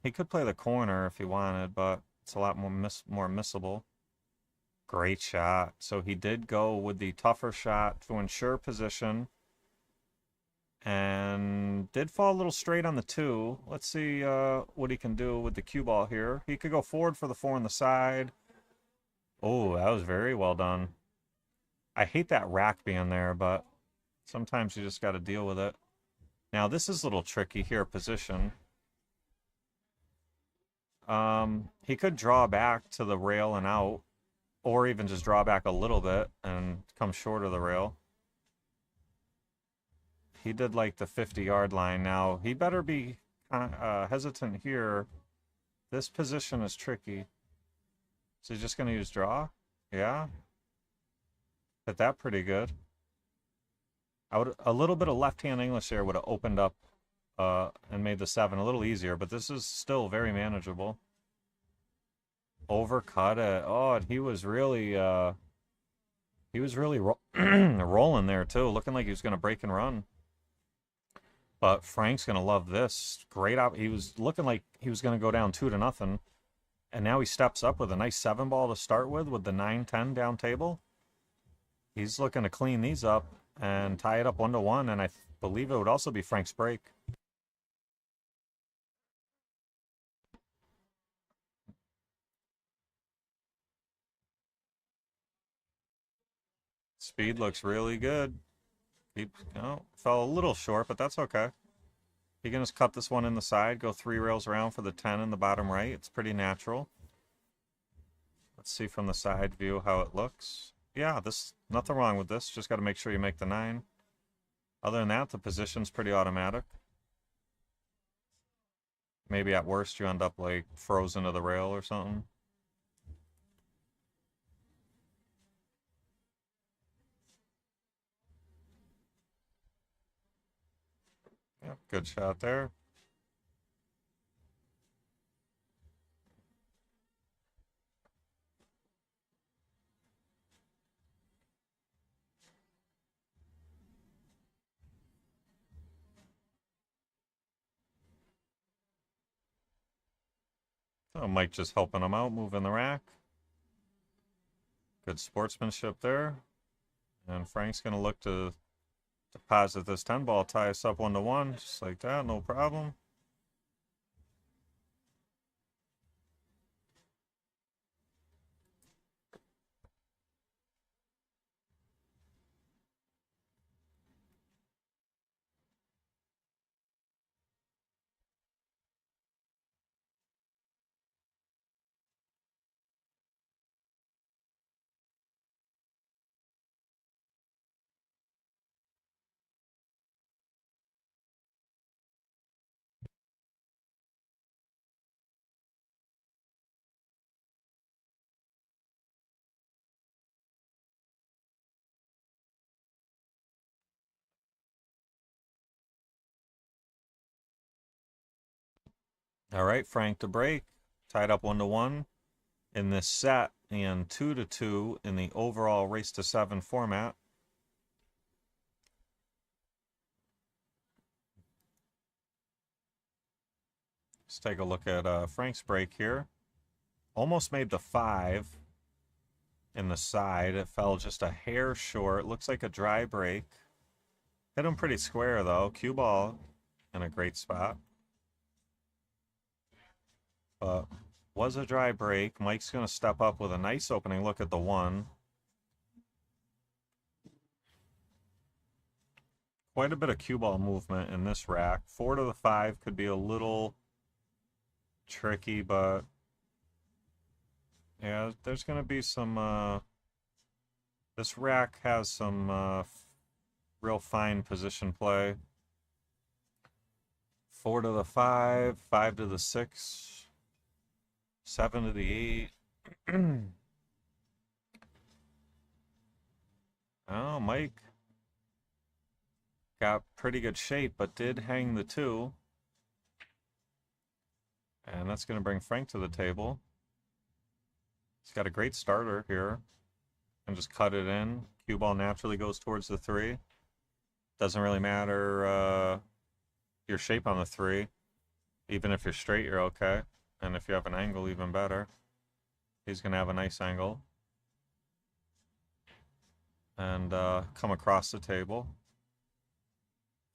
He could play the corner if he wanted, but it's a lot more missable. Great shot. So he did go with the tougher shot to ensure position. And did fall a little straight on the 2. Let's see what he can do with the cue ball here. He could go forward for the 4 on the side. Oh, that was very well done. I hate that rack being there, but sometimes you just got to deal with it. Now, this is a little tricky here, position. He could draw back to the rail and out, or even just draw back a little bit and come short of the rail. He did like the 50-yard line. Now, he better be hesitant here. This position is tricky. So he's just going to use draw? Yeah. Hit that pretty good. A little bit of left-hand English there would have opened up and made the 7 a little easier, but this is still very manageable. Overcut it. Oh, and he was really rolling there too, looking like he was going to break and run. But Frank's going to love this. Great out. He was looking like he was going to go down 2-0, and now he steps up with a nice 7 ball to start with the 9-10 down table. He's looking to clean these up and tie it up 1-1, and I believe it would also be Frank's break. Speed looks really good. Fell a little short, but that's okay. You can just cut this one in the side, go 3 rails around for the 10 in the bottom right. It's pretty natural. Let's see from the side view how it looks. Yeah, nothing wrong with this. Just got to make sure you make the 9. Other than that, the position's pretty automatic. Maybe at worst you end up like frozen to the rail or something. Yep, good shot there. Oh, Mike just helping him out, moving the rack. Good sportsmanship there. And Frank's going to look to deposit this 10 ball, tie us up 1-1, just like that, no problem. All right, Frank to break. Tied up 1-1 in this set and 2-2 in the overall race to 7 format. Let's take a look at Frank's break here. Almost made the 5 in the side. It fell just a hair short. Looks like a dry break. Hit him pretty square though. Cue ball in a great spot. But was a dry break. Mike's going to step up with a nice opening look at the 1. Quite a bit of cue ball movement in this rack. 4 to the 5 could be a little tricky, but yeah, there's going to be some, this rack has some real fine position play. 4 to the 5, 5 to the 6, 7 to the 8. Oh, Mike got pretty good shape, but did hang the 2. And that's going to bring Frank to the table. He's got a great starter here. And just cut it in. Cue ball naturally goes towards the 3. Doesn't really matter your shape on the 3. Even if you're straight, you're okay. And if you have an angle, even better. He's going to have a nice angle. And come across the table.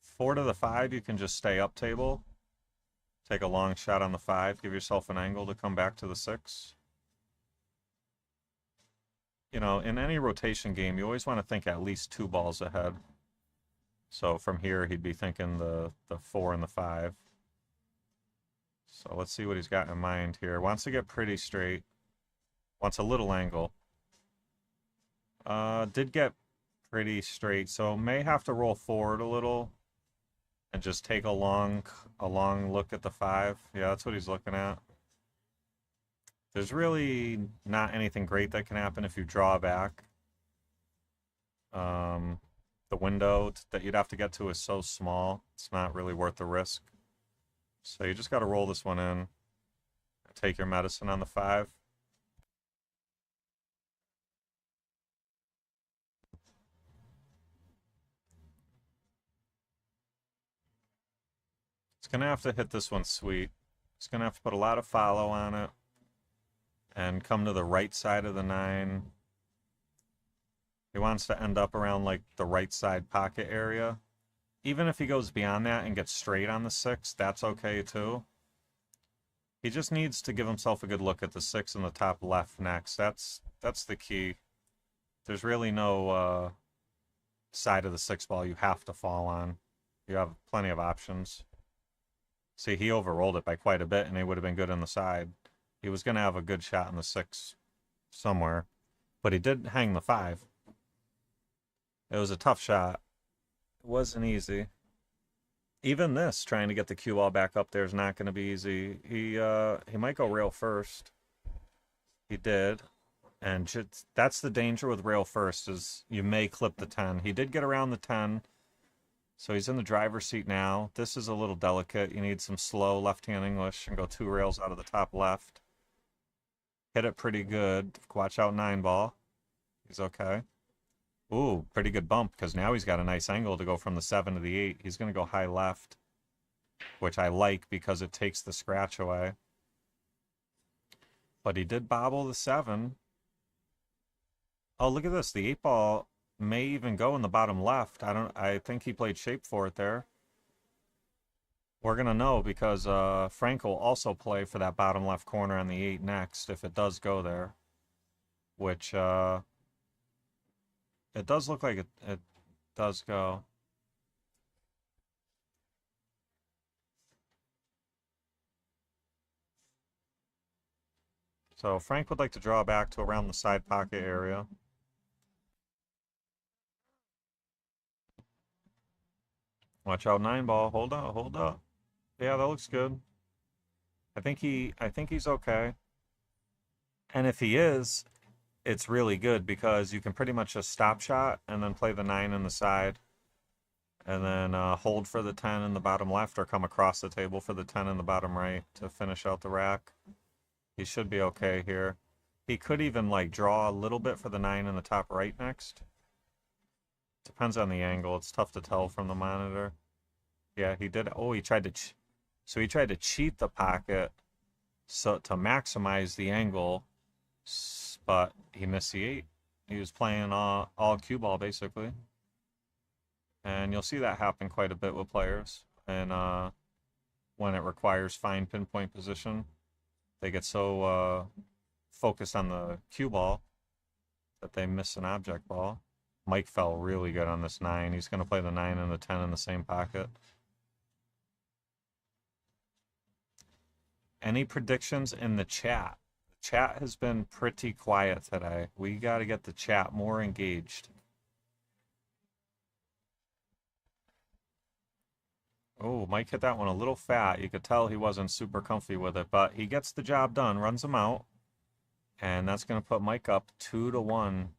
4 to the 5, you can just stay up table. Take a long shot on the 5. Give yourself an angle to come back to the 6. You know, in any rotation game, you always want to think at least 2 balls ahead. So from here, he'd be thinking the 4 and the 5. So let's see what he's got in mind here. Wants to get pretty straight. Wants a little angle. Did get pretty straight, so may have to roll forward a little and just take a long look at the 5. Yeah, that's what he's looking at. There's really not anything great that can happen if you draw back. The window that you'd have to get to is so small, it's not really worth the risk. So you just got to roll this one in. Take your medicine on the 5. It's going to have to hit this one sweet. It's going to have to put a lot of follow on it and come to the right side of the 9. He wants to end up around like the right side pocket area. Even if he goes beyond that and gets straight on the 6, that's okay too. He just needs to give himself a good look at the 6 in the top left next. That's the key. There's really no side of the 6 ball you have to fall on. You have plenty of options. See, he overrolled it by quite a bit, and he would have been good on the side. He was going to have a good shot in the 6 somewhere, but he did hang the 5. It was a tough shot. It wasn't easy. Even this, trying to get the cue ball back up there is not going to be easy. He might go rail first. He did. And that's the danger with rail first, is you may clip the 10. He did get around the 10, so he's in the driver's seat now. This is a little delicate. You need some slow left-hand English and go 2 rails out of the top left. Hit it pretty good. Watch out 9 ball. He's okay. Ooh, pretty good bump, because now he's got a nice angle to go from the 7 to the 8. He's going to go high left, which I like because it takes the scratch away. But he did bobble the 7. Oh, look at this. The 8 ball may even go in the bottom left. I think he played shape for it there. We're going to know because Frank will also play for that bottom left corner on the 8 next if it does go there. Which, it does look like it does go. So Frank would like to draw back to around the side pocket area. Watch out 9 ball. Hold up, hold up. Yeah, that looks good. I think he's okay. And if he is, it's really good because you can pretty much just stop shot and then play the 9 in the side. And then hold for the 10 in the bottom left or come across the table for the 10 in the bottom right to finish out the rack. He should be okay here. He could even like draw a little bit for the 9 in the top right next. Depends on the angle. It's tough to tell from the monitor. Yeah, he did. Oh, he tried to... So he tried to cheat the pocket so to maximize the angle, but he missed the 8. He was playing all cue ball, basically. And you'll see that happen quite a bit with players. And when it requires fine pinpoint position, they get so focused on the cue ball that they miss an object ball. Mike fell really good on this 9. He's going to play the 9 and the 10 in the same pocket. Any predictions in the chat? The chat has been pretty quiet today. We got to get the chat more engaged. Oh, Mike hit that one a little fat. You could tell he wasn't super comfy with it, but he gets the job done, runs him out. And that's going to put Mike up 2-1.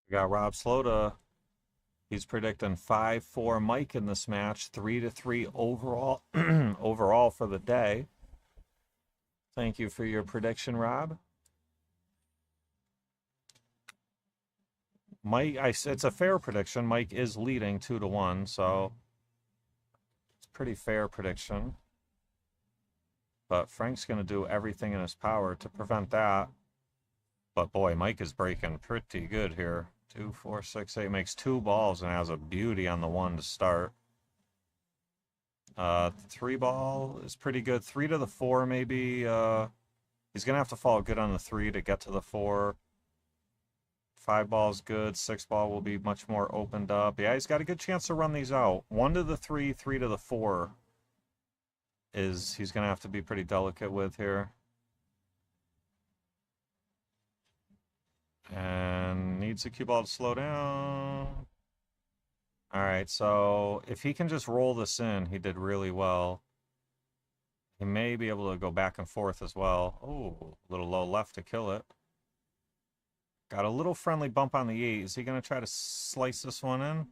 We got Rob Slota. He's predicting 5-4 Mike in this match, 3-3 overall overall for the day. Thank you for your prediction, Rob. Mike, it's a fair prediction. Mike is leading 2-1, so it's a pretty fair prediction. But Frank's going to do everything in his power to prevent that. But boy, Mike is breaking pretty good here. 2, 4, 6, 8 makes 2 balls and has a beauty on the 1 to start. 3 ball is pretty good. 3 to the 4 maybe. He's gonna have to fall good on the 3 to get to the 4. 5 ball is good. 6 ball will be much more opened up. Yeah, he's got a good chance to run these out. 1 to the 3, 3 to the 4 is he's gonna have to be pretty delicate with here. And needs the cue ball to slow down. Alright, so if he can just roll this in, he did really well. He may be able to go back and forth as well. Oh, a little low left to kill it. Got a little friendly bump on the 8. Is he going to try to slice this one in?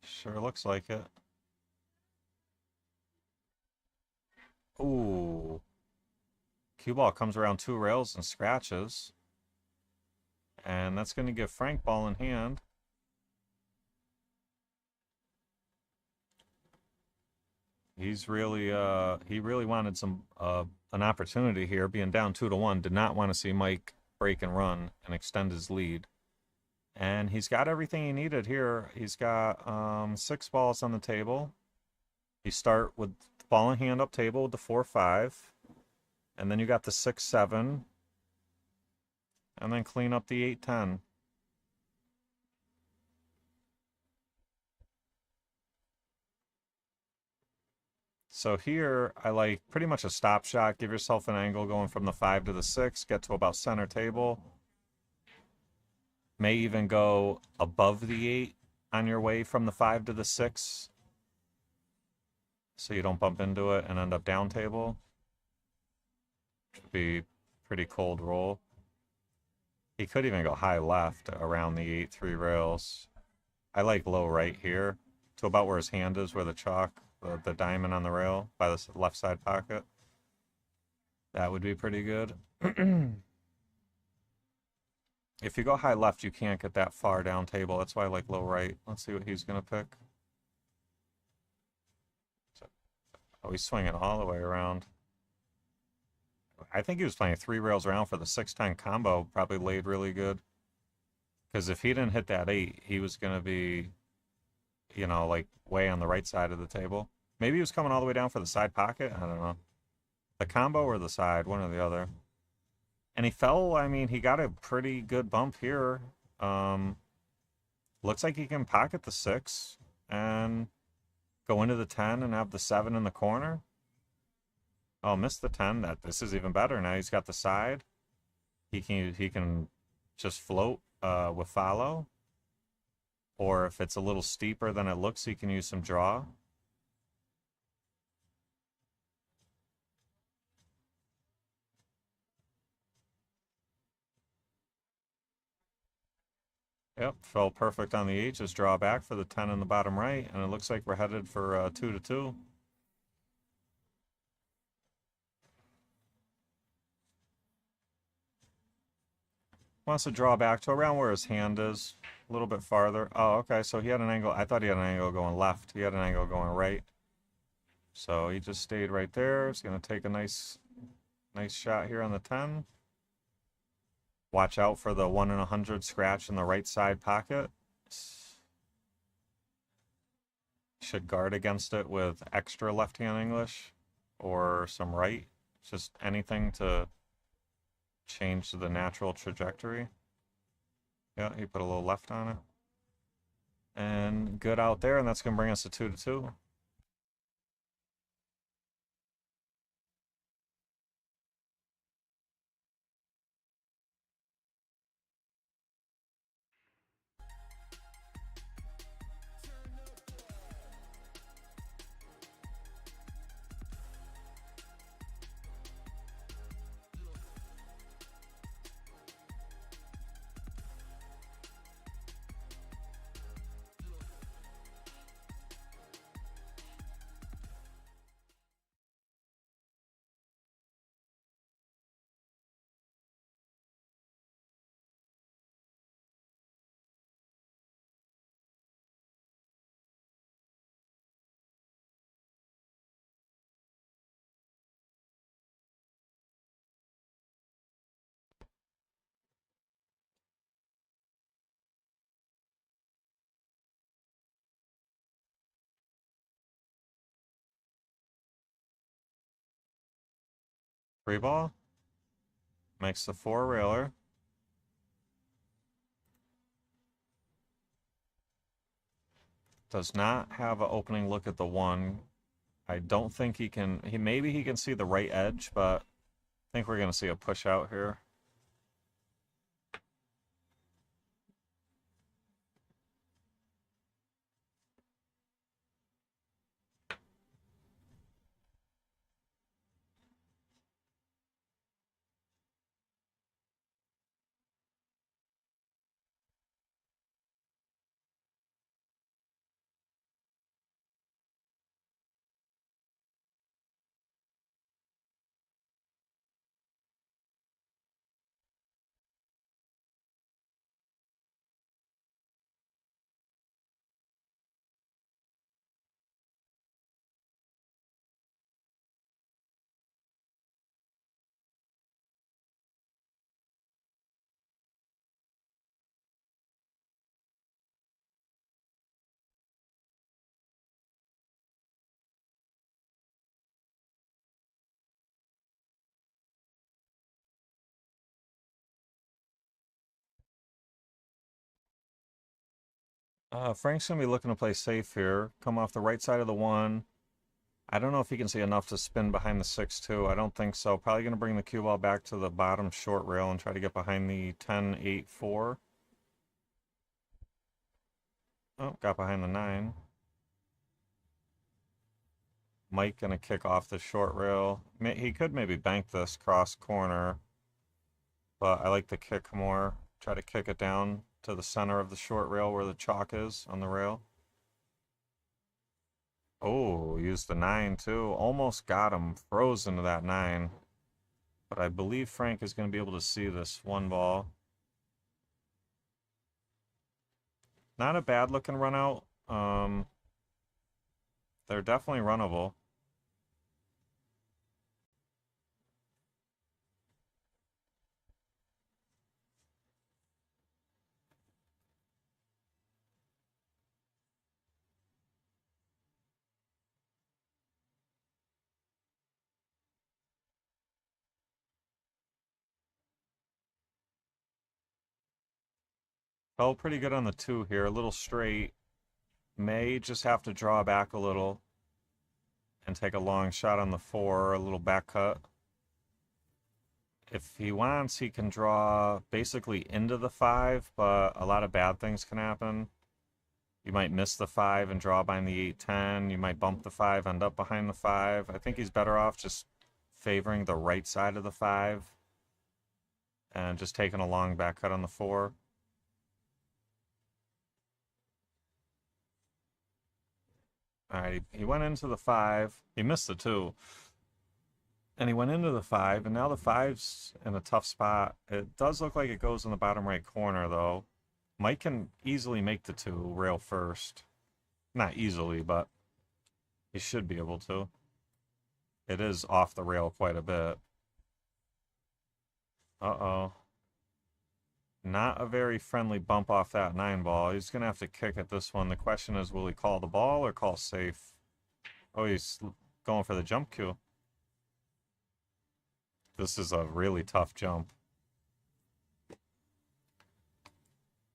Sure looks like it. Ooh. Cue ball comes around 2 rails and scratches. And that's going to give Frank ball in hand. He's really, he really wanted some, an opportunity here, being down 2-1. Did not want to see Mike break and run and extend his lead. And he's got everything he needed here. He's got 6 balls on the table. You start with the ball in hand up table with the 4-5. And then you got the 6-7. And then clean up the 8-10. So here, I like pretty much a stop shot. Give yourself an angle going from the 5 to the 6. Get to about center table. May even go above the 8 on your way from the 5 to the 6. So you don't bump into it and end up down table. Should be pretty cold roll. He could even go high left around the 8-3 rails. I like low right here to about where his hand is, where the chalk, the diamond on the rail by the left side pocket. That would be pretty good. If you go high left, you can't get that far down table. That's why I like low right. Let's see what he's going to pick. Oh, he's swinging all the way around. I think he was playing 3 rails around for the 6-10 combo. Probably laid really good. Because if he didn't hit that 8, he was going to be, you know, like way on the right side of the table. Maybe he was coming all the way down for the side pocket. I don't know. The combo or the side, one or the other. And he fell, I mean, he got a pretty good bump here. Looks like he can pocket the 6 and go into the 10 and have the 7 in the corner. Oh, missed the 10. This is even better. Now he's got the side. He can just float with follow. Or if it's a little steeper than it looks, he can use some draw. Yep, fell perfect on the 8. Just draw back for the 10 in the bottom right. And it looks like we're headed for 2-2. Wants to draw back to around where his hand is, a little bit farther. Oh, okay, so he had an angle. I thought he had an angle going left. He had an angle going right. So he just stayed right there. He's going to take a nice shot here on the 10. Watch out for the 1 in 100 scratch in the right side pocket. Should guard against it with extra left-hand English or some right. Just anything to change the natural trajectory. Yeah, he put a little left on it. And good out there, and that's going to bring us to 2-2. Free ball. Makes the 4 railer. Does not have an opening look at the 1. I don't think he can. Maybe he can see the right edge, but I think we're going to see a push out here. Frank's going to be looking to play safe here. Come off the right side of the 1. I don't know if he can see enough to spin behind the 6-2. I don't think so. Probably going to bring the cue ball back to the bottom short rail and try to get behind the 10-8-4. Oh, got behind the 9. Mike going to kick off the short rail. He could maybe bank this cross corner, but I like the kick more. Try to kick it down to the center of the short rail where the chalk is on the rail. Oh, used the 9 too. Almost got him. Froze into that 9. But I believe Frank is going to be able to see this 1 ball. Not a bad looking run out. They're definitely runnable. Felt pretty good on the 2 here. A little straight. May just have to draw back a little and take a long shot on the 4, a little back cut. If he wants, he can draw basically into the 5, but a lot of bad things can happen. You might miss the 5 and draw behind the 8-10. You might bump the 5, end up behind the 5. I think he's better off just favoring the right side of the 5 and just taking a long back cut on the 4. All right, he went into the 5. He missed the 2. And he went into the 5, and now the 5's in a tough spot. It does look like it goes in the bottom right corner, though. Mike can easily make the 2 rail first. Not easily, but he should be able to. It is off the rail quite a bit. Uh-oh. Not a very friendly bump off that 9 ball. He's going to have to kick at this one. The question is, will he call the ball or call safe? Oh, he's going for the jump cue. This is a really tough jump.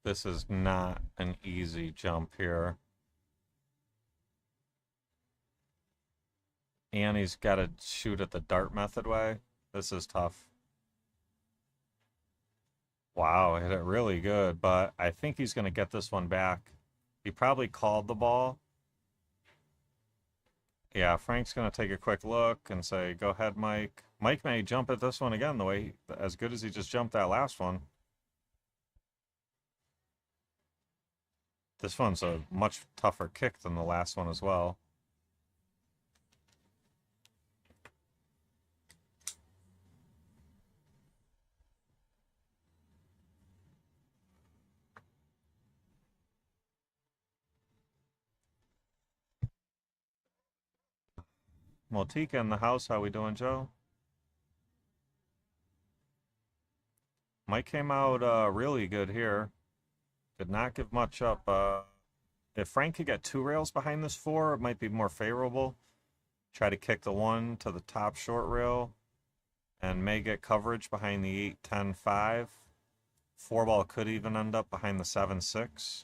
This is not an easy jump here. And he's got to shoot it the dart method way. This is tough. Wow, hit it really good, but I think he's going to get this one back. He probably called the ball. Yeah, Frank's going to take a quick look and say, go ahead, Mike. Mike may jump at this one again the way, as good as he just jumped that last one. This one's a much tougher kick than the last one as well. Motika in the house. How we doing, Joe? Mike came out really good here. Did not give much up. If Frank could get 2 rails behind this 4, it might be more favorable. Try to kick the 1 to the top short rail and may get coverage behind the 8-10-5. 4 ball could even end up behind the 7-6.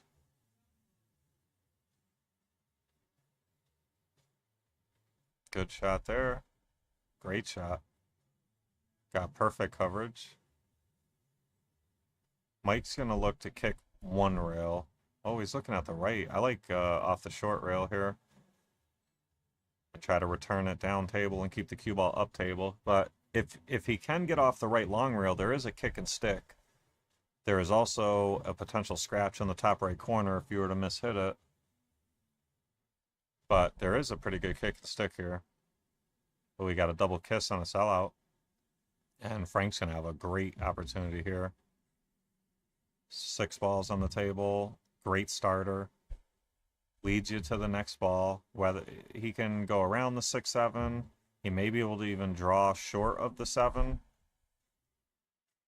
Good shot there. Great shot. Got perfect coverage. Mike's going to look to kick 1 rail. Oh, he's looking at the right. I like off the short rail here. I try to return it down table and keep the cue ball up table. But if he can get off the right long rail, there is a kick and stick. There is also a potential scratch in the top right corner if you were to mishit it. But there is a pretty good kick and stick here. But we got a double kiss on a sellout. And Frank's going to have a great opportunity here. 6 balls on the table. Great starter. Leads you to the next ball. Whether he can go around the 6-7. He may be able to even draw short of the 7.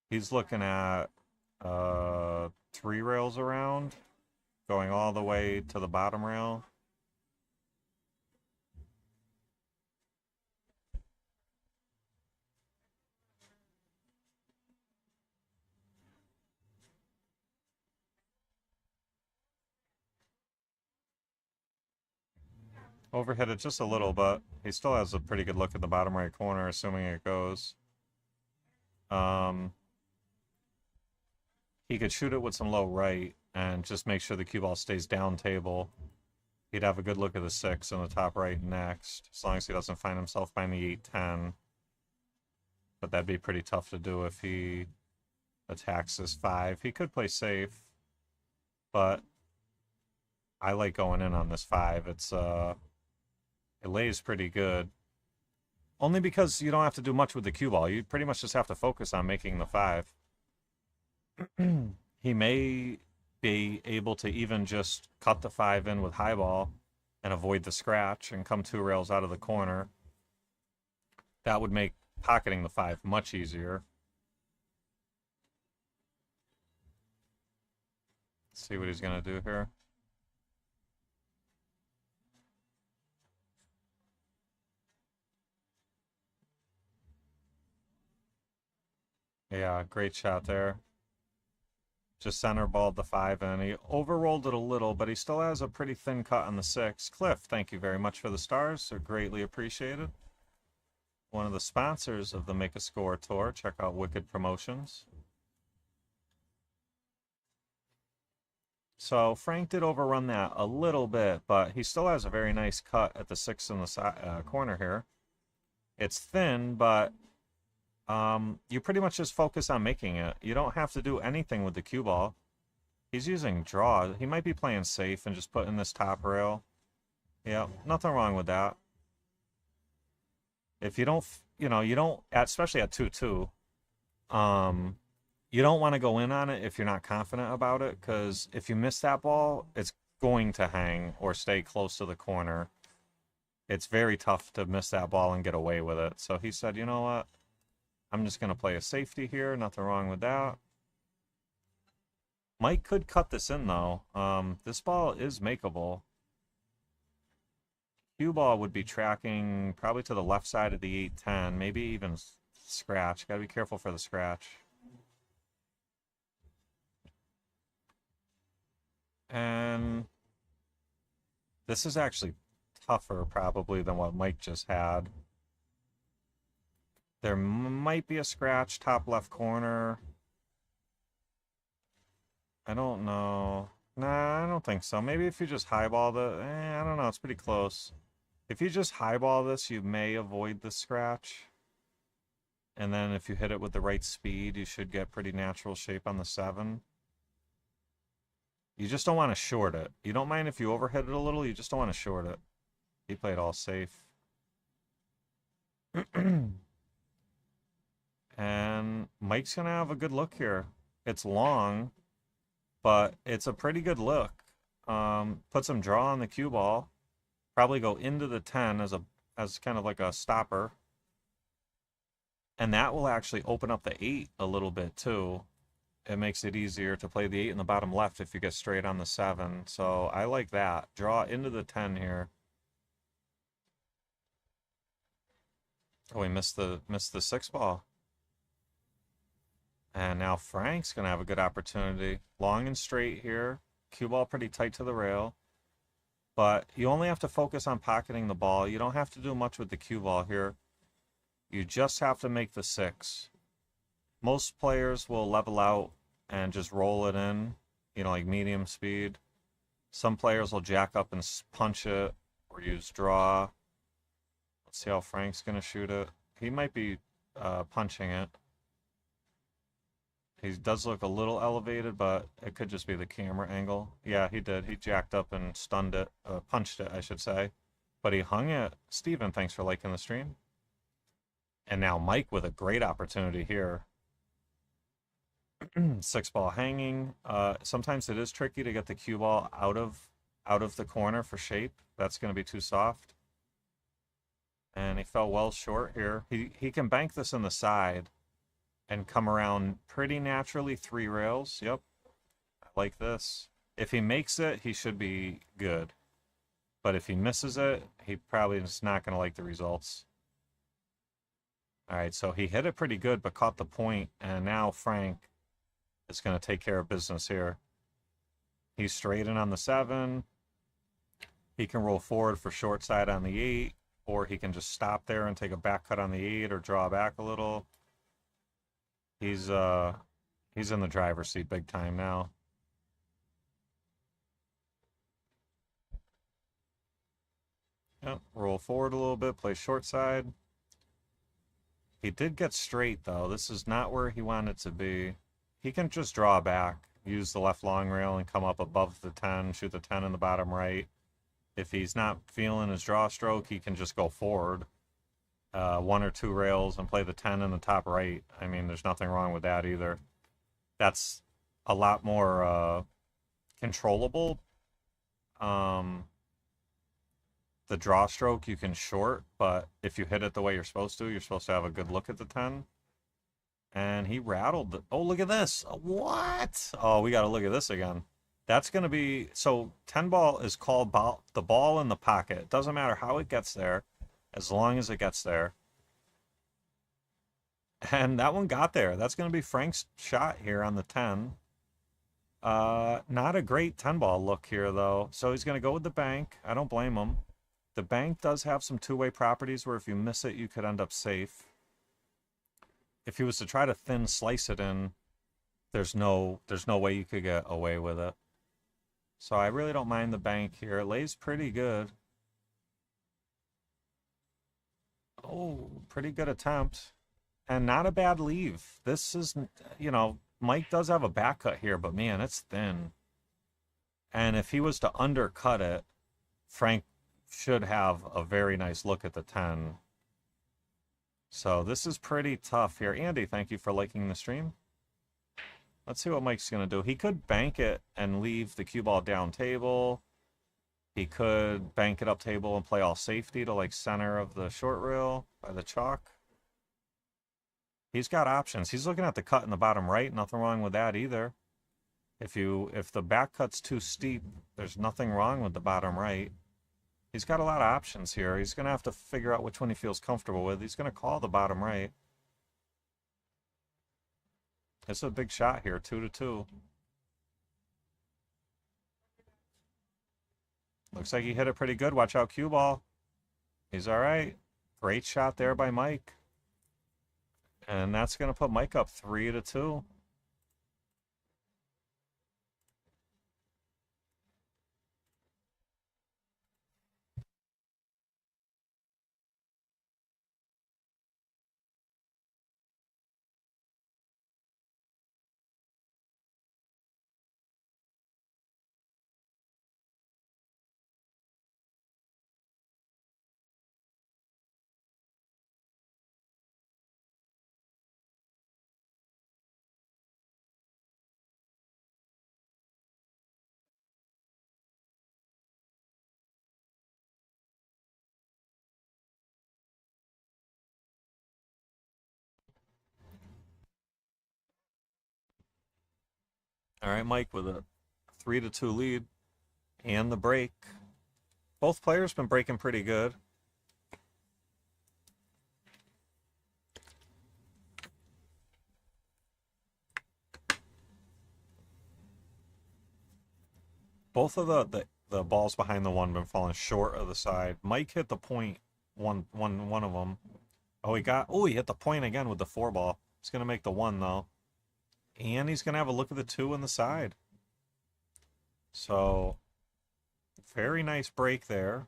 He's looking at 3 rails around. Going all the way to the bottom rail. Overhit it just a little, but he still has a pretty good look at the bottom right corner, assuming it goes. He could shoot it with some low right and just make sure the cue ball stays down table. He'd have a good look at the 6 in the top right next, as long as he doesn't find himself behind the 8-10. But that'd be pretty tough to do if he attacks this 5. He could play safe, but I like going in on this 5. It lays pretty good. Only because you don't have to do much with the cue ball. You pretty much just have to focus on making the 5. He may be able to even just cut the 5 in with high ball and avoid the scratch and come 2 rails out of the corner. That would make pocketing the 5 much easier. Let's see what he's going to do here. Yeah, great shot there. Just center balled the 5 in. He overrolled it a little, but he still has a pretty thin cut on the 6. Cliff, thank you very much for the stars. They're greatly appreciated. One of the sponsors of the Make a Score Tour. Check out Wicked Promotions. So Frank did overrun that a little bit, but he still has a very nice cut at the 6 in the corner here. It's thin, but you pretty much just focus on making it. You don't have to do anything with the cue ball. He's using draw. He might be playing safe and just putting this top rail. Yeah, nothing wrong with that. If you don't, you don't, especially at 2-2, you don't want to go in on it if you're not confident about it, because if you miss that ball, it's going to hang or stay close to the corner. It's very tough to miss that ball and get away with it. So he said, you know what? I'm just going to play a safety here. Nothing wrong with that. Mike could cut this in, though. This ball is makeable. Cue ball would be tracking probably to the left side of the 8-10. Maybe even scratch. Got to be careful for the scratch. And this is actually tougher probably than what Mike just had. There might be a scratch top left corner. I don't know. Nah, I don't think so. Maybe if you just highball I don't know. It's pretty close. If you just highball this, you may avoid the scratch. And then if you hit it with the right speed, you should get pretty natural shape on the 7. You just don't want to short it. You don't mind if you overhit it a little, you just don't want to short it. He played all safe. And Mike's going to have a good look here. It's long, but it's a pretty good look. Put some draw on the cue ball. Probably go into the 10 as kind of like a stopper. And that will actually open up the 8 a little bit too. It makes it easier to play the 8 in the bottom left if you get straight on the 7. So I like that. Draw into the 10 here. Oh, we missed the 6 ball. And now Frank's going to have a good opportunity. Long and straight here. Cue ball pretty tight to the rail. But you only have to focus on pocketing the ball. You don't have to do much with the cue ball here. You just have to make the 6. Most players will level out and just roll it in, like medium speed. Some players will jack up and punch it or use draw. Let's see how Frank's going to shoot it. He might be punching it. He does look a little elevated, but it could just be the camera angle. Yeah, he did. He jacked up and stunned it, punched it, I should say. But he hung it. Steven, thanks for liking the stream. And now Mike with a great opportunity here. 6 ball hanging. Sometimes it is tricky to get the cue ball out of the corner for shape. That's going to be too soft. And he fell well short here. He can bank this in the side and come around pretty naturally 3 rails. Yep. I like this. If he makes it, he should be good. But if he misses it, he probably is not going to like the results. All right, so he hit it pretty good, but caught the point, and now Frank is going to take care of business here. He's straight in on the 7. He can roll forward for short side on the 8, or he can just stop there and take a back cut on the 8 or draw back a little. He's in the driver's seat big time now. Yep, roll forward a little bit, play short side. He did get straight, though. This is not where he wanted to be. He can just draw back, use the left long rail, and come up above the 10, shoot the 10 in the bottom right. If he's not feeling his draw stroke, he can just go forward 1 or 2 rails and play the 10 in the top right. I mean, there's nothing wrong with that either. That's a lot more controllable. The draw stroke you can short, but if you hit it the way you're supposed to have a good look at the 10. And he rattled the... Oh, look at this. What? Oh, we got to look at this again. That's going to be... So, 10 ball is called the ball in the pocket. It doesn't matter how it gets there, as long as it gets there. And that one got there. That's going to be Frank's shot here on the 10. Not a great 10 ball look here, though. So he's going to go with the bank. I don't blame him. The bank does have some two-way properties where if you miss it, you could end up safe. If he was to try to thin slice it in, there's no way you could get away with it. So I really don't mind the bank here. It lays pretty good. Oh, pretty good attempt. And not a bad leave. This is, you know, Mike does have a back cut here, but man, it's thin. And if he was to undercut it, Frank should have a very nice look at the 10. So this is pretty tough here. Andy, thank you for liking the stream. Let's see what Mike's going to do. He could bank it and leave the cue ball down table. He could bank it up table and play all safety to like center of the short rail by the chalk. He's got options. He's looking at the cut in the bottom right. Nothing wrong with that either. If the back cut's too steep, there's nothing wrong with the bottom right. He's got a lot of options here. He's going to have to figure out which one he feels comfortable with. He's going to call the bottom right. It's a big shot here, 2-2. Looks like he hit it pretty good. Watch out, cue ball. He's all right. Great shot there by Mike. And that's going to put Mike up 3-2. All right, Mike with a 3-2 lead and the break. Both players been breaking pretty good. Both of the balls behind the one been falling short of the side. Mike hit the point one of them. Oh, he hit the point again with the 4 ball. He's gonna make the 1 though. And he's going to have a look at the 2 on the side. So, very nice break there.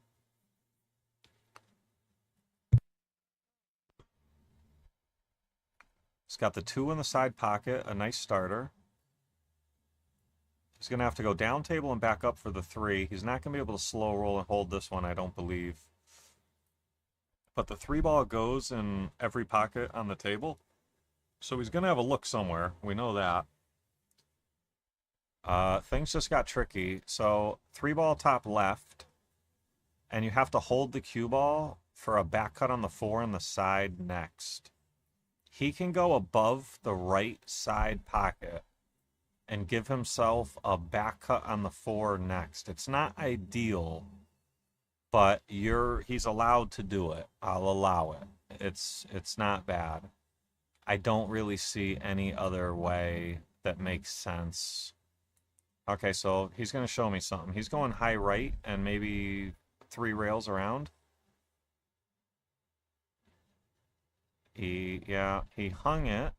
He's got the 2 in the side pocket, a nice starter. He's going to have to go down table and back up for the 3. He's not going to be able to slow roll and hold this one, I don't believe. But the 3 ball goes in every pocket on the table. So he's going to have a look somewhere. We know that. Things just got tricky. So 3 ball top left. And you have to hold the cue ball for a back cut on the 4 on the side next. He can go above the right side pocket and give himself a back cut on the 4 next. It's not ideal, but he's allowed to do it. I'll allow it. It's not bad. I don't really see any other way that makes sense Okay, so he's going to show me something. He's going high right and maybe 3 rails around. Yeah, he hung it.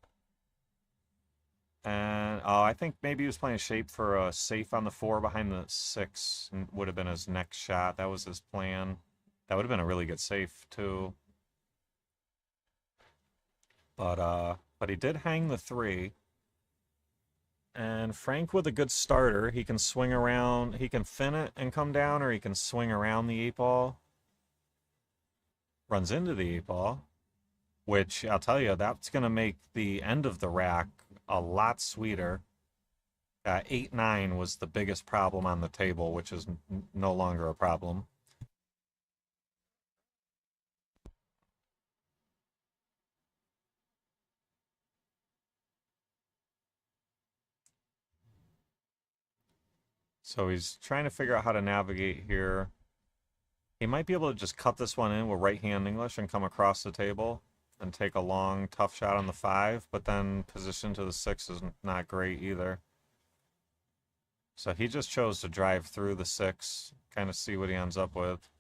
And, oh, I think maybe he was playing shape for a safe on the 4 behind the 6. Would have been his next shot. That was his plan. That would have been a really good safe, too. But he did hang the 3. And Frank with a good starter, he can swing around, he can thin it and come down, or he can swing around the 8 ball. Runs into the 8 ball, which I'll tell you, that's going to make the end of the rack a lot sweeter. 8-9 was the biggest problem on the table, which is no longer a problem. So he's trying to figure out how to navigate here. He might be able to just cut this one in with right-hand English and come across the table and take a long, tough shot on the 5, but then position to the 6 is not great either. So he just chose to drive through the 6, kind of see what he ends up with,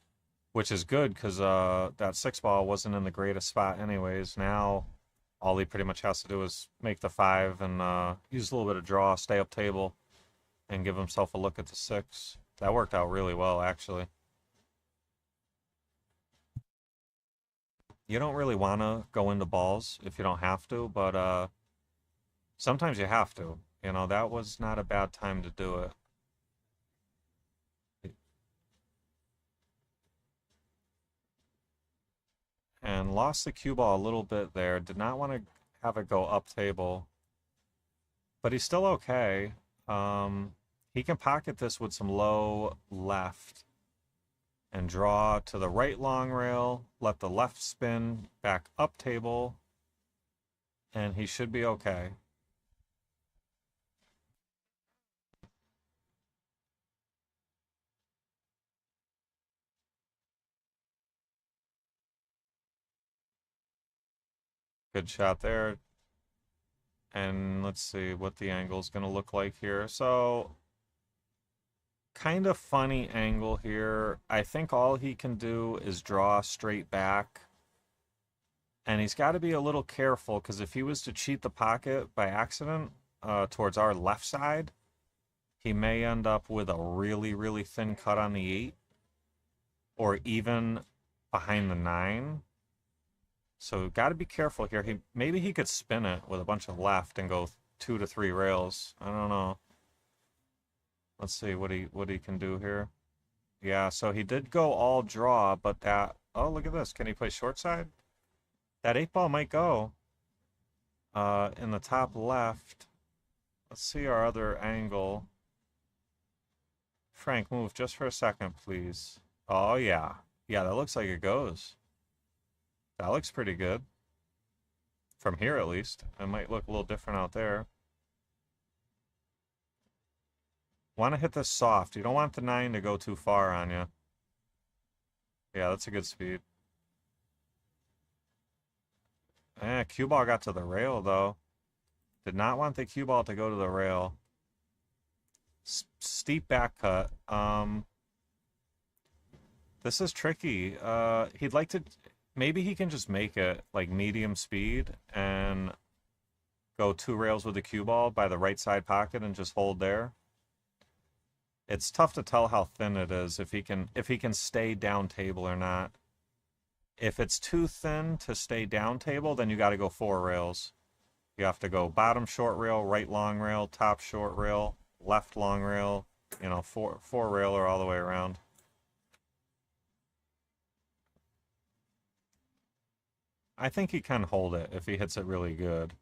which is good because that 6 ball wasn't in the greatest spot anyways. Now all he pretty much has to do is make the 5 and use a little bit of draw, stay up table, and give himself a look at the 6. That worked out really well, actually. You don't really want to go into balls if you don't have to, but sometimes you have to. You know, that was not a bad time to do it. And lost the cue ball a little bit there. Did not want to have it go up table. But he's still okay. He can pocket this with some low left and draw to the right long rail, let the left spin back up table, and he should be okay. Good shot there. And let's see what the angle is going to look like here. So, kind of funny angle here. I think all he can do is draw straight back. And he's got to be a little careful because if he was to cheat the pocket by accident towards our left side, he may end up with a really, really thin cut on the 8 or even behind the 9. So got to be careful here. Maybe he could spin it with a bunch of left and go 2 to 3 rails. I don't know. Let's see what he can do here. Yeah, so he did go all draw, but that, oh, look at this. Can he play short side? That 8 ball might go in the top left. Let's see our other angle. Frank, move just for a second, please. Oh, yeah. Yeah, that looks like it goes. That looks pretty good. From here, at least. It might look a little different out there. Want to hit this soft. You don't want the 9 to go too far on you. Yeah, that's a good speed. Cue ball got to the rail, though. Did not want the cue ball to go to the rail. Steep back cut. This is tricky. He'd like to... Maybe he can just make it like medium speed and go 2 rails with the cue ball by the right side pocket and just hold there. It's tough to tell how thin it is if he can stay down table or not. If it's too thin to stay down table, then you got to go 4 rails. You have to go bottom short rail, right long rail, top short rail, left long rail, you know, 4 railer all the way around. I think he can hold it if he hits it really good.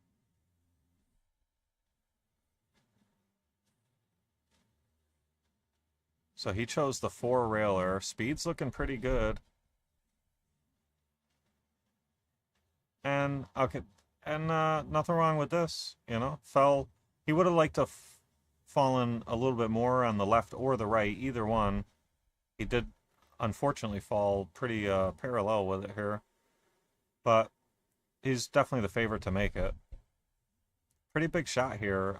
So he chose the 4 railer. Speed's looking pretty good. And okay, and nothing wrong with this, you know. He would have liked to fallen a little bit more on the left or the right, either one. He did unfortunately fall pretty parallel with it here. But he's definitely the favorite to make it. Pretty big shot here.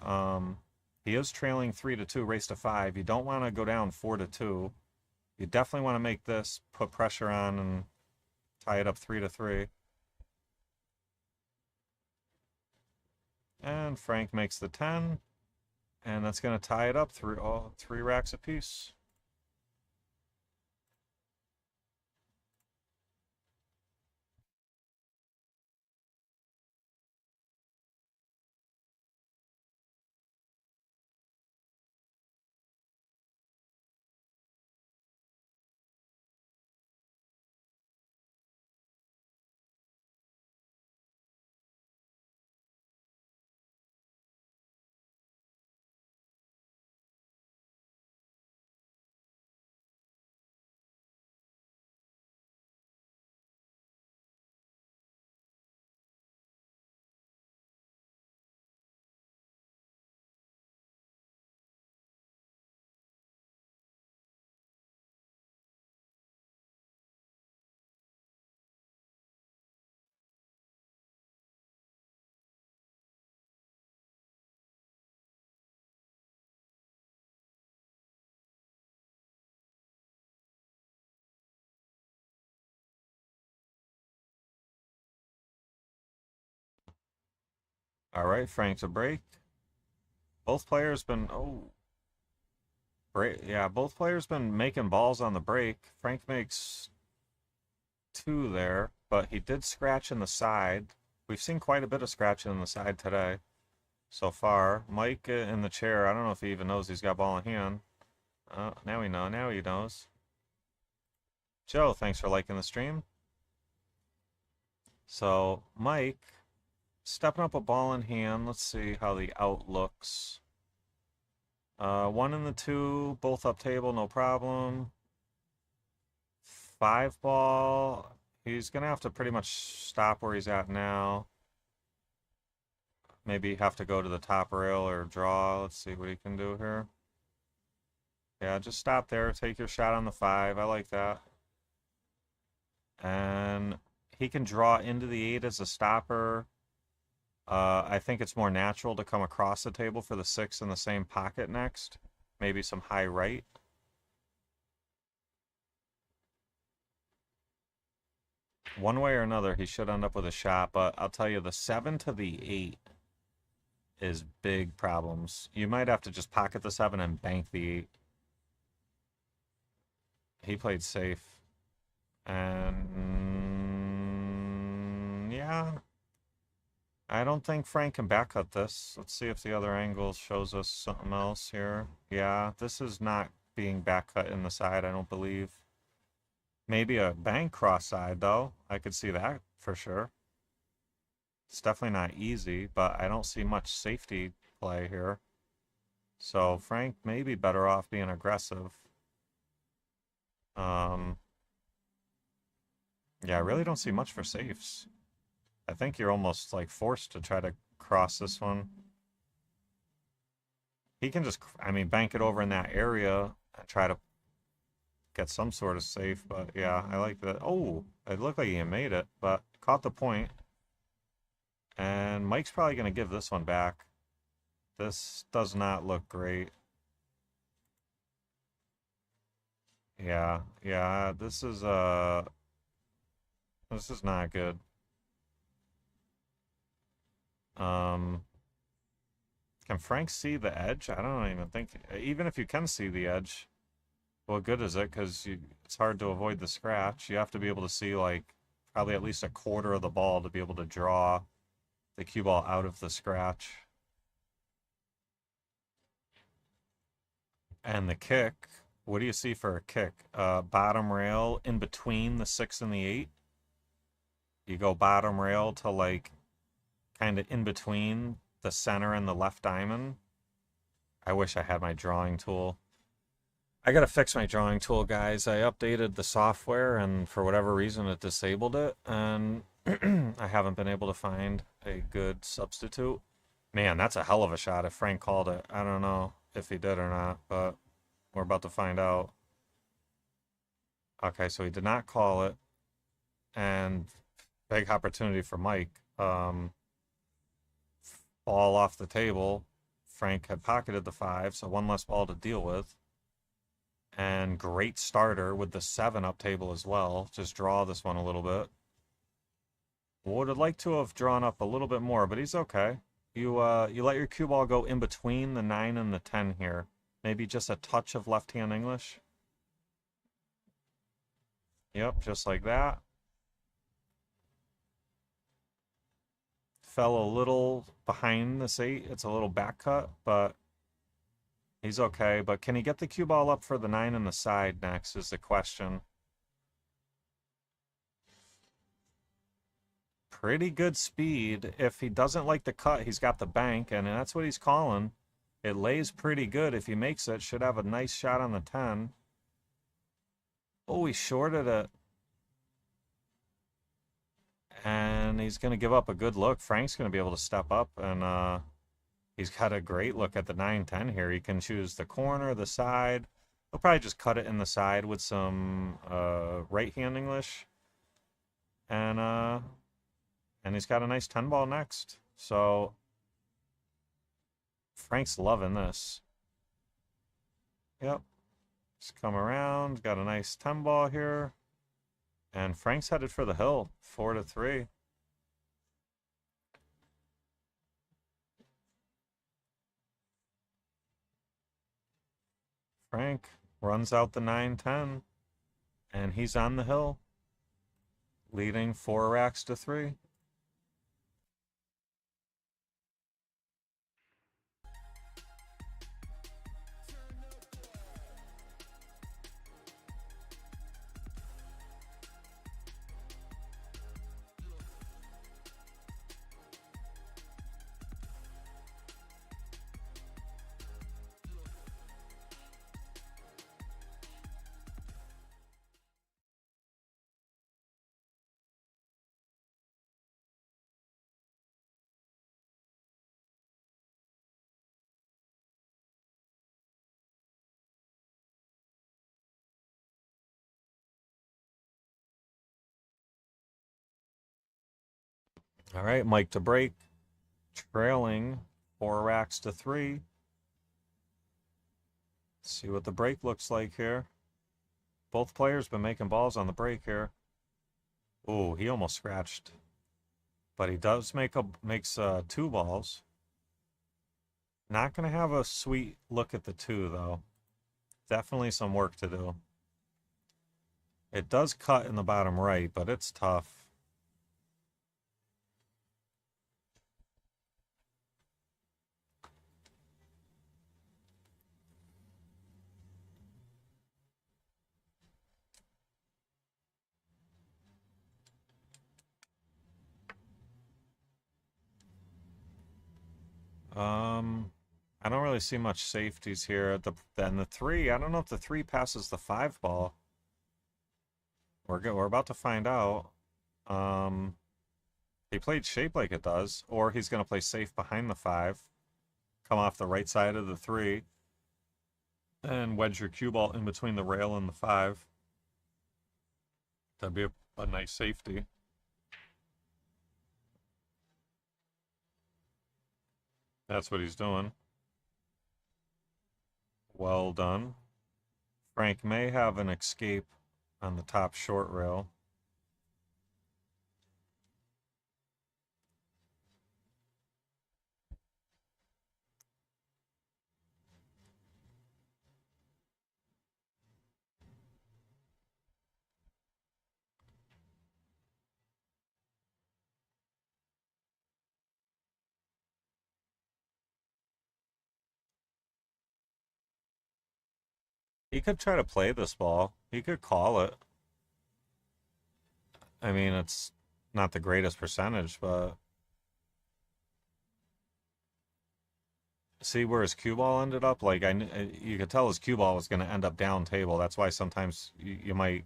He is trailing 3-2, race to 5. You don't want to go down 4-2. You definitely want to make this, put pressure on, and tie it up 3-3. And Frank makes the 10. And that's going to tie it up through all 3 racks apiece. All right, Frank's a break. Both players been break. Yeah, both players been making balls on the break. Frank makes 2 there, but he did scratch in the side. We've seen quite a bit of scratching in the side today so far. Mike in the chair. I don't know if he even knows he's got ball in hand. Now we know. Now he knows. Joe, thanks for liking the stream. So Mike stepping up a ball in hand. Let's see how the out looks. 1 and the 2, both up table, no problem. 5 ball. He's gonna have to pretty much stop where he's at now. Maybe have to go to the top rail or draw. Let's see what he can do here. Yeah, just stop there. Take your shot on the 5. I like that. And he can draw into the 8 as a stopper. I think it's more natural to come across the table for the 6 in the same pocket next. Maybe some high right. One way or another, he should end up with a shot, but I'll tell you, the 7 to the 8 is big problems. You might have to just pocket the 7 and bank the 8. He played safe. And yeah, I don't think Frank can backcut this. Let's see if the other angle shows us something else here. Yeah, this is not being backcut in the side, I don't believe. Maybe a bank cross side, though. I could see that for sure. It's definitely not easy, but I don't see much safety play here. So Frank may be better off being aggressive. Yeah, I really don't see much for safes. I think you're almost like forced to try to cross this one. He can just, I mean, bank it over in that area and try to get some sort of safe, but yeah, I like that. Oh, it looked like he made it, but caught the point. And Mike's probably going to give this one back. This does not look great. Yeah, this is not good. Can Frank see the edge? I don't even think, even if you can see the edge, what good is it? Because it's hard to avoid the scratch. You have to be able to see, like, probably at least a quarter of the ball to be able to draw the cue ball out of the scratch. And the kick, what do you see for a kick? Bottom rail in between the 6 and the 8. You go bottom rail to, like, kind of in between the center and the left diamond. I wish I had my drawing tool. I gotta fix my drawing tool, guys. I updated the software, and for whatever reason, it disabled it, and I haven't been able to find a good substitute. Man, that's a hell of a shot if Frank called it. I don't know if he did or not, but we're about to find out. Okay, so he did not call it, and big opportunity for Mike. Ball off the table. Frank had pocketed the 5, so one less ball to deal with. And great starter with the 7 up table as well. Just draw this one a little bit. Would have liked to have drawn up a little bit more, but he's okay. You let your cue ball go in between the 9 and the 10 here. Maybe just a touch of left-hand English. Yep, just like that. Fell a little behind this 8. It's a little back cut, but he's okay. But can he get the cue ball up for the 9 and the side next is the question. Pretty good speed. If he doesn't like the cut, he's got the bank, and that's what he's calling. It lays pretty good. If he makes it, should have a nice shot on the 10. Oh, he shorted it. And he's going to give up a good look. Frank's going to be able to step up, and he's got a great look at the 9-10 here. He can choose the corner, the side. He'll probably just cut it in the side with some right-hand English. And he's got a nice 10 ball next. So Frank's loving this. Yep. Just come around. Got a nice 10 ball here. And Frank's headed for the hill. 4-3. Frank runs out the 9-10. And he's on the hill. Leading 4 racks to 3. All right, Mike to break. Trailing 4 racks to 3. Let's see what the break looks like here. Both players been making balls on the break here. Oh, he almost scratched. But he does makes 2 balls. Not going to have a sweet look at the 2, though. Definitely some work to do. It does cut in the bottom right, but it's tough. I don't really see much safeties here. Then the 3, I don't know if the 3 passes the 5 ball. We're about to find out. He played shape like it does, or he's going to play safe behind the 5. Come off the right side of the 3. And wedge your cue ball in between the rail and the 5. That'd be a nice safety. That's what he's doing. Well done. Frank may have an escape on the top short rail. He could try to play this ball. He could call it. I mean, it's not the greatest percentage, but see where his cue ball ended up? Like, you could tell his cue ball was going to end up down table. That's why sometimes you might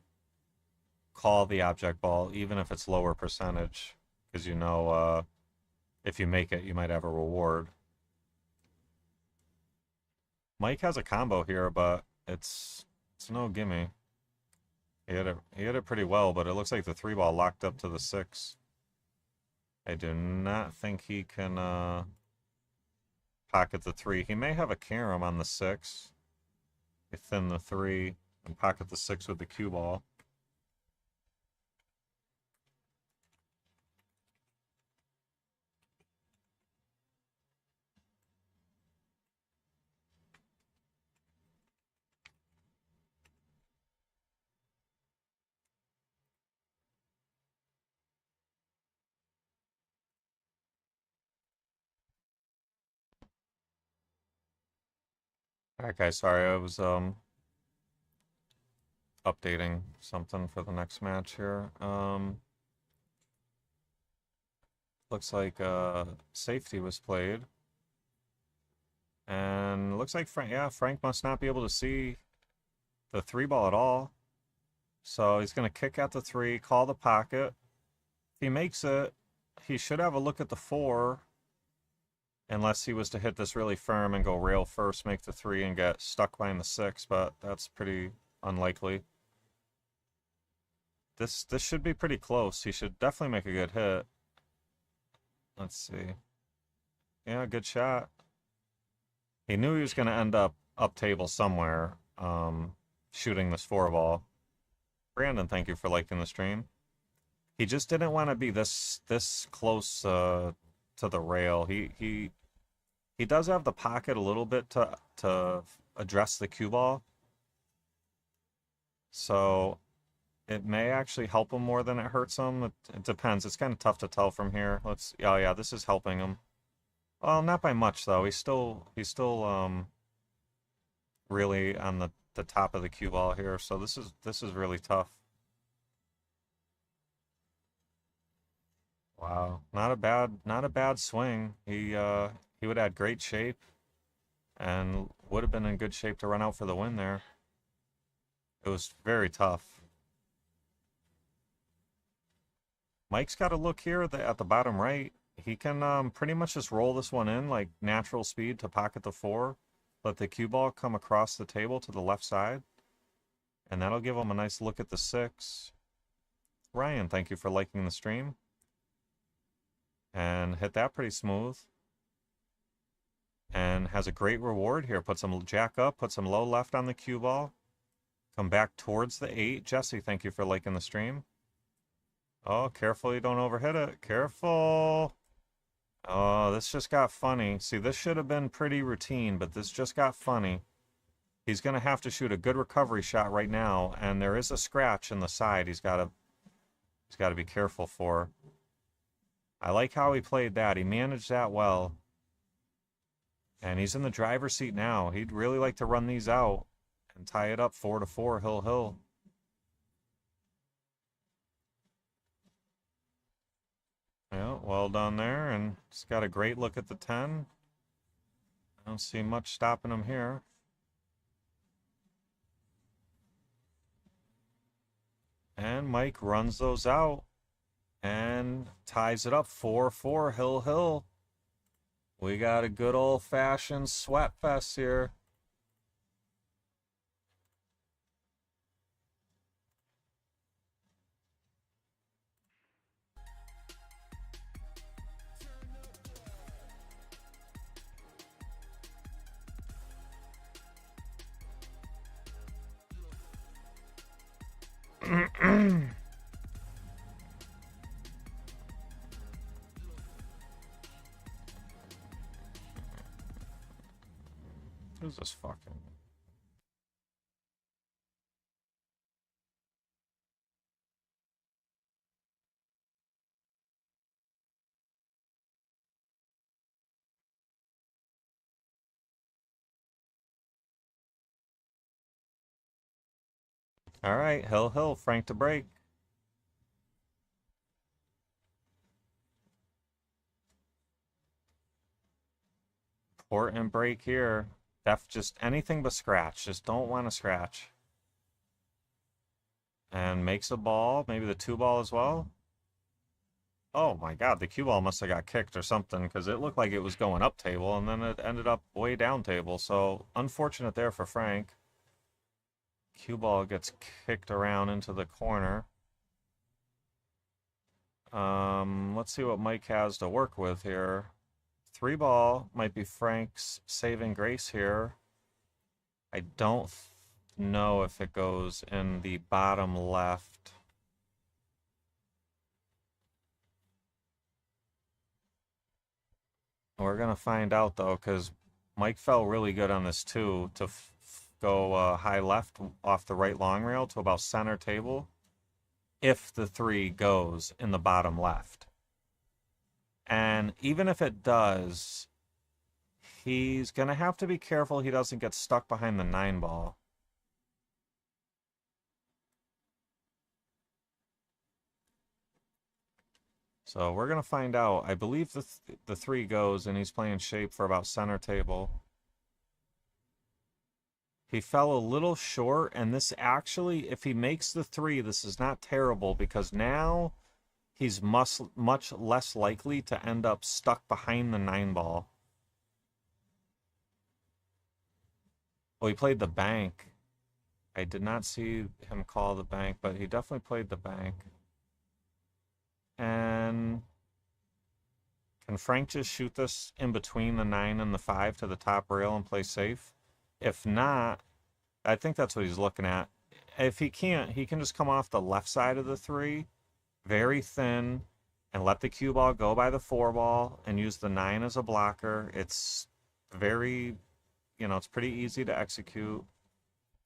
call the object ball, even if it's lower percentage, because you know if you make it, you might have a reward. Mike has a combo here, but it's no gimme. He hit it pretty well, but it looks like the 3 ball locked up to the 6. I do not think he can pocket the 3. He may have a carom on the 6. You thin the 3 and pocket the 6 with the cue ball. Alright guys, sorry, I was updating something for the next match here. Looks like safety was played. And looks like Frank must not be able to see the 3 ball at all. So he's gonna kick out the 3, call the pocket. If he makes it, he should have a look at the 4. Unless he was to hit this really firm and go rail first, make the 3, and get stuck behind the 6, but that's pretty unlikely. This should be pretty close. He should definitely make a good hit. Let's see. Yeah, good shot. He knew he was going to end up table somewhere, shooting this 4 ball. Brandon, thank you for liking the stream. He just didn't want to be this close to the rail. He does have the pocket a little bit to address the cue ball. So it may actually help him more than it hurts him. It depends. It's kind of tough to tell from here. Oh yeah, this is helping him. Well, not by much though. He's still really on the top of the cue ball here. So this is really tough. Wow, not a bad swing. He would have had great shape and would have been in good shape to run out for the win there. It was very tough. Mike's got a look here at the bottom right. He can pretty much just roll this one in like natural speed to pocket the 4, let the cue ball come across the table to the left side, and that'll give him a nice look at the 6. Ryan, thank you for liking the stream. And hit that pretty smooth. And has a great reward here. Put some jack up, put some low left on the cue ball. Come back towards the 8. Jesse, thank you for liking the stream. Oh, careful you don't overhit it. Careful. Oh, this just got funny. See, this should have been pretty routine, but this just got funny. He's going to have to shoot a good recovery shot right now, and there is a scratch in the side he's got to be careful for. I like how he played that. He managed that well. And he's in the driver's seat now. He'd really like to run these out and tie it up 4-4, hill. Yeah, well done there. And he's got a great look at the 10. I don't see much stopping him here. And Mike runs those out and ties it up 4-4, hill. We got a good old-fashioned sweat fest here. Who's this fucking... All right, hill, Frank to break. Important break here. Just anything but scratch. Just don't want to scratch. And makes a ball, maybe the 2 ball as well. Oh my god, the cue ball must have got kicked or something, because it looked like it was going up table, and then it ended up way down table. So unfortunate there for Frank. Cue ball gets kicked around into the corner. Let's see what Mike has to work with here. 3 ball might be Frank's saving grace here. I don't know if it goes in the bottom left. We're going to find out, though, because Mike fell really good on this, too, to go high left off the right long rail to about center table if the 3 goes in the bottom left. And even if it does, he's going to have to be careful he doesn't get stuck behind the 9 ball. So we're going to find out. I believe the 3 goes, and he's playing shape for about center table. He fell a little short, and this actually, if he makes the 3, this is not terrible, because now he's much less likely to end up stuck behind the 9 ball. Oh, he played the bank. I did not see him call the bank, but he definitely played the bank. And can Frank just shoot this in between the 9 and the 5 to the top rail and play safe? If not, I think that's what he's looking at. If he can't, he can just come off the left side of the 3, very thin, and let the cue ball go by the 4 ball and use the 9 as a blocker. It's very, it's pretty easy to execute.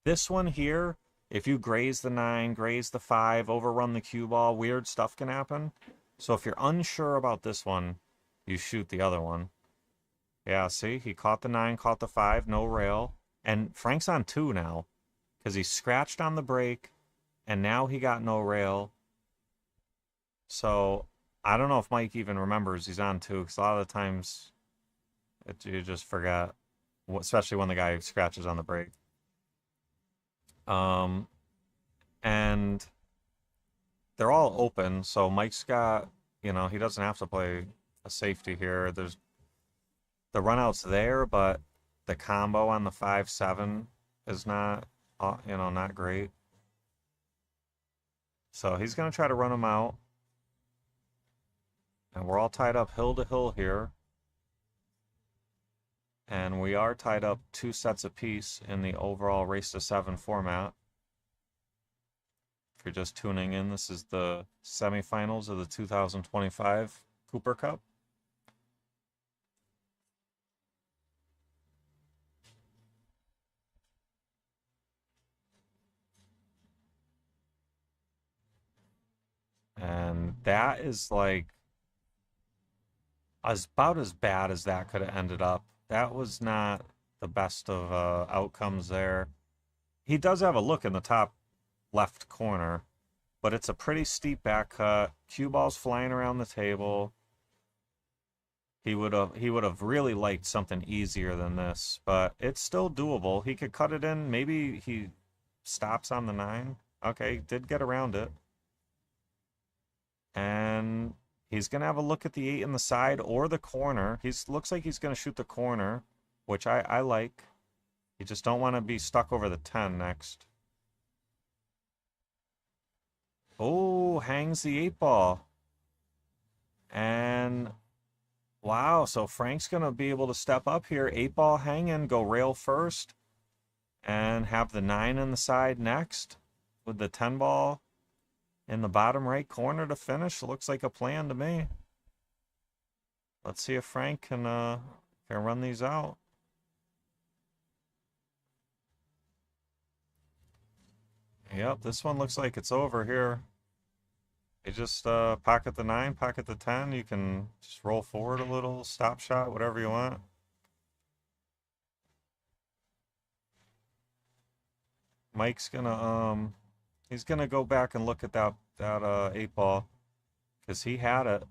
This one here, if you graze the 9, graze the 5, overrun the cue ball, weird stuff can happen. So if you're unsure about this one, you shoot the other one. Yeah, see? He caught the 9, caught the 5, no rail. And Frank's on 2 now because he scratched on the break, and now he got no rail. So I don't know if Mike even remembers he's on 2, because a lot of the times you just forget, especially when the guy scratches on the break. And they're all open, so Mike's got, he doesn't have to play a safety here. There's the runout's there, but the combo on the 5-7 is not, not great. So he's going to try to run him out. And we're all tied up hill to hill here. And we are tied up 2 sets apiece in the overall race to 7 format. If you're just tuning in, this is the semifinals of the 2025 Cooper Cup. And that is like about as bad as that could have ended up. That was not the best of outcomes there. He does have a look in the top left corner, but it's a pretty steep back cut. Cue balls flying around the table. He would have really liked something easier than this, but it's still doable. He could cut it in. Maybe he stops on the 9. Okay, did get around it. And he's going to have a look at the 8 in the side or the corner. Looks like he's going to shoot the corner, which I like. You just don't want to be stuck over the 10 next. Oh, hangs the 8 ball. And wow, so Frank's going to be able to step up here. 8 ball hanging, go rail first, and have the 9 in the side next with the 10 ball in the bottom right corner to finish. Looks like a plan to me. Let's see if Frank can run these out. Yep, this one looks like it's over here. You just pocket the 9, pocket the 10. You can just roll forward a little, stop shot, whatever you want. Mike's gonna he's gonna go back and look at that 8 ball because he had it,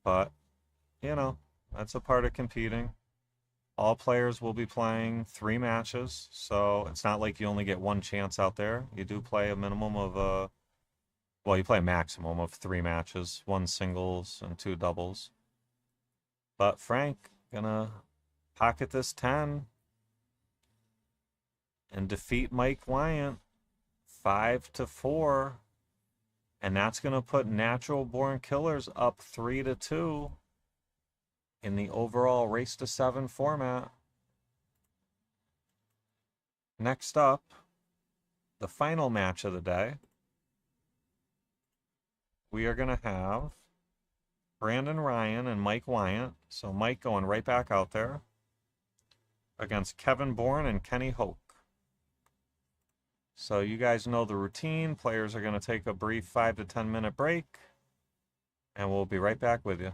but that's a part of competing. All players will be playing 3 matches, so it's not like you only get 1 chance out there. You do play a minimum of you play a maximum of 3 matches, 1 singles and 2 doubles. But Frank gonna pocket this 10 and defeat Mike Wyant 5-4, and that's gonna put Natural Born Killers up 3-2. in the overall race to 7 format. Next up, the final match of the day. We are going to have Brandon Ryan and Mike Wyant. So Mike going right back out there against Kevin Bourn and Kenny Hoke. So you guys know the routine. Players are going to take a brief 5 to 10 minute break, and we'll be right back with you.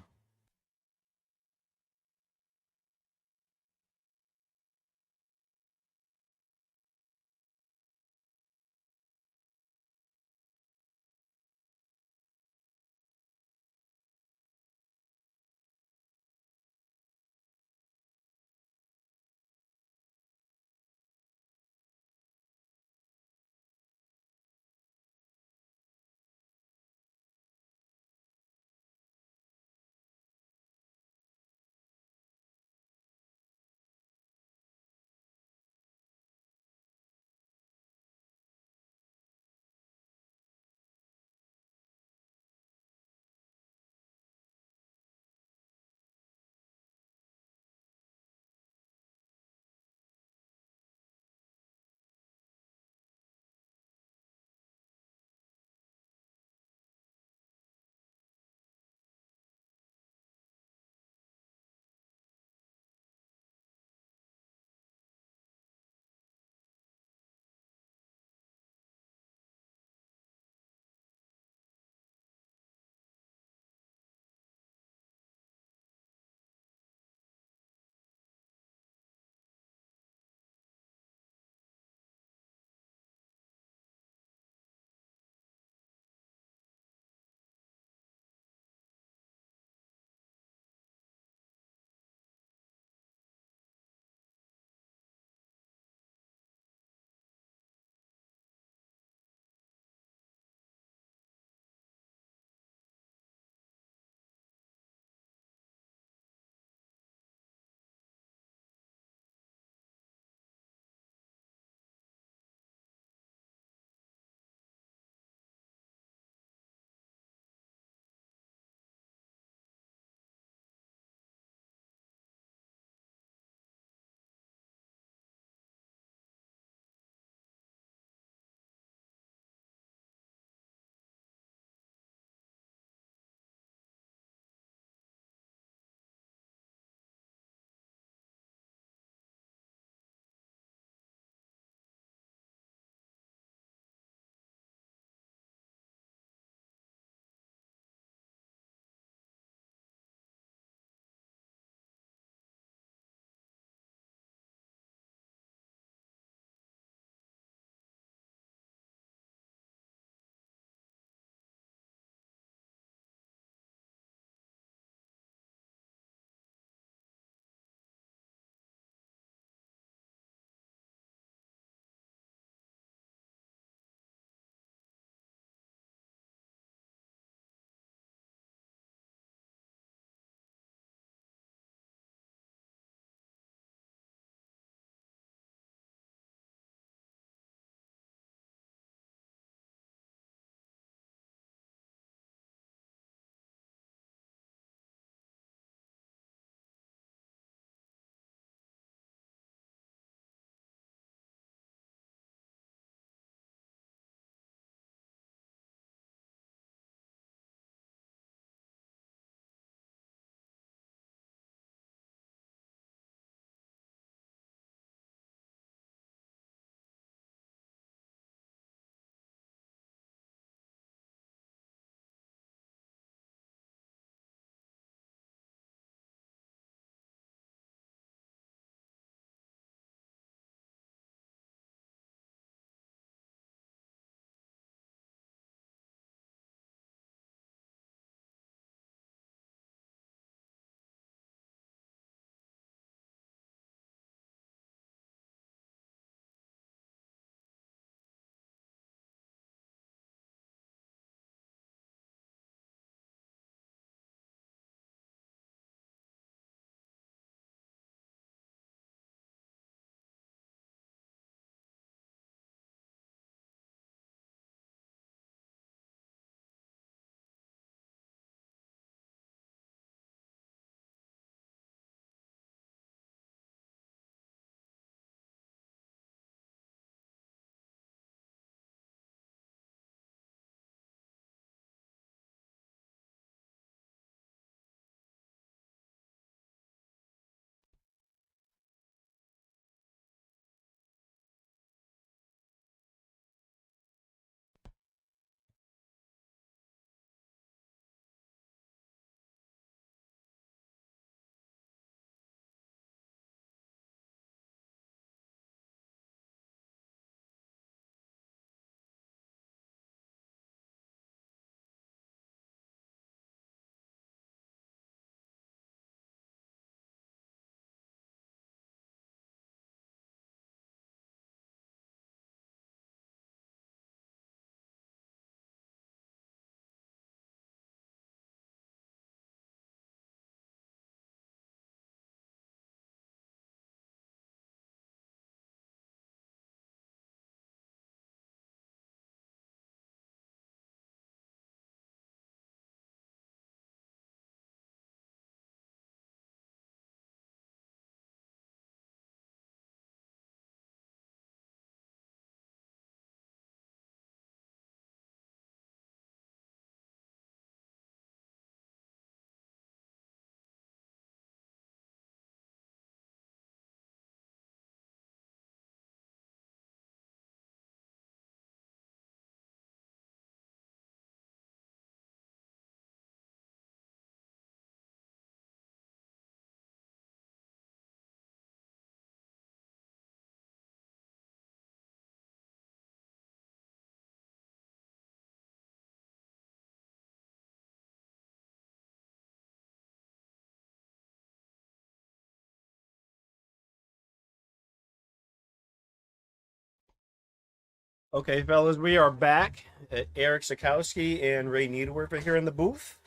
Okay, fellas, we are back. Eric Sikowski and Ray Needworth are here in the booth.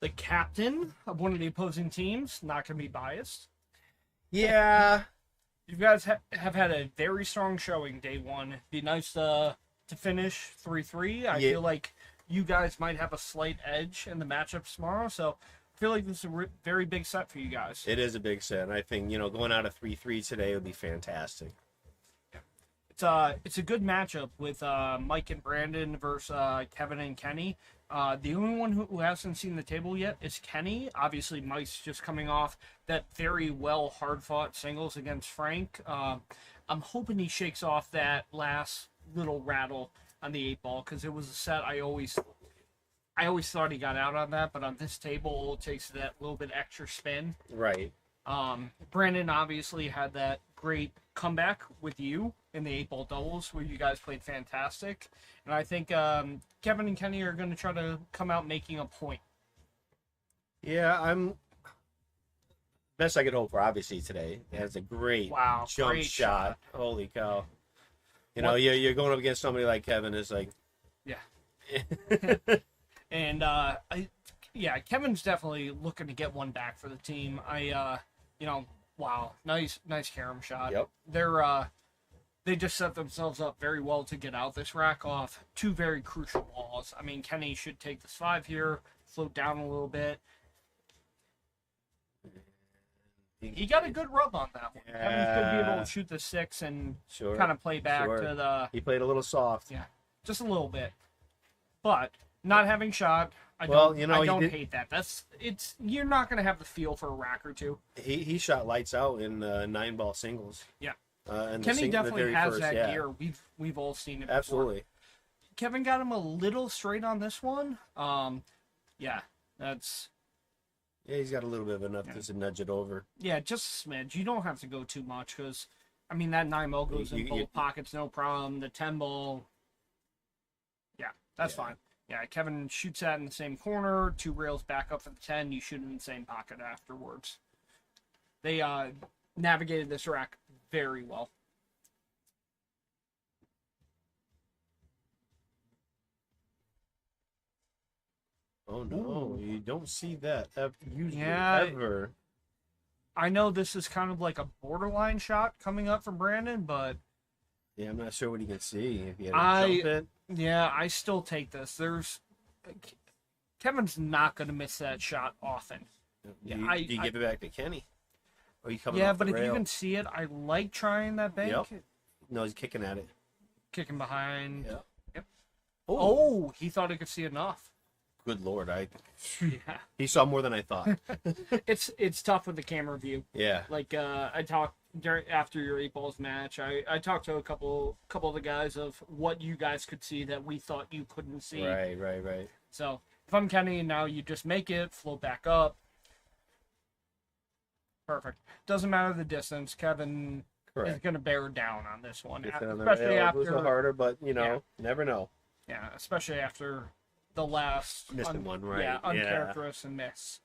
The captain of one of the opposing teams, not going to be biased. Yeah. You guys have had a very strong showing day one. Be nice to finish 3-3. I feel like you guys might have a slight edge in the matchups tomorrow, so I feel like this is a very big set for you guys. It is a big set. I think, going out of 3-3 today would be fantastic. It's a good matchup with Mike and Brandon versus Kevin and Kenny. The only one who hasn't seen the table yet is Kenny. Obviously, Mike's just coming off that very well hard-fought singles against Frank. I'm hoping he shakes off that last little rattle on the 8-ball, because it was a set I always thought he got out on that, but on this table, it takes that little bit extra spin. Right. Brandon obviously had that great comeback with you in the 8-ball doubles where you guys played fantastic. And I think Kevin and Kenny are going to try to come out making a point. Yeah, I'm best I could hope for, obviously, today. It has a great jump shot. Holy cow. You're going up against somebody like Kevin. It's like... Yeah. And, Kevin's definitely looking to get one back for the team. Wow, nice carom shot. Yep. They just set themselves up very well to get out this rack off two very crucial balls. I mean, Kenny should take this 5 here, float down a little bit. He got a good rub on that one. Yeah. Kevin's going to be able to shoot the 6 and kind of play back to the... He played a little soft. Yeah, just a little bit. But not having shot... I don't hate that. You're not going to have the feel for a rack or two. He shot lights out in 9-ball singles. Yeah. Kenny definitely has that gear. We've all seen it before. Absolutely. Kevin got him a little straight on this one. That's... Yeah, he's got a little bit of enough to nudge it over. Yeah, just a smidge. You don't have to go too much because, that 9-ball goes in both pockets, no problem. The 10-ball, that's fine. Yeah, Kevin shoots that in the same corner, 2 rails back up for the 10, you shoot it in the same pocket afterwards. They navigated this rack very well. Oh no, you don't see that usually ever. I know this is kind of like a borderline shot coming up from Brandon, but... Yeah, I'm not sure what he can see. If he had to jump it. Yeah, I still take this. Kevin's not going to miss that shot often. Do you give it back to Kenny? Or you coming but if you can see it, I like trying that bank. Yep. No, he's kicking at it. Kicking behind. Yep. Oh, he thought he could see enough. Good Lord, he saw more than I thought. It's tough with the camera view. Yeah. Like I talked after your 8-balls match. I talked to a couple of the guys of what you guys could see that we thought you couldn't see. Right. So if I'm Kenny, now you just make it, float back up. Perfect. Doesn't matter the distance. Kevin is going to bear down on this one, especially after harder, but never know. Yeah, especially after the last missing one, right? Yeah, uncharacteristic miss.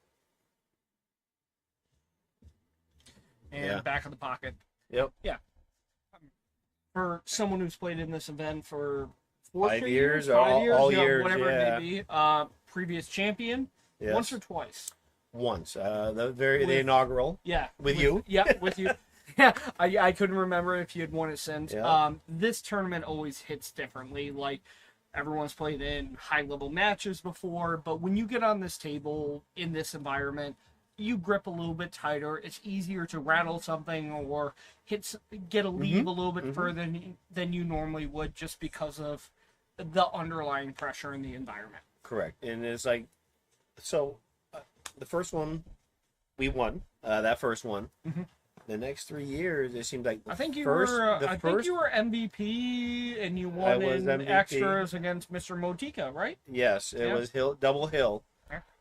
And back of the pocket. Yep. Yeah. For someone who's played in this event for 5 years, all years, whatever it may be, previous champion, once or twice. Once, the inaugural. Yeah. With you. Yeah, with you. Yeah, I couldn't remember if you had won it since. Yeah. This tournament always hits differently. Like, everyone's played in high-level matches before, but when you get on this table in this environment, you grip a little bit tighter. It's easier to rattle something or get a lead a little bit further than you normally would, just because of the underlying pressure in the environment. Correct, and it's like, so the first one we won. That first one. The next 3 years, it seemed like I think you were MVP and you won in MVP. Extras against Mr. Motika, right? Yes, it was double Hill.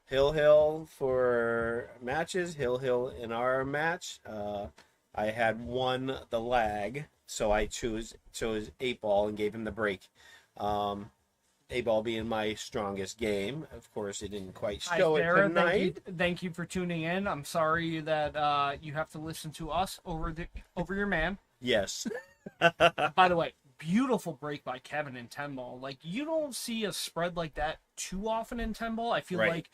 Hill for matches, Hill in our match. I had won the lag, so I chose 8-ball and gave him the break. 8-ball being my strongest game. Of course, it didn't quite show it tonight. Thank you for tuning in. I'm sorry that you have to listen to us over your man. Yes. By the way, beautiful break by Kevin in 10 ball. Like, you don't see a spread like that too often in 10 ball. I feel Right. like,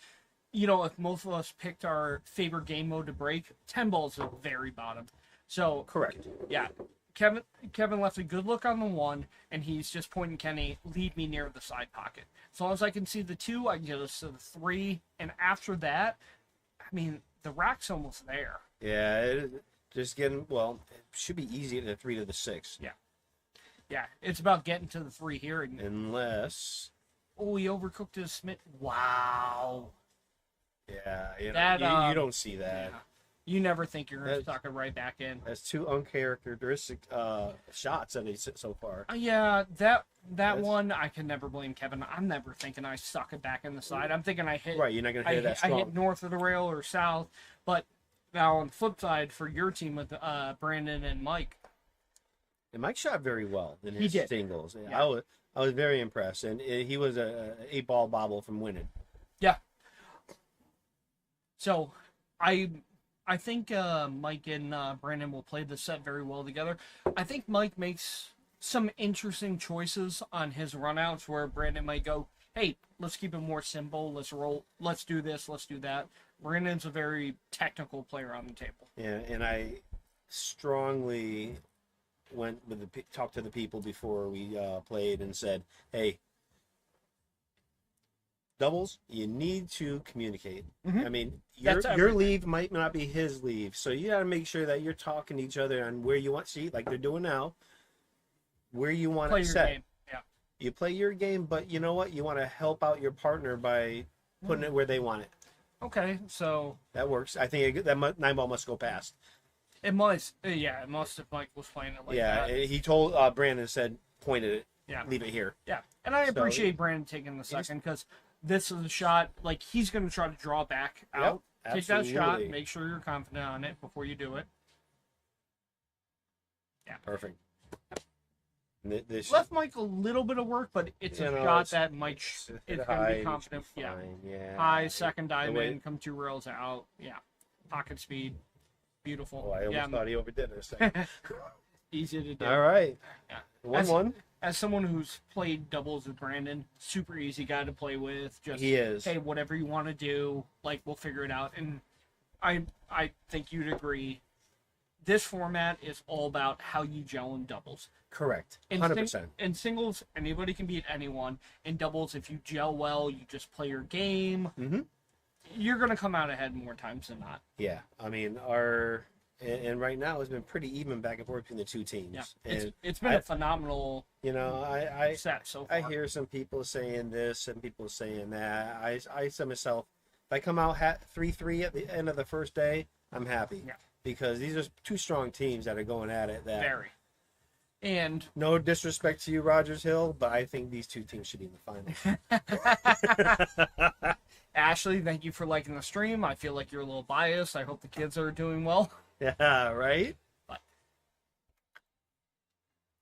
you know, if most of us picked our favorite game mode to break, 10 ball is the very bottom. So, correct. Yeah. Kevin left a good look on the 1, and he's just pointing Kenny, lead me near the side pocket. As long as I can see the 2, I can get us to the 3. And after that, I mean, the rack's almost there. Yeah, just getting, well, it should be easy at the 3 to the 6. Yeah. Yeah, it's about getting to the 3 here. Unless... Oh, he overcooked his Smith. Wow. Yeah, you don't see that. Yeah. You never think you're going to suck it right back in. That's 2 uncharacteristic shots that he's hit so far. Yeah, that one, I can never blame Kevin. I'm never thinking I suck it back in the side. I'm thinking I hit... Right, you're not going to hit it that strong. I hit north of the rail or south. But now on the flip side, for your team with Brandon and Mike... And Mike shot very well in his He did. singles. Yeah. I was very impressed. And he was a 8-ball bobble from winning. Yeah. So, I think Mike and Brandon will play the set very well together. I think Mike makes some interesting choices on his runouts where Brandon might go, hey, let's keep it more simple. Let's roll. Let's do this. Let's do that. Brandon's a very technical player on the table. Yeah, and I strongly went with talked to the people before we played and said, hey, doubles, you need to communicate. Mhm. I mean, That's your everything. leave might not be his leave, so you got to make sure that you're talking to each other on where you want, see, like they're doing now, where you want Play it your set. game. Yeah. You play your game, but you know what? You want to help out your partner by putting it where they want it. Okay, so That works. I think that 9-ball must go past. it must. Yeah, it must if Mike was playing it like Yeah, that. he told Brandon, said, pointed it, Yeah. leave it here. Yeah, and I So- appreciate Brandon taking the second because this is a shot, like, he's going to try to draw back out. Take that shot, absolutely. make sure you're confident on it before you do it. Yeah. Perfect. This Left Mike a little bit of work, but it's a shot that Mike is going to high, be it confident. should be fine, yeah. High, second The way- diamond, come 2 rails out. Yeah. Pocket speed. Beautiful. Oh, I almost yeah. thought he overdid it a second. Easy to do. All right. Yeah. 1-1. As someone who's played doubles with Brandon, super easy guy to play with. Just, He is. Hey, whatever you want to do, like, we'll figure it out. And I think you'd agree. This format is all about how you gel in doubles. Correct. In 100%. In singles, anybody can beat anyone. In doubles, if you gel well, you just play your game. Mm-hmm. You're going to come out ahead more times than not. Yeah. I mean, and right now it's been pretty even back and forth between the two teams. Yeah. And It's been a phenomenal set so far. I hear some people saying this and people saying that. I said myself, if I come out 3-3 at the end of the first day, I'm happy. Yeah. Because these are 2 strong teams that are going at it. Very. And no disrespect to you, Rogers Hill, but I think these 2 teams should be in the finals. Ashley, thank you for liking the stream. I feel like you're a little biased. I hope the kids are doing well. Yeah, right? But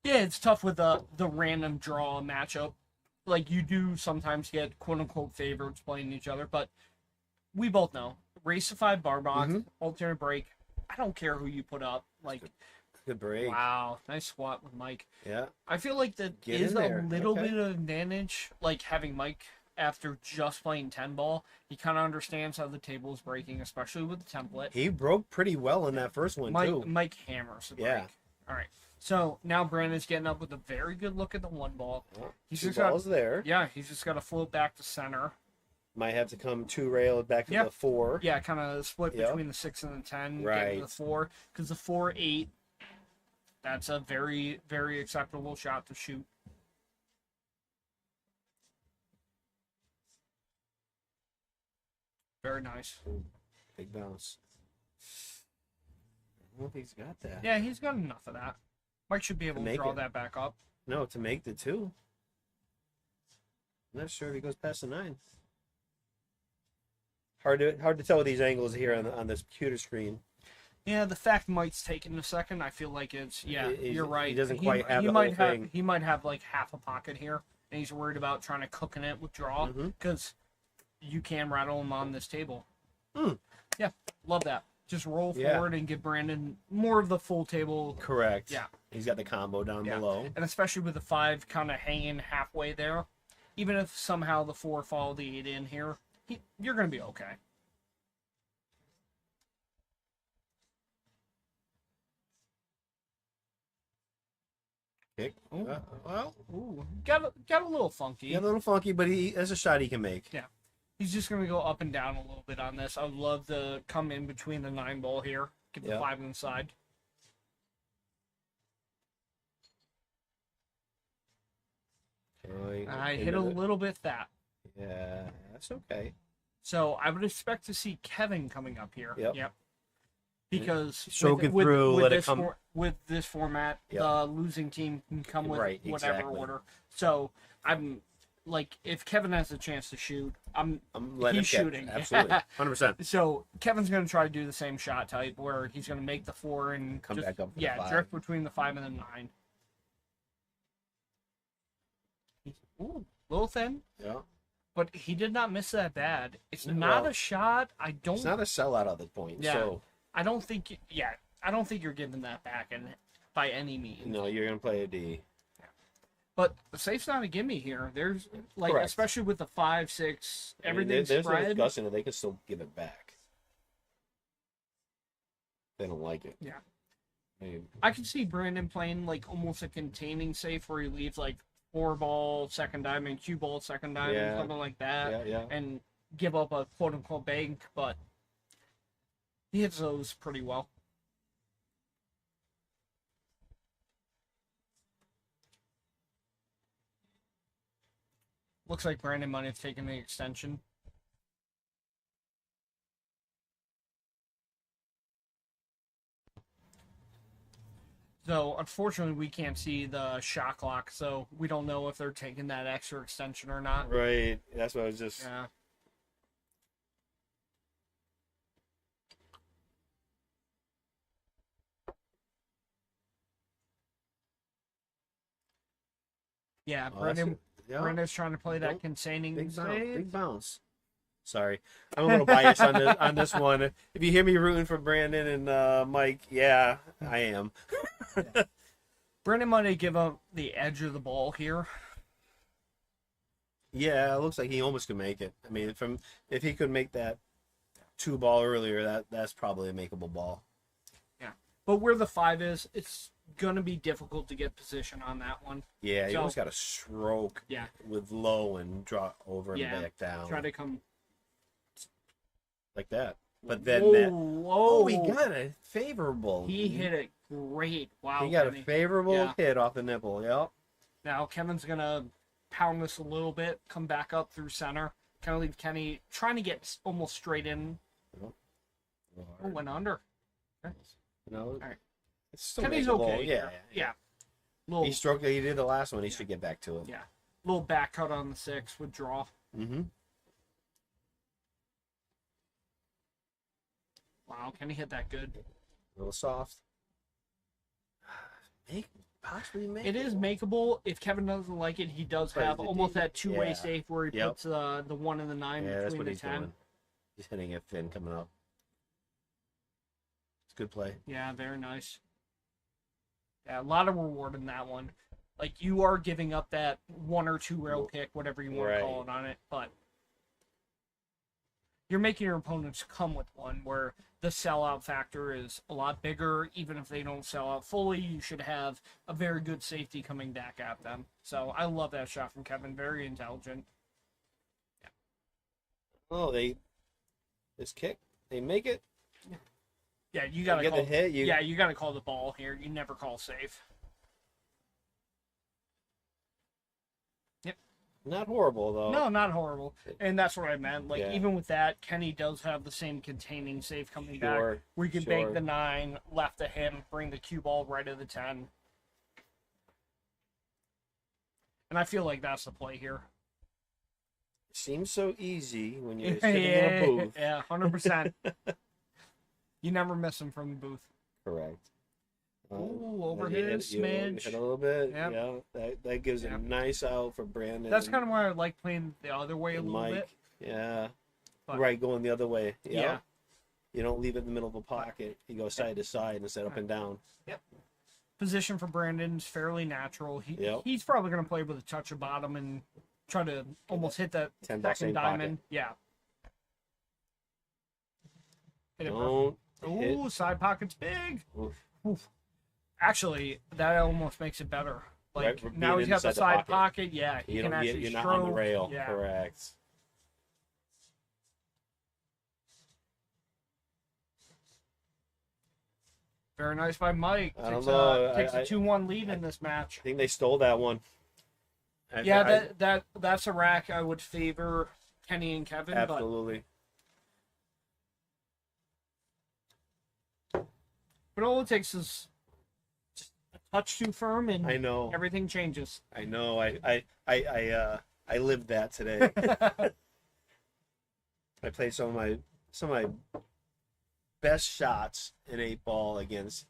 yeah, it's tough with the random draw matchup. Like, you do sometimes get quote-unquote favorites playing each other, but we both know. Race to 5 bar box, alternate break. I don't care who you put up. Like, good break. Wow, nice squat with Mike. Yeah. I feel like that Get is in there. a little Okay. bit of advantage, like having Mike after just playing 10 ball. He kind of understands how the table is breaking, especially with the template. He broke pretty well in that first one, too. Mike hammers the break. Yeah. All right. So now Brandon's getting up with a very good look at the 1 ball. He's 2 just got- balls there. Yeah, he's just got to float back to center. Might have to come 2 rails back to Yeah. the 4. Yeah, kind of split Yep. between the 6 and the 10. Get Right. to the 4. Because the 4-8, that's a very, very acceptable shot to shoot. Very nice. Big bounce. I don't think he's got that. Yeah, he's got enough of that. Mike should be able to make draw it. that back up. No, to make the 2. I'm not sure if he goes past the 9. Hard to tell with these angles here on this computer screen. Yeah, the fact Mike's taking a second, I feel like it's you're right. He doesn't quite have the might whole have thing. he might have like half a pocket here, and he's worried about trying to cook in it with draw because you can rattle him on this table. Yeah, love that. just roll Yeah. forward and give Brandon more of the full table. Correct. Yeah. He's got the combo down Yeah. below. And especially with the 5 kind of hanging halfway there, even if somehow the 4 follow the 8 in here, you're going to be okay. Kick. Well, ooh, got a little funky. Yeah, a little funky, but that's a shot he can make. Yeah. He's just going to go up and down a little bit on this. I would love to come in between the 9 ball here. Get the Yeah. 5 inside. I hit a little bit that. Yeah, that's okay. So I would expect to see Kevin coming up here. Yep. Because Choking through, let it this come. With this format, Yep. the losing team can come with Right, whatever exactly. order. So I'm like, if Kevin has a chance to shoot, I'm letting he's him catch. shooting. Absolutely. 100%. So Kevin's going to try to do the same shot type where he's going to make the 4 and Come just, back up for the yeah, 5. drift between the 5 and the 9. Ooh, little thin. Yeah. But he did not miss that bad. It's No. not a shot. I don't. It's not a sellout at this point. Yeah. So I don't think. I don't think you're giving that back, and by any means. no, you're gonna play a D. But the safe's not a gimme here. There's like, Correct. especially with the 5, 6, I mean, everything's there's no spread. discussion that they can still give it back. They don't like it. Yeah. I mean, I can see Brandon playing like almost a containing safe where he leaves like 4 ball second diamond, cue ball second diamond, Yeah. something like that, Yeah. and give up a quote unquote bank, but he hits those pretty well. Looks like Brandon might have taken the extension. So, unfortunately, we can't see the shot clock, so we don't know if they're taking that extra extension or not. right. That's what I was just. Yeah. Yeah, Oh, that's Brandon. it. Yeah. Brenda's trying to play that Nope. containing Big bounce. save. Big bounce. Sorry, I'm a little biased on this one. If you hear me rooting for Brandon and Mike, yeah, I am. Brendan might give up the edge of the ball here. Yeah, it looks like he almost could make it. I mean, if he could make that 2 ball earlier, that's probably a makeable ball. Yeah, but where the 5 is, it's gonna be difficult to get position on that one. Yeah, you So- almost got to stroke. Yeah. With low and draw over and Yeah, back down. try to come like that. But then Whoa, he got a favorable. He hit it great. Wow, He got Kenny. a favorable Yeah. hit off the nipple. Yep. Now Kevin's gonna pound this a little bit, come back up through center, kind of leave Kenny trying to get almost straight in. Oh, went under. Okay. No. All right. It's still Kenny's makeable. okay. Yeah. Yeah. Little, He stroked. He did the last one. He should get back to it. yeah. Little back cut on the 6 with draw. Mm-hmm. Wow, Kenny hit that good. A little soft. Possibly make It is makeable. If Kevin doesn't like it, he does But have it- almost that two-way yeah. safe where he Yep. puts the 1 and the 9 Yeah, that's between what the he's 10. doing. He's hitting it thin coming up. It's a good play. Yeah, very nice. Yeah, a lot of reward in that one. Like, you are giving up that 1 or 2 rail kick, whatever you want to call it on it, but you're making your opponents come with one where the sellout factor is a lot bigger. Even if they don't sell out fully, you should have a very good safety coming back at them. So I love that shot from Kevin. Very intelligent. Oh, this kick, they make it. Yeah, you gotta get call the hit. Yeah, you gotta call the ball here. You never call safe. Yep. Not horrible though. No, not horrible. And that's what I meant. Like, Yeah. even with that, Kenny does have the same containing safe coming Sure, back. Where you can sure. bank the 9, left of him, bring the cue ball right of the 10. And I feel like that's the play here. Seems so easy when you're sitting in a booth. Yeah, 100%. You never miss him from the booth. Correct. Ooh, over you here, hit- you smidge. hit a little bit. Yep. Yeah, that gives a nice out for Brandon. That's kind of why I like playing the other way a and little Mike. bit. Yeah. But- Right, going the other way. Yeah. You don't leave it in the middle of a pocket. You go side to side instead of up and down. Yep. Position for Brandon's fairly natural. Yep. He's probably going to play with a touch of bottom and try to almost hit that 10 ball second same diamond. pocket. Yeah. Hit it Don't perfect. hit. Ooh, side pocket's big. Oof. Oof. Actually, that almost makes it better. Like, Right, now being he's got the inside side pocket. Yeah, he You can don't, actually you're stroke. not on the rail. Yeah. Correct. Very nice by Mike. I don't Takes, know. takes a 2-1 lead in this match. I think they stole that one. That's a rack I would favor Kenny and Kevin. Absolutely. But all it takes is just a touch too firm, and I know everything changes. I know. I lived that today. I played some of my best shots in 8-ball against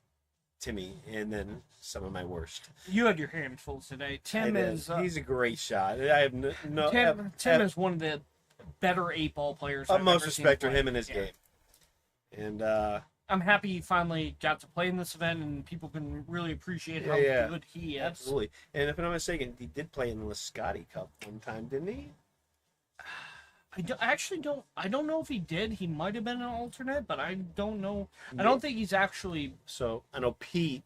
Timmy, and then some of my worst. You had your hands full today. Tim is he's a great shot. I have no Tim is one of the better 8-ball players. Utmost respect for him in his game, and I'm happy he finally got to play in this event, and people can really appreciate how good he is. Absolutely. And if I'm not mistaken, he did play in the Lisciotti Cup one time, didn't he? I don't know if he did. He might have been an alternate, but I don't know. I don't think he's actually. So I know Pete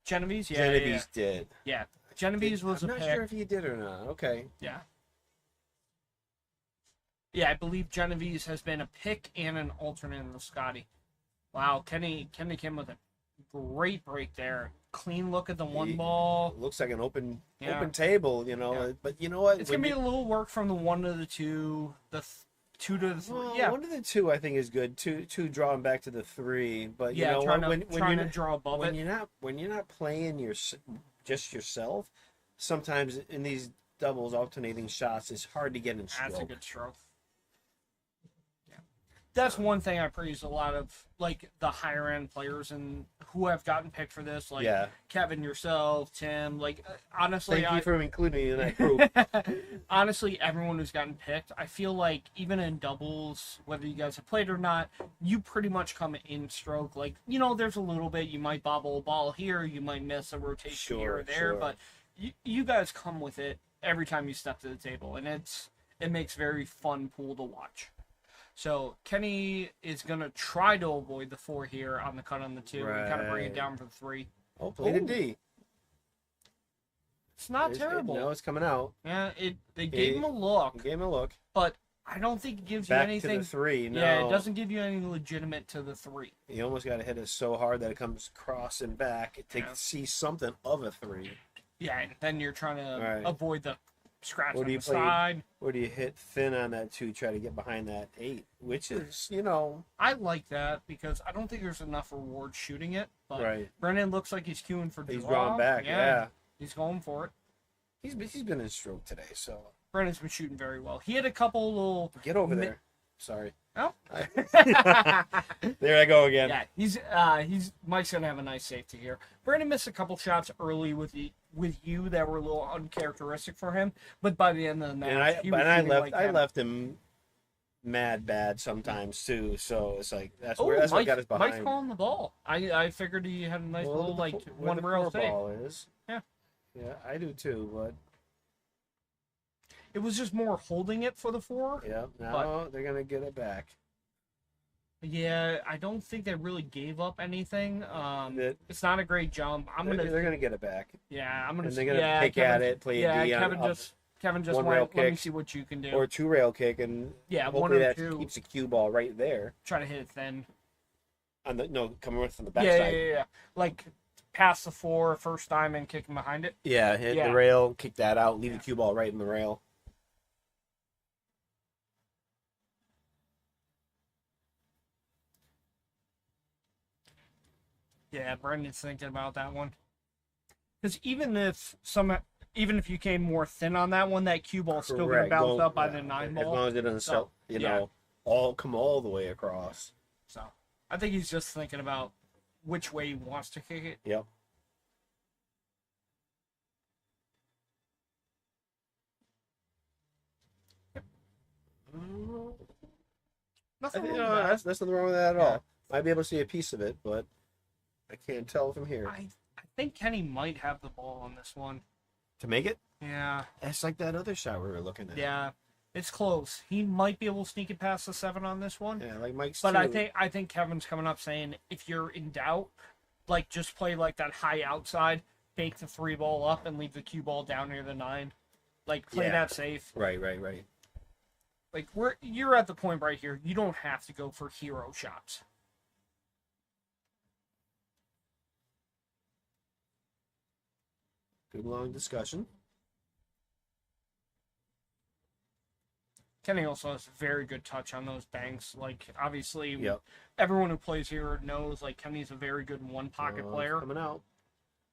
Genovese. Yeah, Genovese did. Yeah, Genovese was I'm a not pick. sure if he did or not. Okay. Yeah. Yeah, I believe Genovese has been a pick and an alternate in the Scotty. Wow, Kenny came with a great break there. Clean look at the one ball. Looks like an open table, you know. Yeah. But you know what? It's gonna be a little work from the 1 to the 2, the 2 to the 3. Yeah, 1 to the 2 I think is good. Two drawing back to the 3. But you know trying when to draw above when you're not playing just yourself, sometimes in these doubles alternating shots, it's hard to get in stroke. That's a good stroke. That's one thing I praise a lot of, like, the higher end players and who have gotten picked for this, like Kevin, yourself, Tim, like, honestly, thank you for including me in that group. Honestly, everyone who's gotten picked, I feel like even in doubles, whether you guys have played or not, you pretty much come in stroke. Like, you know, there's a little bit, you might bobble a ball here, you might miss a rotation here or there, but you guys come with it every time you step to the table, and it makes very fun pool to watch. So Kenny is going to try to avoid the 4 here on the cut on the 2 and kind of bring it down for the 3. Hopefully the D. It's not terrible. No, it's coming out. Yeah, they gave him a look. Gave him a look. But I don't think it gives Back you anything. to the 3, no. Yeah, it doesn't give you any legitimate to the 3. You almost got to hit it so hard that it comes across and back to see something of a 3. Yeah, and then you're trying to avoid the scratch on the play, side. Or do you hit thin on that 2, try to get behind that 8, which is, you know. I like that because I don't think there's enough reward shooting it. But Brennan looks like he's queuing for draw. He's drawing back, yeah. He's going for it. He's been in stroke today, so. Brennan's been shooting very well. He had a couple little. Get over there. Sorry. Oh. There I go again. Yeah, Mike's gonna have a nice safety here. Brandon missed a couple shots early with you that were a little uncharacteristic for him, but by the end of the match, I left him mad bad sometimes too. So it's like that's what got us behind. Mike's calling the ball. I figured he had a nice little one rail save. Ball is. Yeah, I do too, but. It was just more holding it for the 4. Yeah, now they're going to get it back. Yeah, I don't think they really gave up anything. It's not a great jump. They're going to get it back. Yeah, I'm going to. And they're going to pick at it, play a D Kevin just one went, rail kick, let me see what you can do. Or a 2 rail kick, and hopefully that keeps the cue ball right there. Try to hit it thin. Coming from the backside. Yeah. Like, pass the 4, first diamond, kicking behind it. Yeah, hit the rail, kick that out, leave the cue ball right in the rail. Yeah, Brendan's thinking about that one. Because even if you came more thin on that one, that cue ball's still going to bounce up by the 9 ball. As long as it doesn't, come all the way across. So I think he's just thinking about which way he wants to kick it. Yep. Nothing I think, wrong with that. that's nothing wrong with that at all. Might be able to see a piece of it, but I can't tell from here. I think Kenny might have the ball on this one. To make it? Yeah. That's like that other shot we were looking at. Yeah. It's close. He might be able to sneak it past the 7 on this one. Yeah, like Mike's But too. I think Kevin's coming up saying, if you're in doubt, like just play like that high outside, fake the 3 ball up, and leave the cue ball down near the 9. Like play that safe. Right. Like you're at the point right here. You don't have to go for hero shots. Good long discussion. Kenny also has very good touch on those banks. Like obviously, Yep. everyone who plays here knows like Kenny's a very good one pocket player. Coming out.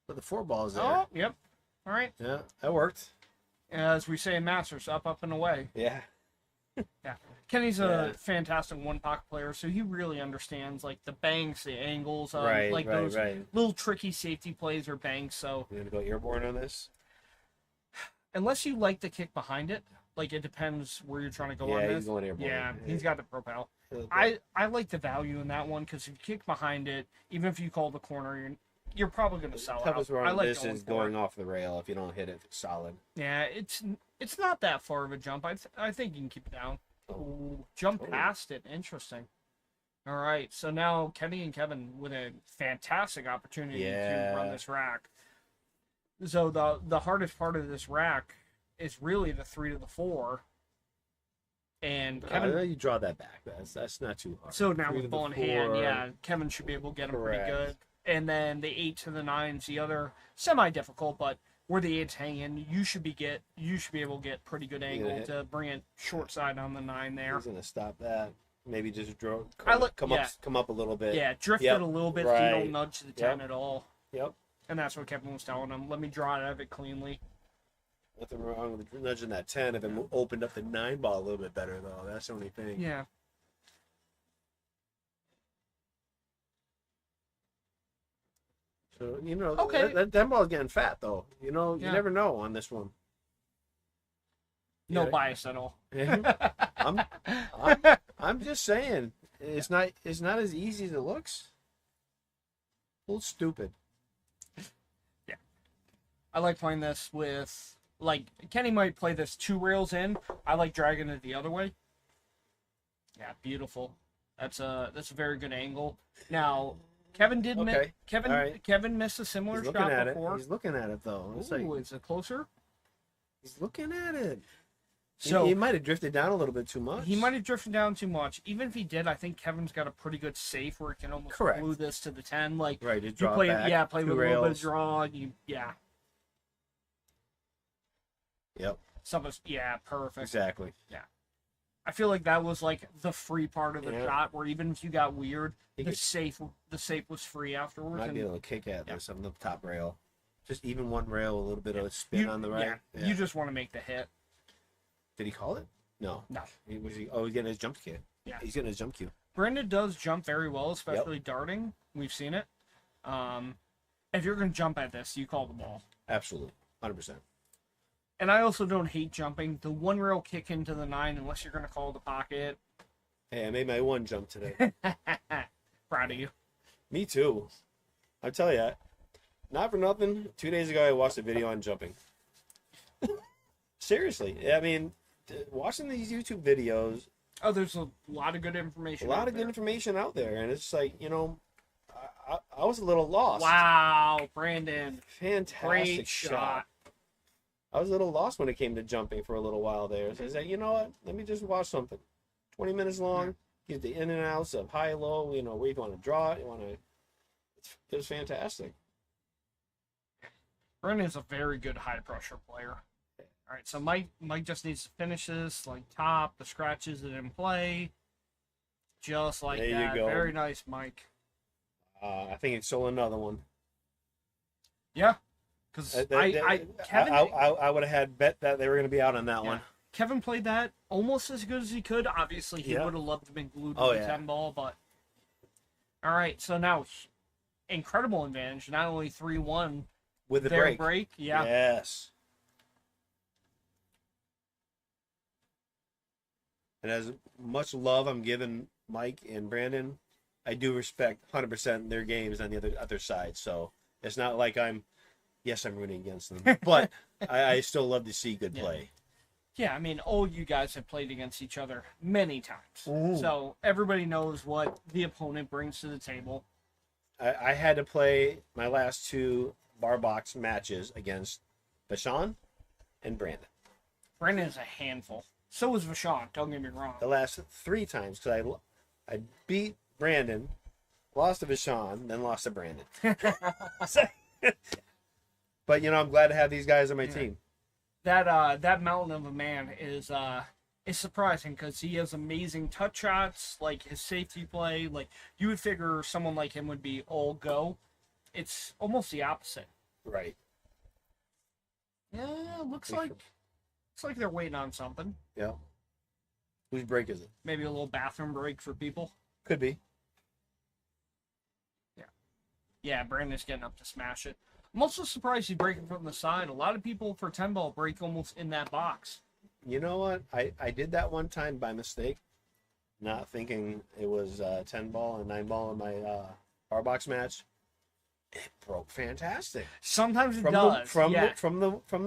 But the 4 balls there. Oh, yep. All right. Yeah, that worked. As we say in Masters, up, and away. Yeah. Yeah. Kenny's a fantastic one pocket player, so he really understands like the banks, the angles, those little tricky safety plays or banks. So You gonna go airborne on this? unless you like the kick behind it, like it depends where you're trying to go on Yeah, this. he's going airborne. Yeah, Yeah. he's got the propel. Yeah. I like the value in that one because if you kick behind it, even if you call the corner, you're probably going to sell out. Toughest part I of like this is for going it. off the rail if you don't hit it solid. Yeah, it's not that far of a jump. I think you can keep it down. Ooh, jump past it. Interesting. All right, so now Kenny and Kevin with a fantastic opportunity to run this rack. So the hardest part of this rack is really the 3 to the 4. And Kevin, You draw that back. That's not too hard. so now 3 to with the ball in hand, 4. yeah, Kevin should be able to get him Correct. pretty good. And then the 8 to the 9's the other semi-difficult, but where the 8's hanging, you should be able to get pretty good angle to bring it short side on the 9 there. He's gonna stop that. Maybe just come up a little bit. Yeah, drift it a little bit so you don't nudge the 10 at all. Yep. And that's what Kevin was telling him. Let me draw it out of it cleanly. Nothing wrong with nudging that 10 if it opened up the 9 ball a little bit better, though. That's the only thing. Yeah. So, you know, Okay. that ball's getting fat, though. You know, you Yeah. never know on this one. No Yeah. bias at all. I'm just saying, it's not as easy as it looks. A little stupid. Yeah. I like playing this with, like, Kenny might play this 2 rails in. I like dragging it the other way. Yeah, beautiful. That's a very good angle. Now, Kevin did Okay. Kevin All right. Kevin missed a similar He's looking shot at before. it. He's looking at it, though. It's Ooh, like, is it closer? he's looking at it. So he might have drifted down a little bit too much. He might have drifted down too much. Even if he did, I think Kevin's got a pretty good safe where he can almost glue this to the 10. Like, Right, just you draw play, back, play 2 with a little bit of rails. draw. Yep. Perfect. Exactly. Yeah. I feel like that was like the free part of the Yeah. shot where even if you got weird, He the could- safe was free afterwards. Might be and able to kick at this on the top rail. Just even one rail, a little bit of a spin on the right. Yeah, you just want to make the hit. Did he call it? No. No. He's getting his jump cue. Yeah. He's getting his jump cue. Brandon does jump very well, especially darting. We've seen it. If you're going to jump at this, you call the ball. Absolutely. 100%. And I also don't hate jumping. The 1 rail kick into the 9, unless you're going to call the pocket. Hey, I made my 1 jump today. Proud of you. Me too. I tell you, not for nothing. 2 days ago, I watched a video on jumping. Seriously. I mean, watching these YouTube videos. Oh, there's a lot of good information. A lot of good information out there. And it's like, you know, I was a little lost. Wow, Brandon. Fantastic Great shot. I was a little lost when it came to jumping for a little while there. So I said, you know what? Let me just watch something. 20 minutes long. Get the in and outs of high, low, you know, where you want to draw it. It was fantastic. Brandon's a very good high pressure player. All right, so Mike just needs to finish this, like top, the scratches and in play. Just like There you that. go. Very nice, Mike. I think it's still another one. Yeah. Because Kevin, I would have had bet that they were going to be out on that one. Kevin played that almost as good as he could. Obviously, he would have loved to be glued to the 10 ball, but all right. So now, incredible advantage. Not only 3-1 with the their break. Yeah. Yes. And as much love I'm giving Mike and Brandon, I do respect 100% their games on the other side. So it's not like I'm rooting against them, but I still love to see good play. Yeah, I mean, all you guys have played against each other many times. So everybody knows what the opponent brings to the table. I had to play my last 2 bar box matches against Vashon and Brandon. Brandon is a handful. So is Vashon, don't get me wrong. The last 3 times, because I beat Brandon, lost to Vashon, then lost to Brandon. But, I'm glad to have these guys on my team. That mountain of a man is surprising because he has amazing touch shots, like his safety play. Like, you would figure someone like him would be all go. It's almost the opposite. Right. Yeah, looks like they're waiting on something. Yeah. Whose break is it? Maybe a little bathroom break for people. Could be. Yeah. Yeah, Brandon's getting up to smash it. I'm also surprised he's breaking from the side. A lot of people for 10-ball break almost in that box. You know what? I did that one time by mistake, not thinking it was 10-ball and 9-ball in my bar box match. It broke fantastic. Sometimes it does. From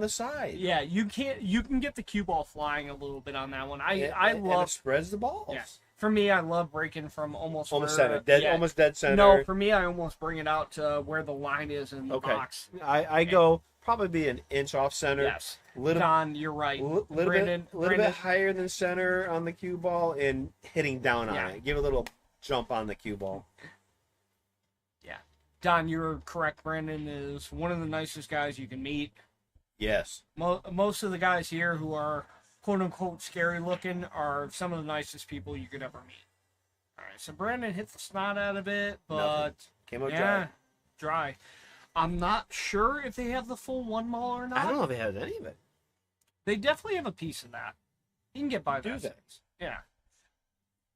the side. Yeah, you can get the cue ball flying a little bit on that one. I love and it spreads the balls. Yeah. For me, I love breaking from almost center, almost dead center. No, for me, I almost bring it out to where the line is in the box. I go probably be an inch off center. Yes. Don, you're right. Little bit higher than center on the cue ball and hitting down on it. Give a little jump on the cue ball. Yeah. Don, you're correct. Brandon is one of the nicest guys you can meet. Yes. Most of the guys here who are quote-unquote scary looking are some of the nicest people you could ever meet. All right, so Brandon hit the snot out of it, but came out dry. I'm not sure if they have the full 1-ball or not. I don't know if they have any of it. They definitely have a piece of that. You can get by that. Yeah.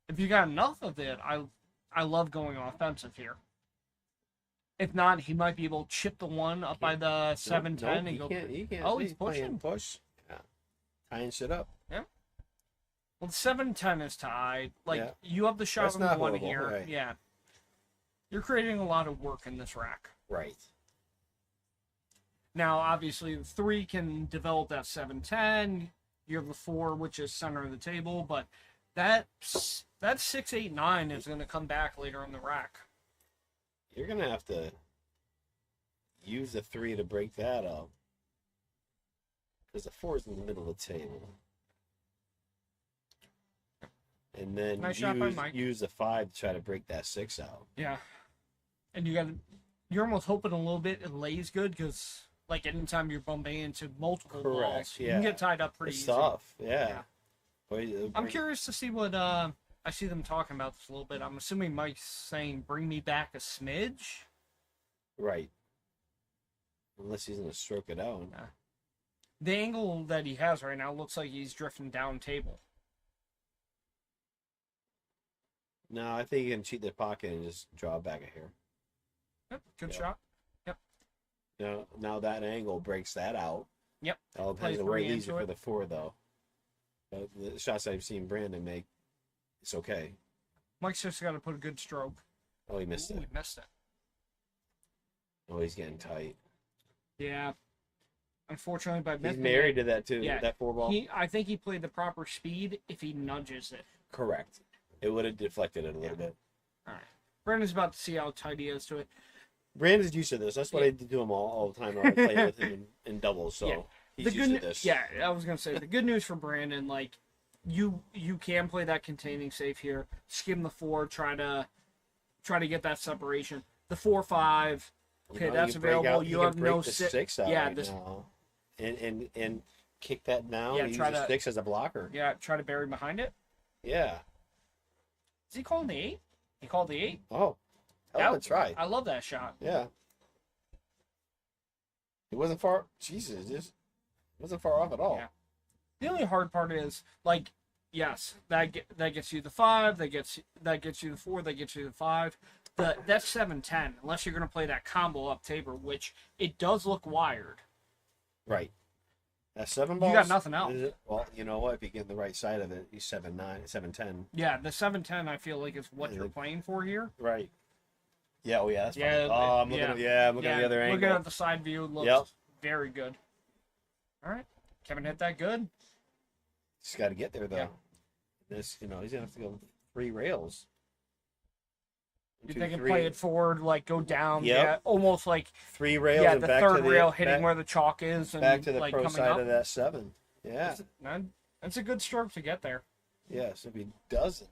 If you got enough of it, I love going offensive here. If not, he might be able to chip the 1 up by the 7-10 and go. He can't. Oh, he's pushing. Push. Yeah. Tying shit up. Yeah. Well, the 7-10 is tied. Like, you have the shot on the 1 here. Right. Yeah. You're creating a lot of work in this rack. Right. Now, obviously, the 3 can develop that 7-10. You have the 4, which is center of the table, but that 6-8-9 is going to come back later in the rack. You're going to have to use the 3 to break that up. Because the 4 is in the middle of the table. And then use the 5 to try to break that 6 out. Yeah. And you're almost hoping a little bit it lays good because, like, anytime you're bumping into multiple balls, you can get tied up pretty easy. Tough, yeah. I'm curious to see what I see them talking about this a little bit. I'm assuming Mike's saying, bring me back a smidge. Right. Unless he's going to stroke it out. Yeah. The angle that he has right now looks like he's drifting down table. No, I think you can cheat the pocket and just draw back a hair. Yep, good shot. Yep. Now that angle breaks that out. Yep. It all depends on where he leaves it for the 4, though. But the shots I've seen Brandon make, it's okay. Mike's just got to put a good stroke. Oh, he missed it. He missed it. Oh, he's getting tight. Yeah. Unfortunately, by he's married to that too. Yeah, that 4-ball. I think he played the proper speed if he nudges it. Correct. It would have deflected it a little bit. All right. Brandon's about to see how tight he is to it. Brandon's used to this. That's what I do to him all the time. I play with him in doubles, so he's used to this. Yeah, I was gonna say the good news for Brandon, like you can play that containing safe here. Skim the 4, try to get that separation. The 4-5. Okay, that's available. You have no 6 out right now. And kick that down. Yeah, use the 6 as a blocker. Yeah, try to bury behind it. Yeah. Is he calling the 8? He called the 8. Oh, that's right. I love that shot. Yeah. It wasn't far. Jesus, it just wasn't far off at all. Yeah. The only hard part is, like, yes, that gets you the 5. That gets you the 4. That gets you the 5. That's 7-10. Unless you're going to play that combo up table, which it does look wired. Right. At 7 balls, You got nothing else. Well, you know what? If you get the right side of it, he's 7-9, 7-10. Yeah, the 7-10 I feel like is what you're playing for here. Right. Yeah. Oh yeah. That's Yeah. funny. Oh, I'm looking. I'm looking at the other angle. Looking at the side view, looks very good. All right, Kevin hit that good. Just got to get there though. Yeah. This, he's gonna have to go 3 rails. You think play it forward, like go down, Yep. almost like 3 rails. Yeah, and the back third to the rail hitting back, where the chalk is, and back to the like pro coming side up. of that 7. Yeah. That's a good stroke to get there. Yes. If he doesn't,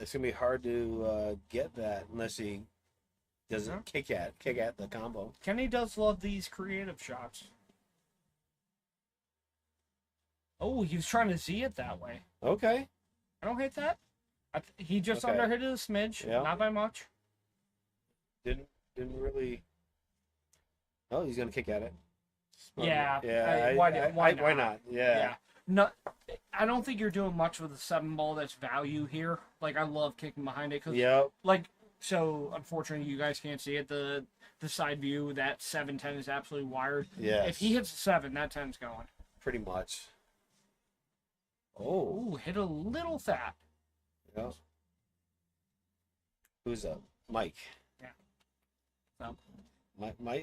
it's gonna be hard to get that unless he doesn't kick at the combo. Kenny does love these creative shots. Oh, he was trying to Z it that way. Okay. I don't hate that. He just underhit it a smidge, not by much. Didn't really. Oh, he's gonna kick at it. Yeah. Yeah. Why not? Yeah. No, I don't think you're doing much with the 7 ball that's value here. Like, I love kicking behind it. So unfortunately you guys can't see it. The side view, that 7-10 is absolutely wired. Yeah. If he hits a 7, that 10's going. Pretty much. Oh, hit a little fat. Yeah. Who's up? Mike. Yeah. So.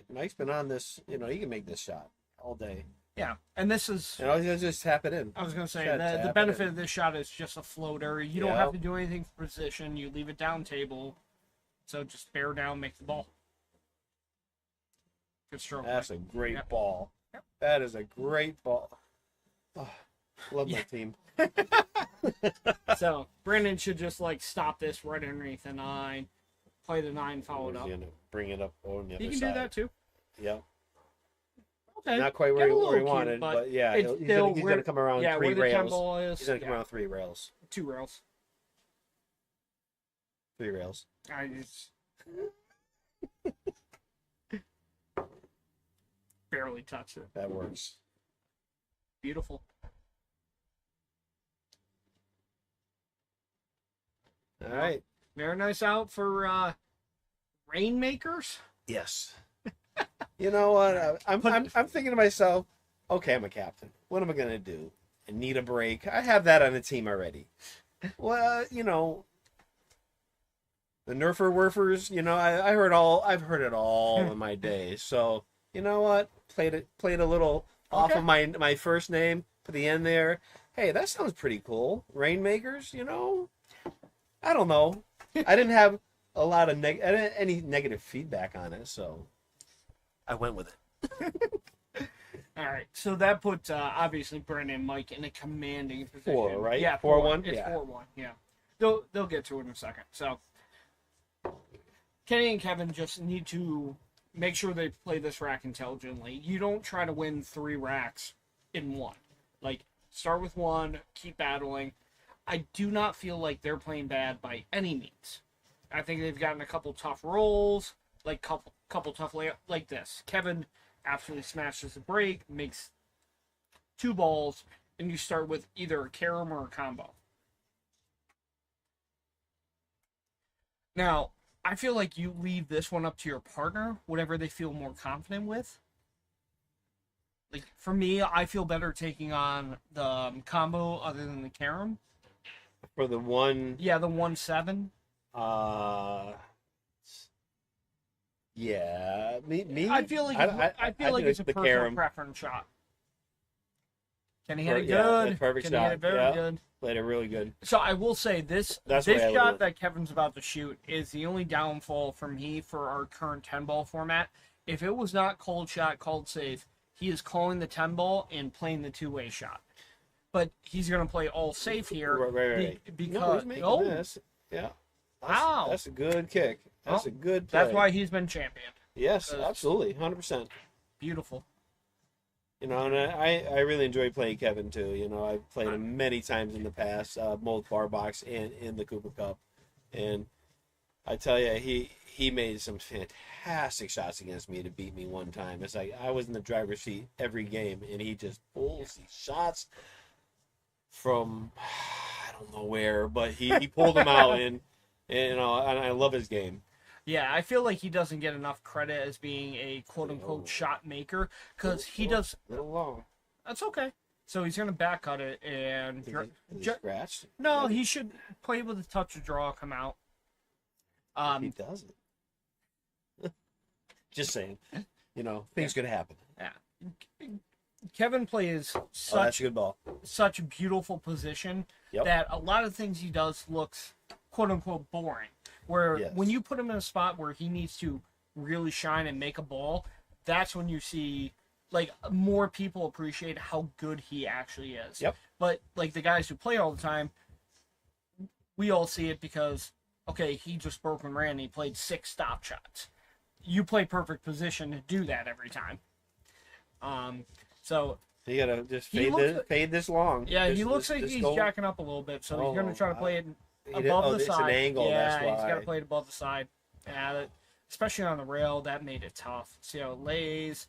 Mike's been on this. He can make this shot all day. Yeah, and this is. He'll just tap it in. I was going to say, the benefit of this shot is just a floater. You don't have to do anything for position. You leave it down table. So just bear down, make the ball. Good stroke. That's a great ball. Yep. That is a great ball. Oh, love my team. So Brandon should just stop this right underneath the 9, play the 9, follow it up. Bring it up on the other He can side. do that too. Yeah. Okay. Not quite where he wanted, but yeah, he's going to come around 3 rails. He's going to come around 3 rails. 2 rails. 3 rails. Barely touched it. That works. Beautiful. All right. Very nice out for Rainmakers. Yes. You know what? I'm thinking to myself, okay, I'm a captain. What am I gonna do? I need a break. I have that on the team already. Well, the Nerfer Werfers. I've heard it all in my day. So you know what? Played a little off of my first name. Put the end there. Hey, that sounds pretty cool. Rainmakers. I don't know. I didn't have a lot of any negative feedback on it, so I went with it. All right, so that puts obviously Brandon and Mike in a commanding position. 4, right? Yeah, 4-1. It's 4-1. Yeah, they'll get to it in a second. So Kenny and Kevin just need to make sure they play this rack intelligently. You don't try to win 3 racks in one. Start with 1, keep battling. I do not feel like they're playing bad by any means. I think they've gotten a couple tough rolls, couple tough layups like this. Kevin absolutely smashes the break, makes 2 balls, and you start with either a carom or a combo. Now, I feel like you leave this one up to your partner, whatever they feel more confident with. For me, I feel better taking on the combo other than the carom. For the 1... Yeah, the 1-7. Yeah, me. I feel like it's a personal preference shot. Can he hit it good? Perfect Can shot. he hit it very good? Played it really good. So I will say this shot that Kevin's about to shoot is the only downfall for me for our current 10-ball format. If it was not called shot, called safe, he is calling the 10-ball and playing the 2-way shot. But he's going to play all safe here. Right. Because this. Yeah. Wow. That's a good kick. That's a good play. That's why he's been championed. Yes, absolutely. 100%. Beautiful. And I really enjoy playing Kevin too. I've played him many times in the past, both bar box and in the Cooper Cup. And I tell you, he made some fantastic shots against me to beat me one time. It's like I was in the driver's seat every game, and he just pulls these shots from I don't know where, but he pulled them out, and I love his game. Yeah, I feel like he doesn't get enough credit as being a quote-unquote shot maker because he does. A little long. That's okay. So he's gonna back cut it and Is it scratched? No, he should play with a touch of draw, come out. He doesn't. Just saying. You know, things could happen. Yeah. Kevin plays That's such a good ball. such a beautiful position Yep. that a lot of things he does looks quote unquote boring. Where Yes. when you put him in a spot where he needs to really shine and make a ball, that's when you see like more people appreciate how good he actually is. Yep. But like the guys who play all the time, we all see it because okay, he just broke and ran and he played 6 stop shots. You play perfect position to do that every time. So You gotta just He looks- fade this long. yeah, he Just- looks like just he's go- jacking up a little bit, so he's going to try to play it He did- above the it's an side. angle, Yeah, that's he's got to why. play it above the side. Yeah, especially on the rail, that made it tough. See how it lays.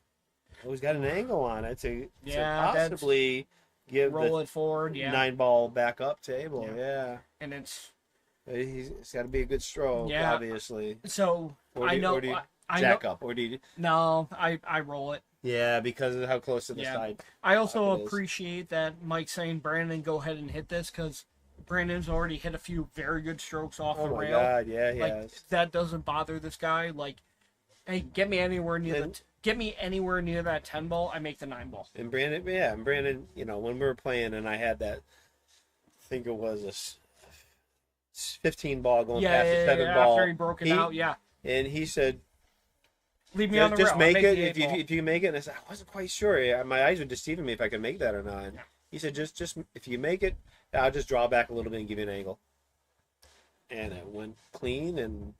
Oh, he's got an angle on it to Yeah, that's- possibly give roll the it forward. Yeah, 9-ball back up table. Yeah. and it's It's got to be a good stroke, Yeah. obviously. so Or do I you- know. or do you I jack know, up, or do you? No, I roll it. Yeah, because of how close to the Yeah. side. I also pocket is. appreciate that Mike saying Brandon go ahead and hit this because Brandon's already hit a few very good strokes off Oh the my rail. God, yeah, he like, has. That doesn't bother this guy. Like, hey, get me anywhere near that 10 ball. I make the 9 ball. And Brandon, you know, when we were playing, and I had that, I think it was a 15 ball going past the 7 ball. After he broke it out, yeah. And he said, Leave me on the just rail. make I'll it the if 8 ball. you can make it. And I said, I wasn't quite sure. My eyes were deceiving me if I could make that or not. He said, just if you make it, I'll just draw back a little bit and give you an angle. And it went clean, and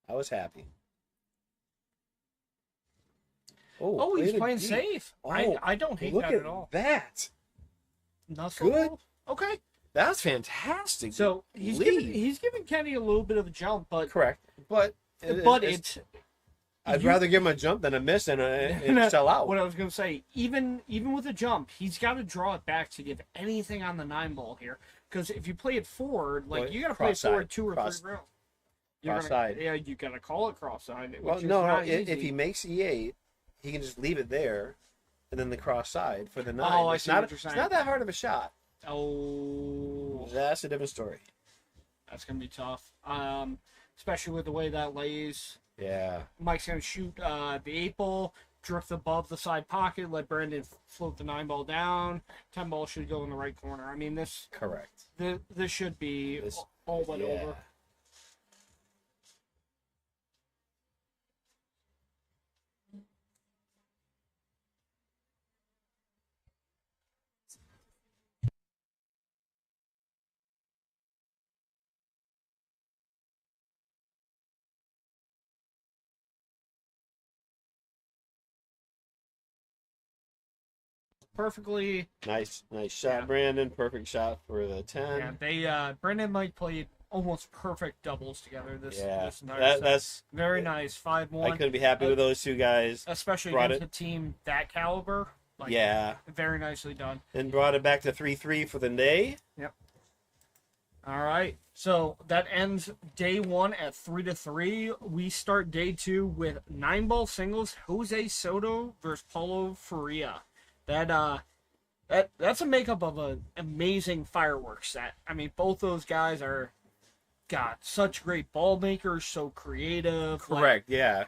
I was happy. Oh, he's played it playing deep. safe. Oh, I don't hate look that at all. That. Not so Good. low. Okay. That's fantastic. So he's giving Kenny a little bit of a jump, but correct. But I'd rather give him a jump than a miss and sell out. What I was going to say, even with a jump, he's got to draw it back to give anything on the 9 ball here. Because if you play it forward, like Well, you got to play it cross-side. forward 2 or 3 rounds. Cross-side. Yeah, you got to call it cross side. Well, no. If he makes E8, he can just leave it there, and then the cross side for the 9. Oh, I It's see not, what you're saying. It's not that hard of a shot. Oh, That's a different story. That's gonna be tough. Especially with the way that lays. Yeah. Mike's gonna shoot the 8 ball, drift above the side pocket, let Brandon float the 9 ball down. 10 ball should go in the right corner. I mean, this. Correct. This should be all but over. Perfectly. Nice shot, Brandon. Perfect shot for the 10. Yeah, they Brandon and Mike played almost perfect doubles together this entire set. That's very nice. 5-1. I couldn't be happy with those two guys. Especially Brought against a team that caliber. Like, Yeah. Very nicely done. And brought it back to 3-3 for the day. Yep. All right. So that ends day 1 at 3-3. We start day 2 with 9 ball singles. Jose Soto versus Paulo Faria. That's a makeup of an amazing fireworks set. I mean, both those guys are, God, such great ball makers, so creative. Correct. Yeah.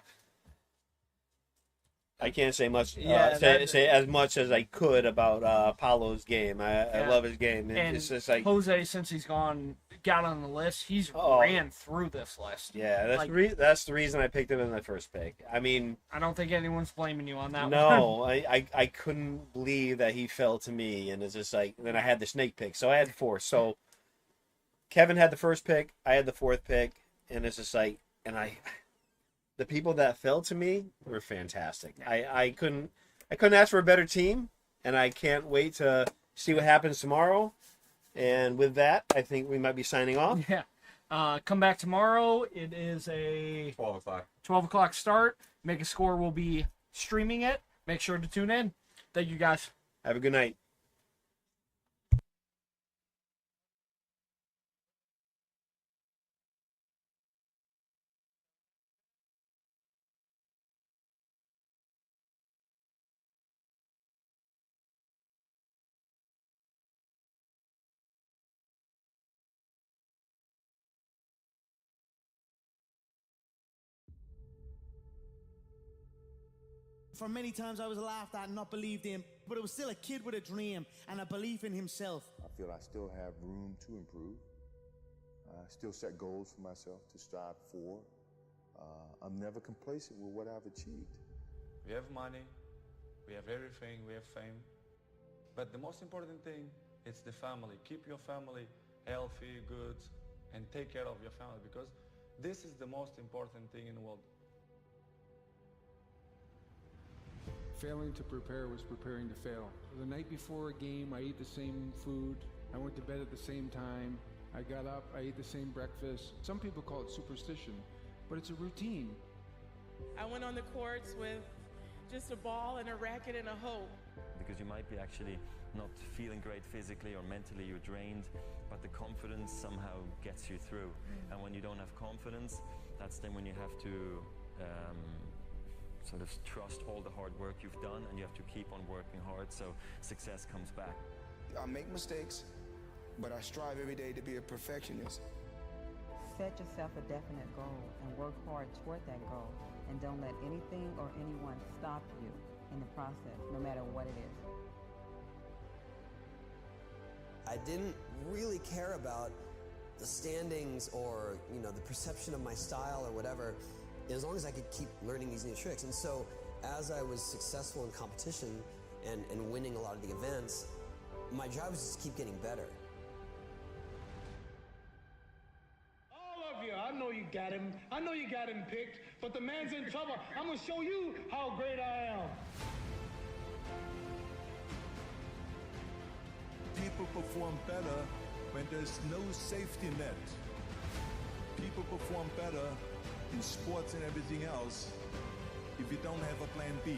I can't say much. Yeah, say as much as I could about Paulo's game. I love his game. And It's just like Jose, since he's got on the list, he's Oh. ran through this list. yeah, that's Like, that's the reason I picked him in my first pick. I mean, I don't think anyone's blaming you on that one. no, I couldn't believe that he fell to me, and it's just like then I had the snake pick, so I had 4. So Kevin had the first pick, I had the 4th pick, and it's just like, and the people that fell to me were fantastic. I couldn't ask for a better team, and I can't wait to see what happens tomorrow. And with that, I think we might be signing off. Yeah. Come back tomorrow. It is a 12 o'clock start. Make a Score will be streaming it. Make sure to tune in. Thank you, guys. Have a good night. For many times I was laughed at and not believed in, but it was still a kid with a dream and a belief in himself. I feel I still have room to improve. I still set goals for myself to strive for. I'm never complacent with what I've achieved. We have money, we have everything, we have fame. But the most important thing is the family. Keep your family healthy, good, and take care of your family, because this is the most important thing in the world. Failing to prepare was preparing to fail. The night before a game, I ate the same food. I went to bed at the same time. I got up, I ate the same breakfast. Some people call it superstition, but it's a routine. I went on the courts with just a ball and a racket and a hope. Because you might be actually not feeling great physically or mentally, you're drained, but the confidence somehow gets you through. And when you don't have confidence, that's then when you have to sort of trust all the hard work you've done, and you have to keep on working hard so success comes back. I make mistakes, but I strive every day to be a perfectionist. Set yourself a definite goal and work hard toward that goal, and don't let anything or anyone stop you in the process, no matter what it is. I didn't really care about the standings or, the perception of my style or whatever, as long as I could keep learning these new tricks. And so as I was successful in competition and winning a lot of the events, my job was just to keep getting better. All of you, I know you got him. I know you got him picked, but the man's in trouble. I'm going to show you how great I am. People perform better when there's no safety net. People perform better in sports and everything else if you don't have a plan B.